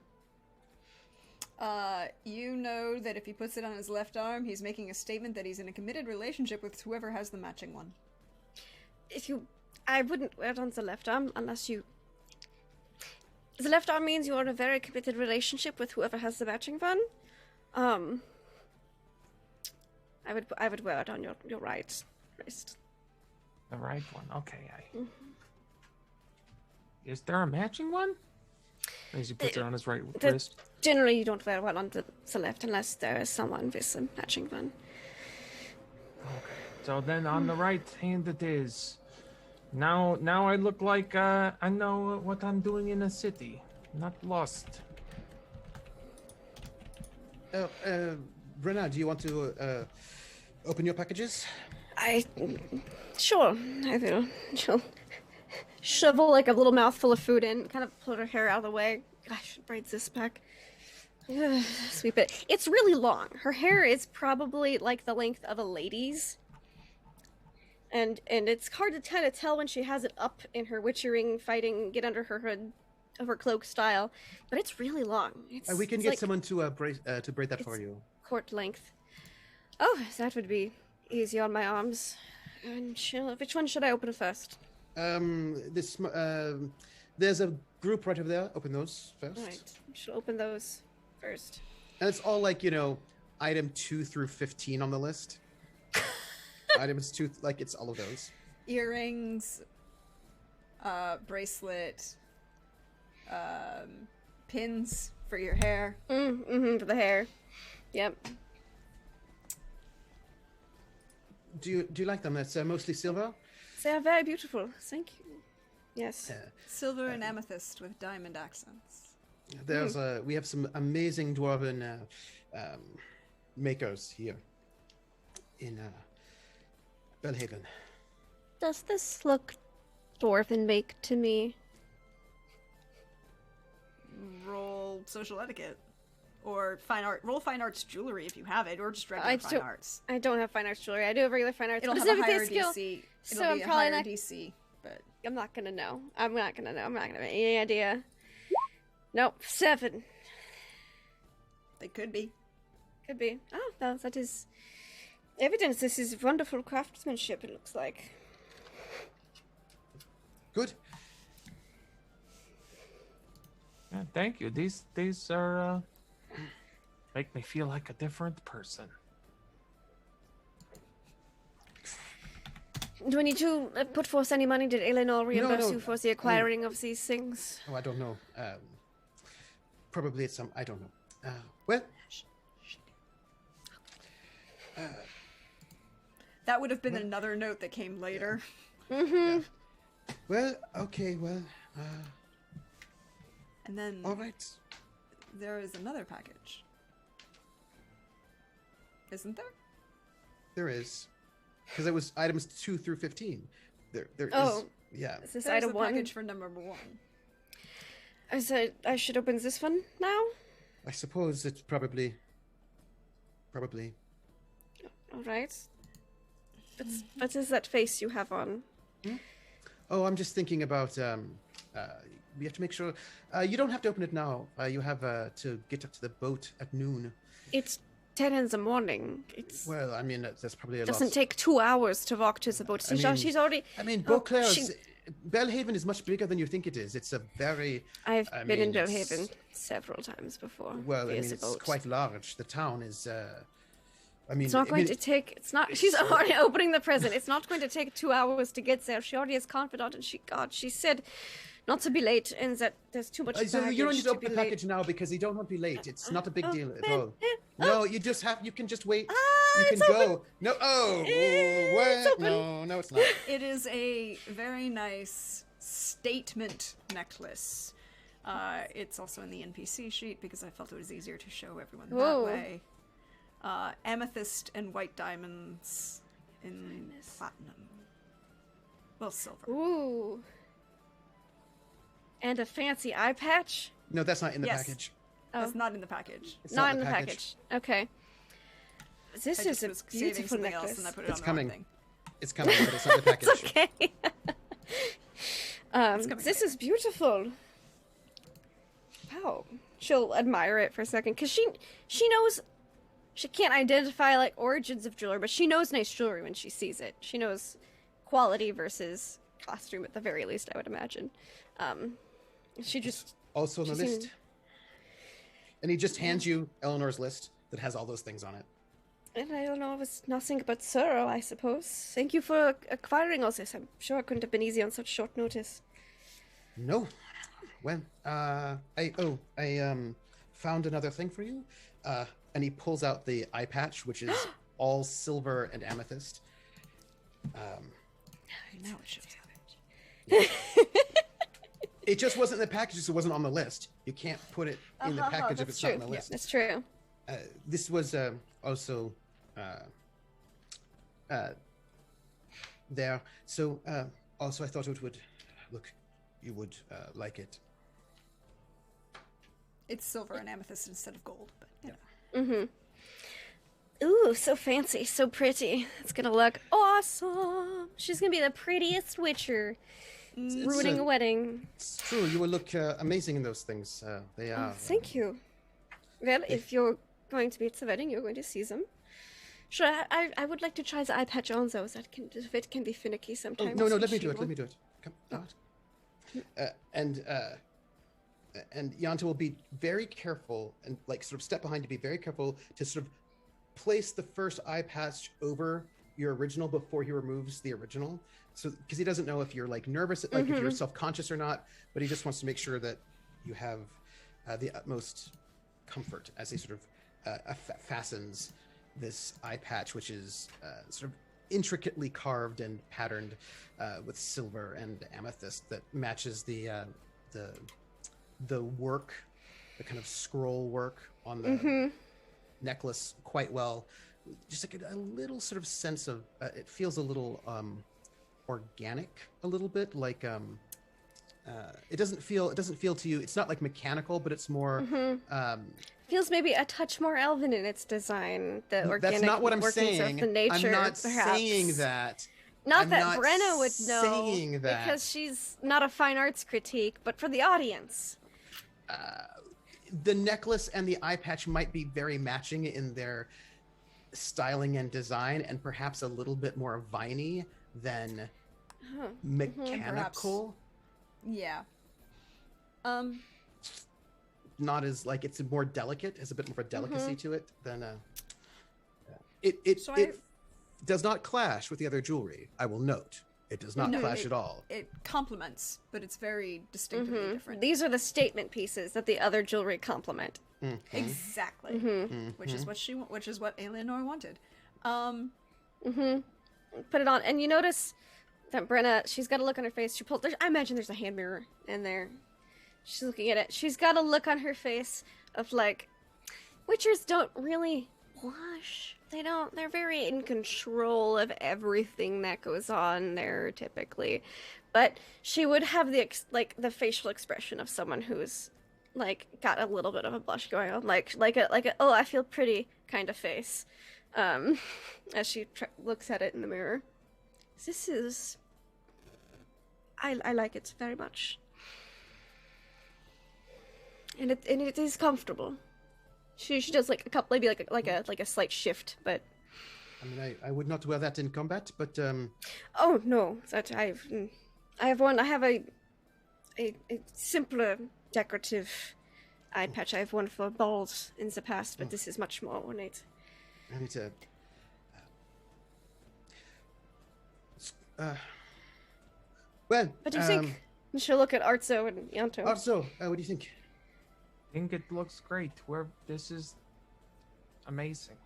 You know that if he puts it on his left arm, he's making a statement that he's in a committed relationship with whoever has the matching one. I wouldn't wear it on the left arm unless you. The left arm means you are in a very committed relationship with whoever has the matching one. I would wear it on your right wrist. The right one. Okay. Is there a matching one? As he puts it on his right wrist. Generally, you don't wear one on the left unless there is someone with a matching one. Okay. So then on the right hand it is. Now I look like I know what I'm doing in a city. Not lost. Brenna, do you want to open your packages? Sure, I will. She'll shovel like a little mouthful of food in, kind of pull her hair out of the way. Gosh, braids this back. Sweep it. It's really long. Her hair is probably like the length of a lady's. And it's hard to kind of tell when she has it up in her witchering, fighting, get under her hood of her cloak style. But it's really long. We can get someone to braid that for you. Court length. Oh, that would be easy on my arms. And which one should I open first? There's a group right over there. Open those first. All right, I should open those first. And it's all like, item 2 through 15 on the list. Items 2, like it's all of those. Earrings, bracelet, pins for your hair. For the hair. Yep. Do you like them? That's mostly silver. They are very beautiful. Thank you. Yes. Silver and amethyst with diamond accents. There's we have some amazing dwarven makers here in Belhaven. Does this look dwarven make to me? Roll social etiquette. Or fine art. Roll fine arts jewelry if you have it, or just regular fine arts. I don't have fine arts jewelry. I do have regular fine arts. It'll but have a it's higher skill, DC. so It'll I'm be a probably higher not. DC, but I'm not gonna know. I'm not gonna have any idea. Nope. 7. they could be. Could be. Oh, no, that is evidence. This is wonderful craftsmanship. It looks like. Good. Yeah, thank you. These are make me feel like a different person. Do we need to put forth any money? Did Eleanor reimburse no. you for the acquiring of these things? Oh, I don't know. Probably it's some. I don't know. Well, That would have been another note that came later. yeah. Well, okay. Well, And then all right. there is another package. Isn't there? There is, because it was items 2 through 15. There is. Oh. Yeah. Is this There's item a 1? package for number 1. I said I should open this one now? I suppose it's probably. Alright. What is that face you have on? Oh, I'm just thinking about. We have to make sure. You don't have to open it now. You have to get up to the boat at noon. It's 10 in the morning. It's Well, I mean, that's probably a doesn't lot. take 2 hours to walk to the boat. She's already. I mean, Oh, Beauclair's. Belhaven is much bigger than you think it is. It's a very. I've I been in mean, it's- Belhaven several times before. Well, I via mean, the it's boat. quite large. The town is. I mean, It's not I going mean, to take. It's not. She's already opening the present. It's not going to take 2 hours to get there. She already is confident, and she said not to be late, and that there's too much So baggage you don't need to to open be the late. package now because you don't want to be late. It's not a big deal at all. No, you just have. You can just wait. Ah, You can it's open. go. No. Oh, It's what? open. No, it's not. It is a very nice statement necklace. It's also in the NPC sheet because I felt it was easier to show everyone Whoa. that way. Amethyst and white diamonds in platinum. Well, silver. Ooh. And a fancy eye patch. No, that's not in the Yes. package. That's not in the package. It's Not in the package. Okay. This I is just a was saving beautiful something necklace. else and I put it It's on coming. the wrong thing. It's coming, but it's not in the package. Okay. coming This later. is beautiful. Wow. She'll admire it for a second because she knows she can't identify like origins of jewelry, but she knows nice jewelry when she sees it. She knows quality versus costume at the very least, I would imagine. She just Also on the She's list. in- And he just hands you Eleanor's list that has all those things on it. and I don't know, it was nothing but sorrow, I suppose. Thank you for acquiring all this. I'm sure it couldn't have been easy on such short notice. No. Well, I found another thing for you. And he pulls out the eye patch, which is all silver and amethyst. Now it shows how. It just wasn't in the package, so it wasn't on the list. You can't put it in the package if That's it's true. not on the Yeah, list. that's true. This was also there. So also I thought it would look. You would like it. It's silver and amethyst instead of gold, but you know. Mm-hmm. Ooh, so fancy, so pretty. It's gonna look awesome. She's gonna be the prettiest witcher. Ruining a wedding. It's true. You will look amazing in those things. They are. Oh, thank you. Well, if you're going to be at the wedding, you're going to see them. Sure, I would like to try the eye patch on those. That can, if it can be finicky Oh, sometimes. no, let me She do it. will- Let me do it. Come out. And Yanta will be very careful and like sort of step behind to be very careful to sort of place the first eye patch over your original before he removes the original. So because he doesn't know if you're like nervous, like if you're self-conscious or not, but he just wants to make sure that you have the utmost comfort as he sort of fastens this eye patch, which is sort of intricately carved and patterned with silver and amethyst that matches the work, the kind of scroll work on the necklace quite well. Just like a little sort of sense of it feels a little organic, a little bit like it doesn't feel to you, it's not like mechanical, but it's more feels maybe a touch more elven in its design. The organic that's not what I'm workings saying. of the nature, I'm not perhaps. saying that. Not I'm that not Brenna would know, saying that. because she's not a fine arts critique, but for the audience. The necklace and the eye patch might be very matching in their styling and design, and perhaps a little bit more viney than mechanical. Yeah. Not as like, it's more delicate, has a bit more of a delicacy to it than it does not clash with the other jewelry. I will note it does not clash at all. It complements, but it's very distinctively different. These are the statement pieces that the other jewelry complement. Exactly. Which is what Eleanor wanted. Put it on, and you notice that Brenna, she's got a look on her face. I imagine there's a hand mirror in there. She's looking at it. She's got a look on her face of like, Witchers don't really blush. They're very in control of everything that goes on there typically. But she would have the facial expression of someone who's like got a little bit of a blush going on, like a oh, I feel pretty kind of face, as she looks at it in the mirror. This is, I like it very much, and it is comfortable. She does like a couple, maybe like a slight shift, but I mean, I would not wear that in combat, but oh no, that I have a simpler decorative eye patch. I have one for balls in the past, but this is much more ornate. And well, What do you think? She'll look at Arzo and Yanto. Arzo, what do you think? I think it looks great. This is amazing.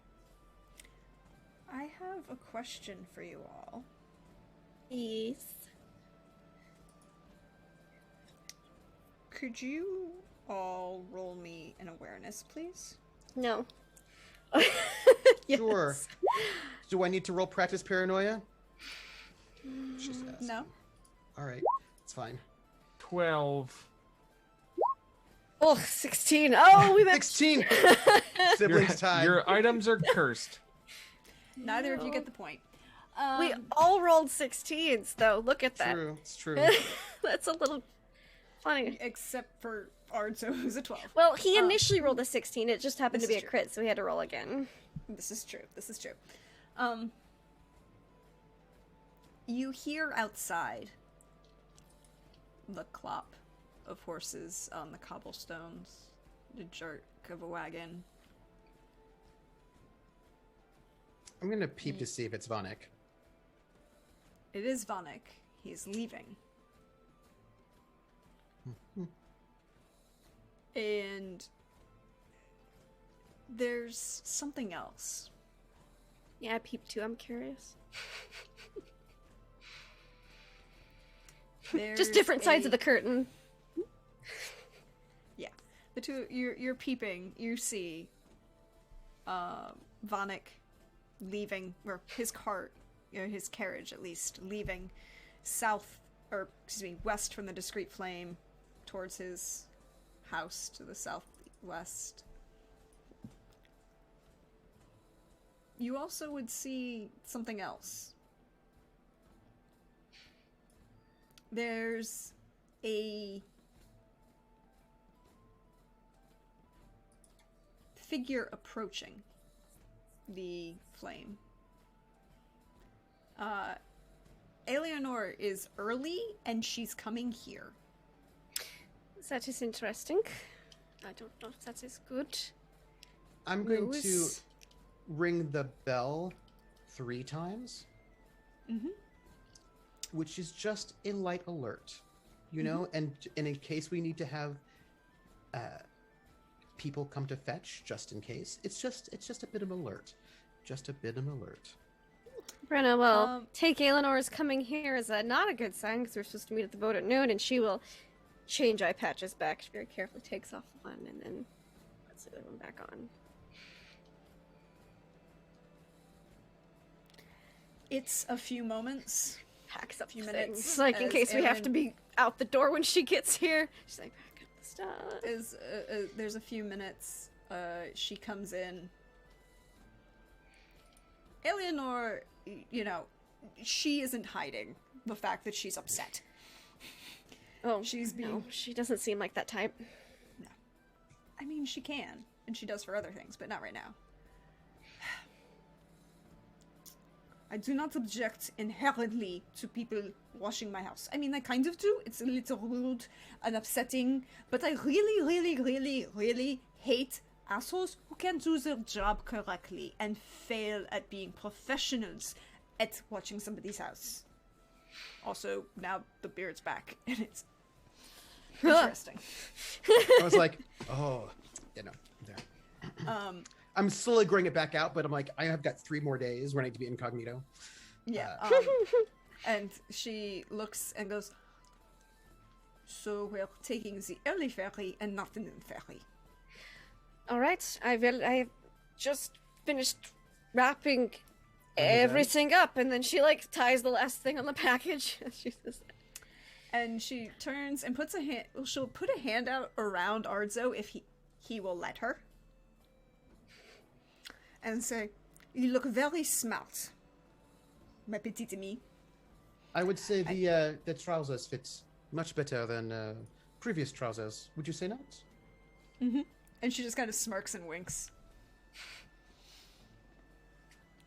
I have a question for you all. Yes. Could you all roll me an awareness, please? No. Sure. Do I need to roll practice paranoia? She's asking. No. All right, it's fine. 12. Oh, 16. Oh, we met. 16. Siblings tie. Your items are cursed. Neither of you get the point. We all rolled 16s, though. Look at that. True. It's true. That's a little funny. Except for Arzo, who's a 12. Well, he initially rolled a 16. It just happened to This be is a true. crit, so he had to roll again. This is true. You hear outside the clop of horses on the cobblestones, the jerk of a wagon. I'm gonna peep to see if it's Vanek. It is Vanek. He's leaving. And there's something else. Yeah, I peeped too. I'm curious. Just different sides of the curtain. Yeah. The two, you're peeping, you see Vanek leaving, or his cart, his carriage at least, leaving west from the discreet flame towards his house to the southwest. You also would see something else. There's a figure approaching the flame. Eleanor is early and she's coming here. That is interesting. I don't know if that is good. I'm going to ring the bell 3 times. Which is just a light alert, you know, and in case we need to have people come to fetch just in case. It's just a bit of an alert. Just a bit of an alert. Brenna will take Eleanor's coming here as not a good sign because we're supposed to meet at the boat at noon, and she will change eye patches back. She very carefully takes off one and then puts the other one back on. It's a few moments. Packs up Few things, minutes like in as case we have Erin- to be out the door when she gets here. She's like, pack up the stuff. There's a few minutes. She comes in. Eleanor, you know, she isn't hiding the fact that she's upset. Oh, She's being. no, she doesn't seem like that type. I mean, she can, and she does for other things, but not right now. I do not object inherently to people washing my house. I mean, I kind of do. It's a little rude and upsetting, but I really, really, really, really hate assholes who can do their job correctly and fail at being professionals at watching somebody's house. Also, now the beard's back, and it's interesting. I was like, oh, you know, there. I'm slowly growing it back out, but I'm like, I have got 3 more days where I need to be incognito. Yeah. And she looks and goes, so we're taking the early ferry and not the noon ferry. All right, I have just finished wrapping everything up, and then she like ties the last thing on the package. She says that. And she turns and puts a hand. She'll put a hand out around Ardzo if he will let her, and say, "You look very smart, my petite amie." I would say the trousers fit much better than previous trousers. Would you say not? Mm-hmm. And she just kind of smirks and winks.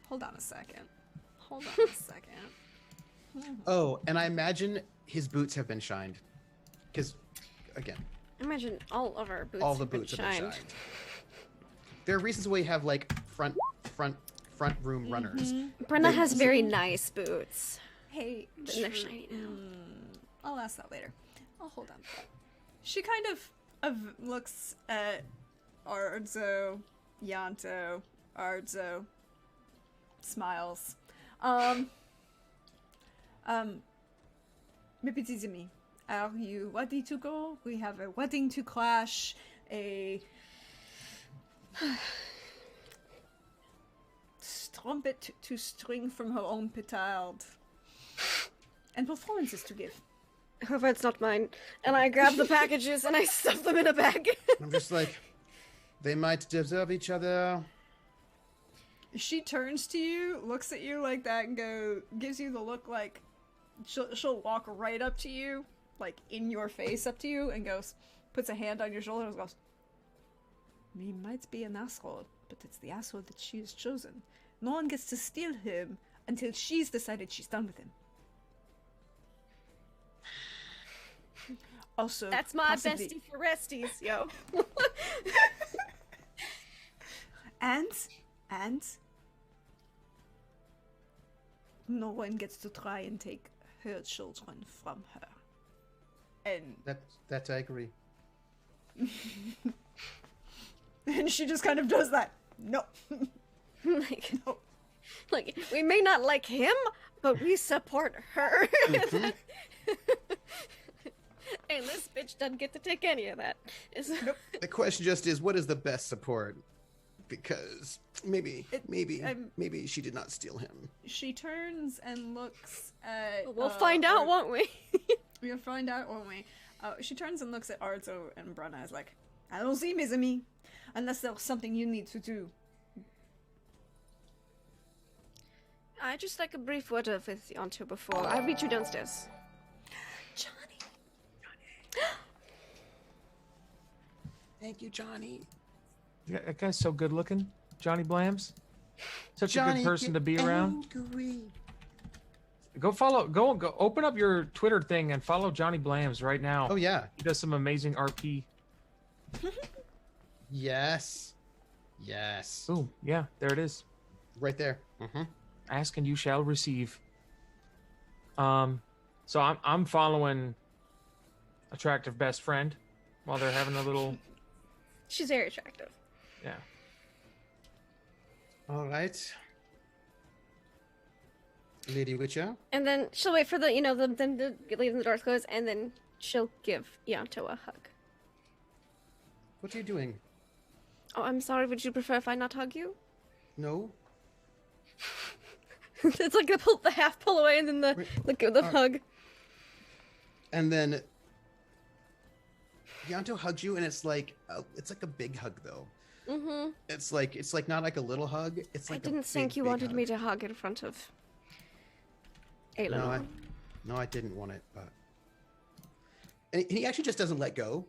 Hold on a second. Oh, and I imagine his boots have been shined. Because, again, Imagine all of our boots. all the have been boots have been shined. shined. There are reasons why we have, like, front room runners. Brenna has very nice boots. Hey, But they're shiny now. I'll ask that later. I'll hold on. She kind of looks at Ardzo, Yanto, Ardzo, smiles. My petite amie, are you ready to go? We have a wedding to crash, a trumpet to string from her own petard, and performances to give. However, it's not mine. And I grab the packages and I stuff them in a bag. I'm just like, they might deserve each other. She turns to you, looks at you like that, and gives you the look like she'll walk right up to you, like in your face up to you, and puts a hand on your shoulder and goes, "He might be an asshole, but it's the asshole that she has chosen. No one gets to steal him until she's decided she's done with him." Also, That's my possibly- bestie for resties, yo. And no one gets to try and take her children from her. And That I agree. and she just kind of does that. No. like, No. like, we may not like him, but we support her. Mhm. And this bitch doesn't get to take any of that. Nope. The question just is, what is the best support? Because maybe she did not steal him. She turns and looks at. We'll find out, won't we? We'll find out, won't we? She turns and looks at Arzo and Brenna is like, "I don't see, mes amis, unless there's something you need to do." I just like a brief word with Yanto before. I'll meet you downstairs. Johnny. Thank you, Johnny. That guy's so good looking, Johnny Blams. Such a good person to be get around. angry. Go open up your Twitter thing and follow Johnny Blams right now. Oh yeah. He does some amazing RP. Yes. Boom. Yeah, there it is. Right there. Mm-hmm. Ask and you shall receive. So I'm following attractive best friend while they're having a little She's very attractive. Yeah. All right. Lady Witcher. And then she'll wait for the, them to leave the door closed, and then she'll give Yanto a hug. What are you doing? Oh, I'm sorry. Would you prefer if I not hug you? No? It's like the half pull away, and then the hug. And then Yanto hugs you, and it's like a big hug though. Mm-hmm. It's like not like a little hug. It's like I didn't think you wanted me to hug in front of Eleanor. No, I didn't want it, but and he actually just doesn't let go.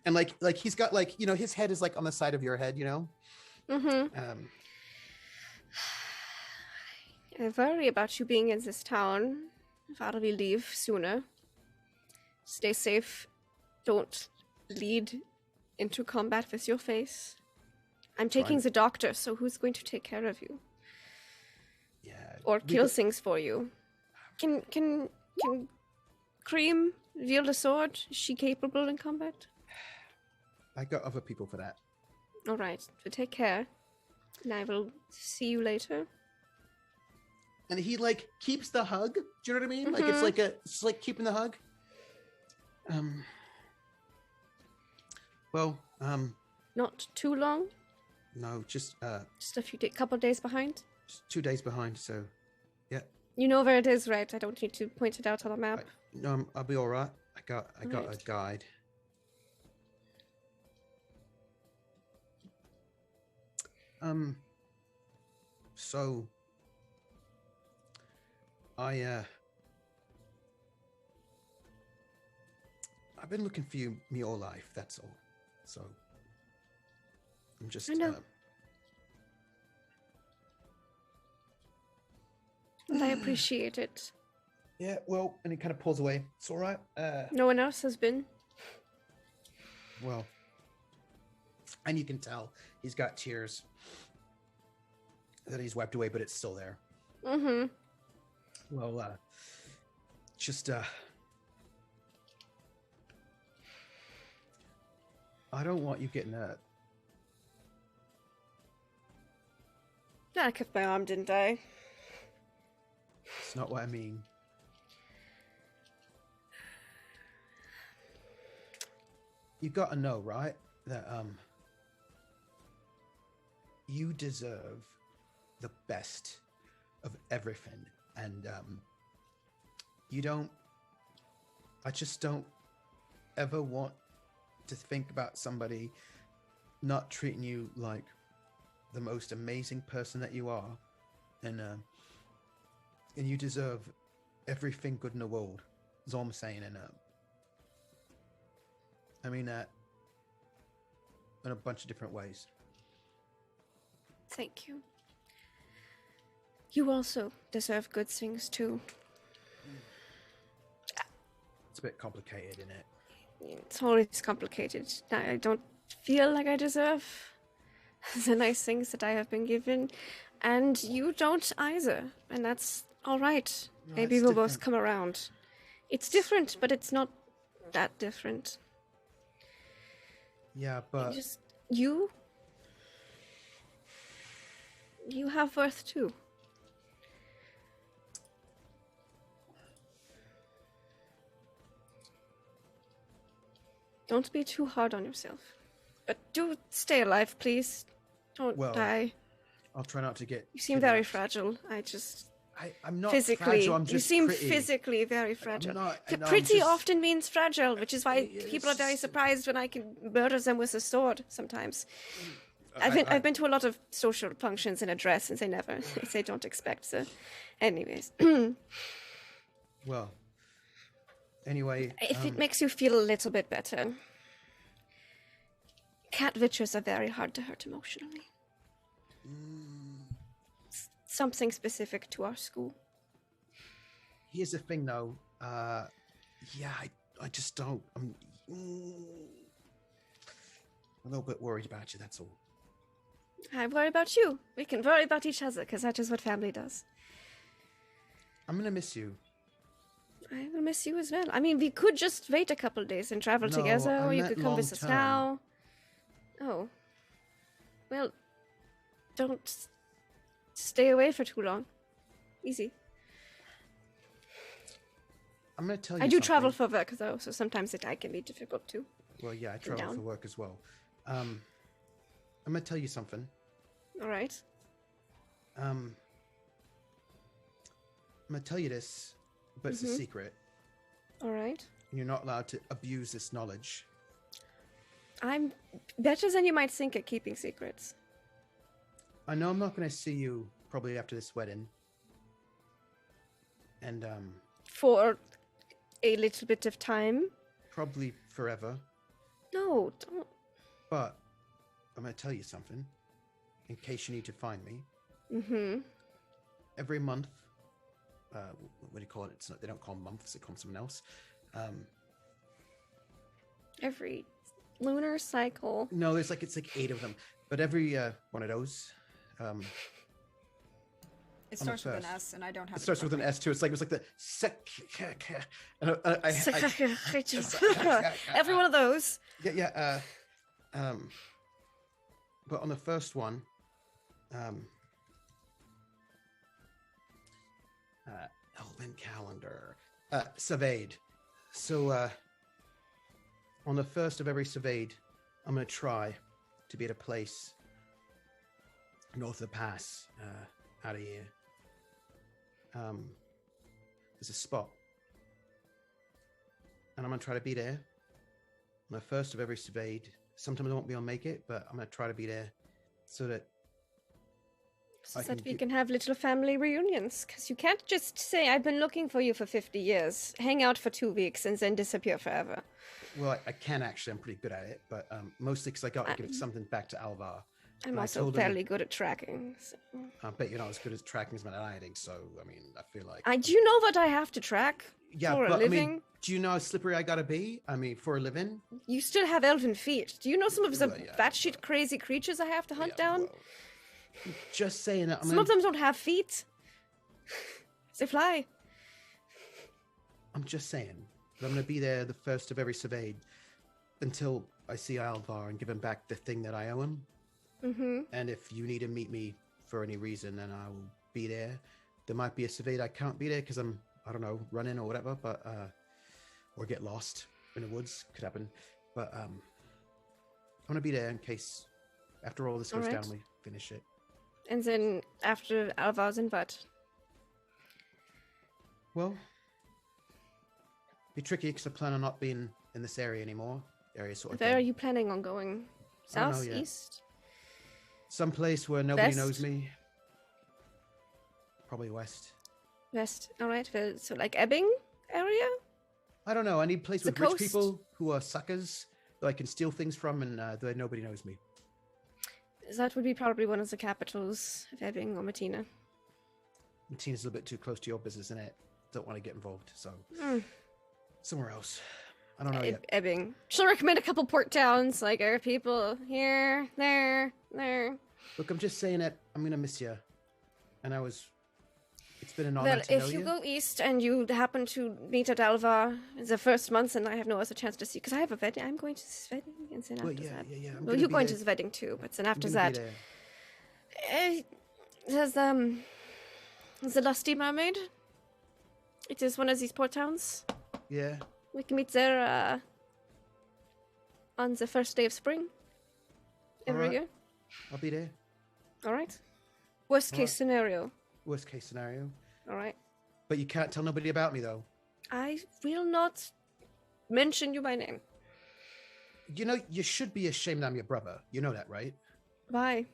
And like he's got his head is like on the side of your head, Mm-hmm. I worry about you being in this town. If I will leave sooner. Stay safe. Don't lead into combat with your face. I'm taking the doctor, so who's going to take care of you? Yeah. Or kill things for you? Can Cream wield a sword? Is she capable in combat? I got other people for that. All right. So take care, and I will see you later. And he keeps the hug. Do you know what I mean? Mm-hmm. It's like keeping the hug. Well, Not too long. no, just Just a couple days behind. 2 days behind. So, yeah. You know where it is, right? I don't need to point it out on the map. No, I'll be all right. I got Right. a guide. So I've been looking for you me all life, that's all. So I'm just I know. And I appreciate it. yeah, well, and he kind of pulls away. It's all right. No one else has been. Well, and you can tell he's got tears that he's wiped away, but it's still there. Mm-hmm. Well, just I don't want you getting hurt. I cut my arm, didn't I? It's not what I mean. You got to know, right, that you deserve the best of everything, and I just don't ever want to think about somebody not treating you like the most amazing person that you are, and you deserve everything good in the world, is all I'm saying. And I mean that in a bunch of different ways. Thank you. You also deserve good things too. It's a bit complicated, isn't it? It's always complicated. I don't feel like I deserve the nice things that I have been given, and you don't either. And that's all right. No, Maybe it's we'll both different. come around. It's different, but it's not that different. Yeah, but You have worth too. Don't be too hard on yourself. But do stay alive, please. Don't die. I'll try not to get. You seem very kidnapped. fragile. I'm not Physically, fragile. I'm just you seem pretty. physically very fragile. not- I know, I'm Pretty just- often means fragile, which is why Yes. people are very surprised when I can murder them with a sword sometimes. I've been to a lot of social functions in a dress, and they don't expect so. Anyways, Well, anyway, if it makes you feel a little bit better, cat witchers are very hard to hurt emotionally. Something specific to our school. here's the thing, though. Yeah, I just don't. I'm a little bit worried about you. That's all. I worry about you. We can worry about each other, because that is what family does. I'm gonna miss you. I will miss you as well. I mean, we could just wait a couple of days and travel No, together, I or you meant could come visit us long-term. now. Oh. Well, don't stay away for too long. Easy. I'm gonna tell you. I do something. travel for work, though, so sometimes it can be difficult too. Well, yeah, I travel down. for work as well. I'm gonna tell you something. All right. I'm gonna tell you this, but it's a secret. All right. And you're not allowed to abuse this knowledge. I'm better than you might think at keeping secrets. I know I'm not gonna see you probably after this wedding. And For a little bit of time. probably forever. No, don't. But I'm gonna tell you something. In case you need to find me. Mm-hmm. Every month, what do you call it? It's not, they don't call them months, they call them something else. Every lunar cycle. No, it's like 8 of them. But every one of those, It starts with an first. S, and I don't have it starts with an S too. It's like the Every one of those. yeah. But on the first one, Elven calendar, Savade. So on the first of every Savade, I'm gonna try to be at a place north of the pass, out of here. There's a spot, and I'm gonna try to be there on the first of every Savade. Sometimes I won't be able to make it, but I'm gonna try to be there so that So I that can we keep- can have little family reunions. Because you can't just say, I've been looking for you for 50 years, hang out for 2 weeks, and then disappear forever. well, I can actually. I'm pretty good at it, but mostly because I got to give something back to Alvar. I'm And I also told him- fairly good at tracking. So. I bet you're not as good at tracking as my hiding, so I mean, I feel like I do know what I have to track yeah, for but a living. I mean, do you know how slippery I gotta be? I mean, for a living. You still have elven feet. Do you know some of the Well, yeah, batshit crazy creatures I have to hunt Yeah, down? well, just saying that. Some of them don't have feet. They fly. I'm just saying that I'm gonna be there the first of every Savade until I see Alvar and give him back the thing that I owe him. Mm-hmm. And if you need to meet me for any reason, then I will be there. There might be a Savade I can't be there because I don't know, running or whatever, but or get lost in the woods, could happen. But I'm gonna be there in case after all this goes Alright. down, we finish it. And then after Alvar's invite. Well, be tricky because I plan on not being in this area anymore. Area sort of Where are thing. you planning on going? I don't know South, yet. east? Some place where nobody West? knows me. Probably west. West. Alright, well, so like Ebbing area? I don't know. I need a place The with rich coast? people who are suckers that I can steal things from and that nobody knows me. That would be probably one of the capitals of Ebbing or Matina. And Tina's a little bit too close to your business, in it. Don't want to get involved, so somewhere else. I don't know yet. Ebbing. She'll recommend a couple port towns, like there are people here, there. Look, I'm just saying that I'm gonna miss you, and it's been an honor Well, to know if you you. go east and you happen to meet at Alva the first month, and I have no other chance to see, because I have a wedding, I'm going to this wedding, and then Well, after yeah, that. yeah. I'm Well, gonna you're be going there. to the wedding too, but then I'm after gonna be that, there. there's the Lusty Mermaid. It is one of these port towns. Yeah. We can meet there on the first day of spring every Alright. year. I'll be there. All right. Worst case Alright. scenario. Worst case scenario. All right. But you can't tell nobody about me, though. I will not mention you by name. You know, you should be ashamed I'm your brother. You know that, right? Why?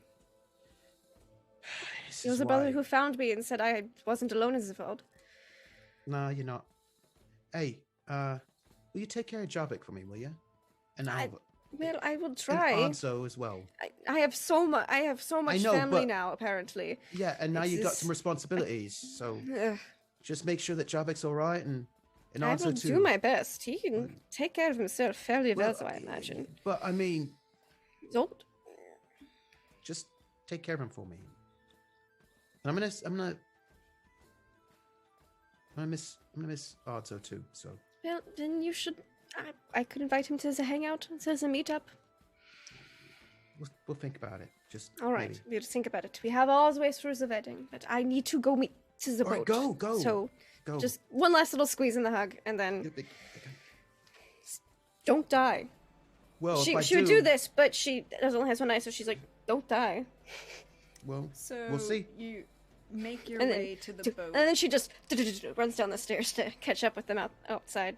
This It was is a brother why. who found me and said I wasn't alone in the world. Nah, you're not. Hey, will you take care of Jarvik for me, will you? And I- Alva. Well, I will And try. Arzo as well. I have so much. I have so much know, family but- now. Apparently. Yeah, and now It's you've got just- some responsibilities. So Ugh. just make sure that Jarvik's all right, and I Arzo will too. do my best. He can take care of himself fairly well, so I imagine. But I mean, He's old. just take care of him for me. And I'm gonna I'm gonna miss Odzo too. So Well, then you should. I could invite him to the hangout, to the meetup. we'll think about it. Just All right, maybe. we'll think about it. We have all the way through the wedding, but I need to go meet to the All right, boat. go. So Go. just one last little squeeze in the hug, and then Okay. don't die. Well, She if I would do this, but she only has one eye, so she's like, don't die. Well, So we'll see. you make your And way then, to the boat. and then she just runs down the stairs to catch up with them outside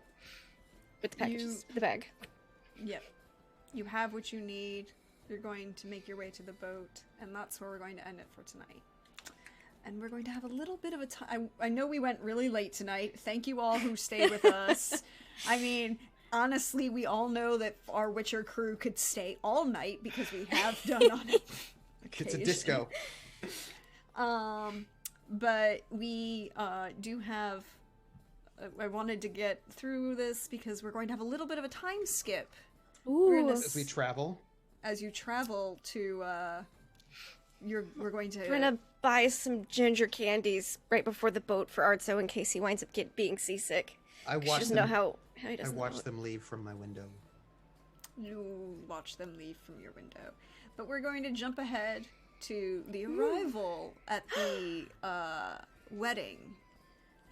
with the packages, the bag. Yep. You have what you need. You're going to make your way to the boat, and that's where we're going to end it for tonight. And we're going to have a little bit of a time. I know we went really late tonight. Thank you all who stayed with us. I mean, honestly, we all know that our Witcher crew could stay all night because we have done on it. It's a disco. But we do have. I wanted to get through this because we're going to have a little bit of a time skip. Ooh. As we travel. As you travel to, we're going to. We're gonna buy some ginger candies right before the boat for Artso in case he winds up being seasick. I She watched doesn't them. know how he I doesn't know watched it. them leave from my window. You watch them leave from your window. But we're going to jump ahead to the arrival at the wedding.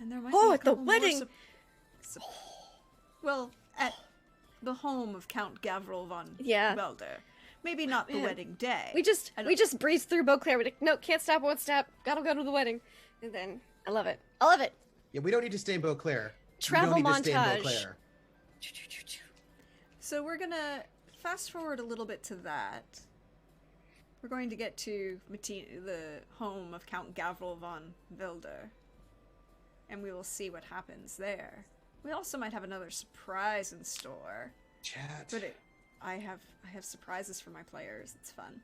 And there might Oh, be a at the couple more wedding! well, at the home of Count Gavril von Yeah. Belder. Maybe not the Man. wedding day. We just I don't- breezed through Beauclair. We're like, no, can't stop, won't stop. Gotta go to the wedding. And then I love it. I love it. Yeah, we don't need to stay in Beauclair. Travel we don't need to stay in montage. Beauclair. So we're gonna fast forward a little bit to that. We're going to get to the home of Count Gavril von Wilder, and we will see what happens there. We also might have another surprise in store, Chat. but I have surprises for my players. It's fun.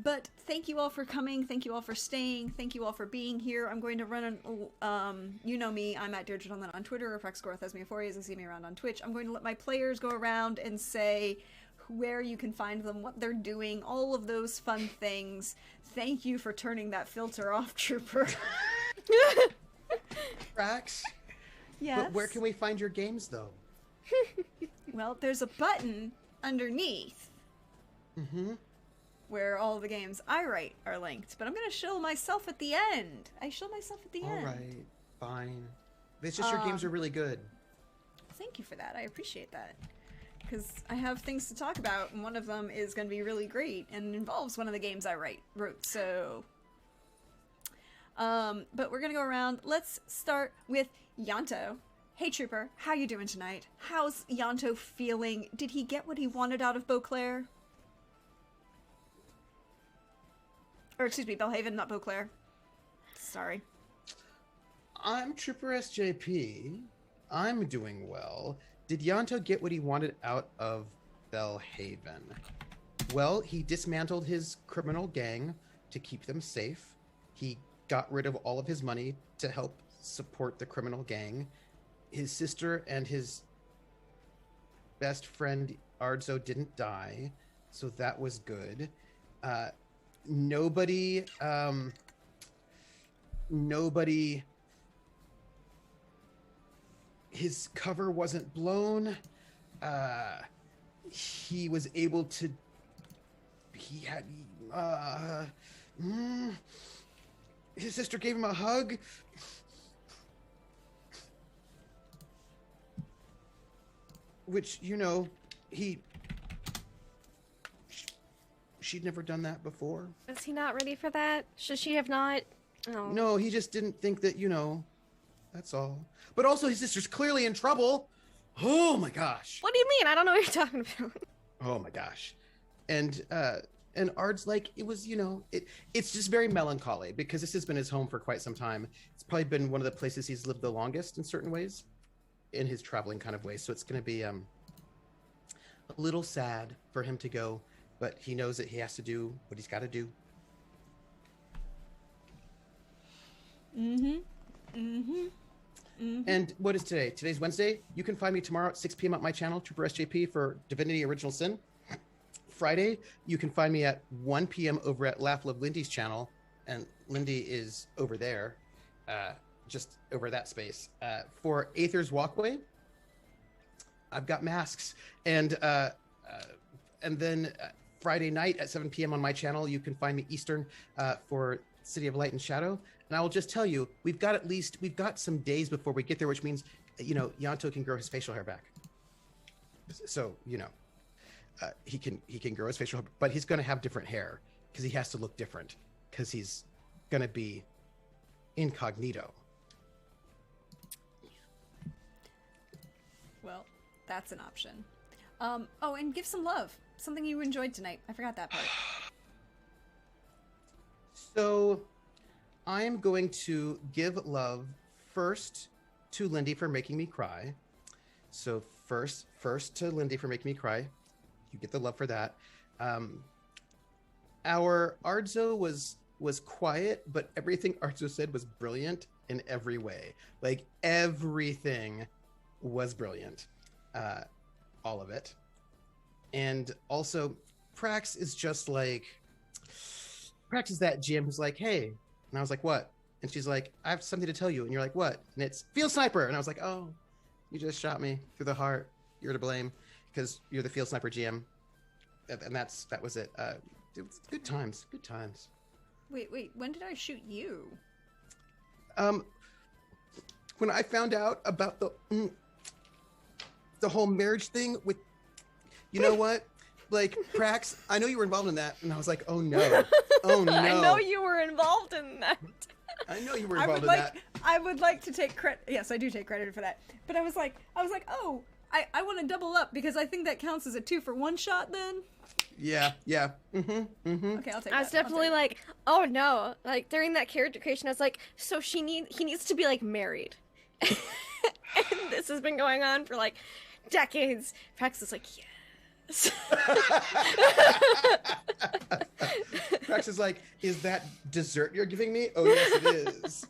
But thank you all for coming. Thank you all for staying. Thank you all for being here. I'm going to run you know me. I'm at Deirdre Donlan on Twitter, or Frexgorth as Mephorias, and see me around on Twitch. I'm going to let my players go around and say where you can find them, what they're doing, all of those fun things. Thank you for turning that filter off, Trooper. Frax. Yes. But where can we find your games, though? Well, there's a button underneath. Mm-hmm. Where all the games I write are linked, but I'm gonna show myself at the end. I show myself at the All end. right. Fine. It's just your games are really good. Thank you for that. I appreciate that. Because I have things to talk about, and one of them is going to be really great and involves one of the games I wrote. So, but we're gonna go around. Let's start with Yanto. Hey, Trooper, how you doing tonight? How's Yanto feeling? Did he get what he wanted out of Beauclair? Or excuse me, Belhaven, not Beauclair. Sorry. I'm Trooper SJP. I'm doing well. Did Yanto get what he wanted out of Belhaven? Well, he dismantled his criminal gang to keep them safe. He got rid of all of his money to help support the criminal gang. His sister and his best friend Ardzo didn't die, so that was good. Nobody his cover wasn't blown. He was able to his sister gave him a hug. Which, she'd never done that before. Is he not ready for that? Should she have not? Oh. No, he just didn't think that, that's all. But also his sister's clearly in trouble. Oh my gosh. What do you mean? I don't know what you're talking about. Oh my gosh. And Ard's like, it was, it's just very melancholy because this has been his home for quite some time. It's probably been one of the places he's lived the longest in certain ways, in his traveling kind of way. So it's going to be a little sad for him to go, but he knows that he has to do what he's got to do. And what is today? Today's Wednesday. You can find me tomorrow at 6 p.m. at my channel, Trooper SJP, for Divinity Original Sin. Friday, you can find me at 1 p.m. over at Laugh Love Lindy's channel, and Lindy is over there. just over that space. For Aether's Walkway, I've got masks, and then Friday night at 7 p.m. on my channel, you can find me Eastern for City of Light and Shadow. And I will just tell you, we've got some days before we get there, which means, Yanto can grow his facial hair back. So, he can grow his facial hair, but he's going to have different hair because he has to look different because he's going to be incognito. Well, that's an option. Oh, and give some love. Something you enjoyed tonight. I forgot that part. So I'm going to give love first to Lindy for making me cry. So first to Lindy for making me cry. You get the love for that. Our Ardzo was quiet, but everything Ardzo said was brilliant in every way. Like, everything was brilliant. All of it. And also, Prax is just like... Prax is that GM who's like, hey. And I was like, what? And she's like, I have something to tell you. And you're like, what? And it's Field Sniper. And I was like, oh, you just shot me through the heart. You're to blame because you're the Field Sniper GM. And that was it. It was good times. Good times. Wait. When did I shoot you? When I found out about the whole marriage thing with, you know what? Like, Prax, I know you were involved in that. And I was like, oh no. Oh no. I know you were involved in that. I know you were involved in that. I would like to take credit. Yes, I do take credit for that. But I was like, oh, I want to double up because I think that counts as a 2-for-1 shot then. Yeah. Mm-hmm. Okay, I'll take I was definitely like, oh no. Like, during that character creation, I was like, so he needs to be, like, married. And this has been going on for, like, decades. Prax is like, yes. Prax is like, is that dessert you're giving me? Oh, yes, it is.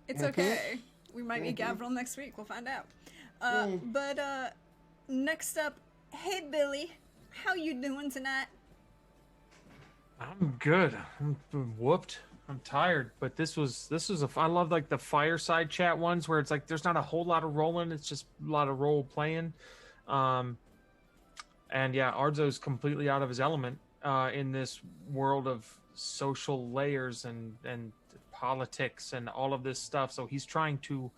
It's okay. We might meet Gavril next week. We'll find out. But next up, hey, Billy. How you doing tonight? I'm good. I'm whooped. I'm tired, but this was I love like the fireside chat ones where it's like there's not a whole lot of rolling, it's just a lot of role playing. And yeah, Ardzo's completely out of his element in this world of social layers and politics and all of this stuff. So he's trying to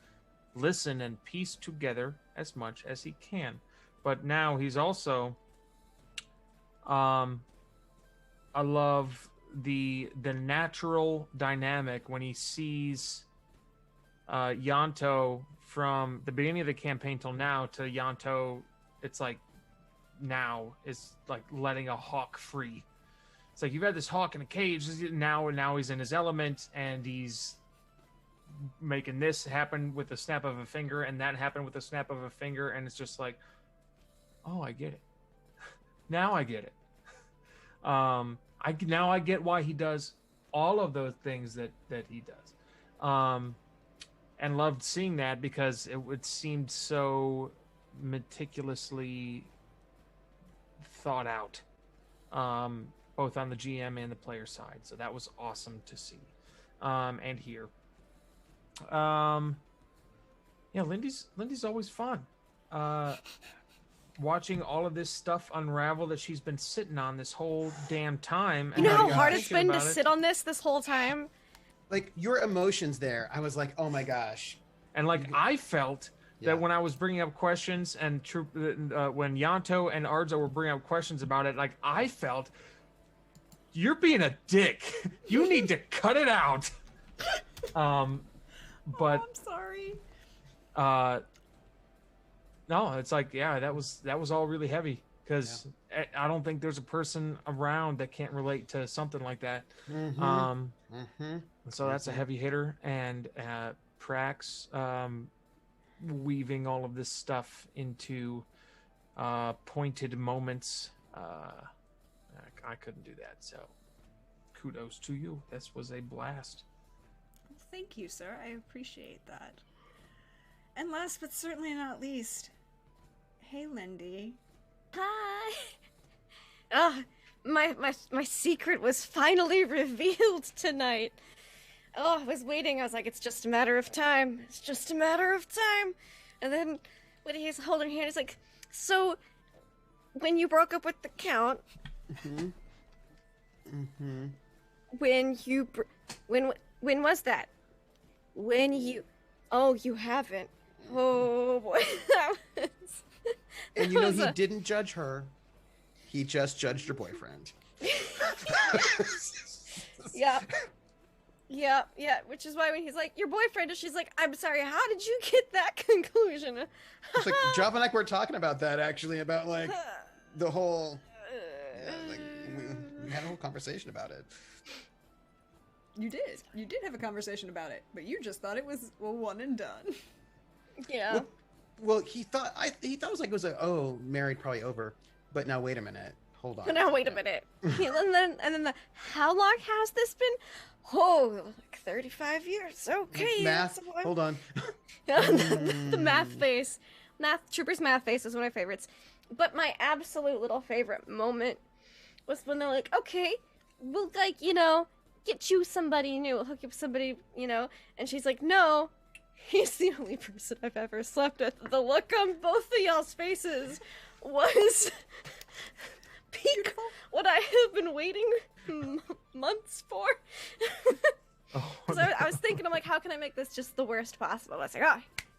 listen and piece together as much as he can. But now he's also I love the natural dynamic when he sees Yanto from the beginning of the campaign till now to Yanto. It's like now is like letting a hawk free. It's like you've had this hawk in a cage. Now he's in his element and he's making this happen with the snap of a finger and that happen with the snap of a finger, and it's just like, oh, I get it. Now I get it. I get why he does all of those things that he does, and loved seeing that because it seemed so meticulously thought out, both on the GM and the player side. So that was awesome to see and hear. Yeah, Lindy's always fun. Watching all of this stuff unravel that she's been sitting on this whole damn time. You know how hard it's been to sit on this whole time? Like, your emotions there, I was like, oh my gosh. And like, I felt that when I was bringing up questions and when Yanto and Ardzo were bringing up questions about it, like, I felt, you're being a dick. You need to cut it out. But I'm sorry. No, it's like, yeah, that was all really heavy because I don't think there's a person around that can't relate to something like that. So that's a heavy hitter, and Prax weaving all of this stuff into pointed moments. I couldn't do that, so kudos to you. This was a blast. Thank you, sir. I appreciate that. And last but certainly not least, hey, Lindy. Hi. My secret was finally revealed tonight. I was waiting. I was like, it's just a matter of time. It's just a matter of time. And then when he's holding her hand, he's like, so when you broke up with the Count, when you, when was that? When you, oh, you haven't. Oh boy. And you know, he didn't judge her. He just judged your boyfriend. Yeah. Yeah, which is why when he's like, your boyfriend, and she's like, I'm sorry, how did you get that conclusion? It's like, Job and I were talking about that, actually, about, like, the whole, like, we had a whole conversation about it. You did have a conversation about it, but you just thought it was one and done. Yeah. Well, he thought it was like, married, probably over. But now, wait a minute. Hold on. Now, wait a minute. and then how long has this been? Oh, like 35 years. Okay. Math. Hold on. The math face. Trooper's math face is one of my favorites. But my absolute little favorite moment was when they're like, okay, we'll, like, you know, get you somebody new. We'll hook you up with somebody, you know. And she's like, no, he's the only person I've ever slept with. The look on both of y'all's faces was peak what I have been waiting months for. Because I was thinking, I'm like, how can I make this just the worst possible? I was like,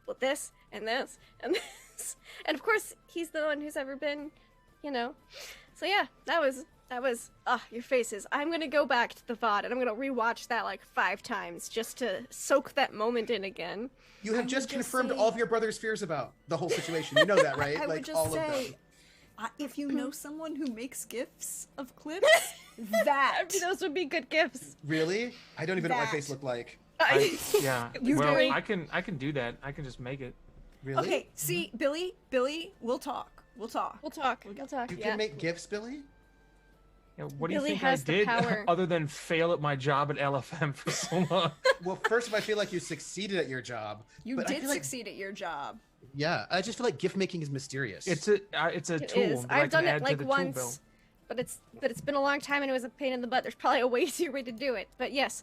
well, this and this and this, and of course he's the one who's ever been, you know. So yeah, that was your faces. I'm gonna go back to the VOD and I'm gonna rewatch that like 5 times just to soak that moment in again. You have just confirmed all of your brother's fears about the whole situation. You know that, right? I like would just all say, of them. If you know someone who makes GIFs of clips, that those would be good gifts. Really? I don't even know what my face looked like. Yeah. You well, doing- I can do that. I can just make it. Really? Okay, see, Billy, we'll talk. We'll talk. You Yeah. can make gifs, Billy? Yeah, what do you Billy think I has the did power. other than fail at my job at LFM for so long? Well, first of all, I feel like you succeeded at your job. You but I did feel like- succeed at your job. Yeah, I just feel like gift making is mysterious. It's a It tool. is. that I I've can done add it to like the tool once, belt. but it's been a long time and it was a pain in the butt. There's probably a way easier way to do it. But yes,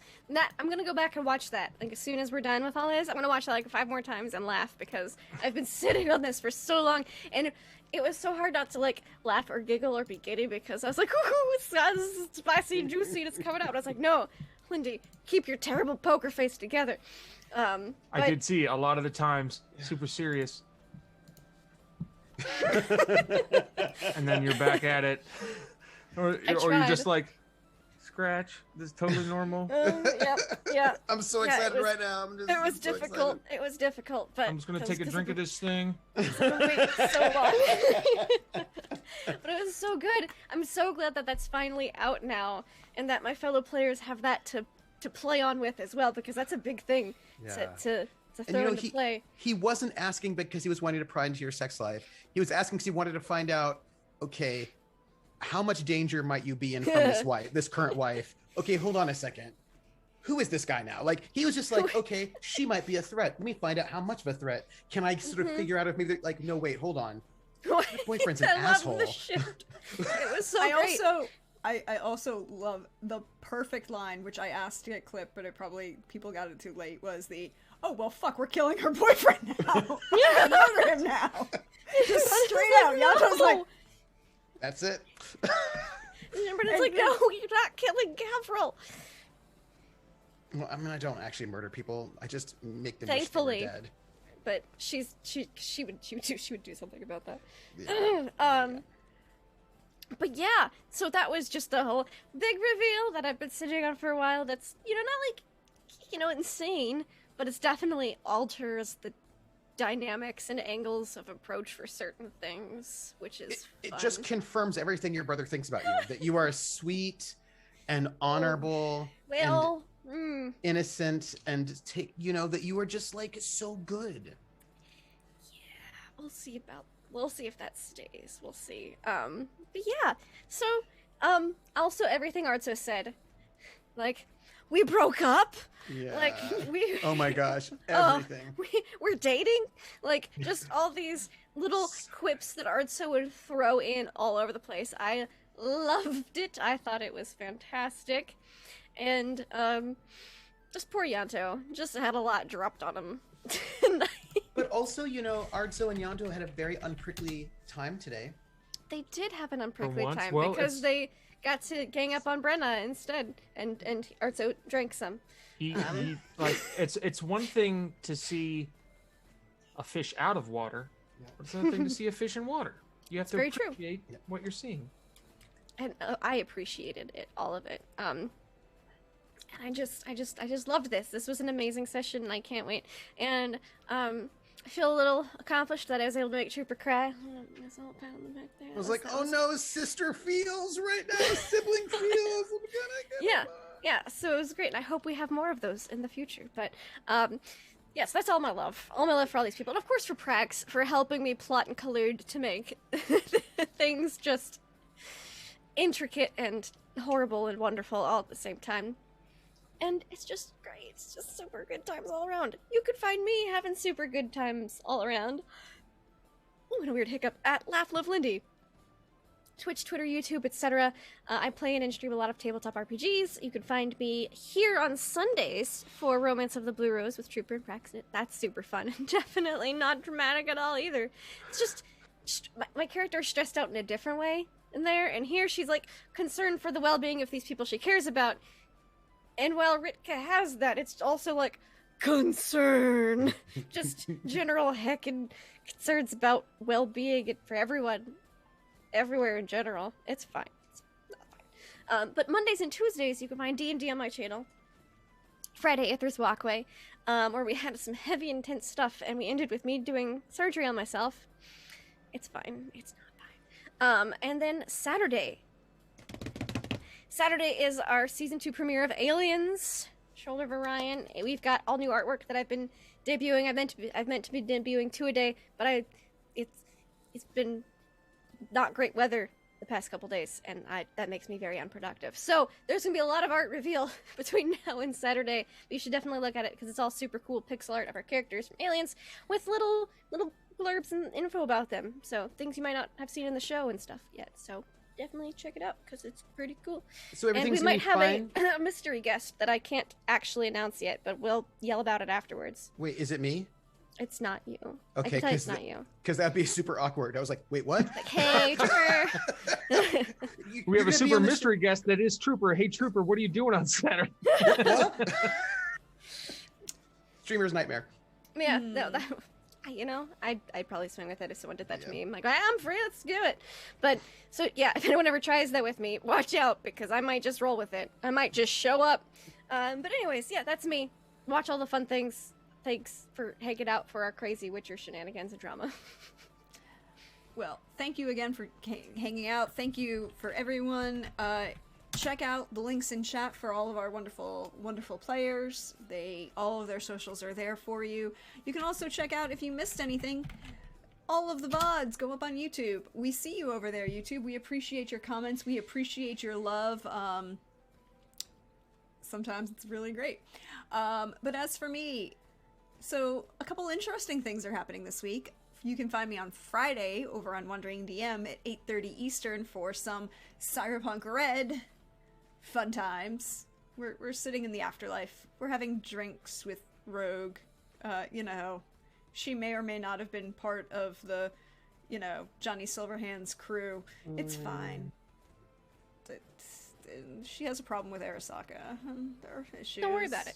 I'm gonna go back and watch that. Like as soon as we're done with all this, I'm gonna watch that like 5 more times and laugh because I've been sitting on this for so long and it was so hard not to like laugh or giggle or be giddy because I was like, ooh, it's spicy and juicy and it's coming out. But I was like, no, Lindy, keep your terrible poker face together. I but- did see a lot of the times super serious. And then you're back at it, or you're just tried. like, scratch. This is totally normal. Yeah. I'm so Yeah, it excited was- right now. I'm just, It was I'm so difficult. excited. It was difficult, but I'm just gonna that take a was 'cause drink of this thing. I've been waiting so long. But it was so good. I'm so glad that that's finally out now, and that my fellow players have that to play on with as well, because that's a big thing Yeah. to And throw you know, into play. he wasn't asking because he was wanting to pry into your sex life. He was asking because he wanted to find out, okay, how much danger might you be in from this current wife? Okay, hold on a second. Who is this guy now? Like, he was just like, okay, she might be a threat. Let me find out how much of a threat. Can I sort of figure out if maybe, like, no, wait, hold on. Your boyfriend's an I love asshole. the shift. It was so I great. I also love the perfect line, which I asked to get clipped, but people got it too late, was the, oh, well, fuck, we're killing her boyfriend now. Yeah, murder him now. Just straight out. Yato's like, That's it. But it's like, no, you're not killing Gavril. Well, I mean, I don't actually murder people. I just make them Thankfully. wish they were dead. But she would do something about that. Yeah. But yeah, so that was just a whole big reveal that I've been sitting on for a while. That's, you know, not like, insane, but it's definitely alters the dynamics and angles of approach for certain things, which is It fun. just confirms everything your brother thinks about you. That you are sweet and honorable well, and innocent and that you are just like so good. we'll see if that stays. We'll see. But yeah, so also everything Artso said, like, we broke up. Yeah. Like, we Oh my gosh, everything. we're dating. Like, just all these little quips that Artso would throw in all over the place. I loved it. I thought it was fantastic. And Just poor Yanto. Just had a lot dropped on him. But also, you know, Arzo and Yanto had a very unprickly time today. They did have an unprickly once? time Well, because they got to gang up on Brenna instead, and Arzo drank some. He like it's one thing to see a fish out of water, but it's another thing to see a fish in water. You have to very true. appreciate what you're seeing. And I appreciated it, all of it. And I just loved this. This was an amazing session, and I can't wait. And I feel a little accomplished that I was able to make Trooper cry. Nice little pat on the back there. I was like, oh no, sister feels right now, sibling feels. Yeah. So it was great, and I hope we have more of those in the future. But yes, that's all my love for all these people, and of course for Prax for helping me plot and collude to make things just intricate and horrible and wonderful all at the same time. And it's just great. It's just super good times all around. You could find me having super good times all around. Ooh, and a weird hiccup at Laugh Love Lindy. Twitch, Twitter, YouTube, etc. I play and stream a lot of tabletop RPGs. You can find me here on Sundays for Romance of the Blue Rose with Trooper and Praxit. That's super fun and definitely not dramatic at all either. It's just my character is stressed out in a different way in there, and here she's like concerned for the well-being of these people she cares about. And while Ritka has that, it's also like concern. Just general heckin' concerns about well-being for everyone, everywhere in general. It's fine. It's not fine. But Mondays and Tuesdays, you can find D&D on my channel. Friday, Aether's Walkway, where we had some heavy, intense stuff, and we ended with me doing surgery on myself. It's fine. It's not fine. And then Saturday is our season 2 premiere of Aliens, Shoulder of Orion. We've got all new artwork that I've been debuting. I've meant to be debuting 2 a day, but it's been not great weather the past couple days, and that makes me very unproductive. So there's gonna be a lot of art reveal between now and Saturday. But you should definitely look at it because it's all super cool pixel art of our characters from Aliens with little blurbs and info about them. So things you might not have seen in the show and stuff yet. So definitely check it out because it's pretty cool. So everything's and we might have fine? a mystery guest that I can't actually announce yet, but we'll yell about it afterwards. Wait, is it me? It's not you. Okay, I can tell you it's not you. Because that'd be super awkward. I was like, wait, what? Like, hey, Trooper. We have a super mystery guest that is Trooper. Hey, Trooper, what are you doing on Saturday? What? Streamer's nightmare. Yeah, no, I'd probably swing with it if someone did that to me. I'm like, I'm free, let's do it. But, so, yeah, if anyone ever tries that with me, watch out, because I might just roll with it. I might just show up. But anyways, yeah, that's me. Watch all the fun things. Thanks for hanging out for our crazy Witcher shenanigans and drama. Well, thank you again for hanging out. Thank you for everyone. Check out the links in chat for all of our wonderful, wonderful players. All of their socials are there for you. You can also check out, if you missed anything, all of the VODs go up on YouTube. We see you over there, YouTube. We appreciate your comments. We appreciate your love. Sometimes it's really great. But as for me, so a couple interesting things are happening this week. You can find me on Friday over on Wandering DM at 8:30 Eastern for some Cyberpunk Red fun times. We're sitting in the afterlife. We're having drinks with Rogue. She may or may not have been part of the, Johnny Silverhand's crew. It's fine. She has a problem with Arasaka. There are issues. Don't worry about it.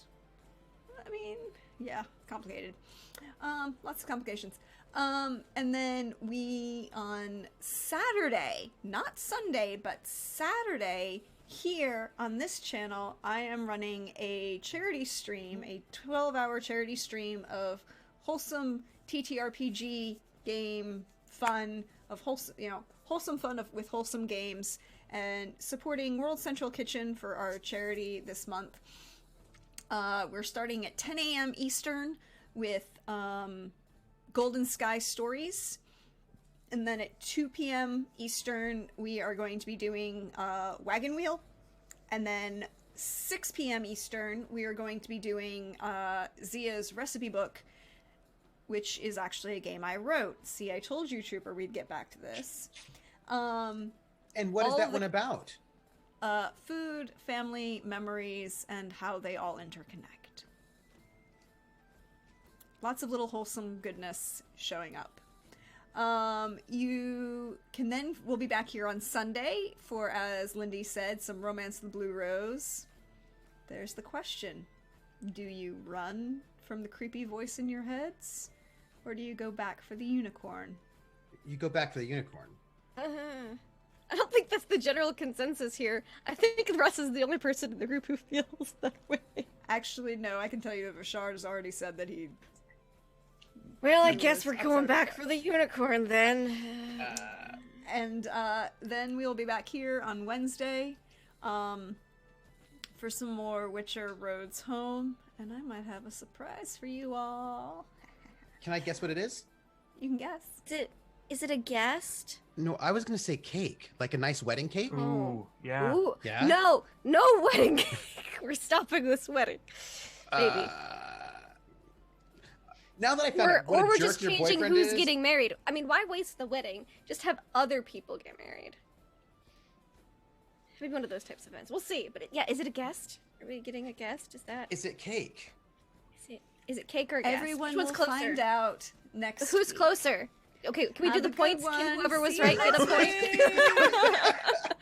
I mean, yeah, complicated. Lots of complications. And then we, on Saturday, not Sunday, but Saturday, here on this channel, I am running a charity stream, a 12-hour charity stream of wholesome TTRPG game fun, of wholesome fun with wholesome games, and supporting World Central Kitchen for our charity this month. We're starting at 10 a.m. Eastern with Golden Sky Stories. And then at 2 p.m. Eastern, we are going to be doing Wagon Wheel. And then 6 p.m. Eastern, we are going to be doing Zia's recipe book, which is actually a game I wrote. See, I told you, Trooper, we'd get back to this. And what is that one about? Food, family, memories, and how they all interconnect. lots of little wholesome goodness showing up. You can then, we'll be back here on Sunday for, as Lindy said, some Romance of the Blue Rose. There's the question. Do you run from the creepy voice in your heads? Or do you go back for the unicorn? You go back for the unicorn. I don't think that's the general consensus here. I think Russ is the only person in the group who feels that way. Actually, no, I can tell you that Richard has already said that he... Well, I He guess was we're going upset back about for the unicorn then. And then we'll be back here on Wednesday for some more Witcher Roads Home. And I might have a surprise for you all. Can I guess what it is? You can guess. Is it a guest? No, I was gonna say cake, like a nice wedding cake. Ooh, yeah. Ooh, Yeah? no wedding cake. We're stopping this wedding. Maybe. Now that I found out what Or a we're jerk just your changing boyfriend who's is, getting married. I mean, why waste the wedding? Just have other people get married. Maybe one of those types of events. We'll see. But yeah, is it a guest? Are we getting a guest? is it cake? Is it cake or a guest? Everyone Which one's will closer? find out next Who's week. closer? Okay, can we do Have the a good points? one. Can whoever was See right you get a next point? week.